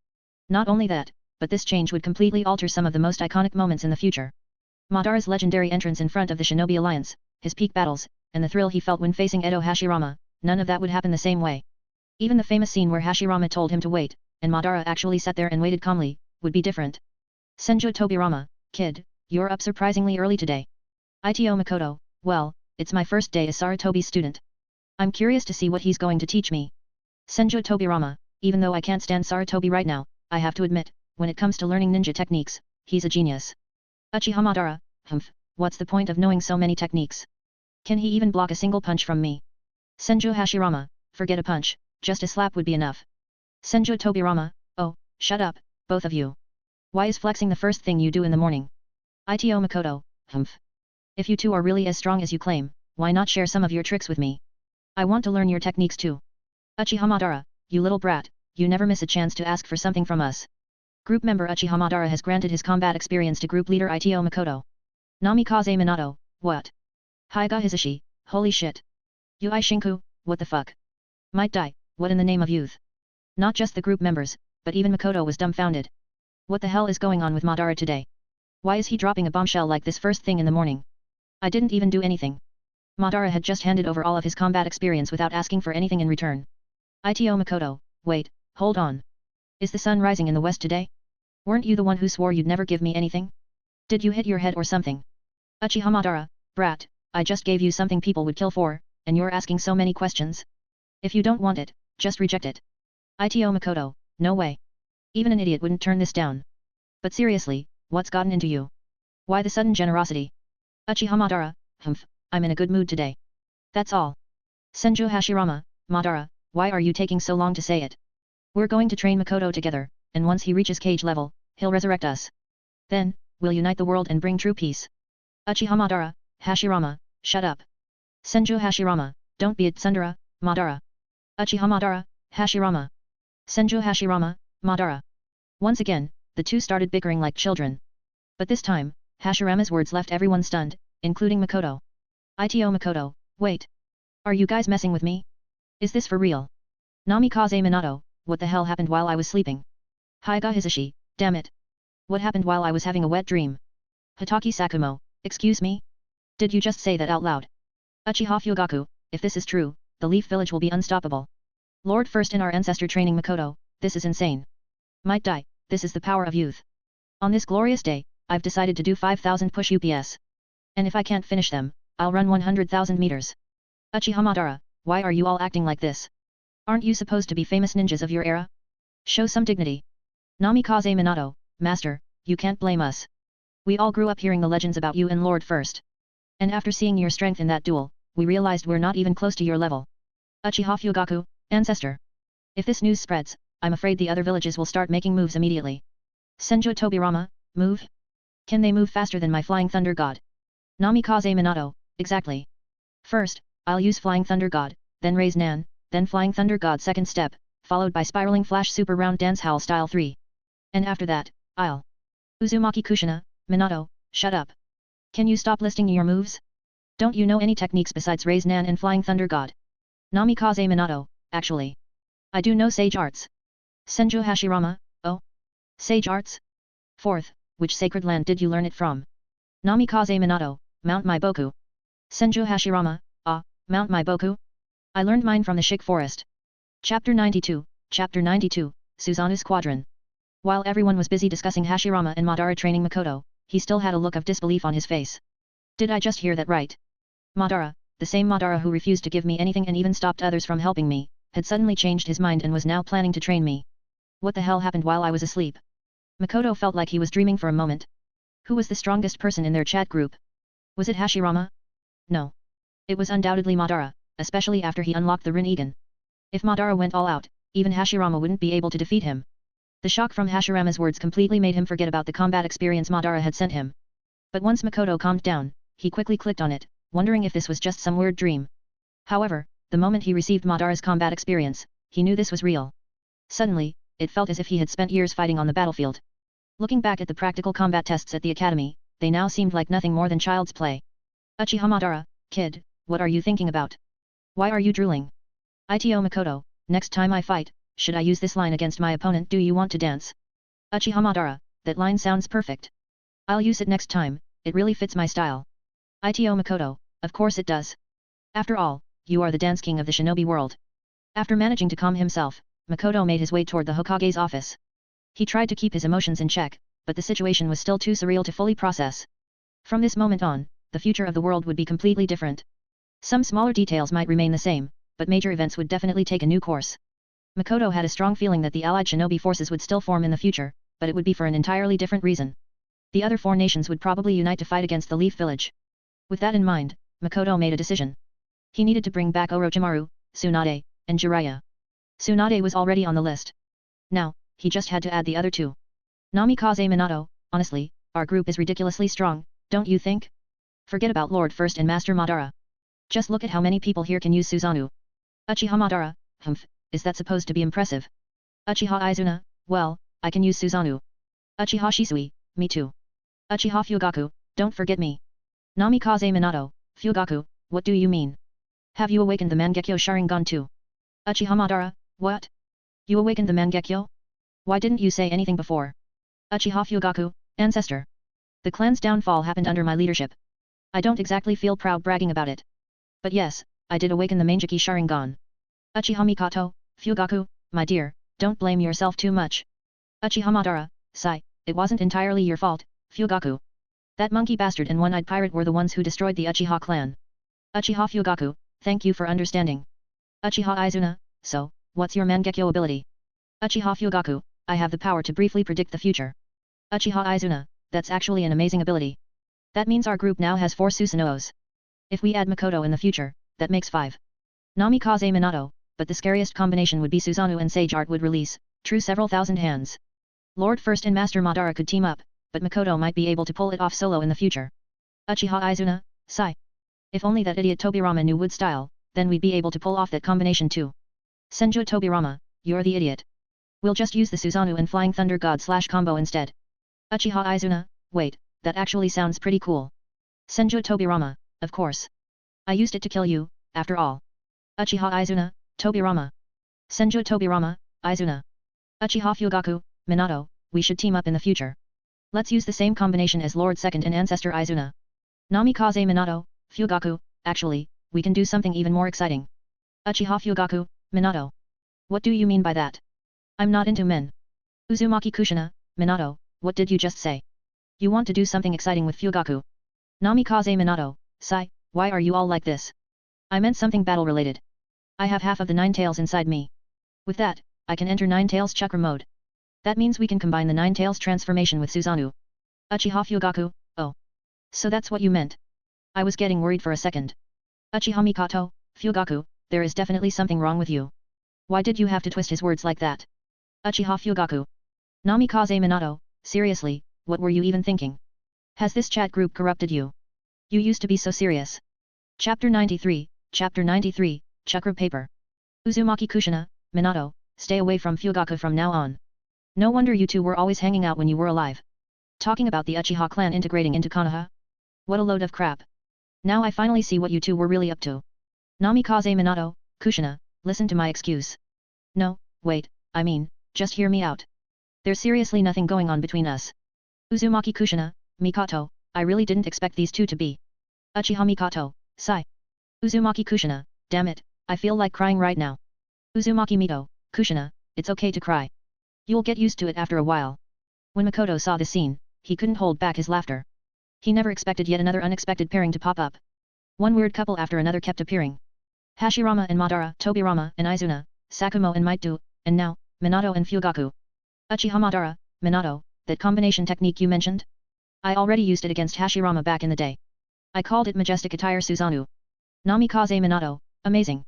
Not only that, but this change would completely alter some of the most iconic moments in the future. Madara's legendary entrance in front of the Shinobi Alliance, his peak battles, and the thrill he felt when facing Edo Hashirama, none of that would happen the same way. Even the famous scene where Hashirama told him to wait, and Madara actually sat there and waited calmly, would be different. Senju Tobirama, kid, you're up surprisingly early today. Ito Makoto, well, it's my first day as Sarutobi's student. I'm curious to see what he's going to teach me. Senju Tobirama, even though I can't stand Sarutobi right now, I have to admit, when it comes to learning ninja techniques, he's a genius. Uchiha Madara, what's the point of knowing so many techniques? Can he even block a single punch from me? Senju Hashirama, forget a punch, just a slap would be enough. Senju Tobirama, oh, shut up, both of you. Why is flexing the first thing you do in the morning? Ito Makoto, If you two are really as strong as you claim, why not share some of your tricks with me? I want to learn your techniques too. Uchiha Madara, you little brat, you never miss a chance to ask for something from us. Group member Uchiha Madara has granted his combat experience to group leader Ito Makoto. Namikaze Minato, what? Haiga Hizashi, holy shit. Ui Shinku, what the fuck? Might die, what in the name of youth? Not just the group members, but even Makoto was dumbfounded. What the hell is going on with Madara today? Why is he dropping a bombshell like this first thing in the morning? I didn't even do anything. Madara had just handed over all of his combat experience without asking for anything in return. Ito Makoto, wait, hold on. Is the sun rising in the west today? Weren't you the one who swore you'd never give me anything? Did you hit your head or something? Uchiha Madara, brat, I just gave you something people would kill for, and you're asking so many questions? If you don't want it, just reject it. Ito Makoto, no way. Even an idiot wouldn't turn this down. But seriously, what's gotten into you? Why the sudden generosity? Uchiha Madara, humph, I'm in a good mood today. That's all. Senju Hashirama, Madara, why are you taking so long to say it? We're going to train Makoto together, and once he reaches cage level, he'll resurrect us. Then, we'll unite the world and bring true peace. Uchiha Madara, Hashirama, shut up. Senju Hashirama, don't be a tsundere, Madara. Uchiha Madara, Hashirama. Senju Hashirama, Madara. Once again, the two started bickering like children. But this time, Hashirama's words left everyone stunned, including Makoto. Ito Makoto, wait. Are you guys messing with me? Is this for real? Namikaze Minato, what the hell happened while I was sleeping? Hyuga Hisashi, damn it. What happened while I was having a wet dream? Hitaki Sakumo, excuse me? Did you just say that out loud? Uchiha Fugaku, if this is true, the Leaf Village will be unstoppable. Lord First in our ancestor training Makoto, this is insane. Might die, this is the power of youth. On this glorious day, I've decided to do 5,000 push UPS. And if I can't finish them, I'll run 100,000 meters. Uchiha Madara, why are you all acting like this? Aren't you supposed to be famous ninjas of your era? Show some dignity. Namikaze Minato, Master, you can't blame us. We all grew up hearing the legends about you and Lord First. And after seeing your strength in that duel, we realized we're not even close to your level. Uchiha Fugaku, Ancestor. If this news spreads, I'm afraid the other villages will start making moves immediately. Senju Tobirama, move? Can they move faster than my Flying Thunder God? Namikaze Minato, exactly. First, I'll use Flying Thunder God, then Raise Nan, then Flying Thunder God second step, followed by Spiraling Flash Super Round Dance Howl Style 3. And after that, I'll... Uzumaki Kushina, Minato, shut up. Can you stop listing your moves? Don't you know any techniques besides Raise Nan and Flying Thunder God? Namikaze Minato, actually. I do know Sage Arts. Senju Hashirama, oh? Sage Arts? Fourth, which sacred land did you learn it from? Namikaze Minato, Mount Maiboku. Senju Hashirama, Mount Maiboku? I learned mine from the Shik Forest. Chapter 92, Susanoo Squadron. While everyone was busy discussing Hashirama and Madara training Makoto, he still had a look of disbelief on his face. Did I just hear that right? Madara, the same Madara who refused to give me anything and even stopped others from helping me, had suddenly changed his mind and was now planning to train me. What the hell happened while I was asleep? Makoto felt like he was dreaming for a moment. Who was the strongest person in their chat group? Was it Hashirama? No. It was undoubtedly Madara, especially after he unlocked the Rinnegan. If Madara went all out, even Hashirama wouldn't be able to defeat him. The shock from Hashirama's words completely made him forget about the combat experience Madara had sent him. But once Makoto calmed down, he quickly clicked on it, wondering if this was just some weird dream. However, the moment he received Madara's combat experience, he knew this was real. Suddenly, it felt as if he had spent years fighting on the battlefield. Looking back at the practical combat tests at the academy, they now seemed like nothing more than child's play. Uchiha Madara, kid, what are you thinking about? Why are you drooling? Ito Makoto, next time I fight, should I use this line against my opponent? Do you want to dance? Uchiha Madara, that line sounds perfect. I'll use it next time, it really fits my style. Ito Makoto, of course it does. After all, you are the dance king of the shinobi world. After managing to calm himself, Makoto made his way toward the Hokage's office. He tried to keep his emotions in check, but the situation was still too surreal to fully process. From this moment on, the future of the world would be completely different. Some smaller details might remain the same, but major events would definitely take a new course. Makoto had a strong feeling that the allied shinobi forces would still form in the future, but it would be for an entirely different reason. The other four nations would probably unite to fight against the Leaf Village. With that in mind, Makoto made a decision. He needed to bring back Orochimaru, Tsunade, and Jiraiya. Tsunade was already on the list. Now, he just had to add the other two. Namikaze Minato, honestly, our group is ridiculously strong, don't you think? Forget about Lord First and Master Madara. Just look at how many people here can use Susanoo. Uchiha Madara, humph, is that supposed to be impressive? Uchiha Izuna, well, I can use Susanoo. Uchiha Shisui, me too. Uchiha Fugaku, don't forget me. Namikaze Minato, Fugaku, what do you mean? Have you awakened the Mangekyo Sharingan too? Uchiha Madara, what? You awakened the Mangekyo? Why didn't you say anything before? Uchiha Fugaku, ancestor. The clan's downfall happened under my leadership. I don't exactly feel proud bragging about it. But yes, I did awaken the Manjiki Sharingan. Uchiha Mikoto, Fugaku, my dear, don't blame yourself too much. Uchiha Madara, sigh, it wasn't entirely your fault, Fugaku. That monkey bastard and one-eyed pirate were the ones who destroyed the Uchiha clan. Uchiha Fugaku, thank you for understanding. Uchiha Izuna, so, what's your Mangekyo ability? Uchiha Fugaku, I have the power to briefly predict the future. Uchiha Izuna, that's actually an amazing ability. That means our group now has 4 Susanos. If we add Makoto in the future, that makes 5. Namikaze Minato, but the scariest combination would be Susanoo and Sage Art would release, true several thousand hands. Lord First and Master Madara could team up, but Makoto might be able to pull it off solo in the future. Uchiha Izuna, sigh. If only that idiot Tobirama knew wood style, then we'd be able to pull off that combination too. Senju Tobirama, you're the idiot. We'll just use the Susanoo and Flying Thunder God / combo instead. Uchiha Izuna, wait, that actually sounds pretty cool. Senju Tobirama, of course. I used it to kill you, after all. Uchiha Izuna, Tobirama. Senju Tobirama, Izuna. Uchiha Fugaku, Minato, we should team up in the future. Let's use the same combination as Lord Second and Ancestor Izuna. Namikaze Minato, Fugaku, actually, we can do something even more exciting. Uchiha Fugaku, Minato. What do you mean by that? I'm not into men. Uzumaki Kushina, Minato, what did you just say? You want to do something exciting with Fugaku? Namikaze Minato, sigh, why are you all like this? I meant something battle-related. I have half of the 9 tails inside me. With that, I can enter 9 tails chakra mode. That means we can combine the 9 tails transformation with Susanoo. Uchiha Fugaku, oh. So that's what you meant. I was getting worried for a second. Uchiha Mikoto, Fugaku, there is definitely something wrong with you. Why did you have to twist his words like that? Uchiha Fugaku. Namikaze Minato, seriously, what were you even thinking? Has this chat group corrupted you? You used to be so serious. Chapter 93, Chakra Paper. Uzumaki Kushina, Minato, stay away from Fugaku from now on. No wonder you two were always hanging out when you were alive. Talking about the Uchiha clan integrating into Konoha? What a load of crap. Now I finally see what you two were really up to. Namikaze Minato, Kushina, listen to my excuse. No, wait, I mean, just hear me out. There's seriously nothing going on between us. Uzumaki Kushina, Mikoto, I really didn't expect these two to be. Uchiha Mikoto, sigh. Uzumaki Kushina, damn it, I feel like crying right now. Uzumaki Mito, Kushina, it's okay to cry. You'll get used to it after a while. When Makoto saw the scene, he couldn't hold back his laughter. He never expected yet another unexpected pairing to pop up. One weird couple after another kept appearing. Hashirama and Madara, Tobirama and Izuna, Sakumo and Might-do, and now, Minato and Fugaku. Uchiha Madara, Minato, that combination technique you mentioned? I already used it against Hashirama back in the day. I called it Majestic Attire Susanoo. Namikaze Minato, amazing.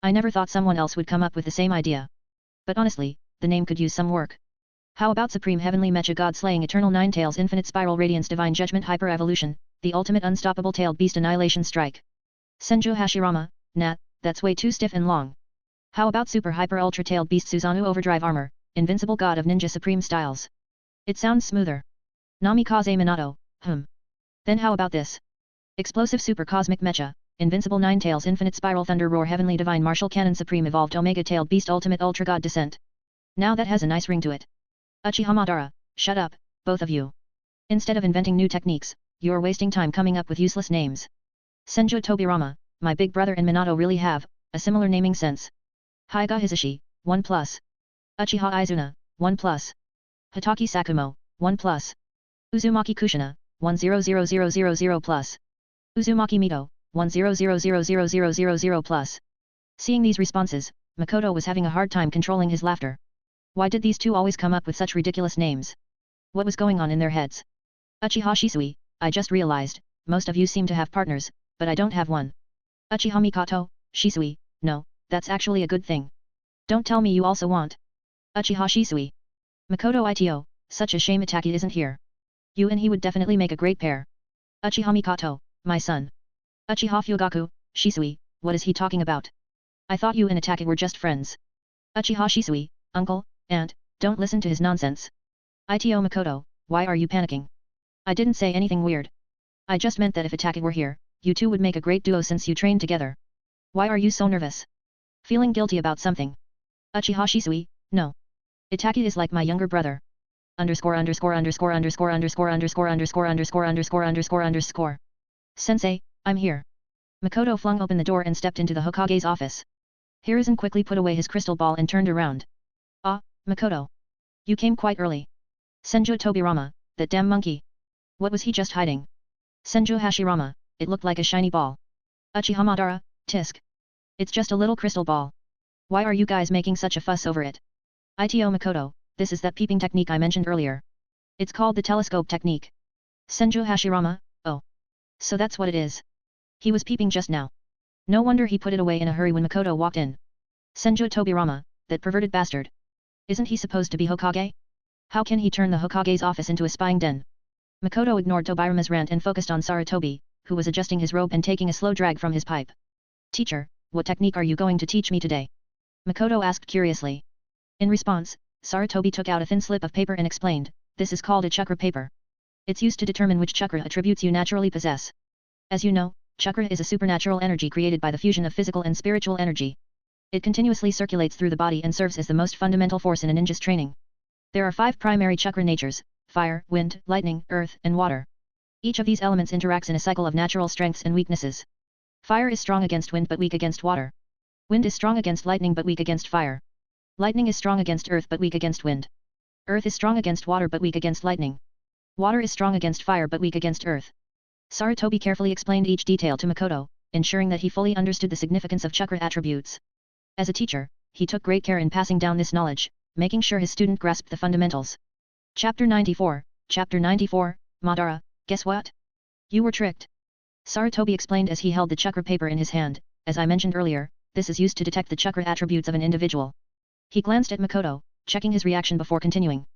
I never thought someone else would come up with the same idea. But honestly, the name could use some work. How about Supreme Heavenly Mecha God Slaying Eternal Nine Tails Infinite Spiral Radiance Divine Judgment Hyper Evolution, the Ultimate Unstoppable Tailed Beast Annihilation Strike. Senju Hashirama, nah, that's way too stiff and long. How about Super Hyper Ultra Tailed Beast Susanoo Overdrive Armor, Invincible God of Ninja Supreme Styles? It sounds smoother. Namikaze Minato, Then how about this? Explosive Super Cosmic Mecha, Invincible Nine Tails Infinite Spiral Thunder Roar Heavenly Divine Martial Cannon Supreme Evolved Omega Tailed Beast Ultimate Ultra God Descent. Now that has a nice ring to it. Uchiha Madara, shut up, both of you. Instead of inventing new techniques, you're wasting time coming up with useless names. Senju Tobirama, my big brother and Minato really have a similar naming sense. Haiga Hisashi, 1+. Uchiha Izuna, 1+. Hitaki Sakumo, 1+. Uzumaki Kushina, 1000000+. Uzumaki Mito, 1000000+. Seeing these responses, Makoto was having a hard time controlling his laughter. Why did these two always come up with such ridiculous names? What was going on in their heads? Uchiha Shisui, I just realized, most of you seem to have partners, but I don't have one. Uchiha Mikoto, Shisui, no, that's actually a good thing. Don't tell me you also want. Uchiha Shisui. Makoto Ito, such a shame Itaki isn't here. You and he would definitely make a great pair. Uchiha Mikoto, my son. Uchiha Fugaku, Shisui, what is he talking about? I thought you and Itaki were just friends. Uchiha Shisui, uncle, aunt, don't listen to his nonsense. Ito Makoto, why are you panicking? I didn't say anything weird. I just meant that if Itaki were here, you two would make a great duo since you trained together. Why are you so nervous? Feeling guilty about something? Uchiha Shisui, no. Itaki is like my younger brother. Underscore underscore underscore underscore underscore underscore underscore underscore underscore underscore underscore. Sensei, I'm here. Makoto flung open the door and stepped into the Hokage's office. Hiruzen quickly put away his crystal ball and turned around. Ah, Makoto. You came quite early. Senju Tobirama, that damn monkey. What was he just hiding? Senju Hashirama, it looked like a shiny ball. Uchiha Madara, tisk. It's just a little crystal ball. Why are you guys making such a fuss over it? Ito Makoto, this is that peeping technique I mentioned earlier. It's called the telescope technique. Senju Hashirama, oh. So that's what it is. He was peeping just now. No wonder he put it away in a hurry when Makoto walked in. Senju Tobirama, that perverted bastard. Isn't he supposed to be Hokage? How can he turn the Hokage's office into a spying den? Makoto ignored Tobirama's rant and focused on Sarutobi, who was adjusting his robe and taking a slow drag from his pipe. Teacher, what technique are you going to teach me today? Makoto asked curiously. In response, Sarutobi took out a thin slip of paper and explained, this is called a chakra paper. It's used to determine which chakra attributes you naturally possess. As you know, chakra is a supernatural energy created by the fusion of physical and spiritual energy. It continuously circulates through the body and serves as the most fundamental force in a ninja's training. There are 5 primary chakra natures: fire, wind, lightning, earth, and water. Each of these elements interacts in a cycle of natural strengths and weaknesses. Fire is strong against wind but weak against water. Wind is strong against lightning but weak against fire. Lightning is strong against earth but weak against wind. Earth is strong against water but weak against lightning. Water is strong against fire but weak against earth. Sarutobi carefully explained each detail to Makoto, ensuring that he fully understood the significance of chakra attributes. As a teacher, he took great care in passing down this knowledge, making sure his student grasped the fundamentals. Chapter 94, Madara, guess what? You were tricked. Sarutobi explained as he held the chakra paper in his hand. As I mentioned earlier, this is used to detect the chakra attributes of an individual. He glanced at Makoto, checking his reaction before continuing.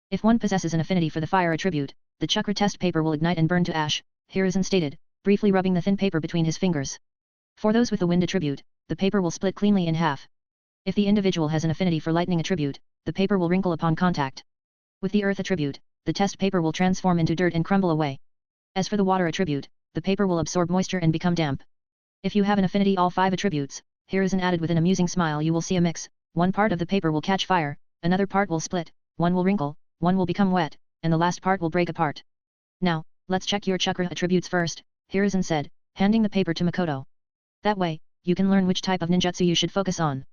If one possesses an affinity for the fire attribute, the chakra test paper will ignite and burn to ash, Hiruzen stated, briefly rubbing the thin paper between his fingers. For those with the wind attribute, the paper will split cleanly in half. If the individual has an affinity for lightning attribute, the paper will wrinkle upon contact. With the earth attribute, the test paper will transform into dirt and crumble away. As for the water attribute, the paper will absorb moisture and become damp. If you have an affinity all 5 attributes, Hiruzen added with an amusing smile, you will see a mix. One part of the paper will catch fire, another part will split, one will wrinkle, one will become wet, and the last part will break apart. Now, let's check your chakra attributes first, Hiruzen said, handing the paper to Makoto. That way, you can learn which type of ninjutsu you should focus on.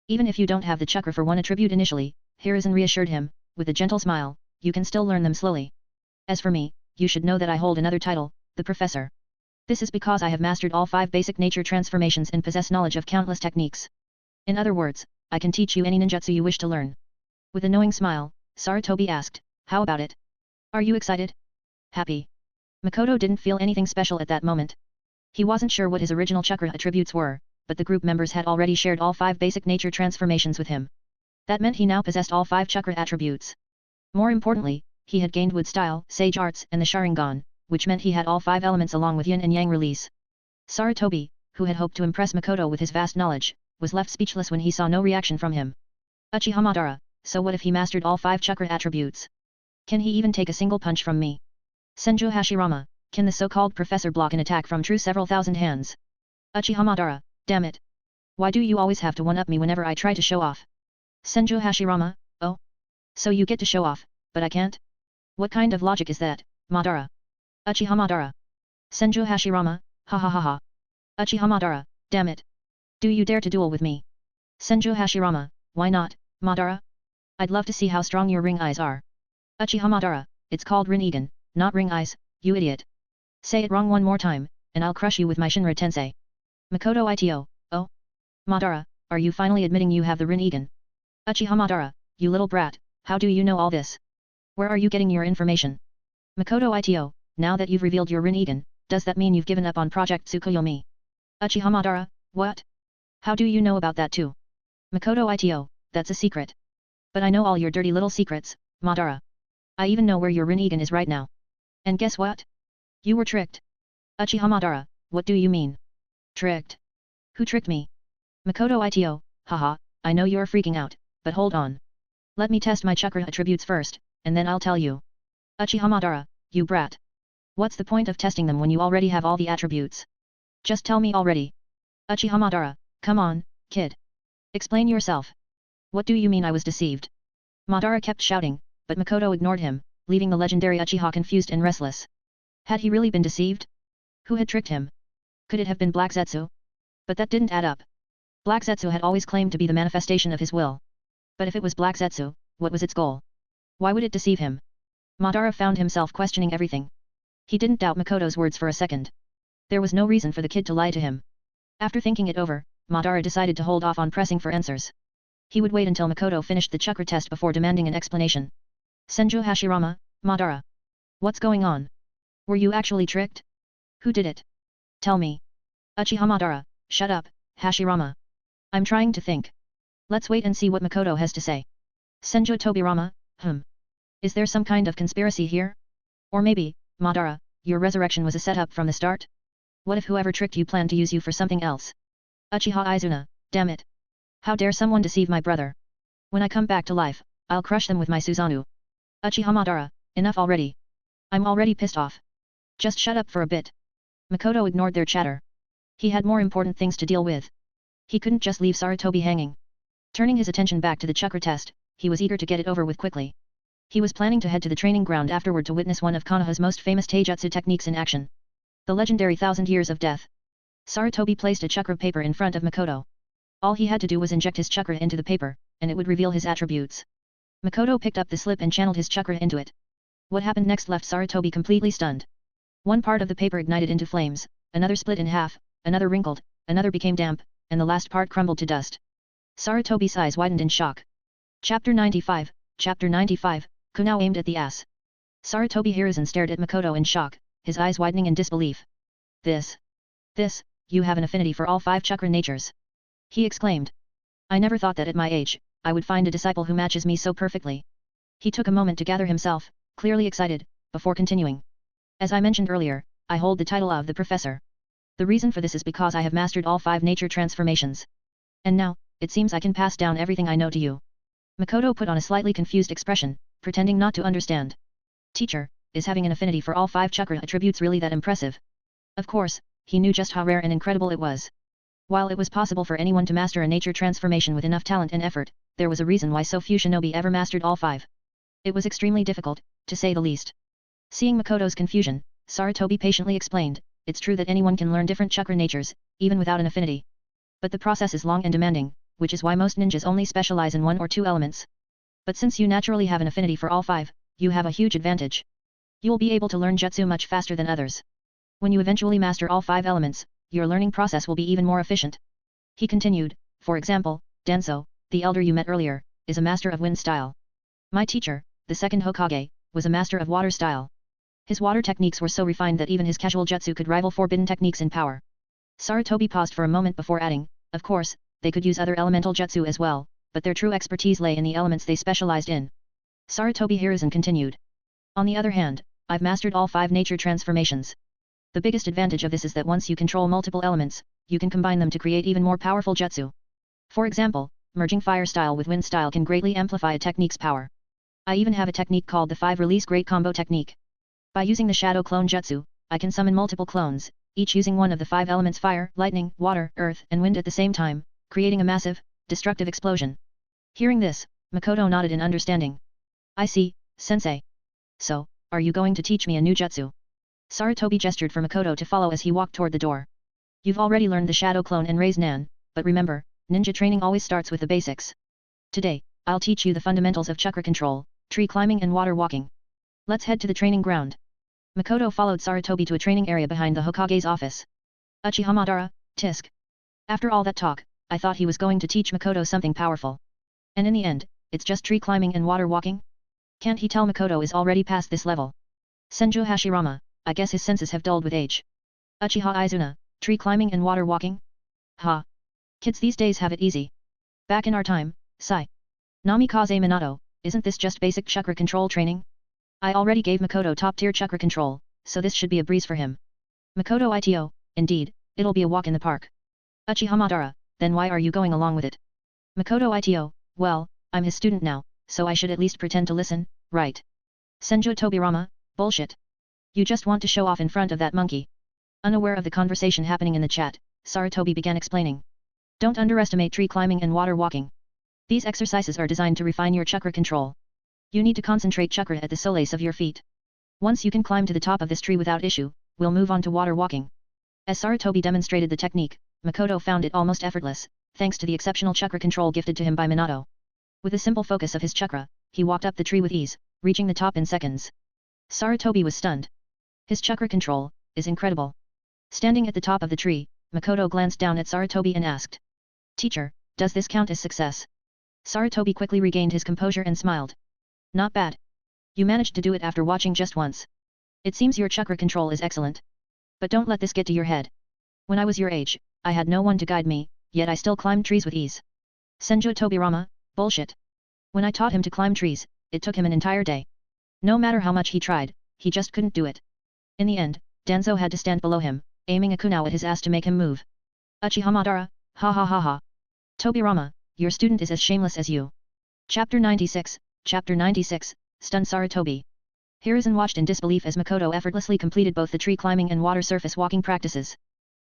Even if you don't have the chakra for one attribute initially, Hiruzen reassured him, with a gentle smile, you can still learn them slowly. As for me, you should know that I hold another title, the Professor. This is because I have mastered all 5 basic nature transformations and possess knowledge of countless techniques. In other words, I can teach you any ninjutsu you wish to learn. With a knowing smile, Sarutobi asked, how about it? Are you excited? Happy? Makoto didn't feel anything special at that moment. He wasn't sure what his original chakra attributes were, but the group members had already shared all 5 basic nature transformations with him. That meant he now possessed all 5 chakra attributes. More importantly, he had gained wood style, sage arts and the Sharingan, which meant he had all 5 elements along with yin and yang release. Sarutobi, who had hoped to impress Makoto with his vast knowledge, was left speechless when he saw no reaction from him. Uchiha Madara, so what if he mastered all 5 chakra attributes? Can he even take a single punch from me? Senju Hashirama, can the so-called professor block an attack from true several thousand hands? Uchiha Madara, damn it. Why do you always have to one-up me whenever I try to show off? Senju Hashirama, oh? So you get to show off, but I can't? What kind of logic is that, Madara? Uchiha Madara. Senju Hashirama, ha ha ha ha. Uchiha Madara, damn it. Do you dare to duel with me? Senju Hashirama, why not, Madara? I'd love to see how strong your ring eyes are. Uchiha Madara, it's called Rinnegan, not ring eyes, you idiot. Say it wrong one more time, and I'll crush you with my Shinra Tensei. Makoto Ito, oh? Madara, are you finally admitting you have the Rinnegan? Uchiha Madara, you little brat, how do you know all this? Where are you getting your information? Makoto Ito, now that you've revealed your Rinnegan, does that mean you've given up on Project Tsukuyomi? Uchiha Madara, what? How do you know about that too? Makoto Ito, that's a secret. But I know all your dirty little secrets, Madara. I even know where your Rinnegan is right now. And guess what? You were tricked. Uchiha Madara, what do you mean? Tricked? Who tricked me? Makoto Ito, haha, I know you're freaking out, but hold on. Let me test my chakra attributes first, and then I'll tell you. Uchiha Madara, you brat. What's the point of testing them when you already have all the attributes? Just tell me already. Uchiha Madara, come on, kid. Explain yourself. What do you mean I was deceived? Madara kept shouting, but Makoto ignored him, leaving the legendary Uchiha confused and restless. Had he really been deceived? Who had tricked him? Could it have been Black Zetsu? But that didn't add up. Black Zetsu had always claimed to be the manifestation of his will. But if it was Black Zetsu, what was its goal? Why would it deceive him? Madara found himself questioning everything. He didn't doubt Makoto's words for a second. There was no reason for the kid to lie to him. After thinking it over, Madara decided to hold off on pressing for answers. He would wait until Makoto finished the chakra test before demanding an explanation. Senju Hashirama, Madara. What's going on? Were you actually tricked? Who did it? Tell me. Uchiha Madara, shut up, Hashirama. I'm trying to think. Let's wait and see what Makoto has to say. Senju Tobirama, Is there some kind of conspiracy here? Or maybe, Madara, your resurrection was a setup from the start? What if whoever tricked you planned to use you for something else? Uchiha Izuna, damn it. How dare someone deceive my brother? When I come back to life, I'll crush them with my Susanoo. Uchiha Madara, enough already. I'm already pissed off. Just shut up for a bit. Makoto ignored their chatter. He had more important things to deal with. He couldn't just leave Sarutobi hanging. Turning his attention back to the chakra test, he was eager to get it over with quickly. He was planning to head to the training ground afterward to witness one of Konoha's most famous taijutsu techniques in action. The legendary 1000 Years of Death. Sarutobi placed a chakra paper in front of Makoto. All he had to do was inject his chakra into the paper, and it would reveal his attributes. Makoto picked up the slip and channeled his chakra into it. What happened next left Sarutobi completely stunned. One part of the paper ignited into flames, another split in half, another wrinkled, another became damp, and the last part crumbled to dust. Sarutobi's eyes widened in shock. Chapter 95, Kunao aimed at the ass. Sarutobi Hiruzen stared at Makoto in shock, his eyes widening in disbelief. This, you have an affinity for all 5 chakra natures. He exclaimed. I never thought that at my age, I would find a disciple who matches me so perfectly. He took a moment to gather himself, clearly excited, before continuing. As I mentioned earlier, I hold the title of the Professor. The reason for this is because I have mastered all 5 nature transformations. And now, it seems I can pass down everything I know to you. Makoto put on a slightly confused expression, pretending not to understand. Teacher, is having an affinity for all 5 chakra attributes really that impressive? Of course, he knew just how rare and incredible it was. While it was possible for anyone to master a nature transformation with enough talent and effort, there was a reason why so few shinobi ever mastered all 5. It was extremely difficult, to say the least. Seeing Makoto's confusion, Sarutobi patiently explained, it's true that anyone can learn different chakra natures, even without an affinity. But the process is long and demanding, which is why most ninjas only specialize in 1 or 2 elements. But since you naturally have an affinity for all 5, you have a huge advantage. You will be able to learn jutsu much faster than others. When you eventually master all 5 elements, your learning process will be even more efficient. He continued, for example, Danzo, the elder you met earlier, is a master of wind style. My teacher, the second Hokage, was a master of water style. His water techniques were so refined that even his casual jutsu could rival forbidden techniques in power. Sarutobi paused for a moment before adding, of course, they could use other elemental jutsu as well, but their true expertise lay in the elements they specialized in. Sarutobi Hiruzen continued. On the other hand, I've mastered all 5 nature transformations. The biggest advantage of this is that once you control multiple elements, you can combine them to create even more powerful jutsu. For example, merging fire style with wind style can greatly amplify a technique's power. I even have a technique called the 5-release great combo technique. By using the shadow clone jutsu, I can summon multiple clones, each using one of the 5 elements fire, lightning, water, earth, and wind at the same time, creating a massive, destructive explosion. Hearing this, Makoto nodded in understanding. I see, sensei. So, are you going to teach me a new jutsu? Sarutobi gestured for Makoto to follow as he walked toward the door. You've already learned the shadow clone and Rasengan, but remember, ninja training always starts with the basics. Today, I'll teach you the fundamentals of chakra control, tree climbing and water walking. Let's head to the training ground. Makoto followed Sarutobi to a training area behind the Hokage's office. Uchiha Madara, tisk. After all that talk, I thought he was going to teach Makoto something powerful. And in the end, it's just tree climbing and water walking? Can't he tell Makoto is already past this level? Senju Hashirama, I guess his senses have dulled with age. Uchiha Izuna, tree climbing and water walking? Ha! Kids these days have it easy. Back in our time, sigh. Namikaze Minato, isn't this just basic chakra control training? I already gave Makoto top-tier chakra control, so this should be a breeze for him. Makoto Ito, indeed, it'll be a walk in the park. Uchiha Madara, then why are you going along with it? Makoto Ito, well, I'm his student now, so I should at least pretend to listen, right? Senju Tobirama, bullshit. You just want to show off in front of that monkey. Unaware of the conversation happening in the chat, Sarutobi began explaining. Don't underestimate tree climbing and water walking. These exercises are designed to refine your chakra control. You need to concentrate chakra at the soles of your feet. Once you can climb to the top of this tree without issue, we'll move on to water walking. As Sarutobi demonstrated the technique, Makoto found it almost effortless, thanks to the exceptional chakra control gifted to him by Minato. With a simple focus of his chakra, he walked up the tree with ease, reaching the top in seconds. Sarutobi was stunned. His chakra control is incredible. Standing at the top of the tree, Makoto glanced down at Sarutobi and asked, "Teacher, does this count as success?" Sarutobi quickly regained his composure and smiled. "Not bad. You managed to do it after watching just once. It seems your chakra control is excellent. But don't let this get to your head. When I was your age, I had no one to guide me, yet I still climbed trees with ease. Senju Tobirama, bullshit. When I taught him to climb trees, it took him an entire day. No matter how much he tried, he just couldn't do it. In the end, Danzo had to stand below him, aiming a kunao at his ass to make him move. Uchiha Madara, ha ha ha ha. Tobirama, your student is as shameless as you." Chapter 96, Stunned Sarutobi. Hiruzen watched in disbelief as Makoto effortlessly completed both the tree climbing and water surface walking practices.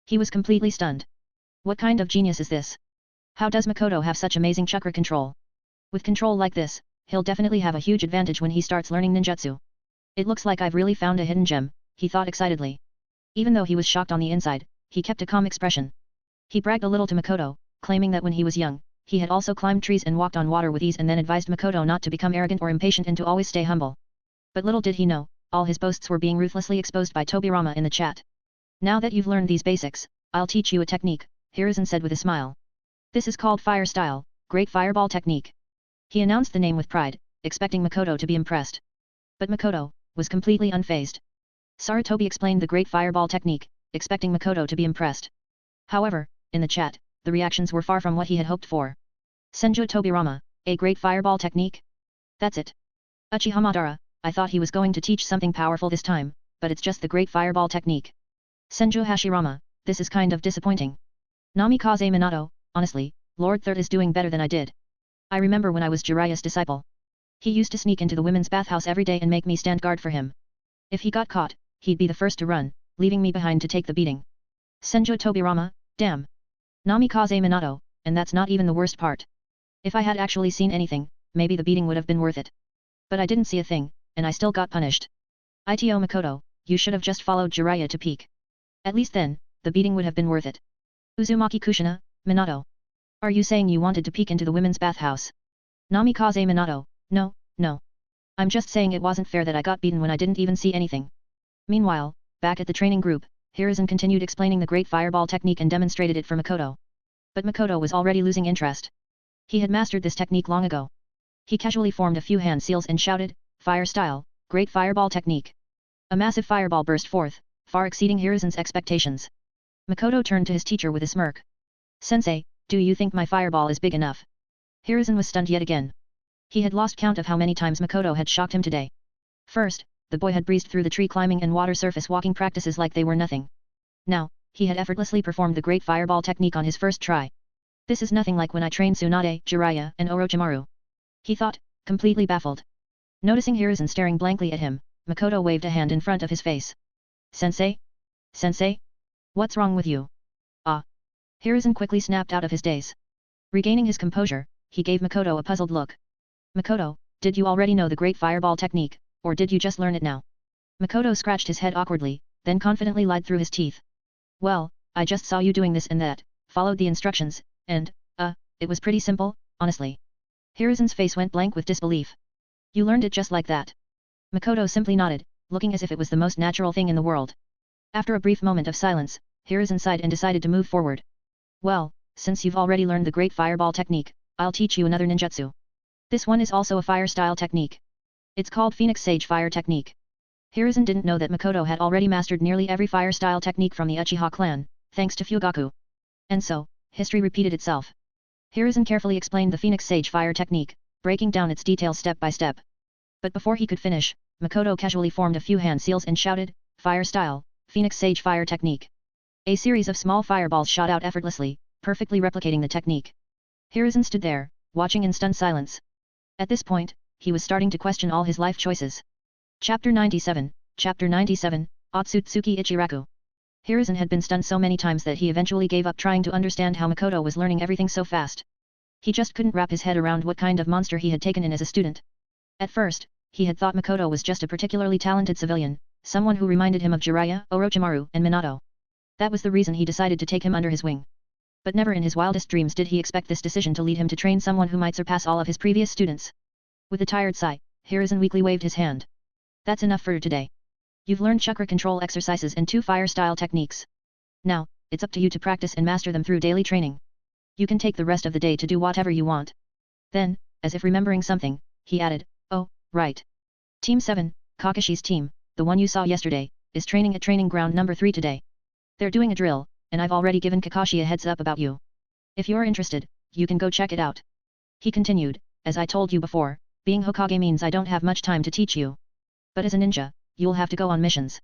He was completely stunned. What kind of genius is this? How does Makoto have such amazing chakra control? With control like this, he'll definitely have a huge advantage when he starts learning ninjutsu. It looks like I've really found a hidden gem, he thought excitedly. Even though he was shocked on the inside, he kept a calm expression. He bragged a little to Makoto, claiming that when he was young, he had also climbed trees and walked on water with ease, and then advised Makoto not to become arrogant or impatient and to always stay humble. But little did he know, all his boasts were being ruthlessly exposed by Tobirama in the chat. "Now that you've learned these basics, I'll teach you a technique," Hiruzen said with a smile. "This is called Fire Style, Great Fireball Technique." He announced the name with pride, expecting Makoto to be impressed. But Makoto was completely unfazed. Sarutobi explained the Great Fireball Technique, expecting Makoto to be impressed. However, in the chat, the reactions were far from what he had hoped for. "Senju Tobirama, a Great Fireball Technique? That's it. Uchiha Madara, I thought he was going to teach something powerful this time, but it's just the Great Fireball Technique. Senju Hashirama, this is kind of disappointing. Namikaze Minato, honestly, Lord Third is doing better than I did. I remember when I was Jiraiya's disciple. He used to sneak into the women's bathhouse every day and make me stand guard for him. If he got caught, he'd be the first to run, leaving me behind to take the beating. Senju Tobirama, damn. Namikaze Minato, and that's not even the worst part. If I had actually seen anything, maybe the beating would have been worth it. But I didn't see a thing, and I still got punished. Ito Makoto, you should have just followed Jiraiya to peak. At least then, the beating would have been worth it. Uzumaki Kushina, Minato. Are you saying you wanted to peek into the women's bathhouse? Namikaze Minato, no. I'm just saying it wasn't fair that I got beaten when I didn't even see anything. Meanwhile, back at the training group, Hiruzen continued explaining the Great Fireball Technique and demonstrated it for Makoto. But Makoto was already losing interest. He had mastered this technique long ago. He casually formed a few hand seals and shouted, "Fire Style, Great Fireball Technique." A massive fireball burst forth, far exceeding Hiruzen's expectations. Makoto turned to his teacher with a smirk. "Sensei, do you think my fireball is big enough?" Hiruzen was stunned yet again. He had lost count of how many times Makoto had shocked him today. First, the boy had breezed through the tree climbing and water surface walking practices like they were nothing. Now, he had effortlessly performed the Great Fireball Technique on his first try. This is nothing like when I trained Tsunade, Jiraiya, and Orochimaru. He thought, completely baffled. Noticing Hiruzen staring blankly at him, Makoto waved a hand in front of his face. "Sensei? Sensei? What's wrong with you?" "Ah." Hiruzen quickly snapped out of his daze. Regaining his composure, he gave Makoto a puzzled look. "Makoto, did you already know the Great Fireball Technique, or did you just learn it now?" Makoto scratched his head awkwardly, then confidently lied through his teeth. "Well, I just saw you doing this and that, followed the instructions, and, it was pretty simple, honestly." Hiruzen's face went blank with disbelief. "You learned it just like that?" Makoto simply nodded, looking as if it was the most natural thing in the world. After a brief moment of silence, Hiruzen sighed and decided to move forward. "Well, since you've already learned the Great Fireball Technique, I'll teach you another ninjutsu. This one is also a fire style technique. It's called Phoenix Sage Fire Technique." Hiruzen didn't know that Makoto had already mastered nearly every fire style technique from the Uchiha clan, thanks to Fugaku. And so, history repeated itself. Hiruzen carefully explained the Phoenix Sage Fire Technique, breaking down its details step by step. But before he could finish, Makoto casually formed a few hand seals and shouted, "Fire Style, Phoenix Sage Fire Technique." A series of small fireballs shot out effortlessly, perfectly replicating the technique. Hiruzen stood there, watching in stunned silence. At this point, he was starting to question all his life choices. Chapter 97, Otsutsuki Ichiraku. Hiruzen had been stunned so many times that he eventually gave up trying to understand how Makoto was learning everything so fast. He just couldn't wrap his head around what kind of monster he had taken in as a student. At first, he had thought Makoto was just a particularly talented civilian, someone who reminded him of Jiraiya, Orochimaru, and Minato. That was the reason he decided to take him under his wing. But never in his wildest dreams did he expect this decision to lead him to train someone who might surpass all of his previous students. With a tired sigh, Hiruzen weakly waved his hand. That's enough for today. You've learned chakra control exercises and 2 fire-style techniques. Now, it's up to you to practice and master them through daily training. You can take the rest of the day to do whatever you want. Then, as if remembering something, he added, oh, right. Team 7, Kakashi's team, the one you saw yesterday, is training at training ground number 3 today. They're doing a drill, and I've already given Kakashi a heads up about you. If you're interested, you can go check it out. He continued, as I told you before, being Hokage means I don't have much time to teach you. But as a ninja, you'll have to go on missions.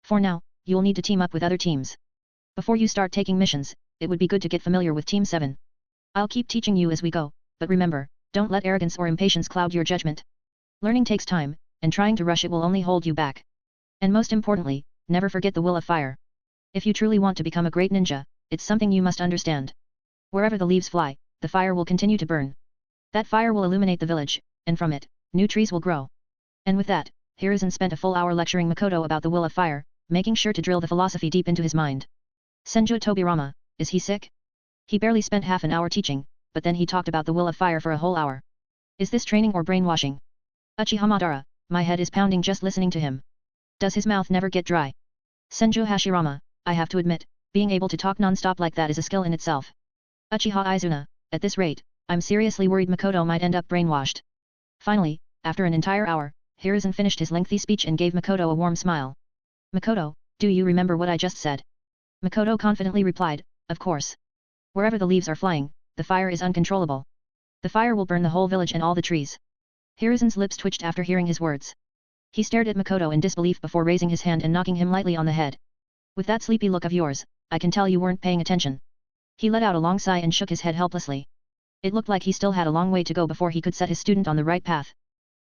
For now, you'll need to team up with other teams. Before you start taking missions, it would be good to get familiar with Team 7. I'll keep teaching you as we go, but remember, don't let arrogance or impatience cloud your judgment. Learning takes time, and trying to rush it will only hold you back. And most importantly, never forget the will of fire. If you truly want to become a great ninja, it's something you must understand. Wherever the leaves fly, the fire will continue to burn. That fire will illuminate the village, and from it, new trees will grow. And with that, Hiruzen spent a full hour lecturing Makoto about the will of fire, making sure to drill the philosophy deep into his mind. Senju Tobirama, is he sick? He barely spent half an hour teaching, but then he talked about the will of fire for a whole hour. Is this training or brainwashing? Uchiha Madara, my head is pounding just listening to him. Does his mouth never get dry? Senju Hashirama, I have to admit, being able to talk non-stop like that is a skill in itself. Uchiha Izuna, at this rate, I'm seriously worried Makoto might end up brainwashed. Finally, after an entire hour, Hiruzen finished his lengthy speech and gave Makoto a warm smile. Makoto, do you remember what I just said? Makoto confidently replied, of course. Wherever the leaves are flying, the fire is uncontrollable. The fire will burn the whole village and all the trees. Hiruzen's lips twitched after hearing his words. He stared at Makoto in disbelief before raising his hand and knocking him lightly on the head. With that sleepy look of yours, I can tell you weren't paying attention. He let out a long sigh and shook his head helplessly. It looked like he still had a long way to go before he could set his student on the right path.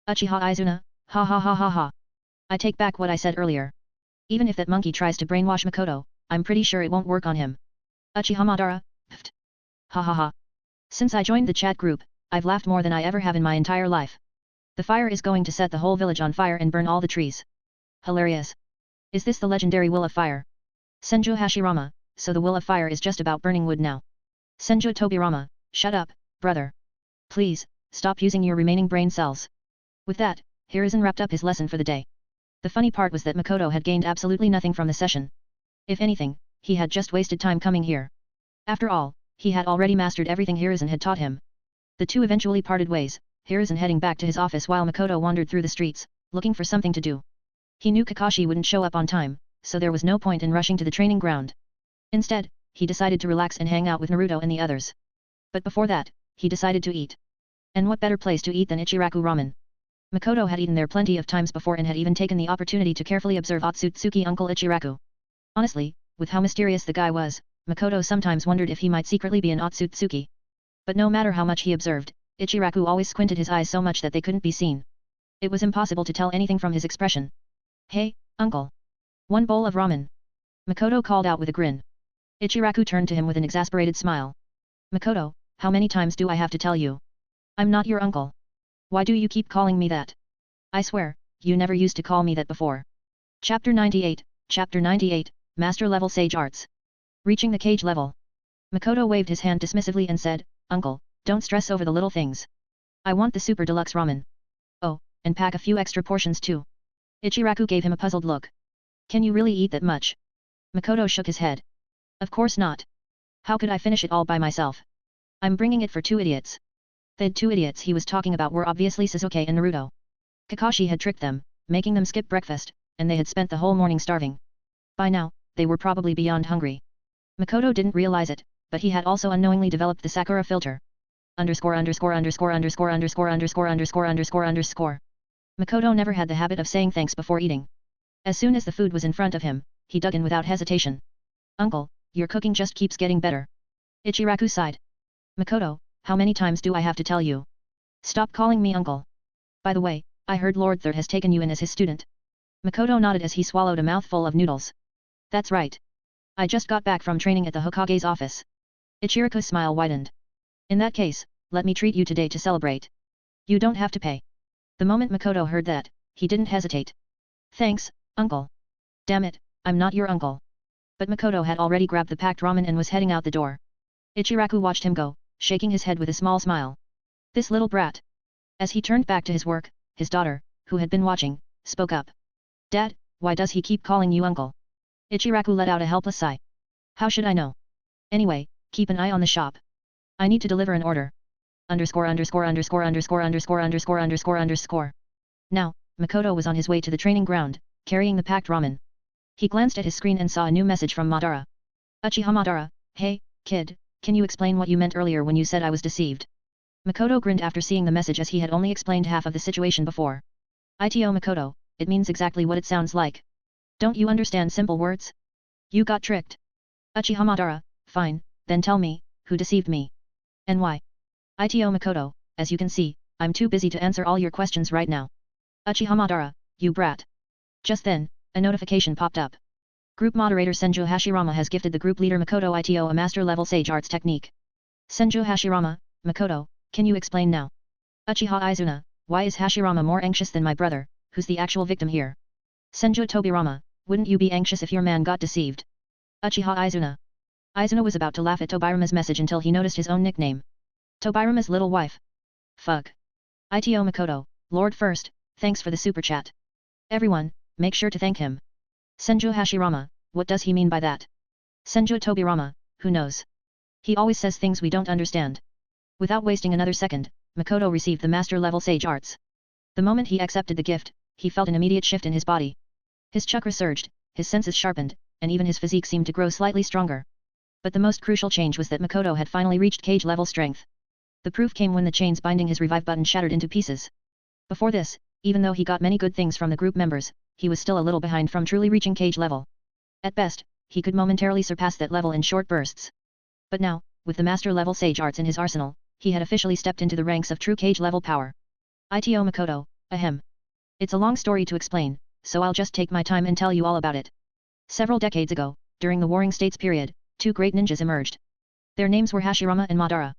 Uchiha Izuna, ha ha ha ha ha. I take back what I said earlier. Even if that monkey tries to brainwash Makoto, I'm pretty sure it won't work on him. Uchiha Madara, pfft. Ha ha ha. Since I joined the chat group, I've laughed more than I ever have in my entire life. The fire is going to set the whole village on fire and burn all the trees. Hilarious. Is this the legendary will of fire? Senju Hashirama, so the will of fire is just about burning wood now. Senju Tobirama, shut up, brother. Please, stop using your remaining brain cells. With that, Hiruzen wrapped up his lesson for the day. The funny part was that Makoto had gained absolutely nothing from the session. If anything, he had just wasted time coming here. After all, he had already mastered everything Hiruzen had taught him. The two eventually parted ways, Hiruzen heading back to his office while Makoto wandered through the streets, looking for something to do. He knew Kakashi wouldn't show up on time, so there was no point in rushing to the training ground. Instead, he decided to relax and hang out with Naruto and the others. But before that, he decided to eat. And what better place to eat than Ichiraku Ramen? Makoto had eaten there plenty of times before and had even taken the opportunity to carefully observe Otsutsuki Uncle Ichiraku. Honestly, with how mysterious the guy was, Makoto sometimes wondered if he might secretly be an Otsutsuki. But no matter how much he observed, Ichiraku always squinted his eyes so much that they couldn't be seen. It was impossible to tell anything from his expression. Hey, uncle. One bowl of ramen. Makoto called out with a grin. Ichiraku turned to him with an exasperated smile. Makoto, how many times do I have to tell you? I'm not your uncle. Why do you keep calling me that? I swear, you never used to call me that before. Chapter 98, Master Level Sage Arts. Reaching the cage level. Makoto waved his hand dismissively and said, Uncle, don't stress over the little things. I want the super deluxe ramen. Oh, and pack a few extra portions too. Ichiraku gave him a puzzled look. Can you really eat that much? Makoto shook his head. Of course not. How could I finish it all by myself? I'm bringing it for 2 idiots. The 2 idiots he was talking about were obviously Sasuke and Naruto. Kakashi had tricked them, making them skip breakfast, and they had spent the whole morning starving. By now, they were probably beyond hungry. Makoto didn't realize it, but he had also unknowingly developed the Sakura filter. ______________________________________________________________________________________________________________________ As soon as the food was in front of him, he dug in without hesitation. Uncle, your cooking just keeps getting better. Ichiraku sighed. Makoto, how many times do I have to tell you? Stop calling me uncle. By the way, I heard Lord Thier has taken you in as his student. Makoto nodded as he swallowed a mouthful of noodles. That's right. I just got back from training at the Hokage's office. Ichiraku's smile widened. In that case, let me treat you today to celebrate. You don't have to pay. The moment Makoto heard that, he didn't hesitate. Thanks, uncle. Damn it, I'm not your uncle. But Makoto had already grabbed the packed ramen and was heading out the door. Ichiraku watched him go, shaking his head with a small smile. This little brat. As he turned back to his work, his daughter, who had been watching, spoke up. Dad, why does he keep calling you uncle? Ichiraku let out a helpless sigh. How should I know? Anyway, keep an eye on the shop. I need to deliver an order. Now, Makoto was on his way to the training ground, carrying the packed ramen. He glanced at his screen and saw a new message from Madara. Uchiha Madara, hey, kid, can you explain what you meant earlier when you said I was deceived? Makoto grinned after seeing the message as he had only explained half of the situation before. Ito Makoto, it means exactly what it sounds like. Don't you understand simple words? You got tricked. Uchiha Madara, fine, then tell me, who deceived me? And why? Ito Makoto, as you can see, I'm too busy to answer all your questions right now. Uchiha Madara, you brat. Just then, a notification popped up. Group moderator Senju Hashirama has gifted the group leader Makoto Ito a master-level sage arts technique. Senju Hashirama, Makoto, can you explain now? Uchiha Izuna, why is Hashirama more anxious than my brother, who's the actual victim here? Senju Tobirama, wouldn't you be anxious if your man got deceived? Uchiha Izuna. Izuna was about to laugh at Tobirama's message until he noticed his own nickname. Tobirama's little wife. Fuck. Ito Makoto, Lord First, thanks for the super chat. Everyone, make sure to thank him. Senju Hashirama, what does he mean by that? Senju Tobirama, who knows? He always says things we don't understand. Without wasting another second, Makoto received the master-level sage arts. The moment he accepted the gift, he felt an immediate shift in his body. His chakra surged, his senses sharpened, and even his physique seemed to grow slightly stronger. But the most crucial change was that Makoto had finally reached cage-level strength. The proof came when the chains binding his revive button shattered into pieces. Before this, even though he got many good things from the group members, he was still a little behind from truly reaching cage level. At best, he could momentarily surpass that level in short bursts. But now, with the master-level sage arts in his arsenal, he had officially stepped into the ranks of true cage-level power. Ito Makoto, ahem. It's a long story to explain, so I'll just take my time and tell you all about it. Several decades ago, during the Warring States period, two great ninjas emerged. Their names were Hashirama and Madara.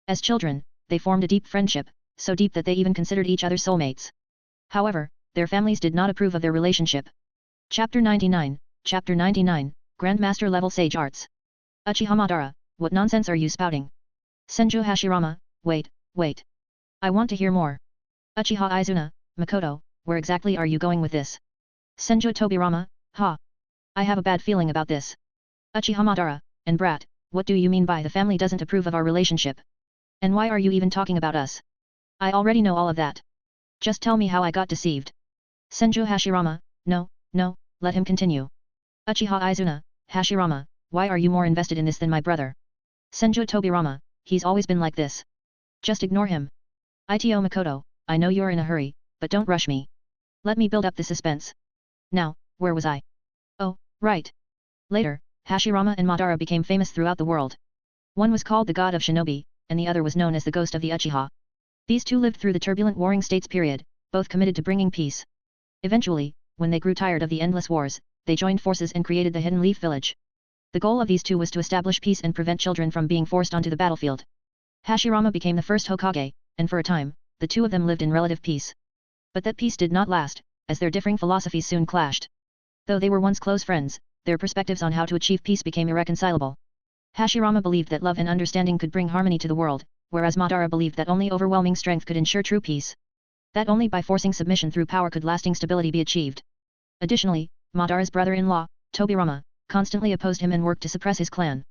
As children, they formed a deep friendship, so deep that they even considered each other soulmates. However, their families did not approve of their relationship. Chapter 99, Grandmaster Level Sage Arts. Uchiha Madara, what nonsense are you spouting? Senju Hashirama, wait. I want to hear more. Uchiha Izuna, Makoto, where exactly are you going with this? Senju Tobirama, ha. I have a bad feeling about this. Uchiha Madara, and brat, what do you mean by the family doesn't approve of our relationship? And why are you even talking about us? I already know all of that. Just tell me how I got deceived. Senju Hashirama, no, let him continue. Uchiha Izuna, Hashirama, why are you more invested in this than my brother? Senju Tobirama, he's always been like this. Just ignore him. Ito Makoto, I know you're in a hurry, but don't rush me. Let me build up the suspense. Now, where was I? Oh, right. Later, Hashirama and Madara became famous throughout the world. One was called the God of Shinobi, and the other was known as the Ghost of the Uchiha. These two lived through the turbulent Warring States period, both committed to bringing peace. Eventually, when they grew tired of the endless wars, they joined forces and created the Hidden Leaf Village. The goal of these two was to establish peace and prevent children from being forced onto the battlefield. Hashirama became the first Hokage, and for a time, the two of them lived in relative peace. But that peace did not last, as their differing philosophies soon clashed. Though they were once close friends, their perspectives on how to achieve peace became irreconcilable. Hashirama believed that love and understanding could bring harmony to the world, whereas Madara believed that only overwhelming strength could ensure true peace. That only by forcing submission through power could lasting stability be achieved. Additionally, Madara's brother-in-law, Tobirama, constantly opposed him and worked to suppress his clan.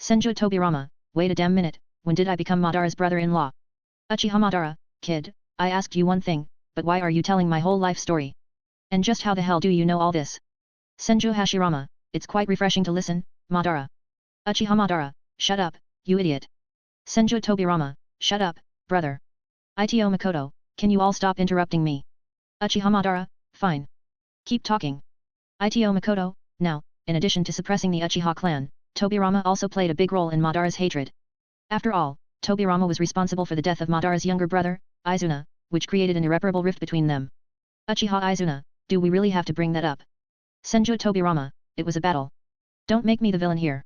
Senju Tobirama, wait a damn minute, when did I become Madara's brother-in-law? Uchiha Madara, kid, I asked you one thing, but why are you telling my whole life story? And just how the hell do you know all this? Senju Hashirama, it's quite refreshing to listen, Madara. Uchiha Madara, shut up, you idiot. Senju Tobirama, shut up, brother. Ito Makoto, can you all stop interrupting me? Uchiha Madara, fine. Keep talking. Ito Makoto, now, in addition to suppressing the Uchiha clan, Tobirama also played a big role in Madara's hatred. After all, Tobirama was responsible for the death of Madara's younger brother, Izuna, which created an irreparable rift between them. Uchiha Izuna, do we really have to bring that up? Senju Tobirama, it was a battle. Don't make me the villain here.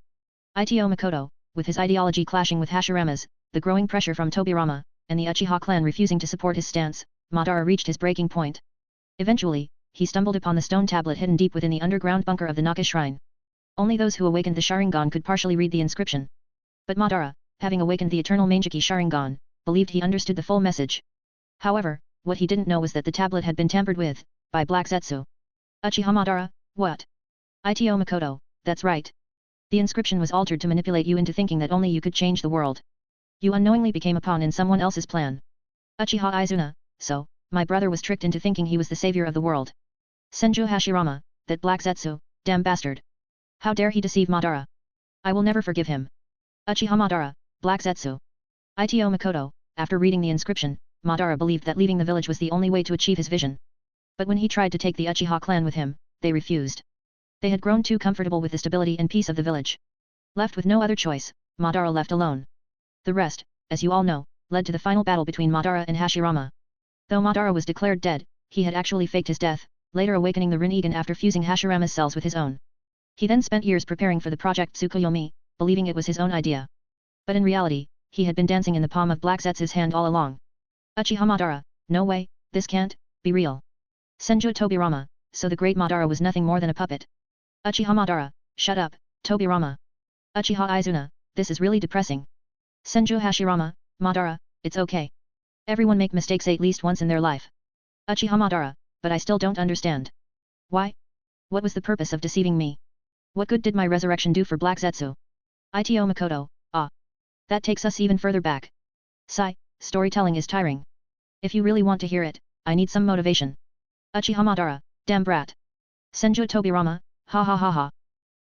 Ito Makoto, with his ideology clashing with Hashirama's, the growing pressure from Tobirama, and the Uchiha clan refusing to support his stance, Madara reached his breaking point. Eventually, he stumbled upon the stone tablet hidden deep within the underground bunker of the Naka shrine. Only those who awakened the Sharingan could partially read the inscription. But Madara, having awakened the eternal Mangekyou Sharingan, believed he understood the full message. However, what he didn't know was that the tablet had been tampered with, by Black Zetsu. Uchiha Madara, what? Ito Makoto, that's right. The inscription was altered to manipulate you into thinking that only you could change the world. You unknowingly became a pawn in someone else's plan. Uchiha Izuna, so, my brother was tricked into thinking he was the savior of the world. Senju Hashirama, that Black Zetsu, damn bastard. How dare he deceive Madara? I will never forgive him. Uchiha Madara, Black Zetsu. Ito Makoto, after reading the inscription, Madara believed that leaving the village was the only way to achieve his vision. But when he tried to take the Uchiha clan with him, they refused. They had grown too comfortable with the stability and peace of the village. Left with no other choice, Madara left alone. The rest, as you all know, led to the final battle between Madara and Hashirama. Though Madara was declared dead, he had actually faked his death, later awakening the Rinnegan after fusing Hashirama's cells with his own. He then spent years preparing for the project Tsukuyomi, believing it was his own idea. But in reality, he had been dancing in the palm of Black Zetsu's hand all along. Uchiha Madara, no way, this can't be real. Senju Tobirama, so the great Madara was nothing more than a puppet. Uchiha Madara, shut up, Tobirama. Uchiha Izuna, this is really depressing. Senju Hashirama, Madara, it's okay. Everyone make mistakes at least once in their life. Uchiha Madara, but I still don't understand. Why? What was the purpose of deceiving me? What good did my resurrection do for Black Zetsu? Ito Makoto, ah. That takes us even further back. Sigh, storytelling is tiring. If you really want to hear it, I need some motivation. Uchiha Madara, damn brat. Senju Tobirama, ha ha ha ha.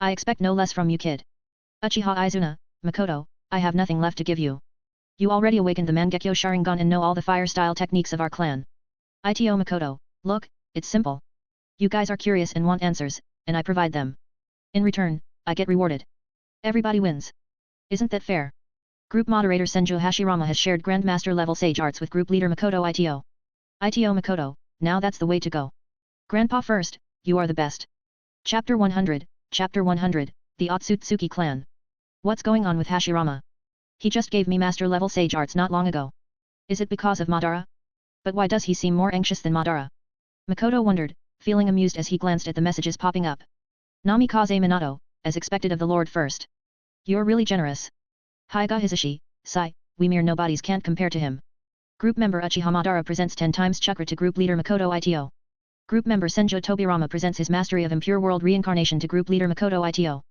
I expect no less from you kid. Uchiha Izuna, Makoto, I have nothing left to give you. You already awakened the Mangekyo Sharingan and know all the fire-style techniques of our clan. Ito Makoto, look, it's simple. You guys are curious and want answers, and I provide them. In return, I get rewarded. Everybody wins. Isn't that fair? Group moderator Senju Hashirama has shared Grandmaster level Sage Arts with group leader Makoto Ito. Ito Makoto, now that's the way to go. Grandpa first, you are the best. Chapter 100, the Otsutsuki clan. What's going on with Hashirama? He just gave me master level Sage Arts not long ago. Is it because of Madara? But why does he seem more anxious than Madara? Makoto wondered, feeling amused as he glanced at the messages popping up. Namikaze Minato, as expected of the Lord first. You're really generous. Hyuga Hisashi, sigh, we mere nobodies can't compare to him. Group member Uchiha Madara presents 10 times chakra to group leader Makoto Ito. Group member Senju Tobirama presents his mastery of impure world reincarnation to group leader Makoto Ito.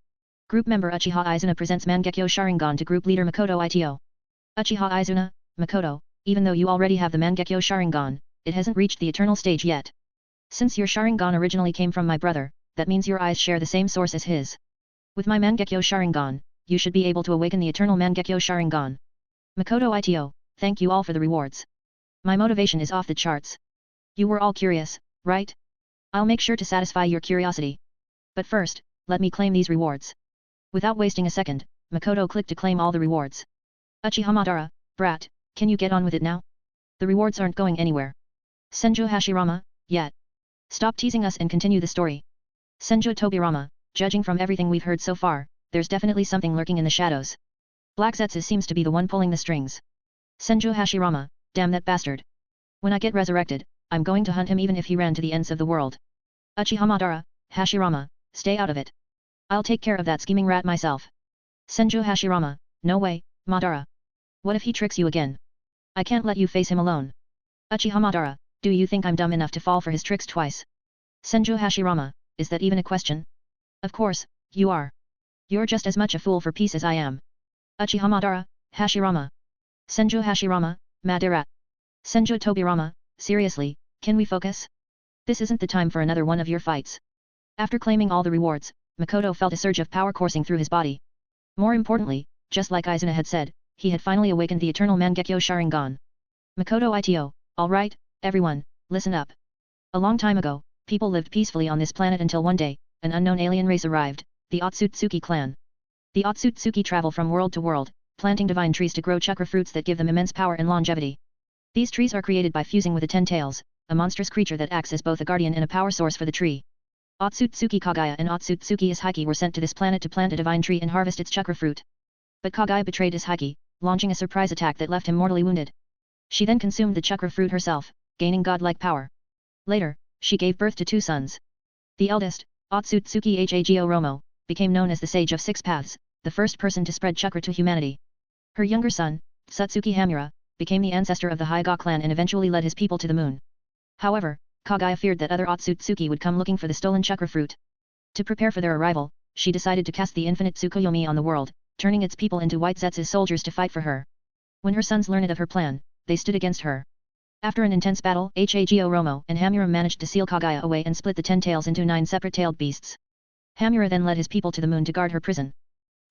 Group member Uchiha Izuna presents Mangekyo Sharingan to group leader Makoto Ito. Uchiha Izuna, Makoto, even though you already have the Mangekyo Sharingan, it hasn't reached the eternal stage yet. Since your Sharingan originally came from my brother, that means your eyes share the same source as his. With my Mangekyo Sharingan, you should be able to awaken the eternal Mangekyo Sharingan. Makoto Ito, thank you all for the rewards. My motivation is off the charts. You were all curious, right? I'll make sure to satisfy your curiosity. But first, let me claim these rewards. Without wasting a second, Makoto clicked to claim all the rewards. Uchiha Madara, brat, can you get on with it now? The rewards aren't going anywhere. Senju Hashirama, yet. Stop teasing us and continue the story. Senju Tobirama, judging from everything we've heard so far, there's definitely something lurking in the shadows. Black Zetsu seems to be the one pulling the strings. Senju Hashirama, damn that bastard. When I get resurrected, I'm going to hunt him even if he ran to the ends of the world. Uchiha Madara, Hashirama, stay out of it. I'll take care of that scheming rat myself. Senju Hashirama, no way, Madara. What if he tricks you again? I can't let you face him alone. Uchiha Madara, do you think I'm dumb enough to fall for his tricks twice? Senju Hashirama, is that even a question? Of course, you are. You're just as much a fool for peace as I am. Uchiha Madara, Hashirama. Senju Hashirama, Madara. Senju Tobirama, seriously, can we focus? This isn't the time for another one of your fights. After claiming all the rewards, Makoto felt a surge of power coursing through his body. More importantly, just like Izuna had said, he had finally awakened the eternal Mangekyo Sharingan. Makoto Ito, alright, everyone, listen up. A long time ago, people lived peacefully on this planet until one day, an unknown alien race arrived, the Otsutsuki clan. The Otsutsuki travel from world to world, planting divine trees to grow chakra fruits that give them immense power and longevity. These trees are created by fusing with the 10 tails, a monstrous creature that acts as both a guardian and a power source for the tree. Otsutsuki Kagaya and Otsutsuki Ishiki were sent to this planet to plant a divine tree and harvest its chakra fruit. But Kagaya betrayed Ishiki, launching a surprise attack that left him mortally wounded. She then consumed the chakra fruit herself, gaining godlike power. Later, she gave birth to 2 sons. The eldest, Otsutsuki Hago Romo, became known as the Sage of Six Paths, the first person to spread chakra to humanity. Her younger son, Tsutsuki Hamura, became the ancestor of the Hyga clan and eventually led his people to the moon. However, Kaguya feared that other Otsutsuki would come looking for the stolen chakra fruit. To prepare for their arrival, she decided to cast the infinite Tsukuyomi on the world, turning its people into white Zetsu's soldiers to fight for her. When her sons learned of her plan, they stood against her. After an intense battle, Hago Romo and Hamura managed to seal Kaguya away and split the 10 tails into 9 separate tailed beasts. Hamura then led his people to the moon to guard her prison.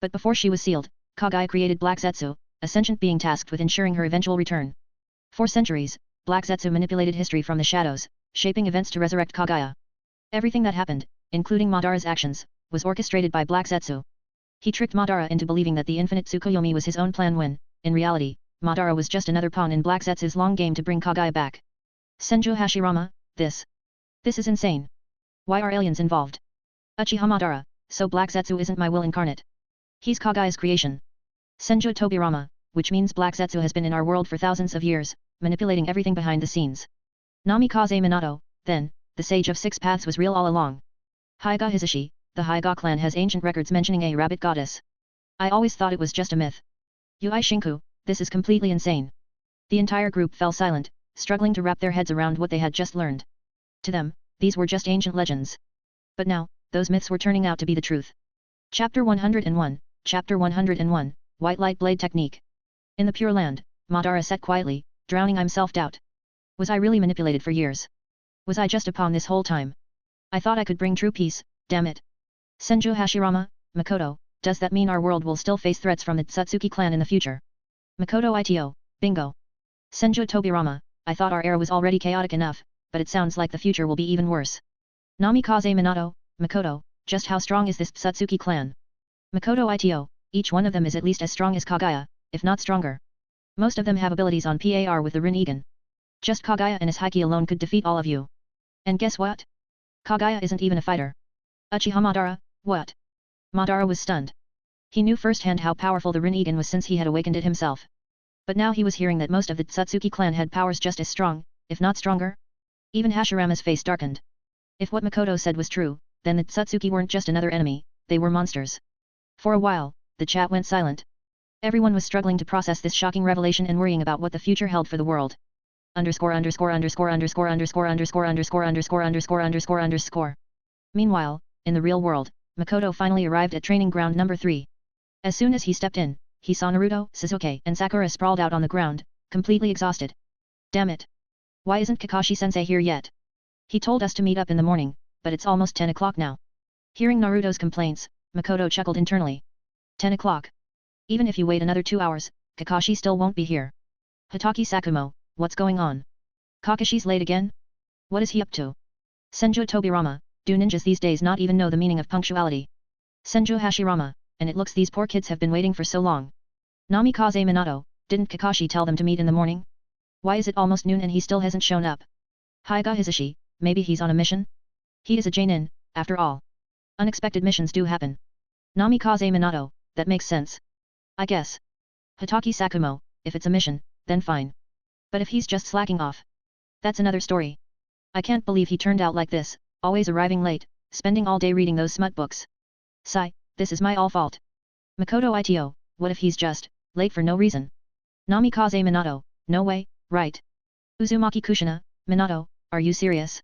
But before she was sealed, Kaguya created Black Zetsu, a sentient being tasked with ensuring her eventual return. For centuries, Black Zetsu manipulated history from the shadows, shaping events to resurrect Kaguya. Everything that happened, including Madara's actions, was orchestrated by Black Zetsu. He tricked Madara into believing that the infinite Tsukuyomi was his own plan when, in reality, Madara was just another pawn in Black Zetsu's long game to bring Kaguya back. Senju Hashirama, this is insane. Why are aliens involved? Uchiha Madara, so Black Zetsu isn't my will incarnate. He's Kaguya's creation. Senju Tobirama, which means Black Zetsu has been in our world for thousands of years, manipulating everything behind the scenes. Namikaze Minato, then, the Sage of Six Paths was real all along. Hyga Hisashi, the Hyga clan has ancient records mentioning a rabbit goddess. I always thought it was just a myth. Yui Shinku, this is completely insane. The entire group fell silent, struggling to wrap their heads around what they had just learned. To them, these were just ancient legends. But now, those myths were turning out to be the truth. Chapter 101, Chapter 101, White Light Blade Technique. In the Pure Land, Madara sat quietly, drowning in self-doubt. Was I really manipulated for years? Was I just a pawn this whole time? I thought I could bring true peace, damn it. Senju Hashirama, Makoto, does that mean our world will still face threats from the Tsutsuki clan in the future? Makoto Ito, bingo. Senju Tobirama, I thought our era was already chaotic enough, but it sounds like the future will be even worse. Namikaze Minato, Makoto, just how strong is this Tsutsuki clan? Makoto Ito, each one of them is at least as strong as Kaguya, if not stronger. Most of them have abilities on par with the Rinnegan. Just Kaguya and his Haki alone could defeat all of you. And guess what? Kaguya isn't even a fighter. Uchiha Madara, what? Madara was stunned. He knew firsthand how powerful the Rinnegan was since he had awakened it himself. But now he was hearing that most of the Tsutsuki clan had powers just as strong, if not stronger. Even Hashirama's face darkened. If what Makoto said was true, then the Tsutsuki weren't just another enemy, they were monsters. For a while, the chat went silent. Everyone was struggling to process this shocking revelation and worrying about what the future held for the world. Meanwhile, in the real world, Makoto finally arrived at training ground number 3. As soon as he stepped in, he saw Naruto, Sasuke and Sakura sprawled out on the ground, completely exhausted. Damn it! Why isn't Kakashi-sensei here yet? He told us to meet up in the morning, but it's almost 10 o'clock now. Hearing Naruto's complaints, Makoto chuckled internally. 10 o'clock. Even if you wait another 2 hours, Kakashi still won't be here. Hitaki Sakumo, what's going on? Kakashi's late again? What is he up to? Senju Tobirama, do ninjas these days not even know the meaning of punctuality? Senju Hashirama, and it looks these poor kids have been waiting for so long. Namikaze Minato, didn't Kakashi tell them to meet in the morning? Why is it almost noon and he still hasn't shown up? Hyga Hisashi, maybe he's on a mission? He is a Jonin, after all. Unexpected missions do happen. Namikaze Minato, that makes sense. I guess. Hitaki Sakumo, if it's a mission, then fine. But if he's just slacking off, that's another story. I can't believe he turned out like this, always arriving late, spending all day reading those smut books. Sigh, this is my all fault. Makoto Ito, what if he's just late for no reason? Namikaze Minato, no way, right? Uzumaki Kushina, Minato, are you serious?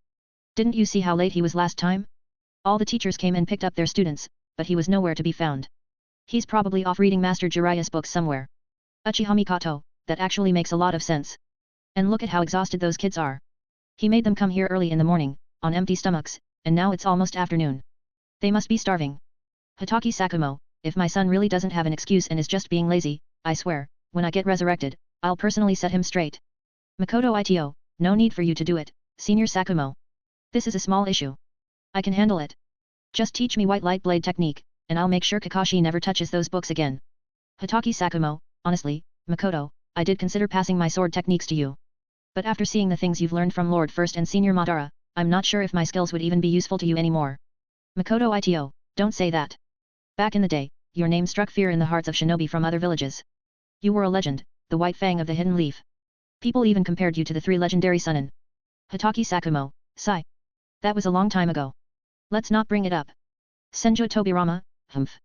Didn't you see how late he was last time? All the teachers came and picked up their students, but he was nowhere to be found. He's probably off reading Master Jiraiya's books somewhere. Uchiha Mikoto, that actually makes a lot of sense. And look at how exhausted those kids are. He made them come here early in the morning, on empty stomachs, and now it's almost afternoon. They must be starving. Hitaki Sakumo, if my son really doesn't have an excuse and is just being lazy, I swear, when I get resurrected, I'll personally set him straight. Makoto Ito, no need for you to do it, Senior Sakumo. This is a small issue. I can handle it. Just teach me white light blade technique, and I'll make sure Kakashi never touches those books again. Hitaki Sakumo, honestly, Makoto, I did consider passing my sword techniques to you. But after seeing the things you've learned from Lord First and Senior Madara, I'm not sure if my skills would even be useful to you anymore. Makoto Ito, don't say that. Back in the day, your name struck fear in the hearts of shinobi from other villages. You were a legend, the White Fang of the Hidden Leaf. People even compared you to the 3 legendary Sunin. Hitaki Sakumo, sigh. That was a long time ago. Let's not bring it up. Senju Tobirama, humph.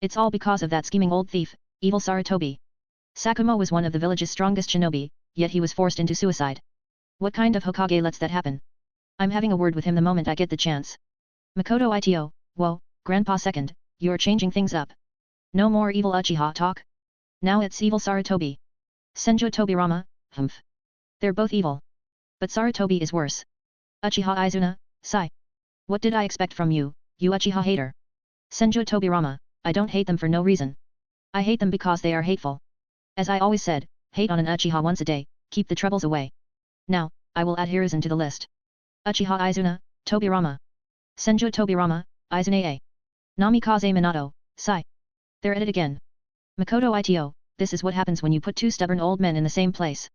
It's all because of that scheming old thief, evil Sarutobi. Sakumo was one of the village's strongest shinobi, yet he was forced into suicide. What kind of Hokage lets that happen? I'm having a word with him the moment I get the chance. Makoto Ito, whoa, Grandpa second, you're changing things up. No more evil Uchiha talk? Now it's evil Sarutobi. Senju Tobirama, humph. They're both evil. But Sarutobi is worse. Uchiha Izuna, sigh. What did I expect from you, you Uchiha hater? Senju Tobirama, I don't hate them for no reason. I hate them because they are hateful. As I always said, hate on an Uchiha once a day, keep the troubles away. Now, I will add Hiruzen to the list. Uchiha Izuna, Tobirama. Senju Tobirama, Izuna. Namikaze Minato, sigh. They're at it again. Makoto Ito, this is what happens when you put 2 stubborn old men in the same place.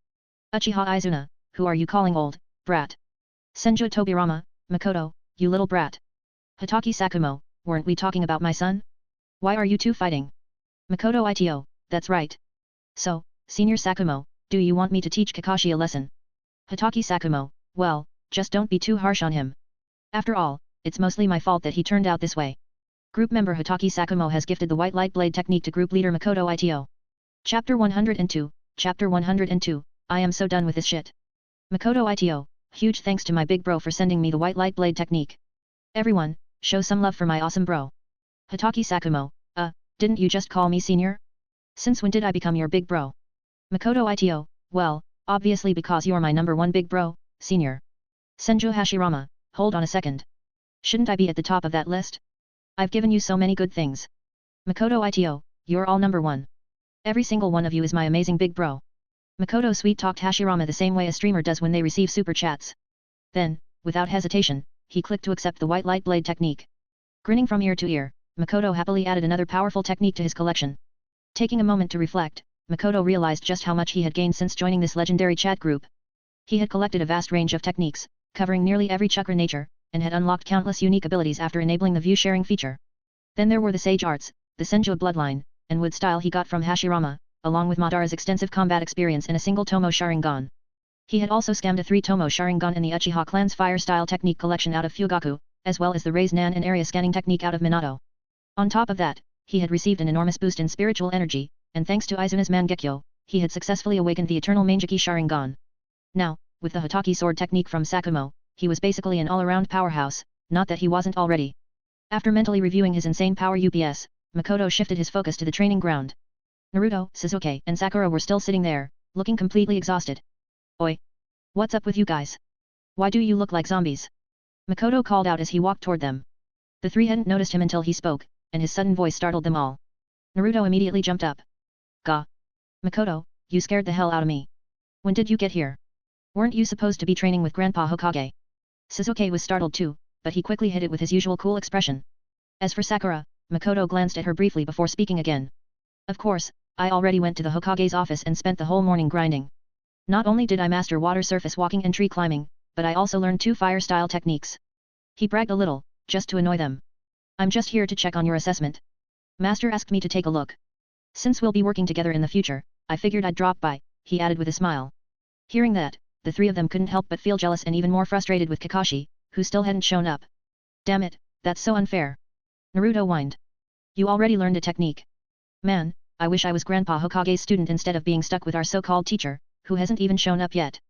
Uchiha Izuna, who are you calling old, brat? Senju Tobirama, Makoto, you little brat. Hitaki Sakumo, weren't we talking about my son? Why are you two fighting? Makoto Ito, that's right. So, Senior Sakumo, do you want me to teach Kakashi a lesson? Hitaki Sakumo, well, just don't be too harsh on him. After all, it's mostly my fault that he turned out this way. Group member Hitaki Sakumo has gifted the White Light Blade technique to group leader Makoto Ito. Chapter 102, Chapter 102, I am so done with this shit. Makoto Ito, huge thanks to my big bro for sending me the White Light Blade technique. Everyone, show some love for my awesome bro. Hitaki Sakumo, didn't you just call me senior? Since when did I become your big bro? Makoto Ito, well, obviously because you're my #1 big bro, senior. Senju Hashirama, hold on a second. Shouldn't I be at the top of that list? I've given you so many good things. Makoto Ito, you're all #1. Every single one of you is my amazing big bro. Makoto sweet-talked Hashirama the same way a streamer does when they receive super chats. Then, without hesitation, he clicked to accept the White Light Blade technique. Grinning from ear to ear, Makoto happily added another powerful technique to his collection. Taking a moment to reflect, Makoto realized just how much he had gained since joining this legendary chat group. He had collected a vast range of techniques, covering nearly every chakra nature, and had unlocked countless unique abilities after enabling the view-sharing feature. Then there were the Sage Arts, the Senju bloodline, and wood style he got from Hashirama, along with Madara's extensive combat experience in a single Tomo Sharingan. He had also scammed a 3 Tomo Sharingan in the Uchiha clan's fire style technique collection out of Fugaku, as well as the Rasengan and area scanning technique out of Minato. On top of that, he had received an enormous boost in spiritual energy, and thanks to Izuna's Mangekyo, he had successfully awakened the eternal Mangeki Sharingan. Now, with the Hitaki sword technique from Sakumo, he was basically an all-around powerhouse, not that he wasn't already. After mentally reviewing his insane power UPS, Makoto shifted his focus to the training ground. Naruto, Sasuke, and Sakura were still sitting there, looking completely exhausted. Oi! What's up with you guys? Why do you look like zombies? Makoto called out as he walked toward them. The 3 hadn't noticed him until he spoke, and his sudden voice startled them all. Naruto immediately jumped up. Gah! Makoto, you scared the hell out of me. When did you get here? Weren't you supposed to be training with Grandpa Hokage? Sasuke was startled too, but he quickly hid it with his usual cool expression. As for Sakura, Makoto glanced at her briefly before speaking again. Of course, I already went to the Hokage's office and spent the whole morning grinding. Not only did I master water surface walking and tree climbing, but I also learned 2 fire style techniques. He bragged a little, just to annoy them. I'm just here to check on your assessment. Master asked me to take a look. Since we'll be working together in the future, I figured I'd drop by, he added with a smile. Hearing that, the 3 of them couldn't help but feel jealous and even more frustrated with Kakashi, who still hadn't shown up. Damn it, that's so unfair. Naruto whined. You already learned a technique. Man, I wish I was Grandpa Hokage's student instead of being stuck with our so-called teacher, who hasn't even shown up yet.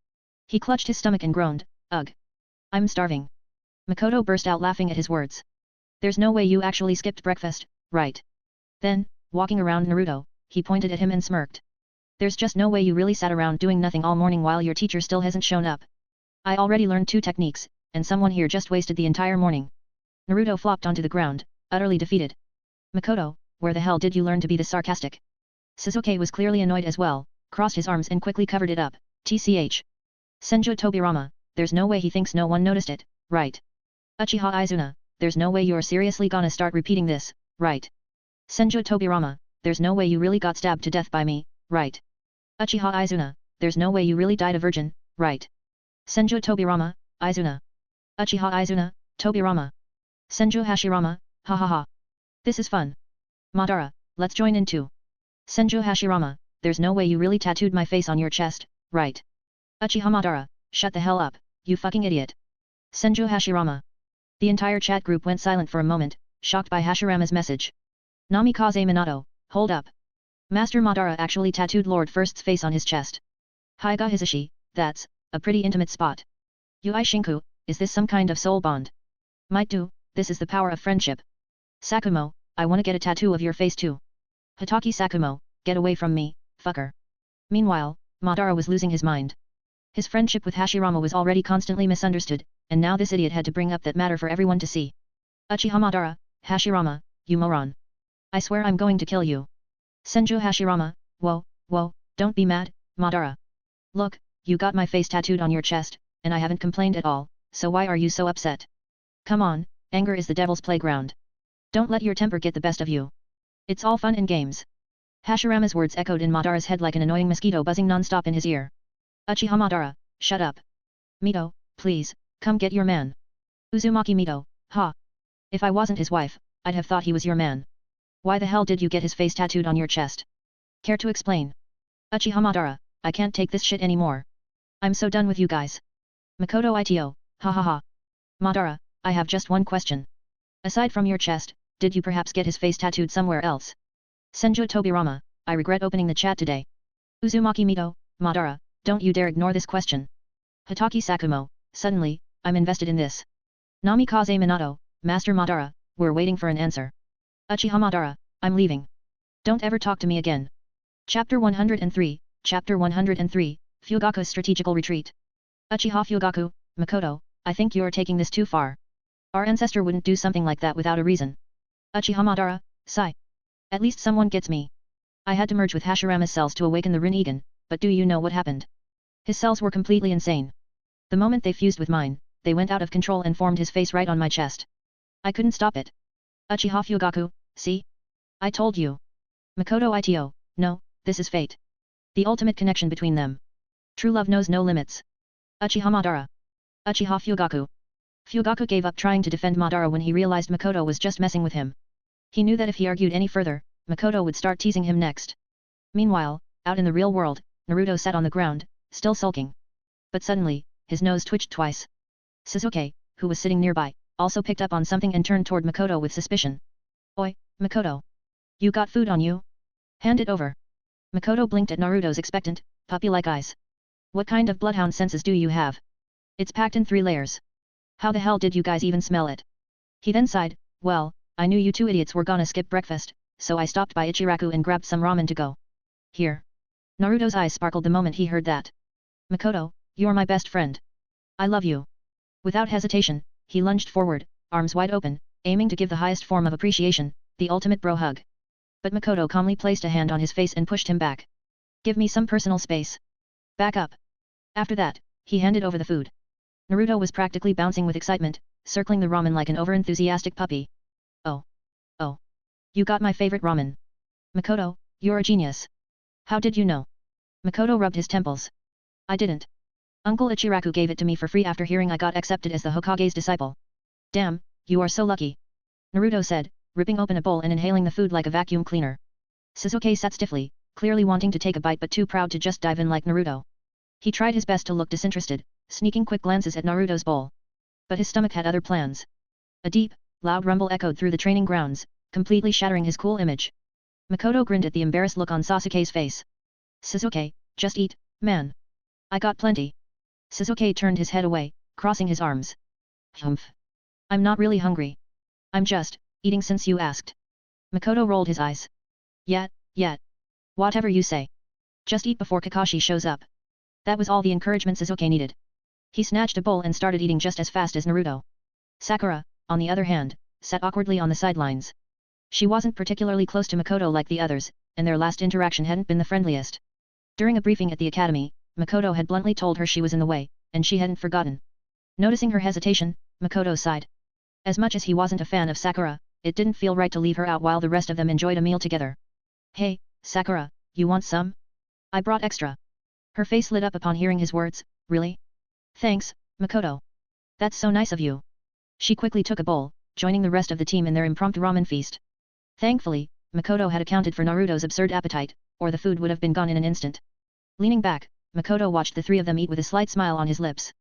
He clutched his stomach and groaned, ugh. I'm starving. Makoto burst out laughing at his words. There's no way you actually skipped breakfast, right? Then, walking around Naruto, he pointed at him and smirked. There's just no way you really sat around doing nothing all morning while your teacher still hasn't shown up. I already learned 2 techniques, and someone here just wasted the entire morning. Naruto flopped onto the ground, utterly defeated. Makoto, where the hell did you learn to be this sarcastic? Sasuke was clearly annoyed as well, crossed his arms and quickly covered it up, tch. Senju Tobirama, there's no way he thinks no one noticed it, right? Uchiha Izuna, there's no way you're seriously gonna start repeating this, right? Senju Tobirama, there's no way you really got stabbed to death by me, right? Uchiha Izuna, there's no way you really died a virgin, right? Senju Tobirama, Izuna. Uchiha Izuna, Tobirama. Senju Hashirama, ha ha ha. This is fun. Madara, let's join in too. Senju Hashirama, there's no way you really tattooed my face on your chest, right? Uchiha Madara, shut the hell up, you fucking idiot. Senju Hashirama. The entire chat group went silent for a moment, shocked by Hashirama's message. Namikaze Minato, hold up. Master Madara actually tattooed Lord First's face on his chest. Hyuga Hisashi, that's a pretty intimate spot. Yui Shinku, is this some kind of soul bond? Might do, this is the power of friendship. Sakumo, I wanna get a tattoo of your face too. Hitaki Sakumo, get away from me, fucker. Meanwhile, Madara was losing his mind. His friendship with Hashirama was already constantly misunderstood, and now this idiot had to bring up that matter for everyone to see. Uchiha Madara, Hashirama, you moron. I swear I'm going to kill you. Senju Hashirama, whoa, don't be mad, Madara. Look, you got my face tattooed on your chest, and I haven't complained at all, so why are you so upset? Come on, anger is the devil's playground. Don't let your temper get the best of you. It's all fun and games. Hashirama's words echoed in Madara's head like an annoying mosquito buzzing non-stop in his ear. Uchiha Madara, shut up. Mito, please, come get your man. Uzumaki Mito, ha. If I wasn't his wife, I'd have thought he was your man. Why the hell did you get his face tattooed on your chest? Care to explain? Uchiha Madara, I can't take this shit anymore. I'm so done with you guys. Makoto Ito, ha ha ha. Madara, I have just one question. Aside from your chest, did you perhaps get his face tattooed somewhere else? Senju Tobirama, I regret opening the chat today. Uzumaki Mito, Madara, don't you dare ignore this question. Hitaki Sakumo, suddenly, I'm invested in this. Namikaze Minato, Master Madara, we're waiting for an answer. Uchiha Madara, I'm leaving. Don't ever talk to me again. Chapter 103, Fugaku's Strategical Retreat. Uchiha Fugaku, Makoto, I think you're taking this too far. Our ancestor wouldn't do something like that without a reason. Uchiha Madara, sigh. At least someone gets me. I had to merge with Hashirama's cells to awaken the Rinnegan, but do you know what happened? His cells were completely insane. The moment they fused with mine, they went out of control and formed his face right on my chest. I couldn't stop it. Uchiha Fugaku, see? I told you. Makoto Ito, no, this is fate. The ultimate connection between them. True love knows no limits. Uchiha Madara. Uchiha Fugaku. Fugaku gave up trying to defend Madara when he realized Makoto was just messing with him. He knew that if he argued any further, Makoto would start teasing him next. Meanwhile, out in the real world, Naruto sat on the ground, still sulking. But suddenly, his nose twitched twice. Sasuke, who was sitting nearby, also picked up on something and turned toward Makoto with suspicion. Oi, Makoto. You got food on you? Hand it over. Makoto blinked at Naruto's expectant, puppy-like eyes. What kind of bloodhound senses do you have? It's packed in 3 layers. How the hell did you guys even smell it? He then sighed, well, I knew you two idiots were gonna skip breakfast, so I stopped by Ichiraku and grabbed some ramen to go. Here. Naruto's eyes sparkled the moment he heard that. Makoto, you're my best friend. I love you. Without hesitation, he lunged forward, arms wide open, aiming to give the highest form of appreciation, the ultimate bro hug. But Makoto calmly placed a hand on his face and pushed him back. Give me some personal space. Back up. After that, he handed over the food. Naruto was practically bouncing with excitement, circling the ramen like an overenthusiastic puppy. Oh. Oh. You got my favorite ramen. Makoto, you're a genius. How did you know? Makoto rubbed his temples. I didn't. Uncle Ichiraku gave it to me for free after hearing I got accepted as the Hokage's disciple. Damn, you are so lucky. Naruto said, ripping open a bowl and inhaling the food like a vacuum cleaner. Sasuke sat stiffly, clearly wanting to take a bite but too proud to just dive in like Naruto. He tried his best to look disinterested, sneaking quick glances at Naruto's bowl. But his stomach had other plans. A deep, loud rumble echoed through the training grounds, completely shattering his cool image. Makoto grinned at the embarrassed look on Sasuke's face. Sasuke, just eat, man. I got plenty. Sasuke turned his head away, crossing his arms. Humph. I'm not really hungry. I'm just eating since you asked. Makoto rolled his eyes. Yet. Whatever you say. Just eat before Kakashi shows up. That was all the encouragement Sasuke needed. He snatched a bowl and started eating just as fast as Naruto. Sakura, on the other hand, sat awkwardly on the sidelines. She wasn't particularly close to Makoto like the others, and their last interaction hadn't been the friendliest. During a briefing at the academy, Makoto had bluntly told her she was in the way, and she hadn't forgotten. Noticing her hesitation, Makoto sighed. As much as he wasn't a fan of Sakura, it didn't feel right to leave her out while the rest of them enjoyed a meal together. Hey, Sakura, you want some? I brought extra. Her face lit up upon hearing his words, really? Thanks, Makoto. That's so nice of you. She quickly took a bowl, joining the rest of the team in their impromptu ramen feast. Thankfully, Makoto had accounted for Naruto's absurd appetite, or the food would have been gone in an instant. Leaning back, Makoto watched the three of them eat with a slight smile on his lips.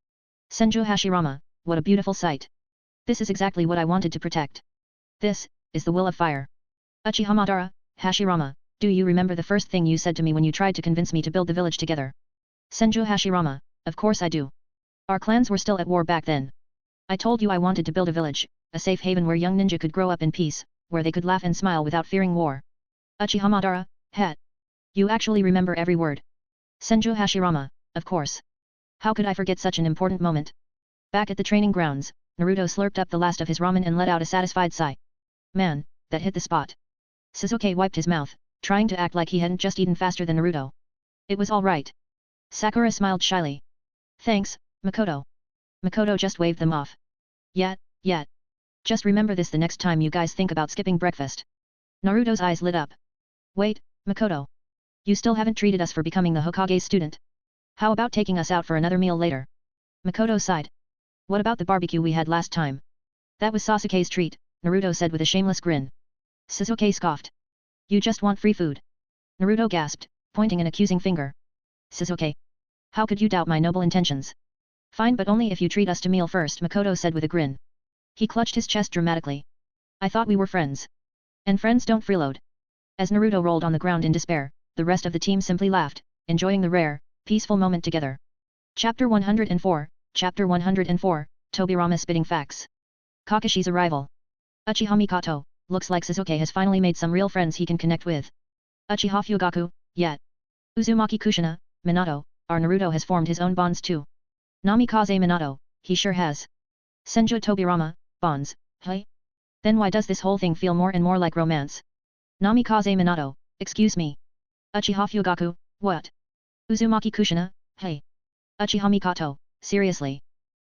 Senju Hashirama, what a beautiful sight. This is exactly what I wanted to protect. This is the will of fire. Uchiha Madara, Hashirama, do you remember the first thing you said to me when you tried to convince me to build the village together? Senju Hashirama, of course I do. Our clans were still at war back then. I told you I wanted to build a village, a safe haven where young ninja could grow up in peace, where they could laugh and smile without fearing war. Uchiha Madara, het. You actually remember every word. Senju Hashirama, of course. How could I forget such an important moment? Back at the training grounds, Naruto slurped up the last of his ramen and let out a satisfied sigh. Man, that hit the spot. Sasuke wiped his mouth, trying to act like he hadn't just eaten faster than Naruto. It was all right. Sakura smiled shyly. Thanks, Makoto. Makoto just waved them off. Yet. Just remember this the next time you guys think about skipping breakfast. Naruto's eyes lit up. Wait, Makoto. You still haven't treated us for becoming the Hokage's student. How about taking us out for another meal later? Makoto sighed. What about the barbecue we had last time? That was Sasuke's treat, Naruto said with a shameless grin. Sasuke scoffed. You just want free food. Naruto gasped, pointing an accusing finger. Sasuke. How could you doubt my noble intentions? Fine, but only if you treat us to meal first, Makoto said with a grin. He clutched his chest dramatically. I thought we were friends. And friends don't freeload. As Naruto rolled on the ground in despair, the rest of the team simply laughed, enjoying the rare, peaceful moment together. Chapter 104, Tobirama spitting facts. Kakashi's arrival. Uchiha Mikoto, looks like Sasuke has finally made some real friends he can connect with. Uchiha Fugaku, yet. Uzumaki Kushina, Minato, our Naruto has formed his own bonds too. Namikaze Minato, he sure has. Senju Tobirama, bonds, hey? Then why does this whole thing feel more and more like romance? Namikaze Minato, excuse me. Uchiha Fugaku, what? Uzumaki Kushina, hey? Uchiha Mikoto, seriously.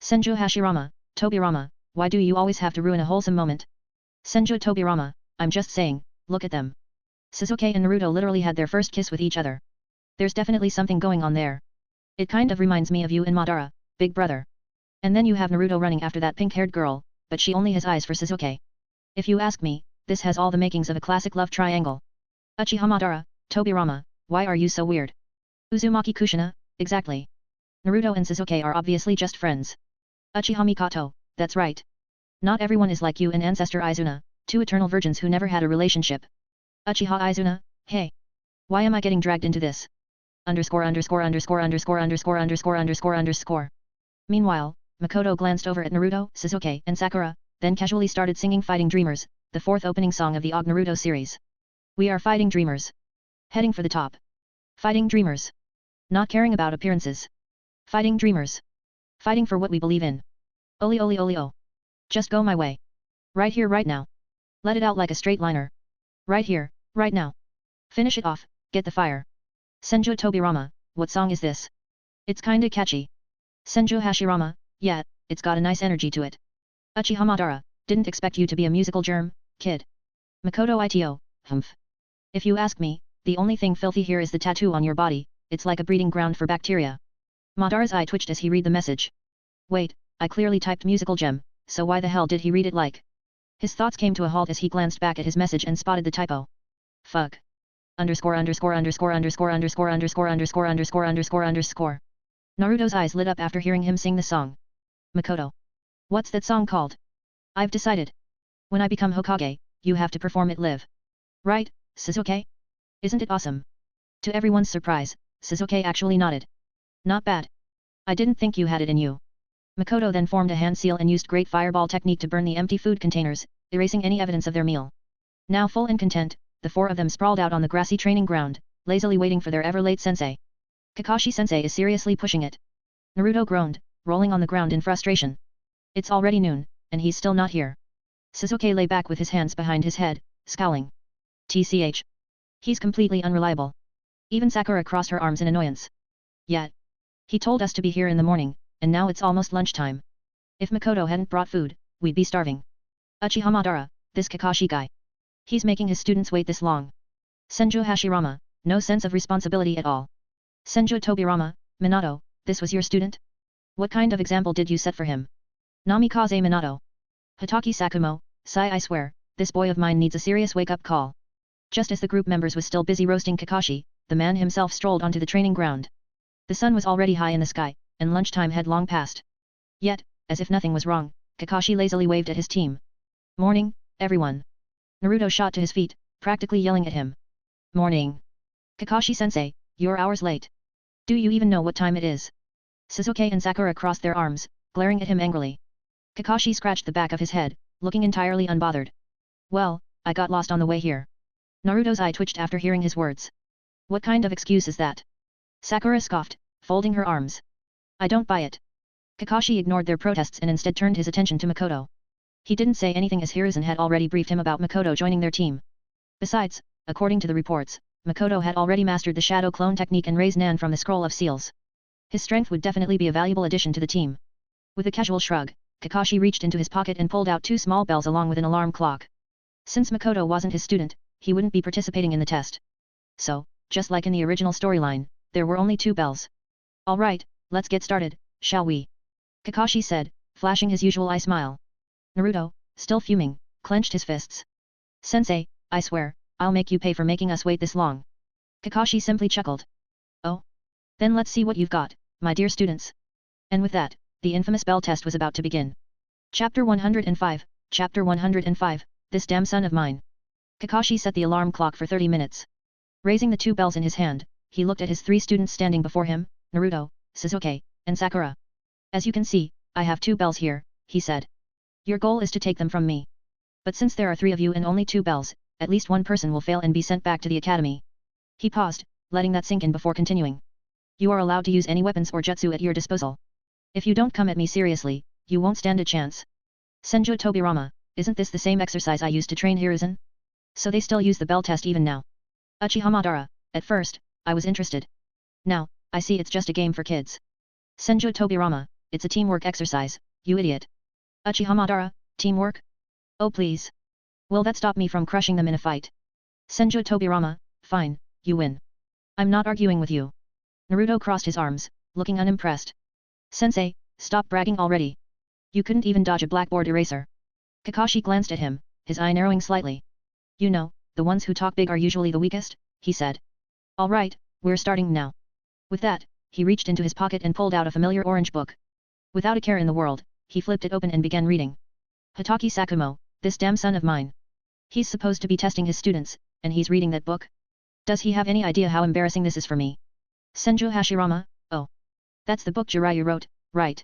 Senju Hashirama, Tobirama, why do you always have to ruin a wholesome moment? Senju Tobirama, I'm just saying, look at them. Sasuke and Naruto literally had their first kiss with each other. There's definitely something going on there. It kind of reminds me of you and Madara, big brother. And then you have Naruto running after that pink-haired girl, but she only has eyes for Sasuke. If you ask me, this has all the makings of a classic love triangle. Uchiha Madara, Tobirama, why are you so weird? Uzumaki Kushina, exactly. Naruto and Sasuke are obviously just friends. Uchiha Mikoto, that's right. Not everyone is like you and Ancestor Izuna, two eternal virgins who never had a relationship. Uchiha Izuna, hey. Why am I getting dragged into this? ______________________________________________________________ Meanwhile, Makoto glanced over at Naruto, Sasuke, and Sakura, then casually started singing Fighting Dreamers, the fourth opening song of the OG Naruto series. We are fighting dreamers. Heading for the top. Fighting dreamers. Not caring about appearances. Fighting dreamers. Fighting for what we believe in. Oli oli oli oh. Just go my way. Right here right now. Let it out like a straight liner. Right here, right now. Finish it off, get the fire. Senju Tobirama, what song is this? It's kinda catchy. Senju Hashirama, yeah, it's got a nice energy to it. Uchiha Madara, didn't expect you to be a musical germ, kid. Makoto Ito, humph. If you ask me, the only thing filthy here is the tattoo on your body, it's like a breeding ground for bacteria. Madara's eye twitched as he read the message. Wait, I clearly typed musical gem, so why the hell did he read it like? His thoughts came to a halt as he glanced back at his message and spotted the typo. Fuck. ______________________________________________________________________________________________________________________I've decided. When I become Hokage, you have to perform it live. Right, Sasuke? Isn't it awesome? To everyone's surprise, Sasuke actually nodded. Not bad. I didn't think you had it in you. Makoto then formed a hand seal and used great fireball technique to burn the empty food containers, erasing any evidence of their meal. Now full and content, the four of them sprawled out on the grassy training ground, lazily waiting for their ever-late sensei. Kakashi-sensei is seriously pushing it. Naruto groaned, rolling on the ground in frustration. It's already noon, and he's still not here. Sasuke lay back with his hands behind his head, scowling. TCH. He's completely unreliable. Even Sakura crossed her arms in annoyance. Yet. He told us to be here in the morning, and now it's almost lunchtime. If Makoto hadn't brought food, we'd be starving. Uchiha Madara, this Kakashi guy. He's making his students wait this long. Senju Hashirama, no sense of responsibility at all. Senju Tobirama, Minato, this was your student? What kind of example did you set for him? Namikaze Minato. Hitaki Sakumo, Sai I swear, this boy of mine needs a serious wake-up call. Just as the group members was still busy roasting Kakashi, the man himself strolled onto the training ground. The sun was already high in the sky, and lunchtime had long passed. Yet, as if nothing was wrong, Kakashi lazily waved at his team. Morning, everyone. Naruto shot to his feet, practically yelling at him. Morning. Kakashi-sensei, you're hours late. Do you even know what time it is? Sasuke and Sakura crossed their arms, glaring at him angrily. Kakashi scratched the back of his head, looking entirely unbothered. Well, I got lost on the way here. Naruto's eye twitched after hearing his words. What kind of excuse is that? Sakura scoffed, folding her arms. I don't buy it. Kakashi ignored their protests and instead turned his attention to Makoto. He didn't say anything as Hiruzen had already briefed him about Makoto joining their team. Besides, according to the reports, Makoto had already mastered the shadow clone technique and Rasengan from the scroll of seals. His strength would definitely be a valuable addition to the team. With a casual shrug, Kakashi reached into his pocket and pulled out 2 small bells along with an alarm clock. Since Makoto wasn't his student, he wouldn't be participating in the test. So, just like in the original storyline, there were only 2 bells. Alright, let's get started, shall we? Kakashi said, flashing his usual eye smile. Naruto, still fuming, clenched his fists. Sensei, I swear, I'll make you pay for making us wait this long. Kakashi simply chuckled. Oh? Then let's see what you've got, my dear students. And with that, the infamous bell test was about to begin. Chapter 105, Chapter 105, This Damn Son of Mine. Kakashi set the alarm clock for 30 minutes. Raising the 2 bells in his hand, he looked at his 3 students standing before him, Naruto, Sasuke, and Sakura. As you can see, I have 2 bells here, he said. Your goal is to take them from me. But since there are 3 of you and only 2 bells, at least one person will fail and be sent back to the academy. He paused, letting that sink in before continuing. You are allowed to use any weapons or jutsu at your disposal. If you don't come at me seriously, you won't stand a chance. Senju Tobirama, isn't this the same exercise I used to train Hiruzen? So they still use the bell test even now. Uchiha Madara, at first, I was interested. Now, I see it's just a game for kids. Senju Tobirama, it's a teamwork exercise, you idiot. Uchiha Madara, teamwork? Oh please. Will that stop me from crushing them in a fight? Senju Tobirama, fine, you win. I'm not arguing with you. Naruto crossed his arms, looking unimpressed. Sensei, stop bragging already. You couldn't even dodge a blackboard eraser. Kakashi glanced at him, his eye narrowing slightly. You know, the ones who talk big are usually the weakest, he said. Alright, we're starting now. With that, he reached into his pocket and pulled out a familiar orange book. Without a care in the world, he flipped it open and began reading. Hatake Sakumo, This Damn Son of Mine. He's supposed to be testing his students, and he's reading that book? Does he have any idea how embarrassing this is for me? Senju Hashirama, oh. That's the book Jiraiya wrote, right?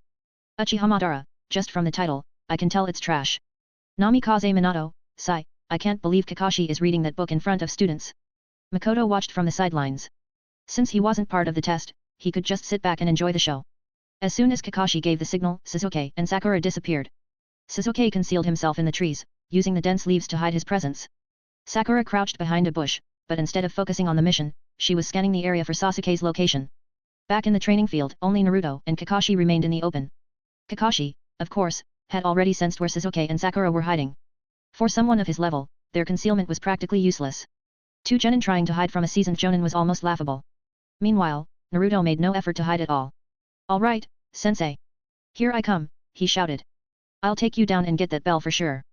Uchiha Madara, just from the title, I can tell it's trash. Namikaze Minato, sigh, I can't believe Kakashi is reading that book in front of students. Makoto watched from the sidelines. Since he wasn't part of the test, he could just sit back and enjoy the show. As soon as Kakashi gave the signal, Sasuke and Sakura disappeared. Sasuke concealed himself in the trees, using the dense leaves to hide his presence. Sakura crouched behind a bush, but instead of focusing on the mission, she was scanning the area for Sasuke's location. Back in the training field, only Naruto and Kakashi remained in the open. Kakashi, of course, had already sensed where Sasuke and Sakura were hiding. For someone of his level, their concealment was practically useless. 2 genin trying to hide from a seasoned jonin was almost laughable. Meanwhile, Naruto made no effort to hide at all. Alright, sensei. Here I come, he shouted. I'll take you down and get that bell for sure.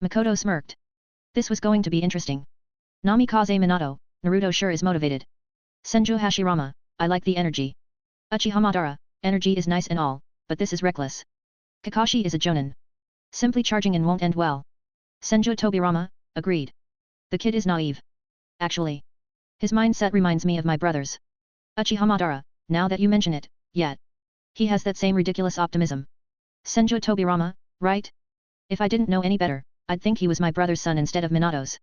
Makoto smirked. This was going to be interesting. Namikaze Minato, Naruto sure is motivated. Senju Hashirama, I like the energy. Uchiha Madara, energy is nice and all, but this is reckless. Kakashi is a jonin. Simply charging in won't end well. Senju Tobirama, agreed. The kid is naive. Actually, his mindset reminds me of my brother's. Uchiha Madara, now that you mention it, yet. He has that same ridiculous optimism. Senju Tobirama, right? If I didn't know any better, I'd think he was my brother's son instead of Minato's.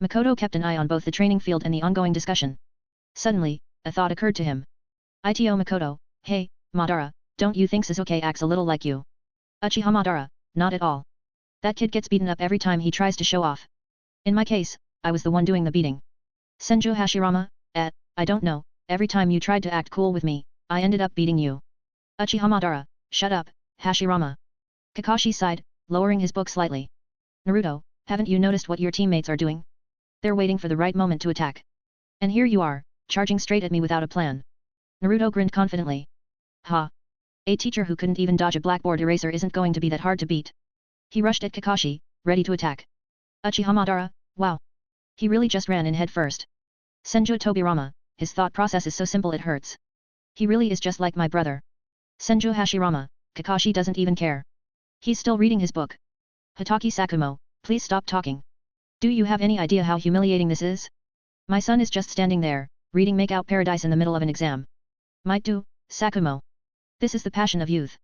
Makoto kept an eye on both the training field and the ongoing discussion. Suddenly, a thought occurred to him. Ito Makoto, hey, Madara, don't you think Sasuke acts a little like you? Uchiha Madara, not at all. That kid gets beaten up every time he tries to show off. In my case, I was the one doing the beating. Senju Hashirama, I don't know, every time you tried to act cool with me, I ended up beating you. Uchiha Madara, shut up, Hashirama. Kakashi sighed, lowering his book slightly. Naruto, haven't you noticed what your teammates are doing? They're waiting for the right moment to attack. And here you are, charging straight at me without a plan. Naruto grinned confidently. Ha! A teacher who couldn't even dodge a blackboard eraser isn't going to be that hard to beat. He rushed at Kakashi, ready to attack. Uchiha Madara, wow! He really just ran in head first. Senju Tobirama, his thought process is so simple it hurts. He really is just like my brother. Senju Hashirama, Kakashi doesn't even care. He's still reading his book. Hatake Sakumo, please stop talking. Do you have any idea how humiliating this is? My son is just standing there, reading Make Out Paradise in the middle of an exam. Might do, Sakumo. This is the passion of youth.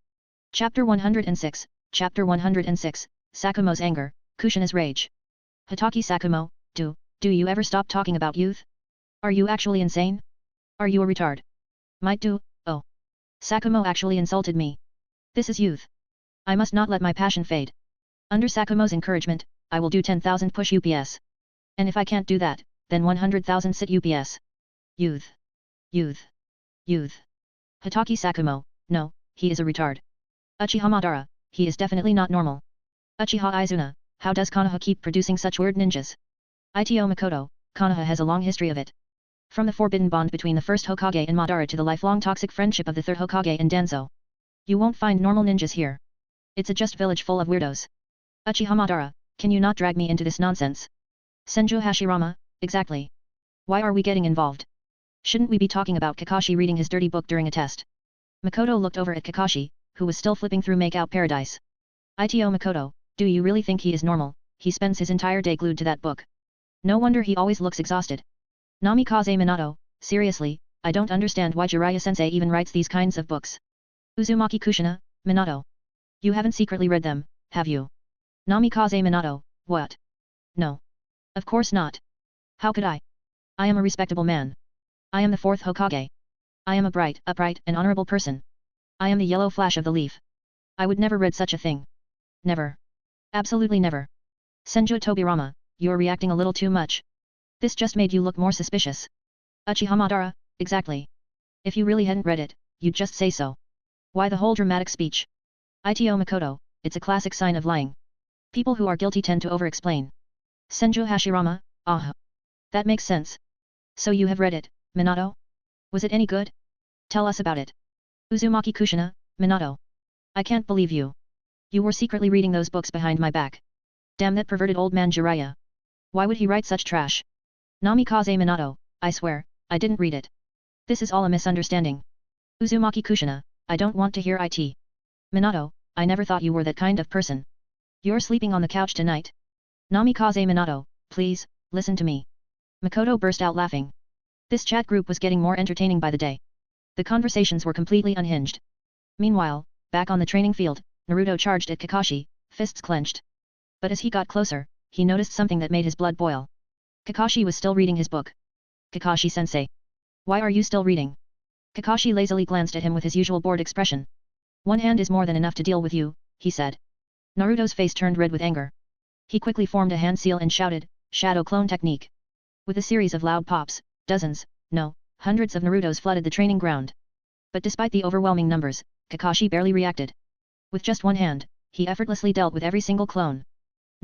Chapter 106, Chapter 106, Sakumo's anger, Kushina's rage. Hatake Sakumo, do you ever stop talking about youth? Are you actually insane? Are you a retard? Might do, oh. Sakumo actually insulted me. This is youth. I must not let my passion fade. Under Sakumo's encouragement, I will do 10,000 push UPS. And if I can't do that, then 100,000 sit UPS. Youth. Youth. Youth. Hatake Sakumo, no, he is a retard. Uchiha Madara, he is definitely not normal. Uchiha Izuna, how does Konoha keep producing such weird ninjas? Ito Makoto, Konoha has a long history of it. From the forbidden bond between the first Hokage and Madara to the lifelong toxic friendship of the third Hokage and Danzo. You won't find normal ninjas here. It's a just village full of weirdos. Uchiha Madara, can you not drag me into this nonsense? Senju Hashirama, exactly. Why are we getting involved? Shouldn't we be talking about Kakashi reading his dirty book during a test? Makoto looked over at Kakashi, who was still flipping through Make Out Paradise. Ito Makoto, do you really think he is normal? He spends his entire day glued to that book. No wonder he always looks exhausted. Namikaze Minato, seriously, I don't understand why Jiraiya-sensei even writes these kinds of books. Uzumaki Kushina, Minato. You haven't secretly read them, have you? Namikaze Minato, what? No. Of course not. How could I? I am a respectable man. I am the fourth Hokage. I am a bright, upright, and honorable person. I am the yellow flash of the leaf. I would never read such a thing. Never. Absolutely never. Senju Tobirama, you're reacting a little too much. This just made you look more suspicious. Uchiha Madara, exactly. If you really hadn't read it, you'd just say so. Why the whole dramatic speech? Ito Makoto, it's a classic sign of lying. People who are guilty tend to over-explain. Senju Hashirama, that makes sense. So you have read it, Minato? Was it any good? Tell us about it. Uzumaki Kushina, Minato. I can't believe you. You were secretly reading those books behind my back. Damn that perverted old man Jiraiya. Why would he write such trash? Namikaze Minato, I swear, I didn't read it. This is all a misunderstanding. Uzumaki Kushina, I don't want to hear it. Minato, I never thought you were that kind of person. You're sleeping on the couch tonight? Namikaze Minato, please, listen to me. Makoto burst out laughing. This chat group was getting more entertaining by the day. The conversations were completely unhinged. Meanwhile, back on the training field, Naruto charged at Kakashi, fists clenched. But as he got closer, he noticed something that made his blood boil. Kakashi was still reading his book. Kakashi-sensei. Why are you still reading? Kakashi lazily glanced at him with his usual bored expression. One hand is more than enough to deal with you, he said. Naruto's face turned red with anger. He quickly formed a hand seal and shouted, Shadow Clone Technique. With a series of loud pops, dozens, no, hundreds of Narutos flooded the training ground. But despite the overwhelming numbers, Kakashi barely reacted. With just one hand, he effortlessly dealt with every single clone.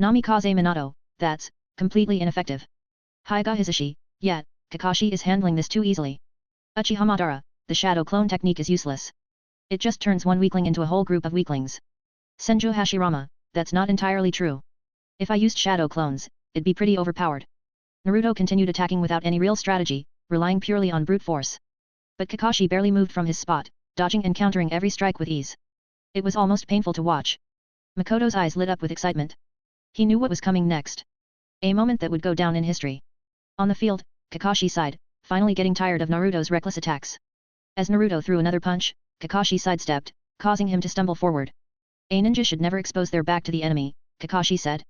Namikaze Minato, that's completely ineffective. Hyuga Hisashi, yet, Kakashi is handling this too easily. Uchiha Madara, the shadow clone technique is useless. It just turns one weakling into a whole group of weaklings. Senju Hashirama, that's not entirely true. If I used shadow clones, it'd be pretty overpowered. Naruto continued attacking without any real strategy, relying purely on brute force. But Kakashi barely moved from his spot, dodging and countering every strike with ease. It was almost painful to watch. Makoto's eyes lit up with excitement. He knew what was coming next. A moment that would go down in history. On the field, Kakashi sighed, finally getting tired of Naruto's reckless attacks. As Naruto threw another punch, Kakashi sidestepped, causing him to stumble forward. A ninja should never expose their back to the enemy, Kakashi said.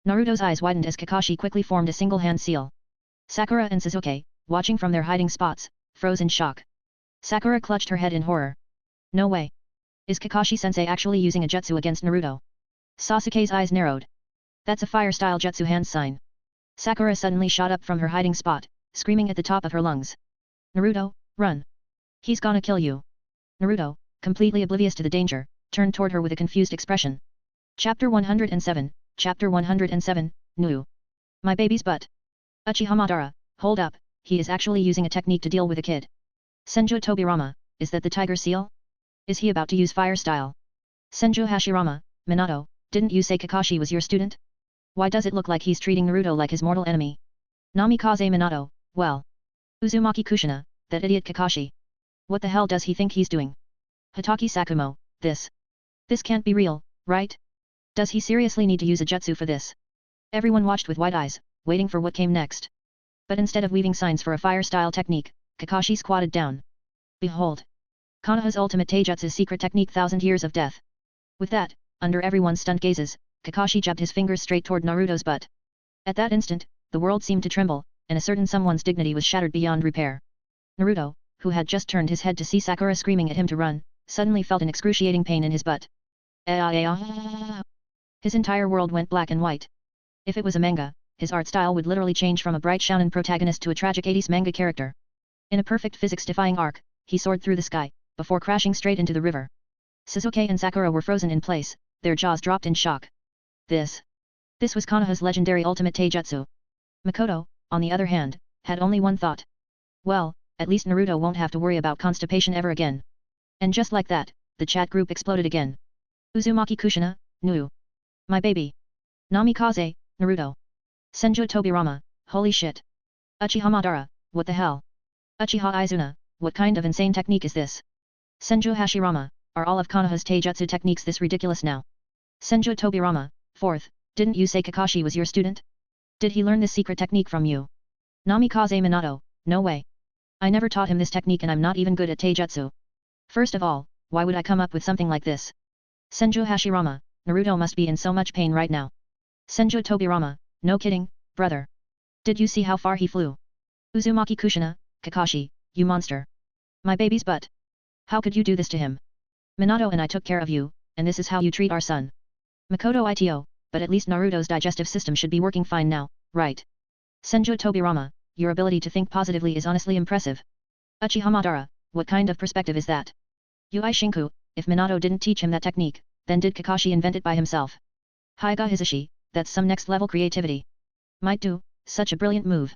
Naruto's eyes widened as Kakashi quickly formed a single hand seal. Sakura and Sasuke, watching from their hiding spots, froze in shock. Sakura clutched her head in horror. No way. Is Kakashi-sensei actually using a jutsu against Naruto? Sasuke's eyes narrowed. That's a fire-style jutsu hand sign. Sakura suddenly shot up from her hiding spot, screaming at the top of her lungs. Naruto, run! He's gonna kill you. Naruto, completely oblivious to the danger, turned toward her with a confused expression. Chapter 107, Chapter 107, Nu. My baby's butt. Uchiha Madara, hold up, he is actually using a technique to deal with a kid. Senju Tobirama, is that the tiger seal? Is he about to use fire style? Senju Hashirama, Minato, didn't you say Kakashi was your student? Why does it look like he's treating Naruto like his mortal enemy? Namikaze Minato, well. Uzumaki Kushina, that idiot Kakashi. What the hell does he think he's doing? Hatake Sakumo, this can't be real, right? Does he seriously need to use a jutsu for this? Everyone watched with wide eyes, waiting for what came next. But instead of weaving signs for a fire-style technique, Kakashi squatted down. Behold! Konoha's ultimate taijutsu's secret technique, 1000 Years of Death. With that, under everyone's stunned gazes, Kakashi jabbed his fingers straight toward Naruto's butt. At that instant, the world seemed to tremble, and a certain someone's dignity was shattered beyond repair. Naruto, who had just turned his head to see Sakura screaming at him to run, suddenly felt an excruciating pain in his butt. His entire world went black and white. If it was a manga, his art style would literally change from a bright shounen protagonist to a tragic 80s manga character. In a perfect physics-defying arc, he soared through the sky, before crashing straight into the river. Sasuke and Sakura were frozen in place, their jaws dropped in shock. This was Konoha's legendary ultimate taijutsu. Makoto, on the other hand, had only one thought. Well, at least Naruto won't have to worry about constipation ever again. And just like that, the chat group exploded again. Uzumaki Kushina, Nuu. My baby. Namikaze, Naruto. Senju Tobirama, holy shit. Uchiha Madara, what the hell? Uchiha Izuna, what kind of insane technique is this? Senju Hashirama, are all of Konoha's taijutsu techniques this ridiculous now? Senju Tobirama, 4th, didn't you say Kakashi was your student? Did he learn this secret technique from you? Namikaze Minato, no way. I never taught him this technique and I'm not even good at taijutsu. First of all, why would I come up with something like this? Senju Hashirama, Naruto must be in so much pain right now. Senju Tobirama, no kidding, brother. Did you see how far he flew? Uzumaki Kushina, Kakashi, you monster. My baby's butt. How could you do this to him? Minato and I took care of you, and this is how you treat our son. Makoto Ito, but at least Naruto's digestive system should be working fine now, right? Senju Tobirama, your ability to think positively is honestly impressive. Uchiha Madara, what kind of perspective is that? Yui Shinku, if Minato didn't teach him that technique, then did Kakashi invent it by himself? Hyuga Hisashi, that's some next level creativity. Might do, such a brilliant move.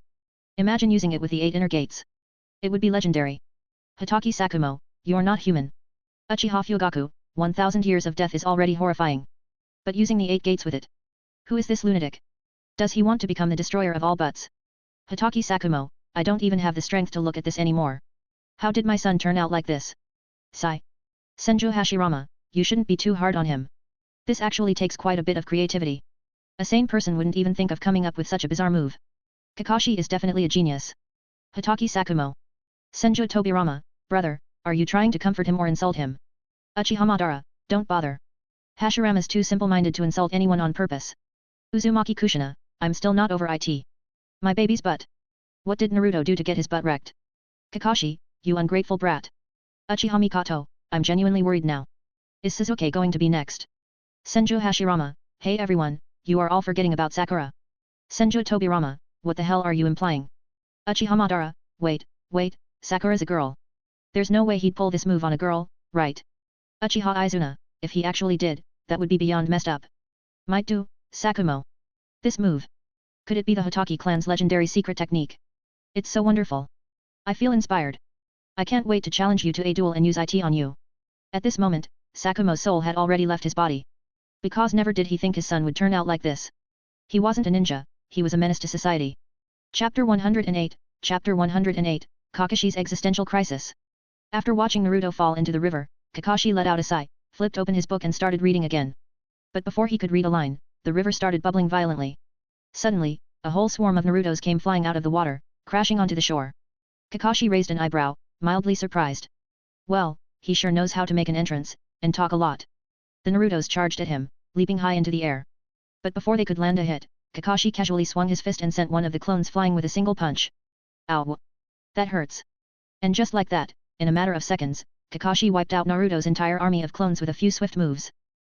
Imagine using it with the 8 inner gates. It would be legendary. Hatake Sakumo, you're not human. Uchiha Fugaku, 1000 Years of Death is already horrifying. But using the 8 gates with it? Who is this lunatic? Does he want to become the destroyer of all butts? Hatake Sakumo, I don't even have the strength to look at this anymore. How did my son turn out like this? Sigh. Senju Hashirama, you shouldn't be too hard on him. This actually takes quite a bit of creativity. A sane person wouldn't even think of coming up with such a bizarre move. Kakashi is definitely a genius. Hatake Sakumo. Senju Tobirama, brother, are you trying to comfort him or insult him? Uchiha Madara, don't bother. Hashirama's too simple-minded to insult anyone on purpose. Uzumaki Kushina, I'm still not over it. My baby's butt. What did Naruto do to get his butt wrecked? Kakashi, you ungrateful brat. Uchiha Makoto, I'm genuinely worried now. Is Sasuke going to be next? Senju Hashirama, hey everyone, you are all forgetting about Sakura. Senju Tobirama, what the hell are you implying? Uchiha Madara, wait, Sakura's a girl. There's no way he'd pull this move on a girl, right? Uchiha Izuna, if he actually did, that would be beyond messed up. Might do, Sakumo. This move. Could it be the Hatake clan's legendary secret technique? It's so wonderful. I feel inspired. I can't wait to challenge you to a duel and use it on you. At this moment, Sakumo's soul had already left his body. Because never did he think his son would turn out like this. He wasn't a ninja, he was a menace to society. Chapter 108, Kakashi's Existential Crisis. After watching Naruto fall into the river, Kakashi let out a sigh, flipped open his book and started reading again. But before he could read a line, the river started bubbling violently. Suddenly, a whole swarm of Narutos came flying out of the water, crashing onto the shore. Kakashi raised an eyebrow, mildly surprised. Well, he sure knows how to make an entrance, and talk a lot. The Narutos charged at him, leaping high into the air. But before they could land a hit, Kakashi casually swung his fist and sent one of the clones flying with a single punch. Ow! That hurts. And just like that, in a matter of seconds, Kakashi wiped out Naruto's entire army of clones with a few swift moves.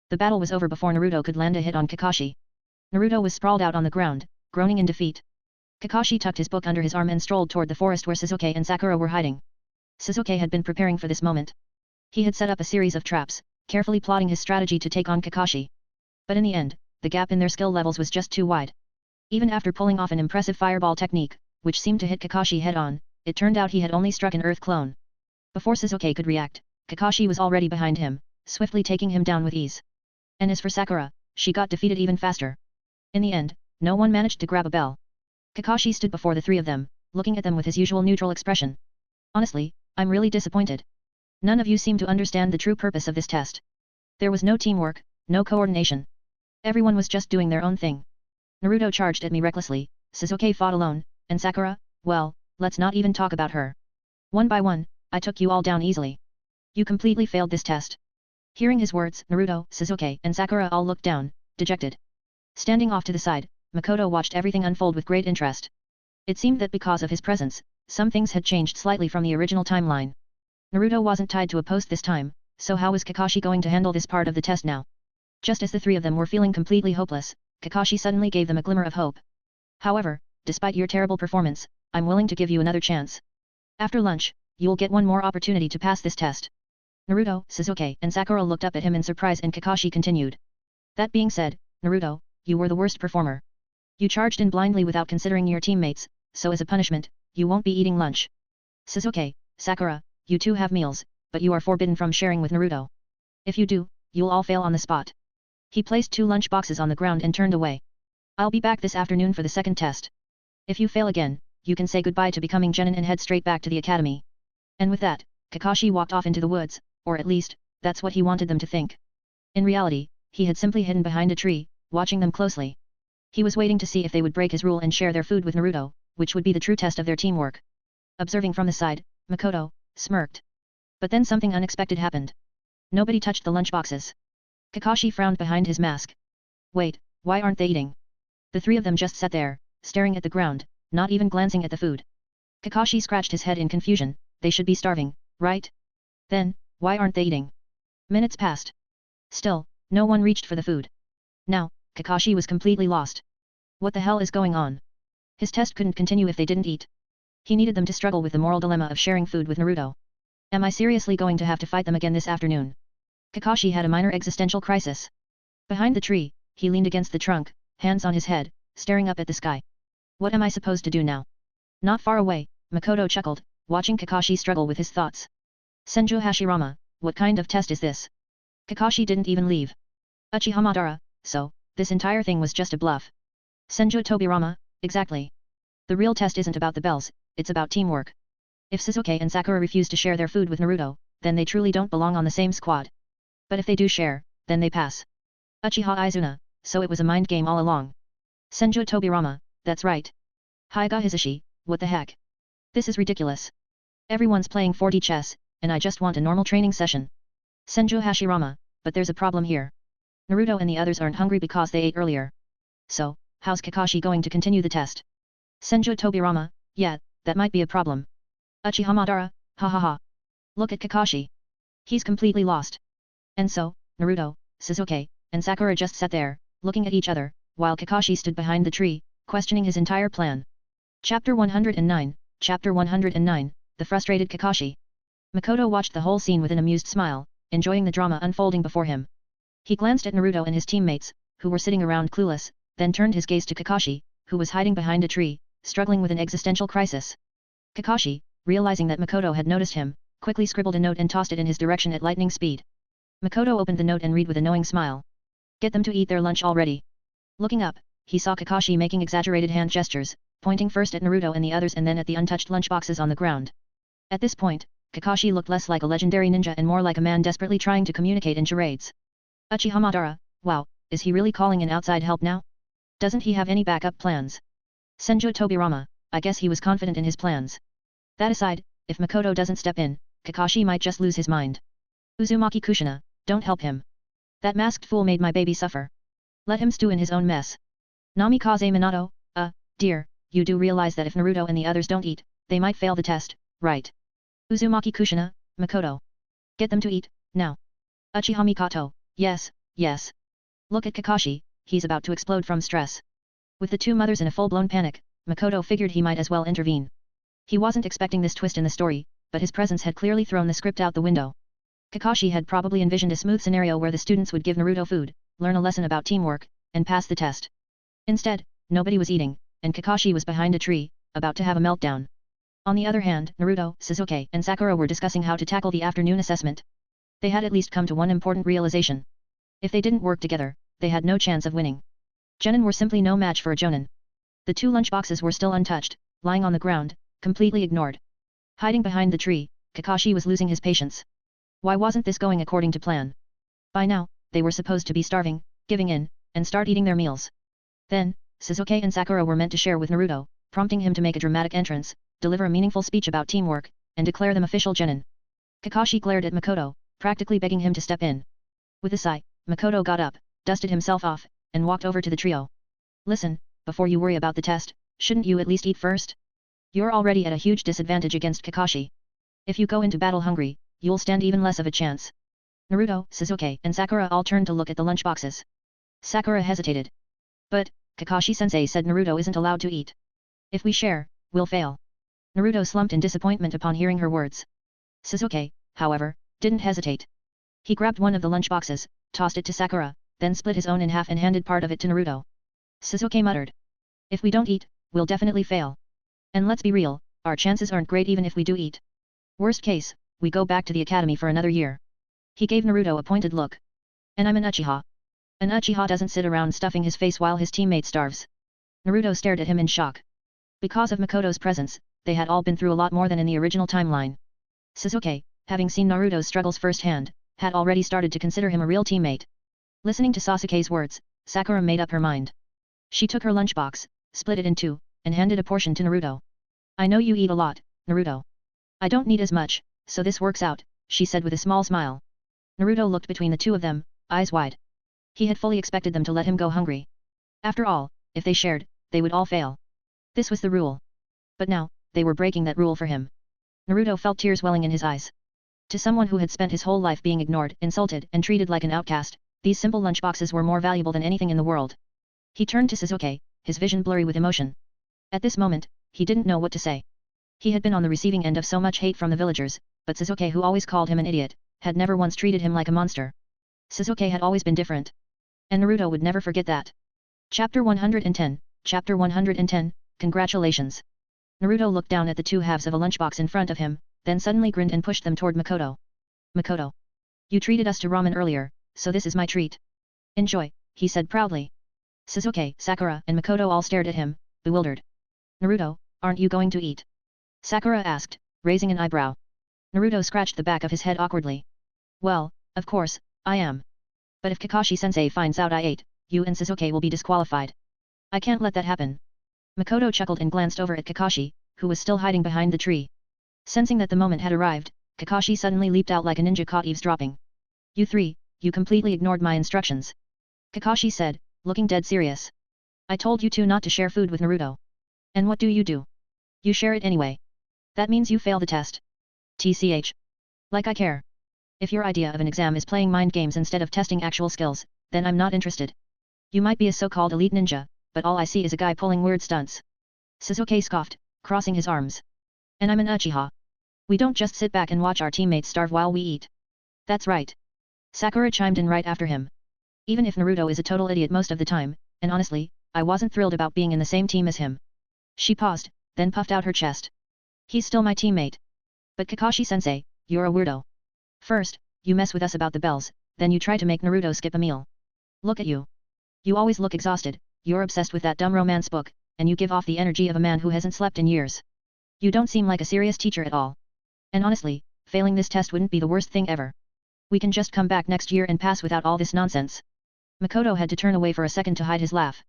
The battle was over before Naruto could land a hit on Kakashi. Naruto was sprawled out on the ground, groaning in defeat. Kakashi tucked his book under his arm and strolled toward the forest where Sasuke and Sakura were hiding. Sasuke had been preparing for this moment. He had set up a series of traps, carefully plotting his strategy to take on Kakashi. But in the end, the gap in their skill levels was just too wide. Even after pulling off an impressive fireball technique, which seemed to hit Kakashi head-on, it turned out he had only struck an earth clone. Before Sasuke could react, Kakashi was already behind him, swiftly taking him down with ease. And as for Sakura, she got defeated even faster. In the end, no one managed to grab a bell. Kakashi stood before the three of them, looking at them with his usual neutral expression. Honestly, I'm really disappointed. None of you seem to understand the true purpose of this test. There was no teamwork, no coordination. Everyone was just doing their own thing. Naruto charged at me recklessly, Sasuke fought alone, and Sakura, well, let's not even talk about her. One by one, I took you all down easily. You completely failed this test. Hearing his words, Naruto, Sasuke, and Sakura all looked down, dejected. Standing off to the side, Makoto watched everything unfold with great interest. It seemed that because of his presence, some things had changed slightly from the original timeline. Naruto wasn't tied to a post this time, so how was Kakashi going to handle this part of the test now? Just as the three of them were feeling completely hopeless, Kakashi suddenly gave them a glimmer of hope. However, despite your terrible performance, I'm willing to give you another chance. After lunch, you'll get one more opportunity to pass this test. Naruto, Sasuke, and Sakura looked up at him in surprise and Kakashi continued. That being said, Naruto, you were the worst performer. You charged in blindly without considering your teammates, so as a punishment, you won't be eating lunch. Sasuke, Sakura, you two have meals, but you are forbidden from sharing with Naruto. If you do, you'll all fail on the spot. He placed 2 lunch boxes on the ground and turned away. I'll be back this afternoon for the second test. If you fail again, you can say goodbye to becoming genin and head straight back to the academy. And with that, Kakashi walked off into the woods, or at least, that's what he wanted them to think. In reality, he had simply hidden behind a tree, watching them closely. He was waiting to see if they would break his rule and share their food with Naruto, which would be the true test of their teamwork. Observing from the side, Makoto smirked. But then something unexpected happened. Nobody touched the lunchboxes. Kakashi frowned behind his mask. Wait, why aren't they eating? The three of them just sat there, staring at the ground, not even glancing at the food. Kakashi scratched his head in confusion, they should be starving, right? Then, why aren't they eating? Minutes passed. Still, no one reached for the food. Now, Kakashi was completely lost. What the hell is going on? His test couldn't continue if they didn't eat. He needed them to struggle with the moral dilemma of sharing food with Naruto. Am I seriously going to have to fight them again this afternoon? Kakashi had a minor existential crisis. Behind the tree, he leaned against the trunk, hands on his head, staring up at the sky. What am I supposed to do now? Not far away, Makoto chuckled, watching Kakashi struggle with his thoughts. Senju Hashirama, what kind of test is this? Kakashi didn't even leave. Uchiha Madara, so, this entire thing was just a bluff. Senju Tobirama, exactly. The real test isn't about the bells, it's about teamwork. If Sasuke and Sakura refuse to share their food with Naruto, then they truly don't belong on the same squad. But if they do share, then they pass. Uchiha Izuna, so it was a mind game all along. Senju Tobirama, that's right. Hyuga Hisashi, what the heck? This is ridiculous. Everyone's playing 4D chess, and I just want a normal training session. Senju Hashirama, but there's a problem here. Naruto and the others aren't hungry because they ate earlier. So, how's Kakashi going to continue the test? Senju Tobirama, yeah, that might be a problem. Uchiha Madara, ha ha ha. Look at Kakashi. He's completely lost. And so, Naruto, Sasuke, and Sakura just sat there, looking at each other, while Kakashi stood behind the tree, questioning his entire plan. Chapter 109, Chapter 109, The Frustrated Kakashi. Makoto watched the whole scene with an amused smile, enjoying the drama unfolding before him. He glanced at Naruto and his teammates, who were sitting around clueless, then turned his gaze to Kakashi, who was hiding behind a tree, struggling with an existential crisis. Kakashi, realizing that Makoto had noticed him, quickly scribbled a note and tossed it in his direction at lightning speed. Makoto opened the note and read with a knowing smile. Get them to eat their lunch already. Looking up, he saw Kakashi making exaggerated hand gestures, pointing first at Naruto and the others and then at the untouched lunchboxes on the ground. At this point, Kakashi looked less like a legendary ninja and more like a man desperately trying to communicate in charades. Uchiha Madara, wow, is he really calling in outside help now? Doesn't he have any backup plans? Senju Tobirama, I guess he was confident in his plans. That aside, if Makoto doesn't step in, Kakashi might just lose his mind. Uzumaki Kushina, don't help him. That masked fool made my baby suffer. Let him stew in his own mess. Namikaze Minato, dear, you do realize that if Naruto and the others don't eat, they might fail the test, right? Uzumaki Kushina, Makoto. Get them to eat, now. Uchiha Mikoto, yes, yes. Look at Kakashi, he's about to explode from stress. With the two mothers in a full-blown panic, Makoto figured he might as well intervene. He wasn't expecting this twist in the story, but his presence had clearly thrown the script out the window. Kakashi had probably envisioned a smooth scenario where the students would give Naruto food, learn a lesson about teamwork, and pass the test. Instead, nobody was eating, and Kakashi was behind a tree, about to have a meltdown. On the other hand, Naruto, Sasuke, and Sakura were discussing how to tackle the afternoon assessment. They had at least come to one important realization. If they didn't work together, they had no chance of winning. Genin were simply no match for a Jonin. The 2 lunchboxes were still untouched, lying on the ground, completely ignored. Hiding behind the tree, Kakashi was losing his patience. Why wasn't this going according to plan? By now, they were supposed to be starving, giving in, and start eating their meals. Then, Sasuke and Sakura were meant to share with Naruto, prompting him to make a dramatic entrance, deliver a meaningful speech about teamwork, and declare them official genin. Kakashi glared at Makoto, practically begging him to step in. With a sigh, Makoto got up, dusted himself off, and walked over to the trio. Listen, before you worry about the test, shouldn't you at least eat first? You're already at a huge disadvantage against Kakashi. If you go into battle hungry, you'll stand even less of a chance. Naruto, Sasuke, and Sakura all turned to look at the lunchboxes. Sakura hesitated. But, Kakashi-sensei said Naruto isn't allowed to eat. If we share, we'll fail. Naruto slumped in disappointment upon hearing her words. Sasuke, however, didn't hesitate. He grabbed one of the lunchboxes, tossed it to Sakura, then split his own in half and handed part of it to Naruto. Sasuke muttered. If we don't eat, we'll definitely fail. And let's be real, our chances aren't great even if we do eat. Worst case, we go back to the academy for another year. He gave Naruto a pointed look. And I'm an Uchiha. An Uchiha doesn't sit around stuffing his face while his teammate starves. Naruto stared at him in shock. Because of Makoto's presence, they had all been through a lot more than in the original timeline. Sasuke, having seen Naruto's struggles firsthand, had already started to consider him a real teammate. Listening to Sasuke's words, Sakura made up her mind. She took her lunchbox, split it in 2, and handed a portion to Naruto. I know you eat a lot, Naruto. I don't need as much, so this works out, she said with a small smile. Naruto looked between the two of them, eyes wide. He had fully expected them to let him go hungry. After all, if they shared, they would all fail. This was the rule. But now, they were breaking that rule for him. Naruto felt tears welling in his eyes. To someone who had spent his whole life being ignored, insulted, and treated like an outcast, these simple lunchboxes were more valuable than anything in the world. He turned to Sasuke, his vision blurry with emotion. At this moment, he didn't know what to say. He had been on the receiving end of so much hate from the villagers, but Sasuke, who always called him an idiot, had never once treated him like a monster. Sasuke had always been different. And Naruto would never forget that. Chapter 110, Chapter 110, Congratulations. Naruto looked down at the 2 halves of a lunchbox in front of him, then suddenly grinned and pushed them toward Makoto. Makoto. You treated us to ramen earlier, so this is my treat. Enjoy, he said proudly. Sasuke, Sakura, and Makoto all stared at him, bewildered. Naruto, aren't you going to eat? Sakura asked, raising an eyebrow. Naruto scratched the back of his head awkwardly. Well, of course, I am. But if Kakashi-sensei finds out I ate, you and Sasuke will be disqualified. I can't let that happen. Makoto chuckled and glanced over at Kakashi, who was still hiding behind the tree. Sensing that the moment had arrived, Kakashi suddenly leaped out like a ninja caught eavesdropping. You 3, you completely ignored my instructions. Kakashi said, looking dead serious. I told you 2 not to share food with Naruto. And what do? You share it anyway. That means you fail the test. TCH. Like I care. If your idea of an exam is playing mind games instead of testing actual skills, then I'm not interested. You might be a so-called elite ninja, but all I see is a guy pulling weird stunts. Sasuke scoffed, crossing his arms. And I'm an Uchiha. We don't just sit back and watch our teammates starve while we eat. That's right. Sakura chimed in right after him. Even if Naruto is a total idiot most of the time, and honestly, I wasn't thrilled about being in the same team as him. She paused, then puffed out her chest. He's still my teammate. But Kakashi-sensei, you're a weirdo. First, you mess with us about the bells, then you try to make Naruto skip a meal. Look at you. You always look exhausted, you're obsessed with that dumb romance book, and you give off the energy of a man who hasn't slept in years. You don't seem like a serious teacher at all. And honestly, failing this test wouldn't be the worst thing ever. We can just come back next year and pass without all this nonsense. Makoto had to turn away for a second to hide his laugh.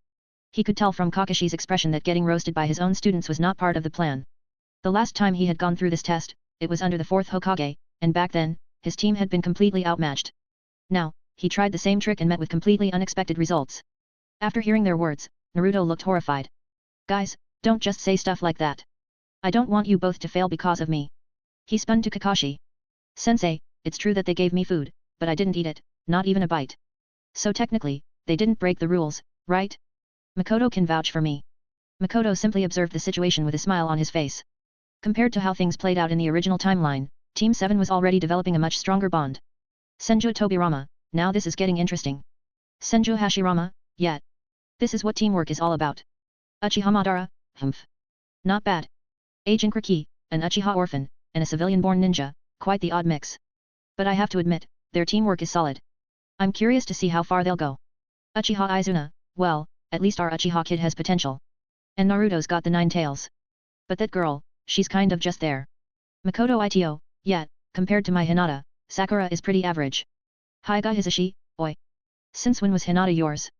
He could tell from Kakashi's expression that getting roasted by his own students was not part of the plan. The last time he had gone through this test, it was under the 4th Hokage, and back then, his team had been completely outmatched. Now, he tried the same trick and met with completely unexpected results. After hearing their words, Naruto looked horrified. Guys, don't just say stuff like that. I don't want you both to fail because of me. He spun to Kakashi. Sensei, it's true that they gave me food, but I didn't eat it, not even a bite. So technically, they didn't break the rules, right? Makoto can vouch for me. Makoto simply observed the situation with a smile on his face. Compared to how things played out in the original timeline, Team 7 was already developing a much stronger bond. Senju Tobirama, now this is getting interesting. Senju Hashirama, yet. This is what teamwork is all about. Uchiha Madara, humph. Not bad. Agent Kriki, an Uchiha orphan, and a civilian-born ninja, quite the odd mix. But I have to admit, their teamwork is solid. I'm curious to see how far they'll go. Uchiha Izuna, well, at least our Uchiha kid has potential. And Naruto's got the 9 tails. But that girl, she's kind of just there. Makoto Ito, yet, compared to my Hinata, Sakura is pretty average. Higa Hisashi, oi. Since when was Hinata yours?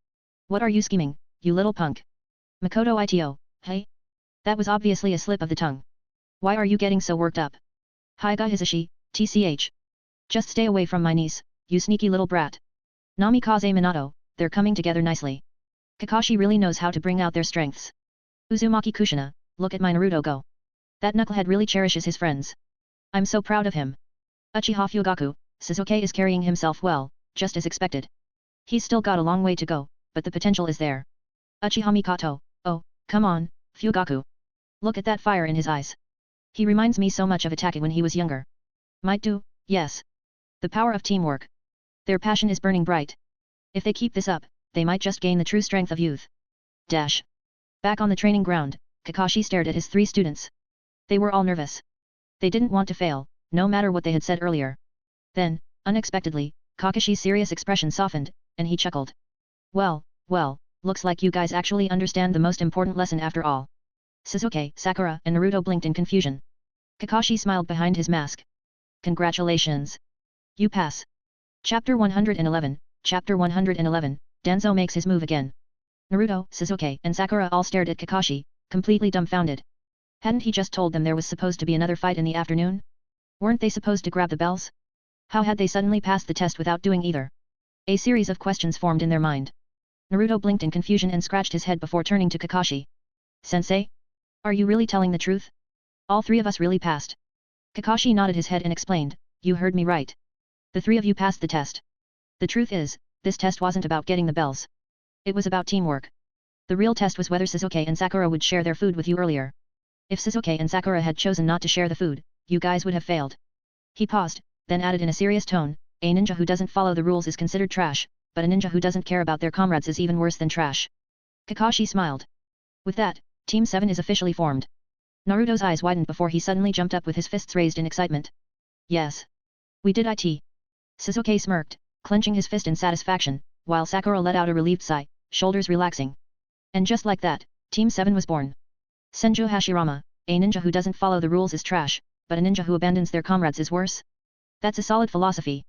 What are you scheming, you little punk? Makoto Ito, hey? That was obviously a slip of the tongue. Why are you getting so worked up? Higa Hisashi, tch. Just stay away from my niece, you sneaky little brat. Namikaze Minato, they're coming together nicely. Kakashi really knows how to bring out their strengths. Uzumaki Kushina, look at my Naruto go. That knucklehead really cherishes his friends. I'm so proud of him. Uchiha Fugaku, Sasuke is carrying himself well, just as expected. He's still got a long way to go, but the potential is there. Uchiha Mikoto, oh, come on, Fugaku. Look at that fire in his eyes. He reminds me so much of Itake when he was younger. Might do, yes. The power of teamwork. Their passion is burning bright. If they keep this up, they might just gain the true strength of youth. Dash. Back on the training ground, Kakashi stared at his 3 students. They were all nervous. They didn't want to fail, no matter what they had said earlier. Then, unexpectedly, Kakashi's serious expression softened, and he chuckled. Well, looks like you guys actually understand the most important lesson after all. Sasuke, Sakura, and Naruto blinked in confusion. Kakashi smiled behind his mask. Congratulations. You pass. Chapter 111, Chapter 111, Danzo makes his move again. Naruto, Sasuke, and Sakura all stared at Kakashi, completely dumbfounded. Hadn't he just told them there was supposed to be another fight in the afternoon? Weren't they supposed to grab the bells? How had they suddenly passed the test without doing either? A series of questions formed in their mind. Naruto blinked in confusion and scratched his head before turning to Kakashi. Sensei? Are you really telling the truth? All 3 of us really passed. Kakashi nodded his head and explained, you heard me right. The 3 of you passed the test. The truth is, this test wasn't about getting the bells. It was about teamwork. The real test was whether Sasuke and Sakura would share their food with you earlier. If Sasuke and Sakura had chosen not to share the food, you guys would have failed. He paused, then added in a serious tone, a ninja who doesn't follow the rules is considered trash, but a ninja who doesn't care about their comrades is even worse than trash. Kakashi smiled. With that, Team 7 is officially formed. Naruto's eyes widened before he suddenly jumped up with his fists raised in excitement. Yes. We did it. Sasuke smirked, clenching his fist in satisfaction, while Sakura let out a relieved sigh, shoulders relaxing. And just like that, Team 7 was born. Senju Hashirama, a ninja who doesn't follow the rules is trash, but a ninja who abandons their comrades is worse? That's a solid philosophy.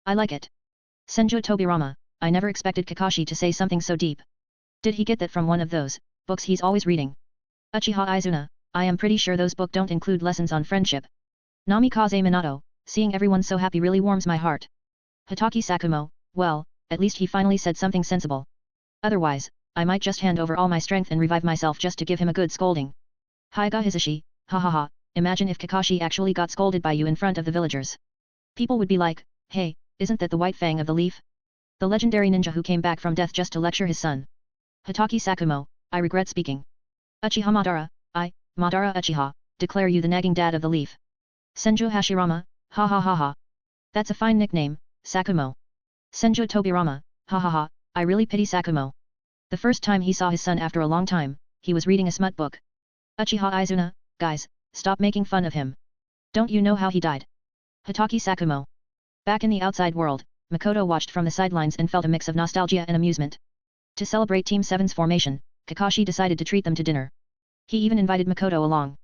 I like it. Senju Tobirama, I never expected Kakashi to say something so deep. Did he get that from one of those books he's always reading? Uchiha Izuna, I am pretty sure those books don't include lessons on friendship. Namikaze Minato, seeing everyone so happy really warms my heart. Hatake Sakumo, well, at least he finally said something sensible. Otherwise, I might just hand over all my strength and revive myself just to give him a good scolding. Higa Hisashi, ha ha ha, imagine if Kakashi actually got scolded by you in front of the villagers. People would be like, hey, isn't that the white fang of the leaf? The legendary ninja who came back from death just to lecture his son. Hatake Sakumo, I regret speaking. Uchiha Madara, Madara Uchiha, declare you the nagging dad of the leaf. Senju Hashirama, ha ha ha ha. That's a fine nickname, Sakumo. Senju Tobirama, ha ha ha, I really pity Sakumo. The first time he saw his son after a long time, he was reading a smut book. Uchiha Izuna, guys, stop making fun of him. Don't you know how he died? Hatake Sakumo. Back in the outside world, Makoto watched from the sidelines and felt a mix of nostalgia and amusement. To celebrate Team 7's formation, Kakashi decided to treat them to dinner. He even invited Makoto along.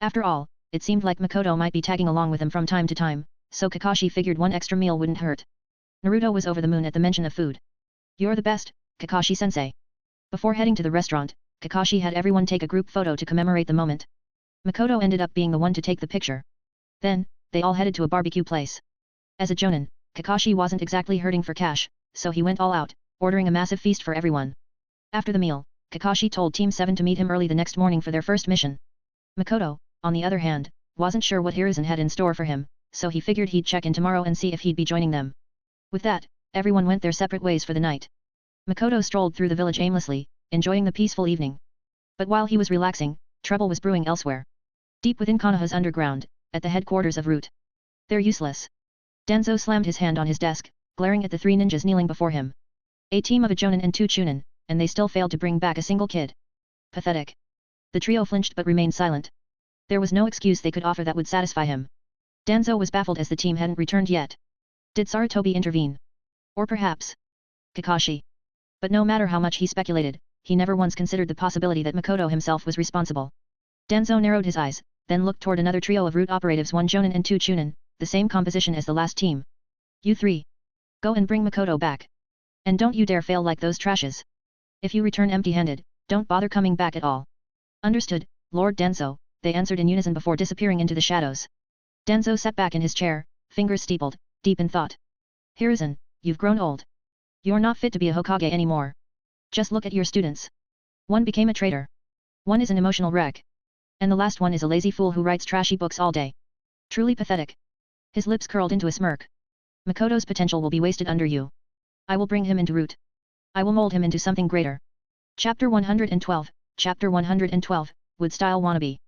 After all, it seemed like Makoto might be tagging along with him from time to time, so Kakashi figured one extra meal wouldn't hurt. Naruto was over the moon at the mention of food. You're the best, Kakashi-sensei. Before heading to the restaurant, Kakashi had everyone take a group photo to commemorate the moment. Makoto ended up being the one to take the picture. Then, they all headed to a barbecue place. As a jonin, Kakashi wasn't exactly hurting for cash, so he went all out, ordering a massive feast for everyone. After the meal, Kakashi told Team 7 to meet him early the next morning for their first mission. Makoto, on the other hand, wasn't sure what Hiruzen had in store for him, so he figured he'd check in tomorrow and see if he'd be joining them. With that, everyone went their separate ways for the night. Makoto strolled through the village aimlessly, enjoying the peaceful evening. But while he was relaxing, trouble was brewing elsewhere. Deep within Konoha's underground, at the headquarters of Root. They're useless. Danzo slammed his hand on his desk, glaring at the 3 ninjas kneeling before him. A team of a jonin and 2 chunin, and they still failed to bring back a single kid. Pathetic. The trio flinched but remained silent. There was no excuse they could offer that would satisfy him. Danzo was baffled as the team hadn't returned yet. Did Sarutobi intervene? Or perhaps Kakashi? But no matter how much he speculated, he never once considered the possibility that Makoto himself was responsible. Danzo narrowed his eyes, then looked toward another trio of root operatives, 1 Jonin and 2 Chunin, the same composition as the last team. You 3. Go and bring Makoto back. And don't you dare fail like those trashes. If you return empty-handed, don't bother coming back at all. Understood, Lord Danzo, they answered in unison before disappearing into the shadows. Danzo sat back in his chair, fingers steepled, deep in thought. Hiruzen, you've grown old. You're not fit to be a Hokage anymore. Just look at your students. One became a traitor. One is an emotional wreck. And the last one is a lazy fool who writes trashy books all day. Truly pathetic. His lips curled into a smirk. Makoto's potential will be wasted under you. I will bring him into root. I will mold him into something greater. Chapter 112, Chapter 112, Wood-style wannabe.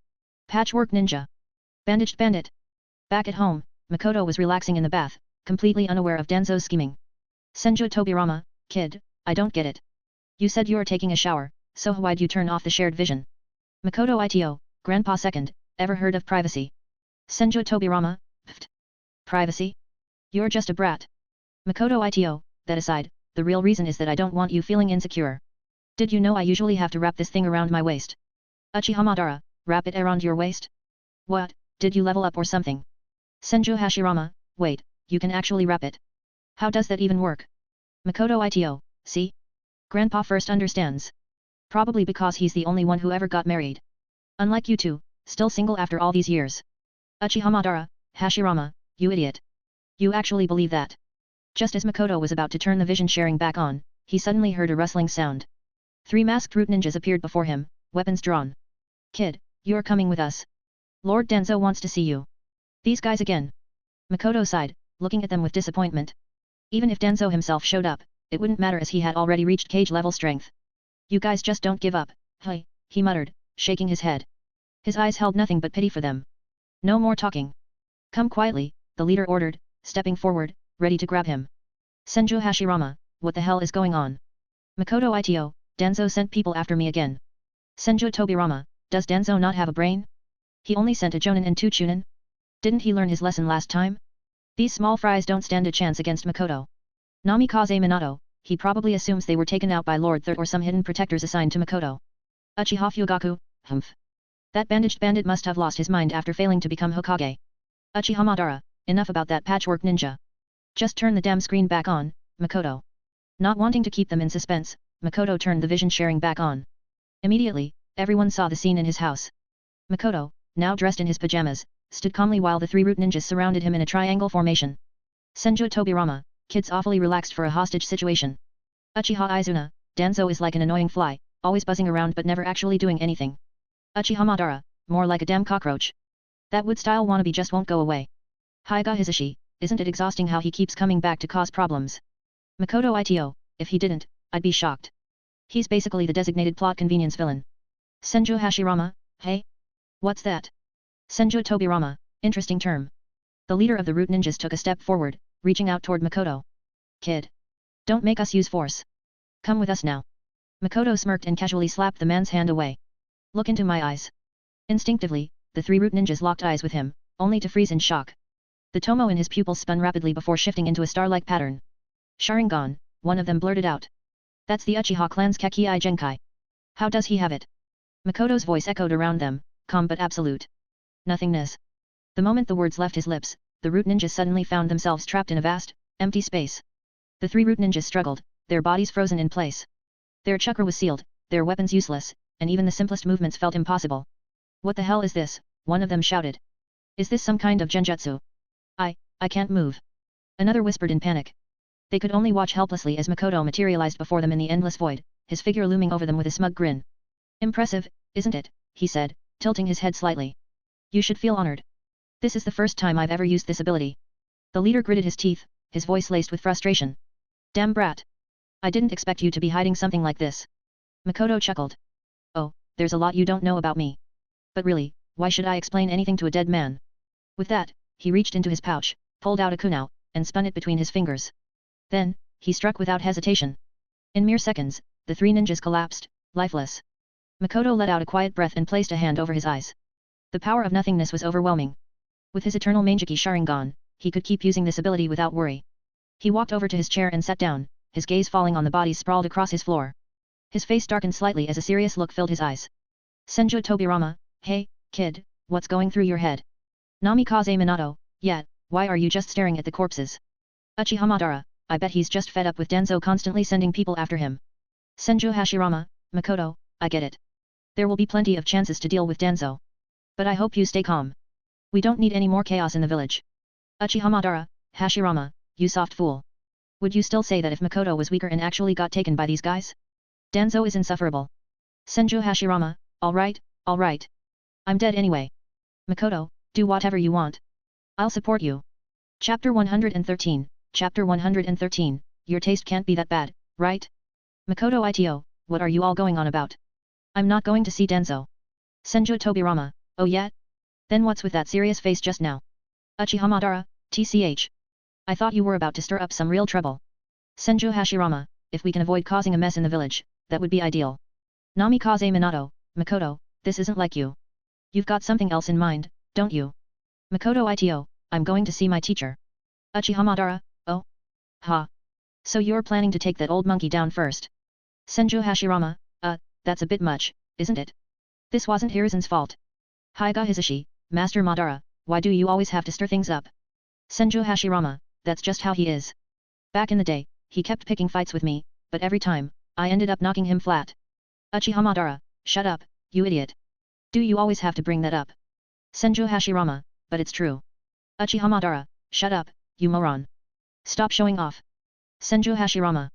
Patchwork ninja. Bandaged bandit. Back at home, Makoto was relaxing in the bath, completely unaware of Danzo's scheming. Senju Tobirama, kid, I don't get it. You said you are taking a shower, so why'd you turn off the shared vision? Makoto Ito, Grandpa second, ever heard of privacy? Senju Tobirama, pfft. Privacy? You're just a brat. Makoto Ito, that aside, the real reason is that I don't want you feeling insecure. Did you know I usually have to wrap this thing around my waist? Uchiha Madara, wrap it around your waist? What, did you level up or something? Senju Hashirama, wait, you can actually wrap it. How does that even work? Makoto Ito, see? Grandpa first understands. Probably because he's the only one who ever got married. Unlike you two, still single after all these years. Uchiha Madara, Hashirama, you idiot. You actually believe that? Just as Makoto was about to turn the vision sharing back on, he suddenly heard a rustling sound. 3 masked root ninjas appeared before him, weapons drawn. Kid, you're coming with us. Lord Danzo wants to see you. These guys again. Makoto sighed, looking at them with disappointment. Even if Danzo himself showed up, it wouldn't matter as he had already reached cage level strength. You guys just don't give up, hey, he muttered, shaking his head. His eyes held nothing but pity for them. No more talking. Come quietly, the leader ordered, stepping forward, ready to grab him. Senju Hashirama, what the hell is going on? Makoto Ito, Danzo sent people after me again. Senju Tobirama, does Danzo not have a brain? He only sent a Jonin and 2 Chunin? Didn't he learn his lesson last time? These small fries don't stand a chance against Makoto. Namikaze Minato, he probably assumes they were taken out by Lord Thier or some hidden protectors assigned to Makoto. Uchiha Fugaku, humph. That bandaged bandit must have lost his mind after failing to become Hokage. Uchiha Madara, enough about that patchwork ninja. Just turn the damn screen back on, Makoto. Not wanting to keep them in suspense, Makoto turned the vision sharing back on. Immediately, everyone saw the scene in his house. Makoto, now dressed in his pajamas, stood calmly while the 3 root ninjas surrounded him in a triangle formation. Senju Tobirama, kid's awfully relaxed for a hostage situation. Uchiha Izuna, Danzo is like an annoying fly, always buzzing around but never actually doing anything. Uchiha Madara, more like a damn cockroach. That wood-style wannabe just won't go away. Hyuga Hisashi, isn't it exhausting how he keeps coming back to cause problems? Makoto Ito, if he didn't, I'd be shocked. He's basically the designated plot convenience villain. Senju Hashirama, hey? What's that? Senju Tobirama, interesting term. The leader of the root ninjas took a step forward, reaching out toward Makoto. Kid. Don't make us use force. Come with us now. Makoto smirked and casually slapped the man's hand away. Look into my eyes. Instinctively, the 3 root ninjas locked eyes with him, only to freeze in shock. The tomo in his pupils spun rapidly before shifting into a star-like pattern. Sharingan, one of them blurted out. That's the Uchiha clan's Kakei Genkai. How does he have it? Makoto's voice echoed around them, calm but absolute. Nothingness. The moment the words left his lips, the root ninjas suddenly found themselves trapped in a vast, empty space. The 3 root ninjas struggled, their bodies frozen in place. Their chakra was sealed, their weapons useless, and even the simplest movements felt impossible. What the hell is this? One of them shouted. Is this some kind of genjutsu? I can't move. Another whispered in panic. They could only watch helplessly as Makoto materialized before them in the endless void, his figure looming over them with a smug grin. Impressive, isn't it? He said, tilting his head slightly. You should feel honored. This is the first time I've ever used this ability. The leader gritted his teeth, his voice laced with frustration. Damn brat. I didn't expect you to be hiding something like this. Makoto chuckled. Oh, there's a lot you don't know about me. But really, why should I explain anything to a dead man? With that, he reached into his pouch, pulled out a kunao, and spun it between his fingers. Then, he struck without hesitation. In mere seconds, the 3 ninjas collapsed, lifeless. Makoto let out a quiet breath and placed a hand over his eyes. The power of nothingness was overwhelming. With his eternal Manjiki Sharingan, he could keep using this ability without worry. He walked over to his chair and sat down, his gaze falling on the bodies sprawled across his floor. His face darkened slightly as a serious look filled his eyes. Senju Tobirama, hey, kid, what's going through your head? Namikaze Minato, yeah, why are you just staring at the corpses? Uchiha Madara, I bet he's just fed up with Danzo constantly sending people after him. Senju Hashirama, Makoto, I get it. There will be plenty of chances to deal with Danzo. But I hope you stay calm. We don't need any more chaos in the village. Uchiha Madara, Hashirama, you soft fool. Would you still say that if Makoto was weaker and actually got taken by these guys? Danzo is insufferable. Senju Hashirama, alright. I'm dead anyway. Makoto, do whatever you want. I'll support you. Chapter 113, Chapter 113, your taste can't be that bad, right? Makoto Ito, what are you all going on about? I'm not going to see Danzo. Senju Tobirama, oh yeah? Then what's with that serious face just now? Uchiha Madara, TCH. I thought you were about to stir up some real trouble. Senju Hashirama, if we can avoid causing a mess in the village, that would be ideal. Namikaze Minato, Makoto, this isn't like you. You've got something else in mind, don't you? Makoto Ito, I'm going to see my teacher. Uchiha Madara, oh? Ha. So you're planning to take that old monkey down first? Senju Hashirama, that's a bit much, isn't it? This wasn't Hiruzen's fault. Hyuga Hisashi, Master Madara, why do you always have to stir things up? Senju Hashirama, that's just how he is. Back in the day, he kept picking fights with me, but every time, I ended up knocking him flat. Uchiha Madara, shut up, you idiot. Do you always have to bring that up? Senju Hashirama, but it's true. Uchiha Madara, shut up, you moron. Stop showing off. Senju Hashirama.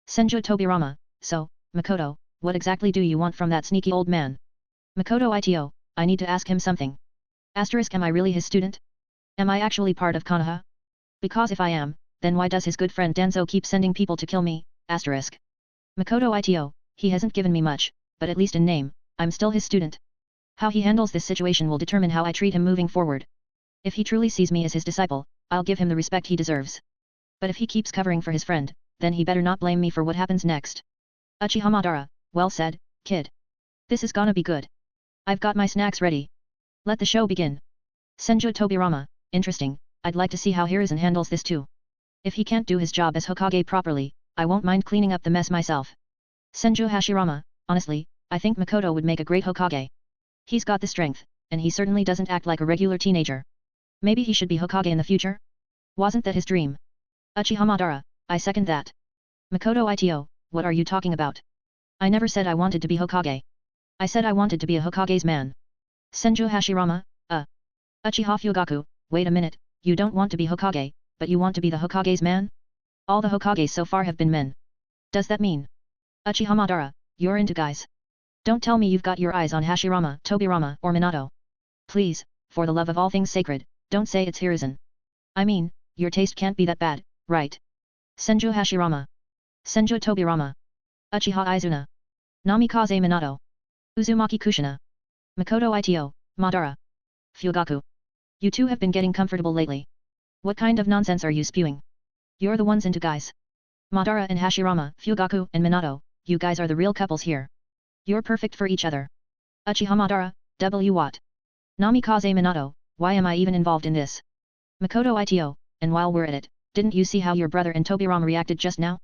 Senju Tobirama, so, Makoto, what exactly do you want from that sneaky old man? Makoto Ito, I need to ask him something. Asterisk, am I really his student? Am I actually part of Konoha? Because if I am, then why does his good friend Danzo keep sending people to kill me? Asterisk. Makoto Ito, he hasn't given me much, but at least in name, I'm still his student. How he handles this situation will determine how I treat him moving forward. If he truly sees me as his disciple, I'll give him the respect he deserves. But if he keeps covering for his friend, then he better not blame me for what happens next. Uchiha Madara, well said, kid. This is gonna be good. I've got my snacks ready. Let the show begin. Senju Tobirama, interesting, I'd like to see how Hiruzen handles this too. If he can't do his job as Hokage properly, I won't mind cleaning up the mess myself. Senju Hashirama, honestly, I think Makoto would make a great Hokage. He's got the strength, and he certainly doesn't act like a regular teenager. Maybe he should be Hokage in the future? Wasn't that his dream? Uchiha Madara, I second that. Makoto Ito, what are you talking about? I never said I wanted to be Hokage. I said I wanted to be a Hokage's man. Senju Hashirama, Uchiha Fugaku, wait a minute, you don't want to be Hokage, but you want to be the Hokage's man? All the Hokages so far have been men. Does that mean? Uchiha Madara, you're into guys. Don't tell me you've got your eyes on Hashirama, Tobirama, or Minato. Please, for the love of all things sacred, don't say it's Hiruzen. I mean, your taste can't be that bad, right? Senju Hashirama. Senju Tobirama. Uchiha Izuna. Namikaze Minato. Uzumaki Kushina. Makoto Ito, Madara. Fugaku. You two have been getting comfortable lately. What kind of nonsense are you spewing? You're the ones into guys. Madara and Hashirama, Fugaku and Minato, you guys are the real couples here. You're perfect for each other. Uchiha Madara, W what? Namikaze Minato, why am I even involved in this? Makoto Ito, and while we're at it, didn't you see how your brother and Tobirama reacted just now?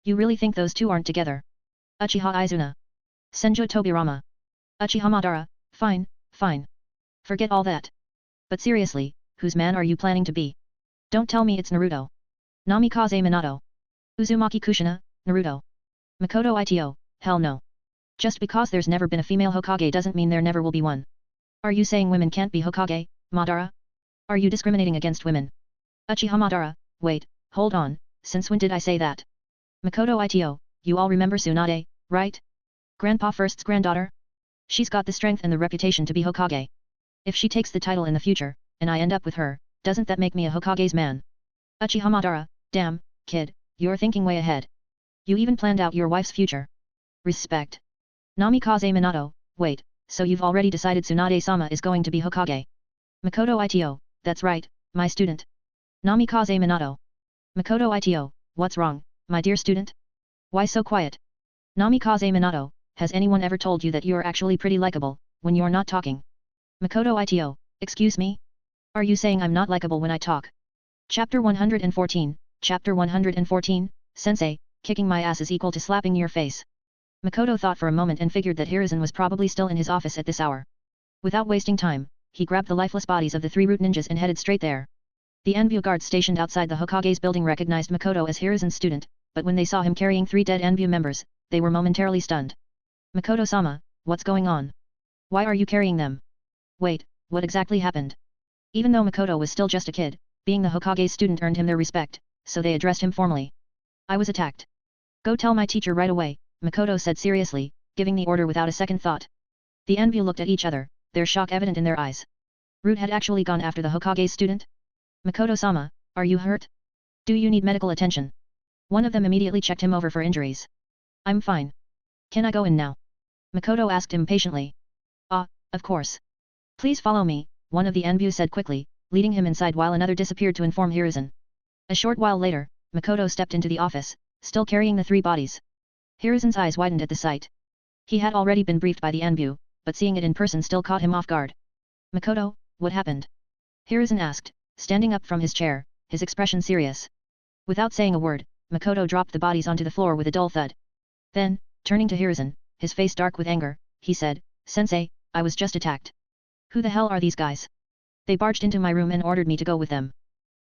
You really think those two aren't together? Uchiha Izuna. Senju Tobirama. Uchiha Madara, fine. Forget all that. But seriously, whose man are you planning to be? Don't tell me it's Naruto. Namikaze Minato. Uzumaki Kushina, Naruto. Makoto Ito, hell no. Just because there's never been a female Hokage doesn't mean there never will be one. Are you saying women can't be Hokage, Madara? Are you discriminating against women? Uchiha Madara, wait, hold on, since when did I say that? Makoto Ito, you all remember Tsunade, right? Grandpa First's granddaughter? She's got the strength and the reputation to be Hokage. If she takes the title in the future, and I end up with her, doesn't that make me a Hokage's man? Uchiha Madara, damn, kid, you're thinking way ahead. You even planned out your wife's future. Respect. Namikaze Minato, wait, so you've already decided Tsunade-sama is going to be Hokage? Makoto Ito, that's right, my student. Namikaze Minato. Makoto Ito, what's wrong, my dear student? Why so quiet? Namikaze Minato, has anyone ever told you that you're actually pretty likable, when you're not talking? Makoto Ito, excuse me? Are you saying I'm not likable when I talk? Chapter 114, Chapter 114, Sensei, kicking my ass is equal to slapping your face. Makoto thought for a moment and figured that Hiruzen was probably still in his office at this hour. Without wasting time, he grabbed the lifeless bodies of the 3 root ninjas and headed straight there. The Anbu guards stationed outside the Hokage's building recognized Makoto as Hiruzen's student, but when they saw him carrying 3 dead Anbu members, they were momentarily stunned. Makoto-sama, what's going on? Why are you carrying them? Wait, what exactly happened? Even though Makoto was still just a kid, being the Hokage's student earned him their respect, so they addressed him formally. I was attacked. Go tell my teacher right away, Makoto said seriously, giving the order without a second thought. The Anbu looked at each other, their shock evident in their eyes. Root had actually gone after the Hokage's student? Makoto-sama, are you hurt? Do you need medical attention? One of them immediately checked him over for injuries. I'm fine. Can I go in now? Makoto asked impatiently. Ah, of course. Please follow me, one of the Anbu said quickly, leading him inside while another disappeared to inform Hiruzen. A short while later, Makoto stepped into the office, still carrying the 3 bodies. Hiruzen's eyes widened at the sight. He had already been briefed by the Anbu, but seeing it in person still caught him off guard. Makoto, what happened? Hiruzen asked, standing up from his chair, his expression serious. Without saying a word, Makoto dropped the bodies onto the floor with a dull thud. Then, turning to Hiruzen, his face dark with anger, he said, Sensei, I was just attacked. Who the hell are these guys? They barged into my room and ordered me to go with them.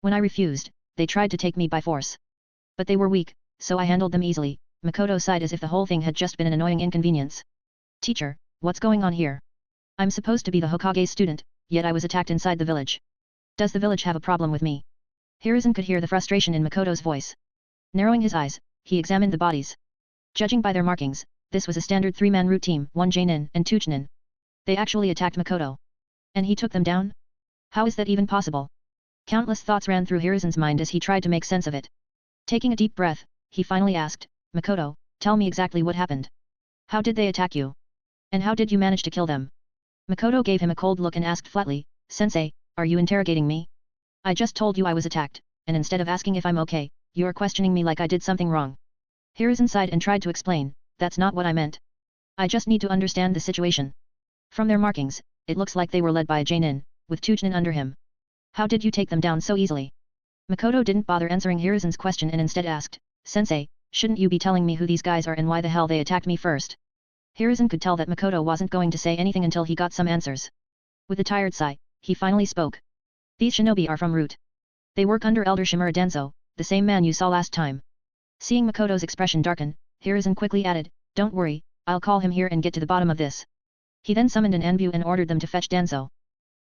When I refused, they tried to take me by force. But they were weak, so I handled them easily. Makoto sighed as if the whole thing had just been an annoying inconvenience. Teacher, what's going on here? I'm supposed to be the Hokage's student, yet I was attacked inside the village. Does the village have a problem with me? Hiruzen could hear the frustration in Makoto's voice. Narrowing his eyes, he examined the bodies. Judging by their markings, this was a standard 3-man root team, 1 Jonin and 2 Chunin. They actually attacked Makoto. And he took them down? How is that even possible? Countless thoughts ran through Hiruzen's mind as he tried to make sense of it. Taking a deep breath, he finally asked, Makoto, tell me exactly what happened. How did they attack you? And how did you manage to kill them? Makoto gave him a cold look and asked flatly, Sensei, are you interrogating me? I just told you I was attacked, and instead of asking if I'm okay, you're questioning me like I did something wrong. Hiruzen sighed and tried to explain, that's not what I meant. I just need to understand the situation. From their markings, it looks like they were led by a Jonin, with 2 Chunin under him. How did you take them down so easily? Makoto didn't bother answering Hiruzen's question and instead asked, Sensei, shouldn't you be telling me who these guys are and why the hell they attacked me first? Hiruzen could tell that Makoto wasn't going to say anything until he got some answers. With a tired sigh, he finally spoke. These shinobi are from Root. They work under Elder Shimura Danzo, the same man you saw last time. Seeing Makoto's expression darken, Hiruzen quickly added, don't worry, I'll call him here and get to the bottom of this. He then summoned an Anbu and ordered them to fetch Danzo.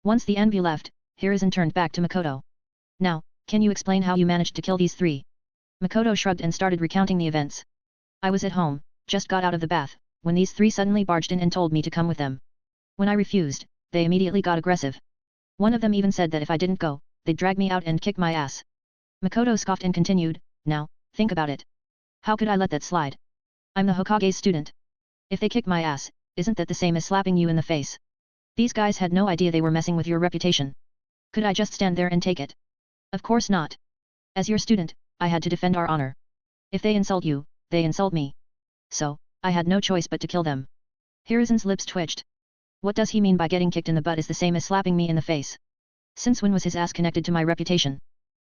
Once the Anbu left, Hiruzen turned back to Makoto. Now, can you explain how you managed to kill these 3? Makoto shrugged and started recounting the events. I was at home, just got out of the bath, when these 3 suddenly barged in and told me to come with them. When I refused, they immediately got aggressive. One of them even said that if I didn't go, they'd drag me out and kick my ass. Makoto scoffed and continued, now, think about it. How could I let that slide? I'm the Hokage's student. If they kick my ass, isn't that the same as slapping you in the face? These guys had no idea they were messing with your reputation. Could I just stand there and take it? Of course not. As your student, I had to defend our honor. If they insult you, they insult me. So, I had no choice but to kill them. Hiruzen's lips twitched. What does he mean by getting kicked in the butt is the same as slapping me in the face? Since when was his ass connected to my reputation?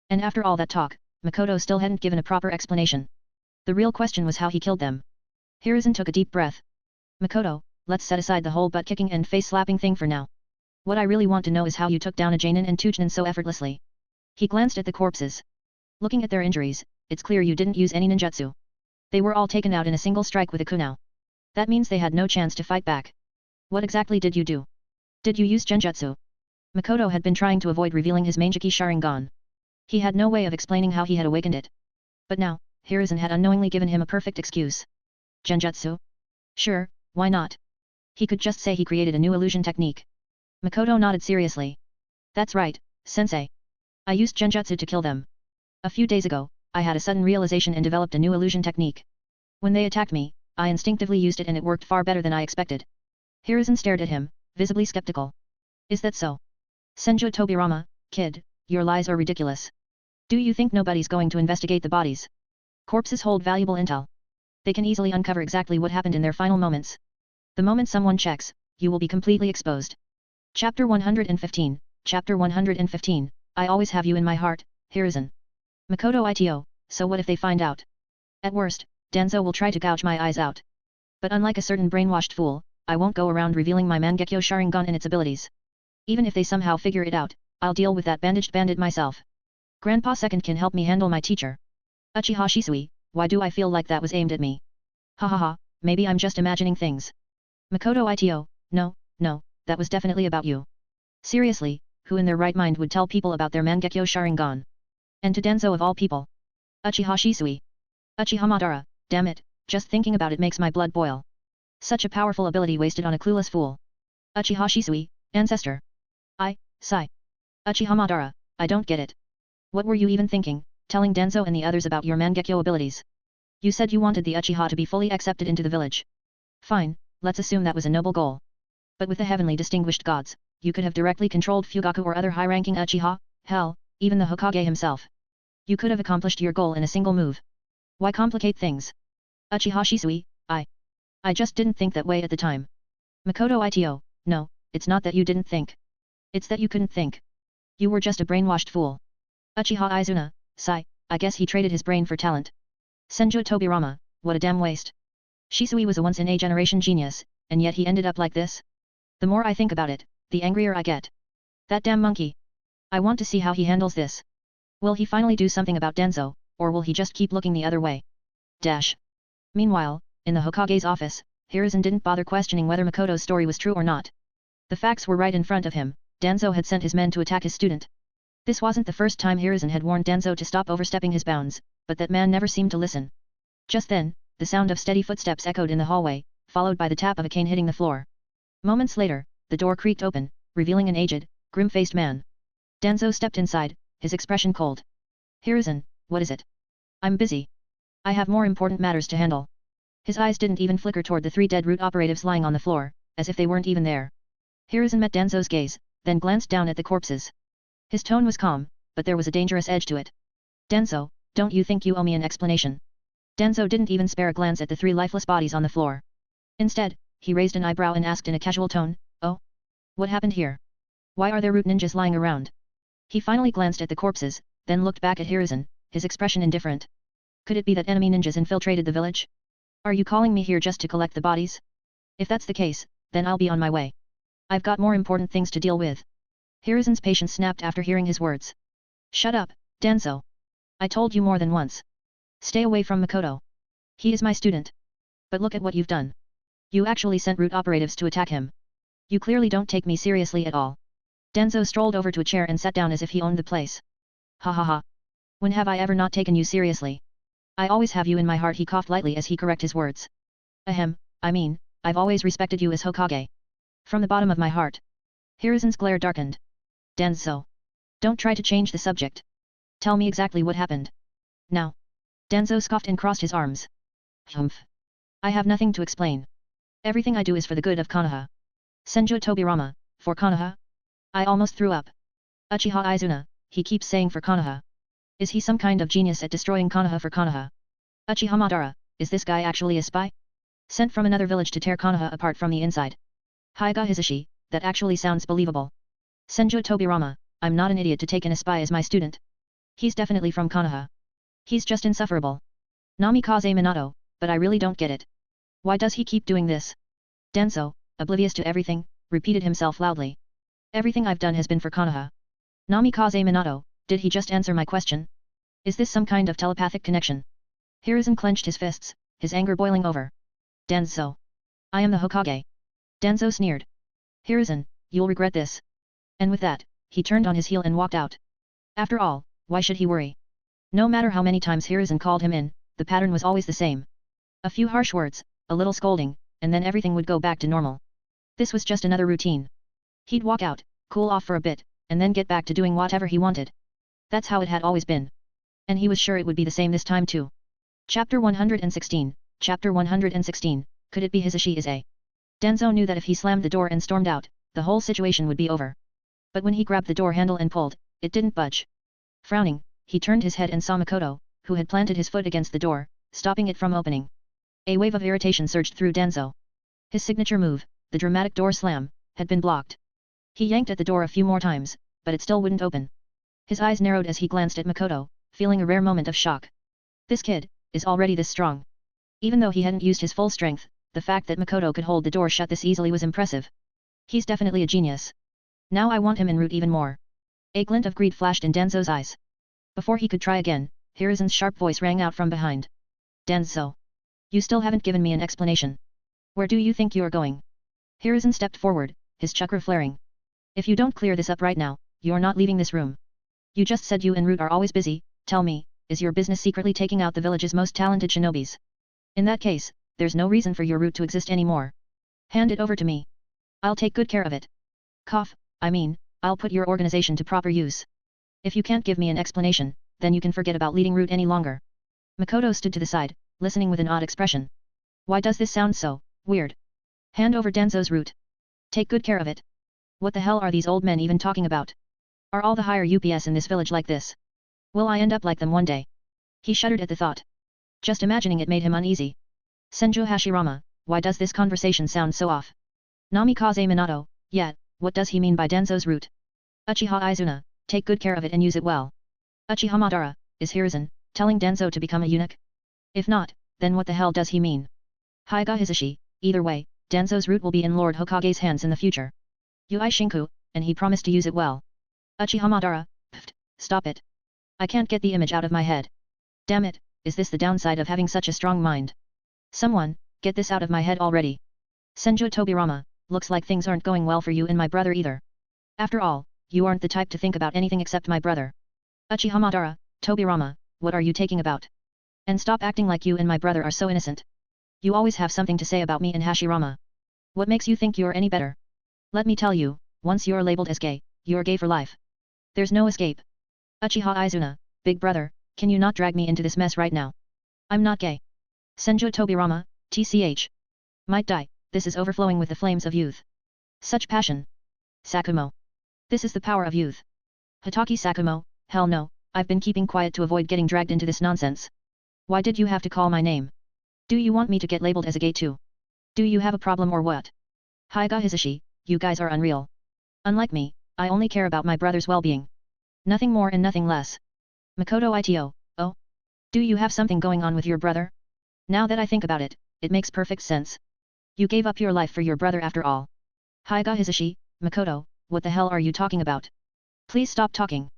And after all that talk, Makoto still hadn't given a proper explanation. The real question was how he killed them. Hiruzen took a deep breath. Makoto, let's set aside the whole butt-kicking and face-slapping thing for now. What I really want to know is how you took down a Jonin and 2 Chunin so effortlessly. He glanced at the corpses. Looking at their injuries, it's clear you didn't use any ninjutsu. They were all taken out in a single strike with a kunai. That means they had no chance to fight back. What exactly did you do? Did you use genjutsu? Makoto had been trying to avoid revealing his Manjiki Sharingan. He had no way of explaining how he had awakened it. But now, Hiruzen had unknowingly given him a perfect excuse. Genjutsu? Sure, why not? He could just say he created a new illusion technique. Makoto nodded seriously. That's right, sensei. I used genjutsu to kill them. A few days ago, I had a sudden realization and developed a new illusion technique. When they attacked me, I instinctively used it and it worked far better than I expected. Hiruzen stared at him, visibly skeptical. Is that so? Senju Tobirama, kid, your lies are ridiculous. Do you think nobody's going to investigate the bodies? Corpses hold valuable intel. They can easily uncover exactly what happened in their final moments. The moment someone checks, you will be completely exposed. Chapter 115, Chapter 115, I always have you in my heart, Hiruzen. Makoto Ito, so what if they find out? At worst, Danzo will try to gouge my eyes out. But unlike a certain brainwashed fool, I won't go around revealing my Mangekyo Sharingan and its abilities. Even if they somehow figure it out, I'll deal with that bandaged bandit myself. Grandpa Second can help me handle my teacher. Uchiha Shisui, why do I feel like that was aimed at me? Ha ha ha, maybe I'm just imagining things. Makoto Ito, no, that was definitely about you. Seriously, who in their right mind would tell people about their Mangekyo Sharingan? And to Danzo of all people. Uchiha Shisui. Uchiha Madara, damn it, just thinking about it makes my blood boil. Such a powerful ability wasted on a clueless fool. Uchiha Shisui, ancestor. Sigh. Uchiha Madara, I don't get it. What were you even thinking, telling Danzo and the others about your Mangekyo abilities? You said you wanted the Uchiha to be fully accepted into the village. Fine, let's assume that was a noble goal. But with the heavenly distinguished gods, you could have directly controlled Fugaku or other high-ranking Uchiha, hell, even the Hokage himself. You could have accomplished your goal in a single move. Why complicate things? Uchiha Shisui, I just didn't think that way at the time. Makoto Ito, no, it's not that you didn't think. It's that you couldn't think. You were just a brainwashed fool. Uchiha Izuna, sigh, I guess he traded his brain for talent. Senju Tobirama, what a damn waste. Shisui was a once-in-a-generation genius, and yet he ended up like this? The more I think about it, the angrier I get. That damn monkey. I want to see how he handles this. Will he finally do something about Danzo, or will he just keep looking the other way? Meanwhile, in the Hokage's office, Hiruzen didn't bother questioning whether Makoto's story was true or not. The facts were right in front of him. Danzo had sent his men to attack his student. This wasn't the first time Hiruzen had warned Danzo to stop overstepping his bounds, but that man never seemed to listen. Just then, the sound of steady footsteps echoed in the hallway, followed by the tap of a cane hitting the floor. Moments later, the door creaked open, revealing an aged, grim-faced man. Danzo stepped inside, his expression cold. Hiruzen, what is it? I'm busy. I have more important matters to handle. His eyes didn't even flicker toward the 3 dead root operatives lying on the floor, as if they weren't even there. Hiruzen met Danzo's gaze, then glanced down at the corpses. His tone was calm, but there was a dangerous edge to it. Danzo, don't you think you owe me an explanation? Danzo didn't even spare a glance at the 3 lifeless bodies on the floor. Instead, he raised an eyebrow and asked in a casual tone, oh? What happened here? Why are there root ninjas lying around? He finally glanced at the corpses, then looked back at Hiruzen, his expression indifferent. Could it be that enemy ninjas infiltrated the village? Are you calling me here just to collect the bodies? If that's the case, then I'll be on my way. I've got more important things to deal with. Hiruzen's patience snapped after hearing his words. Shut up, Danzo. I told you more than once. Stay away from Makoto. He is my student. But look at what you've done. You actually sent root operatives to attack him. You clearly don't take me seriously at all. Danzo strolled over to a chair and sat down as if he owned the place. Ha ha ha. When have I ever not taken you seriously? I always have you in my heart, he coughed lightly as he corrected his words. Ahem, I mean, I've always respected you as Hokage. From the bottom of my heart. Hiruzen's glare darkened. Danzo. Don't try to change the subject. Tell me exactly what happened. Now. Danzo scoffed and crossed his arms. Humph. I have nothing to explain. Everything I do is for the good of Konoha. Senju Tobirama, for Konoha? I almost threw up. Uchiha Izuna, he keeps saying for Konoha. Is he some kind of genius at destroying Konoha for Konoha? Uchiha Madara, is this guy actually a spy? Sent from another village to tear Konoha apart from the inside. Hyuga Hisashi, that actually sounds believable. Senju Tobirama, I'm not an idiot to take in a spy as my student. He's definitely from Konoha. He's just insufferable. Namikaze Minato, but I really don't get it. Why does he keep doing this? Danzo, oblivious to everything, repeated himself loudly. Everything I've done has been for Konoha. Namikaze Minato, did he just answer my question? Is this some kind of telepathic connection? Hiruzen clenched his fists, his anger boiling over. Danzo. I am the Hokage. Danzo sneered. Hiruzen, you'll regret this. And with that, he turned on his heel and walked out. After all, why should he worry? No matter how many times Hiruzen called him in, the pattern was always the same. A few harsh words, a little scolding, and then everything would go back to normal. This was just another routine. He'd walk out, cool off for a bit, and then get back to doing whatever he wanted. That's how it had always been. And he was sure it would be the same this time too. Chapter 116, Chapter 116, could it be Hisashi is a? Danzo knew that if he slammed the door and stormed out, the whole situation would be over. But when he grabbed the door handle and pulled, it didn't budge. Frowning, he turned his head and saw Makoto, who had planted his foot against the door, stopping it from opening. A wave of irritation surged through Danzo. His signature move, the dramatic door slam, had been blocked. He yanked at the door a few more times, but it still wouldn't open. His eyes narrowed as he glanced at Makoto, feeling a rare moment of shock. This kid is already this strong. Even though he hadn't used his full strength, the fact that Makoto could hold the door shut this easily was impressive. He's definitely a genius. Now I want him en route even more. A glint of greed flashed in Danzo's eyes. Before he could try again, Hiruzen's sharp voice rang out from behind. Danzo. You still haven't given me an explanation. Where do you think you are going? Hiruzen stepped forward, his chakra flaring. If you don't clear this up right now, you're not leaving this room. You just said you and Root are always busy, tell me, is your business secretly taking out the village's most talented shinobis? In that case, there's no reason for your Root to exist anymore. Hand it over to me. I'll take good care of it. Cough, I'll put your organization to proper use. If you can't give me an explanation, then you can forget about leading Root any longer. Makoto stood to the side, listening with an odd expression. Why does this sound so weird? Hand over Danzo's Root. Take good care of it. What the hell are these old men even talking about? Are all the higher UPS in this village like this? Will I end up like them one day? He shuddered at the thought. Just imagining it made him uneasy. Senju Hashirama, why does this conversation sound so off? Namikaze Minato, yeah, what does he mean by Danzo's Root? Uchiha Izuna, take good care of it and use it well. Uchiha Madara, is Hiruzen telling Danzo to become a eunuch? If not, then what the hell does he mean? Hyuga Hisashi, either way, Danzo's Root will be in Lord Hokage's hands in the future. Yui Shinku, and he promised to use it well. Uchiha Madara, pfft, stop it. I can't get the image out of my head. Damn it, is this the downside of having such a strong mind? Someone, get this out of my head already. Senju Tobirama, looks like things aren't going well for you and my brother either. After all, you aren't the type to think about anything except my brother. Uchiha Madara, Tobirama, what are you taking about? And stop acting like you and my brother are so innocent. You always have something to say about me and Hashirama. What makes you think you're any better? Let me tell you, once you're labeled as gay, you're gay for life. There's no escape. Uchiha Izuna, big brother, can you not drag me into this mess right now? I'm not gay. Senju Tobirama, tch. Might die, this is overflowing with the flames of youth. Such passion. Sakumo. This is the power of youth. Hitaki Sakumo, hell no, I've been keeping quiet to avoid getting dragged into this nonsense. Why did you have to call my name? Do you want me to get labeled as a gay too? Do you have a problem or what? Hyuga Hisashi, you guys are unreal. Unlike me, I only care about my brother's well-being. Nothing more and nothing less. Makoto Ito, oh? Do you have something going on with your brother? Now that I think about it, it makes perfect sense. You gave up your life for your brother after all. Hyuga Hisashi, Makoto, what the hell are you talking about? Please stop talking.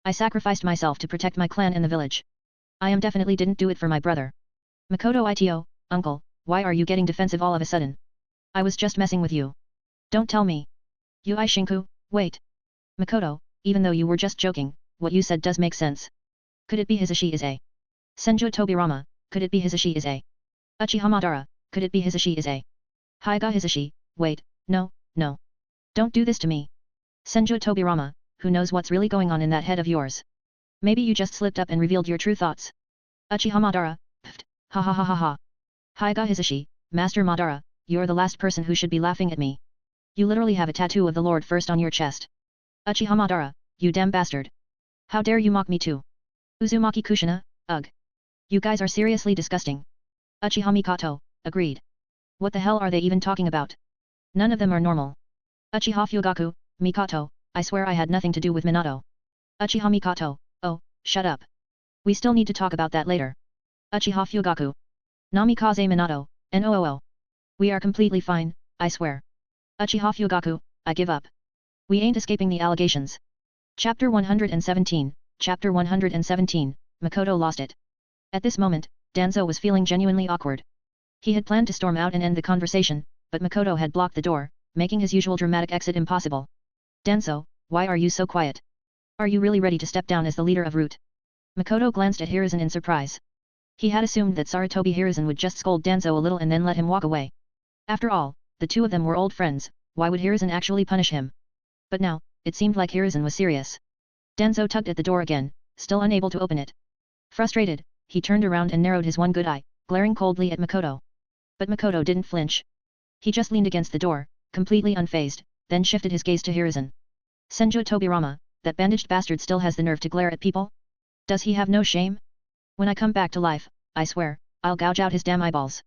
I sacrificed myself to protect my clan and the village. I definitely didn't do it for my brother. Makoto Ito, uncle, why are you getting defensive all of a sudden? I was just messing with you. Don't tell me. Yui Shinku, wait. Makoto, even though you were just joking, what you said does make sense. Could it be Hisashi is a? Senju Tobirama, could it be Hisashi is a? Uchiha Madara, could it be Hisashi is a? Hyuga Hisashi, wait, no. Don't do this to me. Senju Tobirama, who knows what's really going on in that head of yours? Maybe you just slipped up and revealed your true thoughts. Uchiha Madara, pfft, ha ha ha ha ha. Hyuga Hisashi, Master Madara, you're the last person who should be laughing at me. You literally have a tattoo of the Lord First on your chest. Uchiha Madara, you damn bastard. How dare you mock me too? Uzumaki Kushina, ugh. You guys are seriously disgusting. Uchiha Mikoto, agreed. What the hell are they even talking about? None of them are normal. Uchiha Fugaku, Mikoto, I swear I had nothing to do with Minato. Uchiha Mikoto, oh, shut up. We still need to talk about that later. Uchiha Fugaku. Namikaze Minato, NOOO. We are completely fine, I swear. Uchiha Fugaku, I give up. We ain't escaping the allegations. Chapter 117, Chapter 117, Makoto lost it. At this moment, Danzo was feeling genuinely awkward. He had planned to storm out and end the conversation, but Makoto had blocked the door, making his usual dramatic exit impossible. Danzo, why are you so quiet? Are you really ready to step down as the leader of Root? Makoto glanced at Hiruzen in surprise. He had assumed that Sarutobi Hiruzen would just scold Danzo a little and then let him walk away. After all, the two of them were old friends, why would Hiruzen actually punish him? But now, it seemed like Hiruzen was serious. Danzo tugged at the door again, still unable to open it. Frustrated, he turned around and narrowed his one good eye, glaring coldly at Makoto. But Makoto didn't flinch. He just leaned against the door, completely unfazed, then shifted his gaze to Hiruzen. Senju Tobirama, that bandaged bastard still has the nerve to glare at people? Does he have no shame? When I come back to life, I swear, I'll gouge out his damn eyeballs.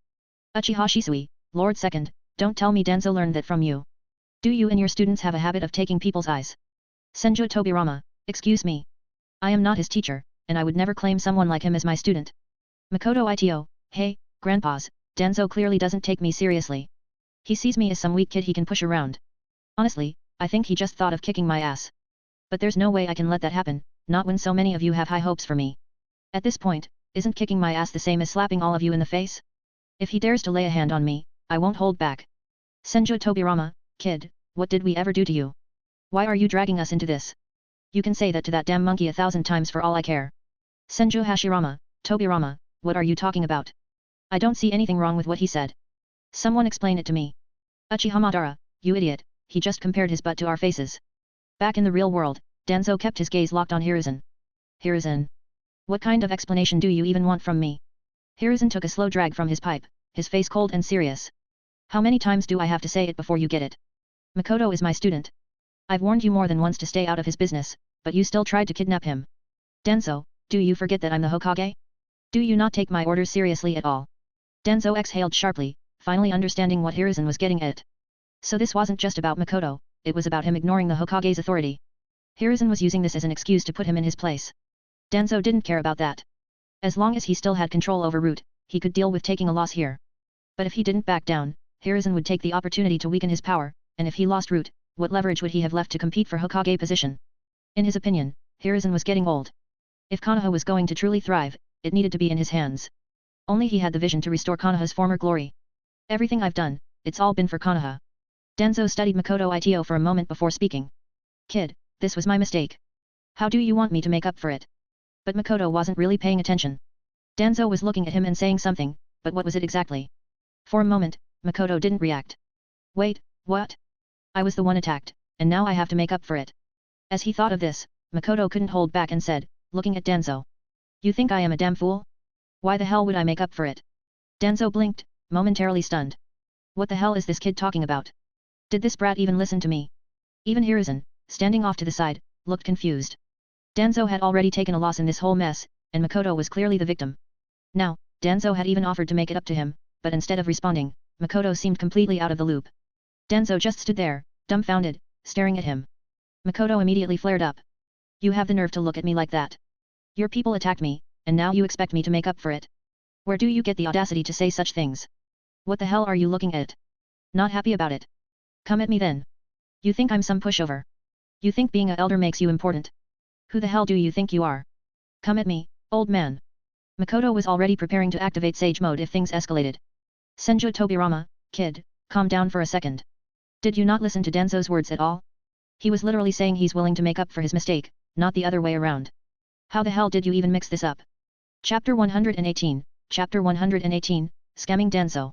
Uchiha Shisui, Lord Second, don't tell me Danzo learned that from you. Do you and your students have a habit of taking people's eyes? Senju Tobirama, excuse me. I am not his teacher, and I would never claim someone like him as my student. Makoto Ito, hey, grandpas, Danzo clearly doesn't take me seriously. He sees me as some weak kid he can push around. Honestly, I think he just thought of kicking my ass. But there's no way I can let that happen, not when so many of you have high hopes for me. At this point, isn't kicking my ass the same as slapping all of you in the face? If he dares to lay a hand on me, I won't hold back. Senju Tobirama, kid, what did we ever do to you? Why are you dragging us into this? You can say that to that damn monkey 1,000 times for all I care. Senju Hashirama, Tobirama, what are you talking about? I don't see anything wrong with what he said. Someone explain it to me. Uchiha Madara, you idiot, he just compared his butt to our faces. Back in the real world, Danzo kept his gaze locked on Hiruzen. Hiruzen. What kind of explanation do you even want from me? Hiruzen took a slow drag from his pipe, his face cold and serious. How many times do I have to say it before you get it? Makoto is my student. I've warned you more than once to stay out of his business, but you still tried to kidnap him. Danzo, do you forget that I'm the Hokage? Do you not take my orders seriously at all? Danzo exhaled sharply, finally understanding what Hiruzen was getting at. So this wasn't just about Makoto, it was about him ignoring the Hokage's authority. Hiruzen was using this as an excuse to put him in his place. Danzo didn't care about that. As long as he still had control over Root, he could deal with taking a loss here. But if he didn't back down, Hiruzen would take the opportunity to weaken his power, and if he lost Root, what leverage would he have left to compete for Hokage position? In his opinion, Hiruzen was getting old. If Konoha was going to truly thrive, it needed to be in his hands. Only he had the vision to restore Konoha's former glory. Everything I've done, it's all been for Konoha. Danzo studied Makoto Ito for a moment before speaking. Kid, this was my mistake. How do you want me to make up for it? But Makoto wasn't really paying attention. Danzo was looking at him and saying something, but what was it exactly? For a moment, Makoto didn't react. Wait, what? I was the one attacked, and now I have to make up for it. As he thought of this, Makoto couldn't hold back and said, looking at Danzo. You think I am a damn fool? Why the hell would I make up for it? Danzo blinked, momentarily stunned. What the hell is this kid talking about? Did this brat even listen to me? Even Hiruzen, standing off to the side, looked confused. Danzo had already taken a loss in this whole mess, and Makoto was clearly the victim. Now, Danzo had even offered to make it up to him, but instead of responding, Makoto seemed completely out of the loop. Danzo just stood there, dumbfounded, staring at him. Makoto immediately flared up. You have the nerve to look at me like that. Your people attacked me, and now you expect me to make up for it. Where do you get the audacity to say such things? What the hell are you looking at? Not happy about it? Come at me then. You think I'm some pushover? You think being a elder makes you important? Who the hell do you think you are? Come at me, old man. Makoto was already preparing to activate Sage Mode if things escalated. Senju Tobirama, kid, calm down for a second. Did you not listen to Danzo's words at all? He was literally saying he's willing to make up for his mistake, not the other way around. How the hell did you even mix this up? Chapter 118, Chapter 118, Scamming Danzo.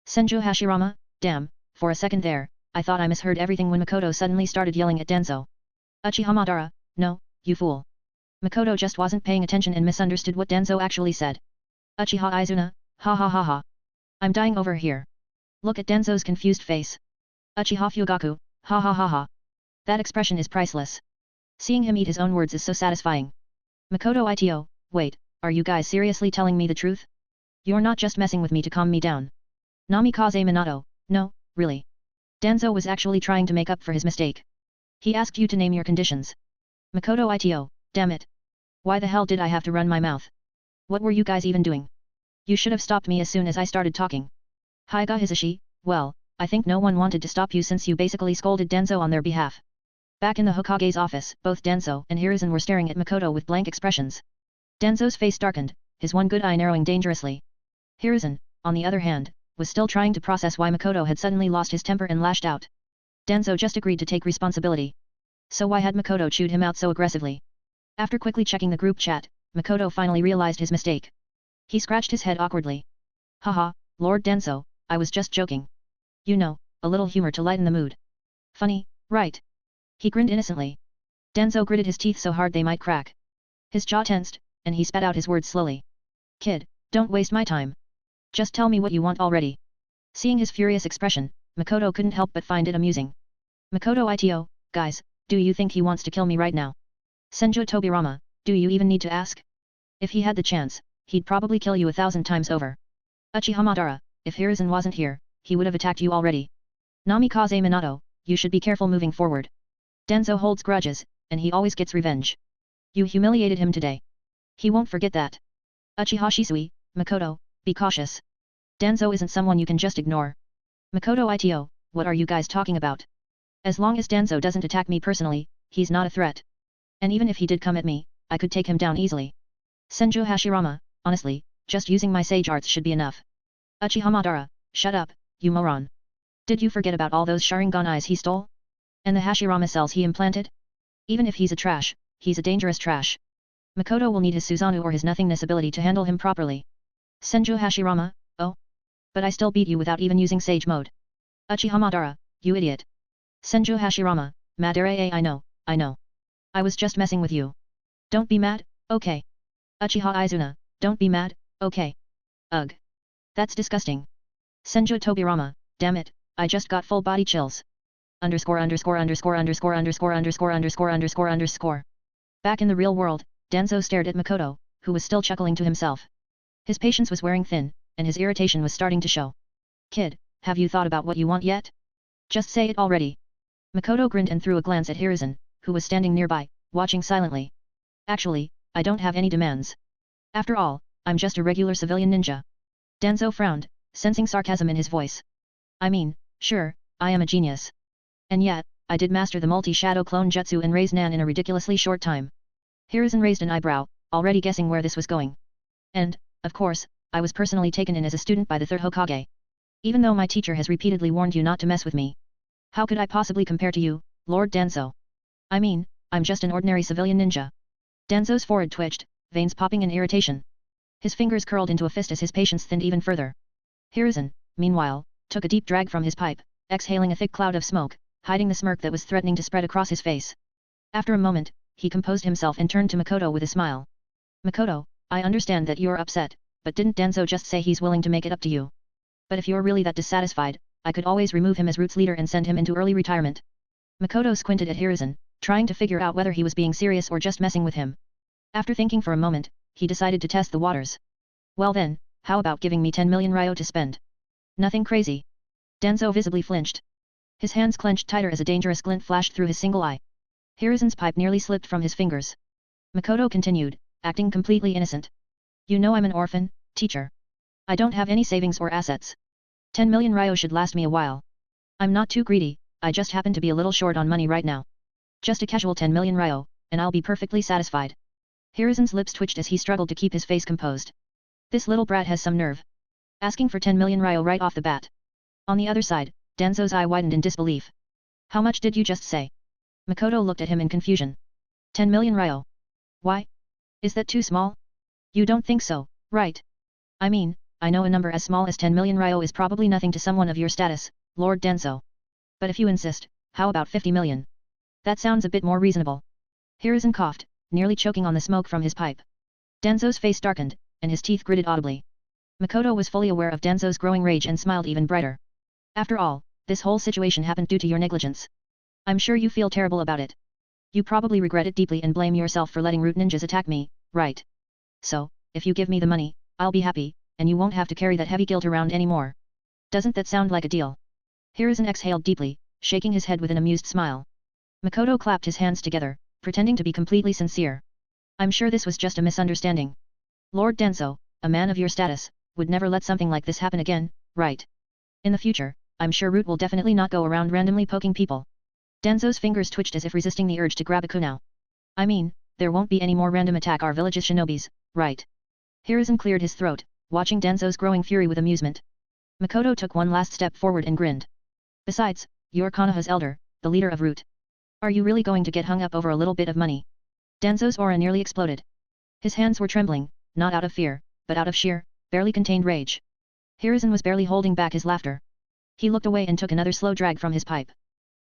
Senju Hashirama, damn, for a second there, I thought I misheard everything when Makoto suddenly started yelling at Danzo. Uchiha Madara, no, you fool. Makoto just wasn't paying attention and misunderstood what Danzo actually said. Uchiha Izuna, ha ha ha ha. I'm dying over here. Look at Danzo's confused face. Uchiha Fugaku, ha ha ha ha. That expression is priceless. Seeing him eat his own words is so satisfying. Makoto Ito, wait, are you guys seriously telling me the truth? You're not just messing with me to calm me down. Namikaze Minato, no, really. Danzo was actually trying to make up for his mistake. He asked you to name your conditions. Makoto Ito, damn it. Why the hell did I have to run my mouth? What were you guys even doing? You should have stopped me as soon as I started talking. Hyuga Hisashi, well, I think no one wanted to stop you since you basically scolded Danzo on their behalf. Back in the Hokage's office, both Danzo and Hiruzen were staring at Makoto with blank expressions. Danzo's face darkened, his one good eye narrowing dangerously. Hiruzen, on the other hand, was still trying to process why Makoto had suddenly lost his temper and lashed out. Danzo just agreed to take responsibility. So why had Makoto chewed him out so aggressively? After quickly checking the group chat, Makoto finally realized his mistake. He scratched his head awkwardly. Haha, Lord Danzo, I was just joking. You know, a little humor to lighten the mood. Funny, right? He grinned innocently. Danzo gritted his teeth so hard they might crack. His jaw tensed, and he spat out his words slowly. Kid, don't waste my time. Just tell me what you want already. Seeing his furious expression, Makoto couldn't help but find it amusing. Makoto Ito, guys, do you think he wants to kill me right now? Senju Tobirama, do you even need to ask? If he had the chance, he'd probably kill you 1,000 times over. Uchiha Madara, if Hiruzen wasn't here, he would have attacked you already. Namikaze Minato, you should be careful moving forward. Danzo holds grudges, and he always gets revenge. You humiliated him today. He won't forget that. Uchiha Shisui, Makoto, be cautious. Danzo isn't someone you can just ignore. Makoto Ito, what are you guys talking about? As long as Danzo doesn't attack me personally, he's not a threat. And even if he did come at me, I could take him down easily. Senju Hashirama, honestly, just using my sage arts should be enough. Uchiha Madara, shut up, you moron. Did you forget about all those Sharingan eyes he stole? And the Hashirama cells he implanted? Even if he's a trash, he's a dangerous trash. Makoto will need his Susanoo or his nothingness ability to handle him properly. Senju Hashirama, oh? But I still beat you without even using sage mode. Uchiha Madara, you idiot. Senju Hashirama, Madara I know. I was just messing with you. Don't be mad, okay. Uchiha Izuna, don't be mad, okay. Ugh. That's disgusting. Senju Tobirama, damn it, I just got full body chills. Underscore. Back in the real world, Danzo stared at Makoto, who was still chuckling to himself. His patience was wearing thin, and his irritation was starting to show. Kid, have you thought about what you want yet? Just say it already. Makoto grinned and threw a glance at Hiruzen, who was standing nearby, watching silently. Actually, I don't have any demands. After all, I'm just a regular civilian ninja. Danzo frowned, sensing sarcasm in his voice. I mean, sure, I am a genius. And yet, I did master the multi-shadow clone jutsu and Rasengan in a ridiculously short time. Hiruzen raised an eyebrow, already guessing where this was going. And, of course, I was personally taken in as a student by the third Hokage. Even though my teacher has repeatedly warned you not to mess with me. How could I possibly compare to you, Lord Danzo? I mean, I'm just an ordinary civilian ninja. Danzo's forehead twitched, veins popping in irritation. His fingers curled into a fist as his patience thinned even further. Hiruzen, meanwhile, took a deep drag from his pipe, exhaling a thick cloud of smoke, hiding the smirk that was threatening to spread across his face. After a moment, he composed himself and turned to Makoto with a smile. Makoto, I understand that you're upset, but didn't Danzo just say he's willing to make it up to you? But if you're really that dissatisfied, I could always remove him as Roots leader and send him into early retirement. Makoto squinted at Hiruzen, trying to figure out whether he was being serious or just messing with him. After thinking for a moment, he decided to test the waters. Well then, how about giving me 10 million ryo to spend? Nothing crazy. Danzo visibly flinched. His hands clenched tighter as a dangerous glint flashed through his single eye. Hiruzen's pipe nearly slipped from his fingers. Makoto continued, acting completely innocent. You know I'm an orphan, teacher. I don't have any savings or assets. 10 million ryo should last me a while. I'm not too greedy, I just happen to be a little short on money right now. Just a casual 10 million ryo, and I'll be perfectly satisfied. Hiruzen's lips twitched as he struggled to keep his face composed. This little brat has some nerve. Asking for 10 million ryo right off the bat. On the other side, Danzo's eye widened in disbelief. How much did you just say? Makoto looked at him in confusion. 10 million ryo. Why? Is that too small? You don't think so, right? I mean, I know a number as small as 10 million ryo is probably nothing to someone of your status, Lord Danzo. But if you insist, how about 50 million? That sounds a bit more reasonable. Hiruzen coughed, nearly choking on the smoke from his pipe. Danzo's face darkened, and his teeth gritted audibly. Makoto was fully aware of Danzo's growing rage and smiled even brighter. After all, this whole situation happened due to your negligence. I'm sure you feel terrible about it. You probably regret it deeply and blame yourself for letting root ninjas attack me, right? So, if you give me the money, I'll be happy, and you won't have to carry that heavy guilt around anymore. Doesn't that sound like a deal? Hiruzen exhaled deeply, shaking his head with an amused smile. Makoto clapped his hands together, pretending to be completely sincere. I'm sure this was just a misunderstanding. Lord Danzo, a man of your status, would never let something like this happen again, right? In the future, I'm sure Root will definitely not go around randomly poking people. Danzo's fingers twitched as if resisting the urge to grab a kunai. I mean, there won't be any more random attack our village's shinobis, right? Hiruzen cleared his throat, watching Danzo's growing fury with amusement. Makoto took one last step forward and grinned. Besides, you're Konoha's elder, the leader of Root. Are you really going to get hung up over a little bit of money? Danzo's aura nearly exploded. His hands were trembling, not out of fear, but out of sheer, barely contained rage. Hiruzen was barely holding back his laughter. He looked away and took another slow drag from his pipe.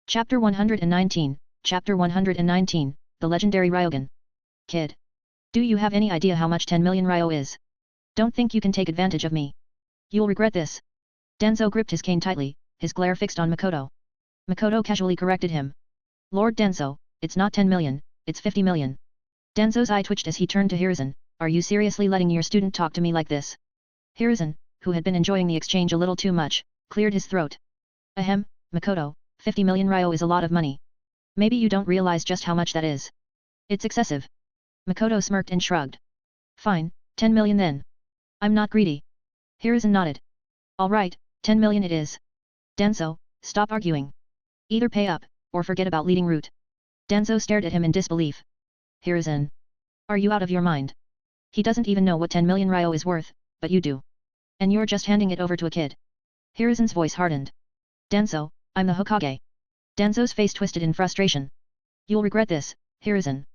Chapter 119, Chapter 119, The Legendary Ryogan. Kid. Do you have any idea how much 10 million ryo is? Don't think you can take advantage of me. You'll regret this. Danzo gripped his cane tightly, his glare fixed on Makoto. Makoto casually corrected him. Lord Danzo, it's not 10 million, it's 50 million. Danzo's eye twitched as he turned to Hiruzen. Are you seriously letting your student talk to me like this? Hiruzen, who had been enjoying the exchange a little too much, cleared his throat. Ahem, Makoto, 50 million ryo is a lot of money. Maybe you don't realize just how much that is. It's excessive. Makoto smirked and shrugged. Fine, 10 million then. I'm not greedy. Hiruzen nodded. Alright, 10 million it is. Danzo, stop arguing. Either pay up, or forget about leading route. Danzo stared at him in disbelief. Hiruzen. Are you out of your mind? He doesn't even know what 10 million ryo is worth, but you do. And you're just handing it over to a kid. Hiruzen's voice hardened. Danzo, I'm the Hokage. Danzo's face twisted in frustration. You'll regret this, Hiruzen.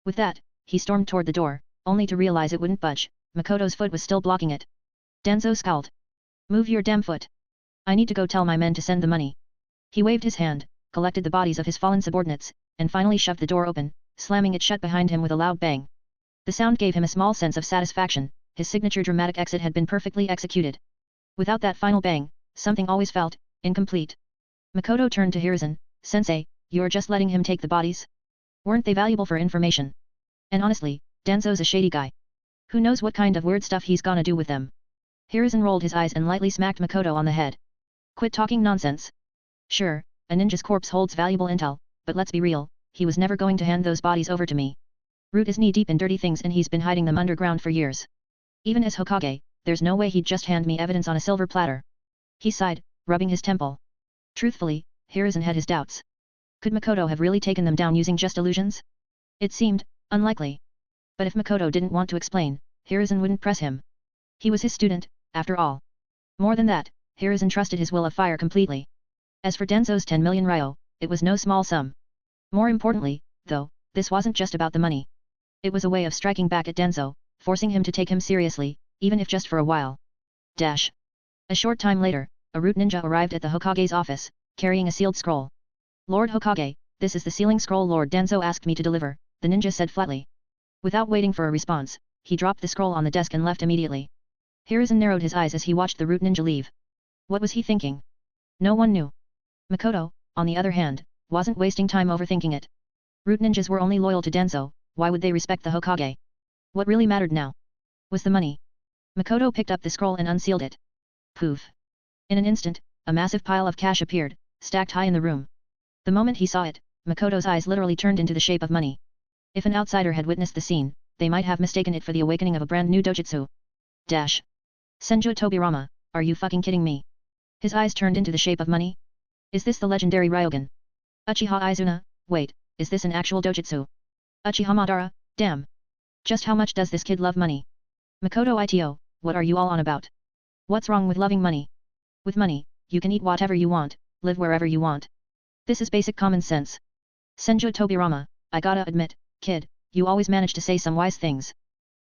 With that, he stormed toward the door, only to realize it wouldn't budge. Makoto's foot was still blocking it. Danzo scowled. Move your damn foot. I need to go tell my men to send the money. He waved his hand, collected the bodies of his fallen subordinates, and finally shoved the door open, slamming it shut behind him with a loud bang. The sound gave him a small sense of satisfaction. His signature dramatic exit had been perfectly executed. Without that final bang, something always felt incomplete. Makoto turned to Hiruzen. Sensei, you're just letting him take the bodies? Weren't they valuable for information? And honestly, Danzo's a shady guy. Who knows what kind of weird stuff he's gonna do with them? Hiruzen rolled his eyes and lightly smacked Makoto on the head. Quit talking nonsense. Sure, a ninja's corpse holds valuable intel, but let's be real, he was never going to hand those bodies over to me. Root is knee-deep in dirty things and he's been hiding them underground for years. Even as Hokage, there's no way he'd just hand me evidence on a silver platter. He sighed, rubbing his temple. Truthfully, Hiruzen had his doubts. Could Makoto have really taken them down using just illusions? It seemed unlikely. But if Makoto didn't want to explain, Hiruzen wouldn't press him. He was his student, after all. More than that, Hiruzen trusted his will of fire completely. As for Danzo's 10 million ryo, it was no small sum. More importantly, though, this wasn't just about the money. It was a way of striking back at Danzo, forcing him to take him seriously, even if just for a while. Dash. A short time later, a root ninja arrived at the Hokage's office, carrying a sealed scroll. Lord Hokage, this is the sealing scroll Lord Danzo asked me to deliver, the ninja said flatly. Without waiting for a response, he dropped the scroll on the desk and left immediately. Hiruzen narrowed his eyes as he watched the root ninja leave. What was he thinking? No one knew. Makoto, on the other hand, wasn't wasting time overthinking it. Root ninjas were only loyal to Danzo, why would they respect the Hokage? What really mattered now was the money. Makoto picked up the scroll and unsealed it. Poof. In an instant, a massive pile of cash appeared, stacked high in the room. The moment he saw it, Makoto's eyes literally turned into the shape of money. If an outsider had witnessed the scene, they might have mistaken it for the awakening of a brand new dojutsu. Dash. Senju Tobirama, are you fucking kidding me? His eyes turned into the shape of money? Is this the legendary Ryogan? Uchiha Izuna, wait, is this an actual dojutsu? Uchiha Madara, damn. Just how much does this kid love money? Makoto Ito, what are you all on about? What's wrong with loving money? With money, you can eat whatever you want, live wherever you want. This is basic common sense. Senju Tobirama, I gotta admit, kid, you always manage to say some wise things.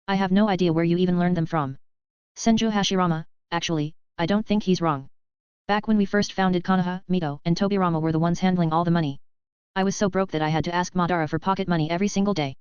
I have no idea where you even learned them from. Senju Hashirama, actually, I don't think he's wrong. Back when we first founded Konoha, Mito and Tobirama were the ones handling all the money. I was so broke that I had to ask Madara for pocket money every single day.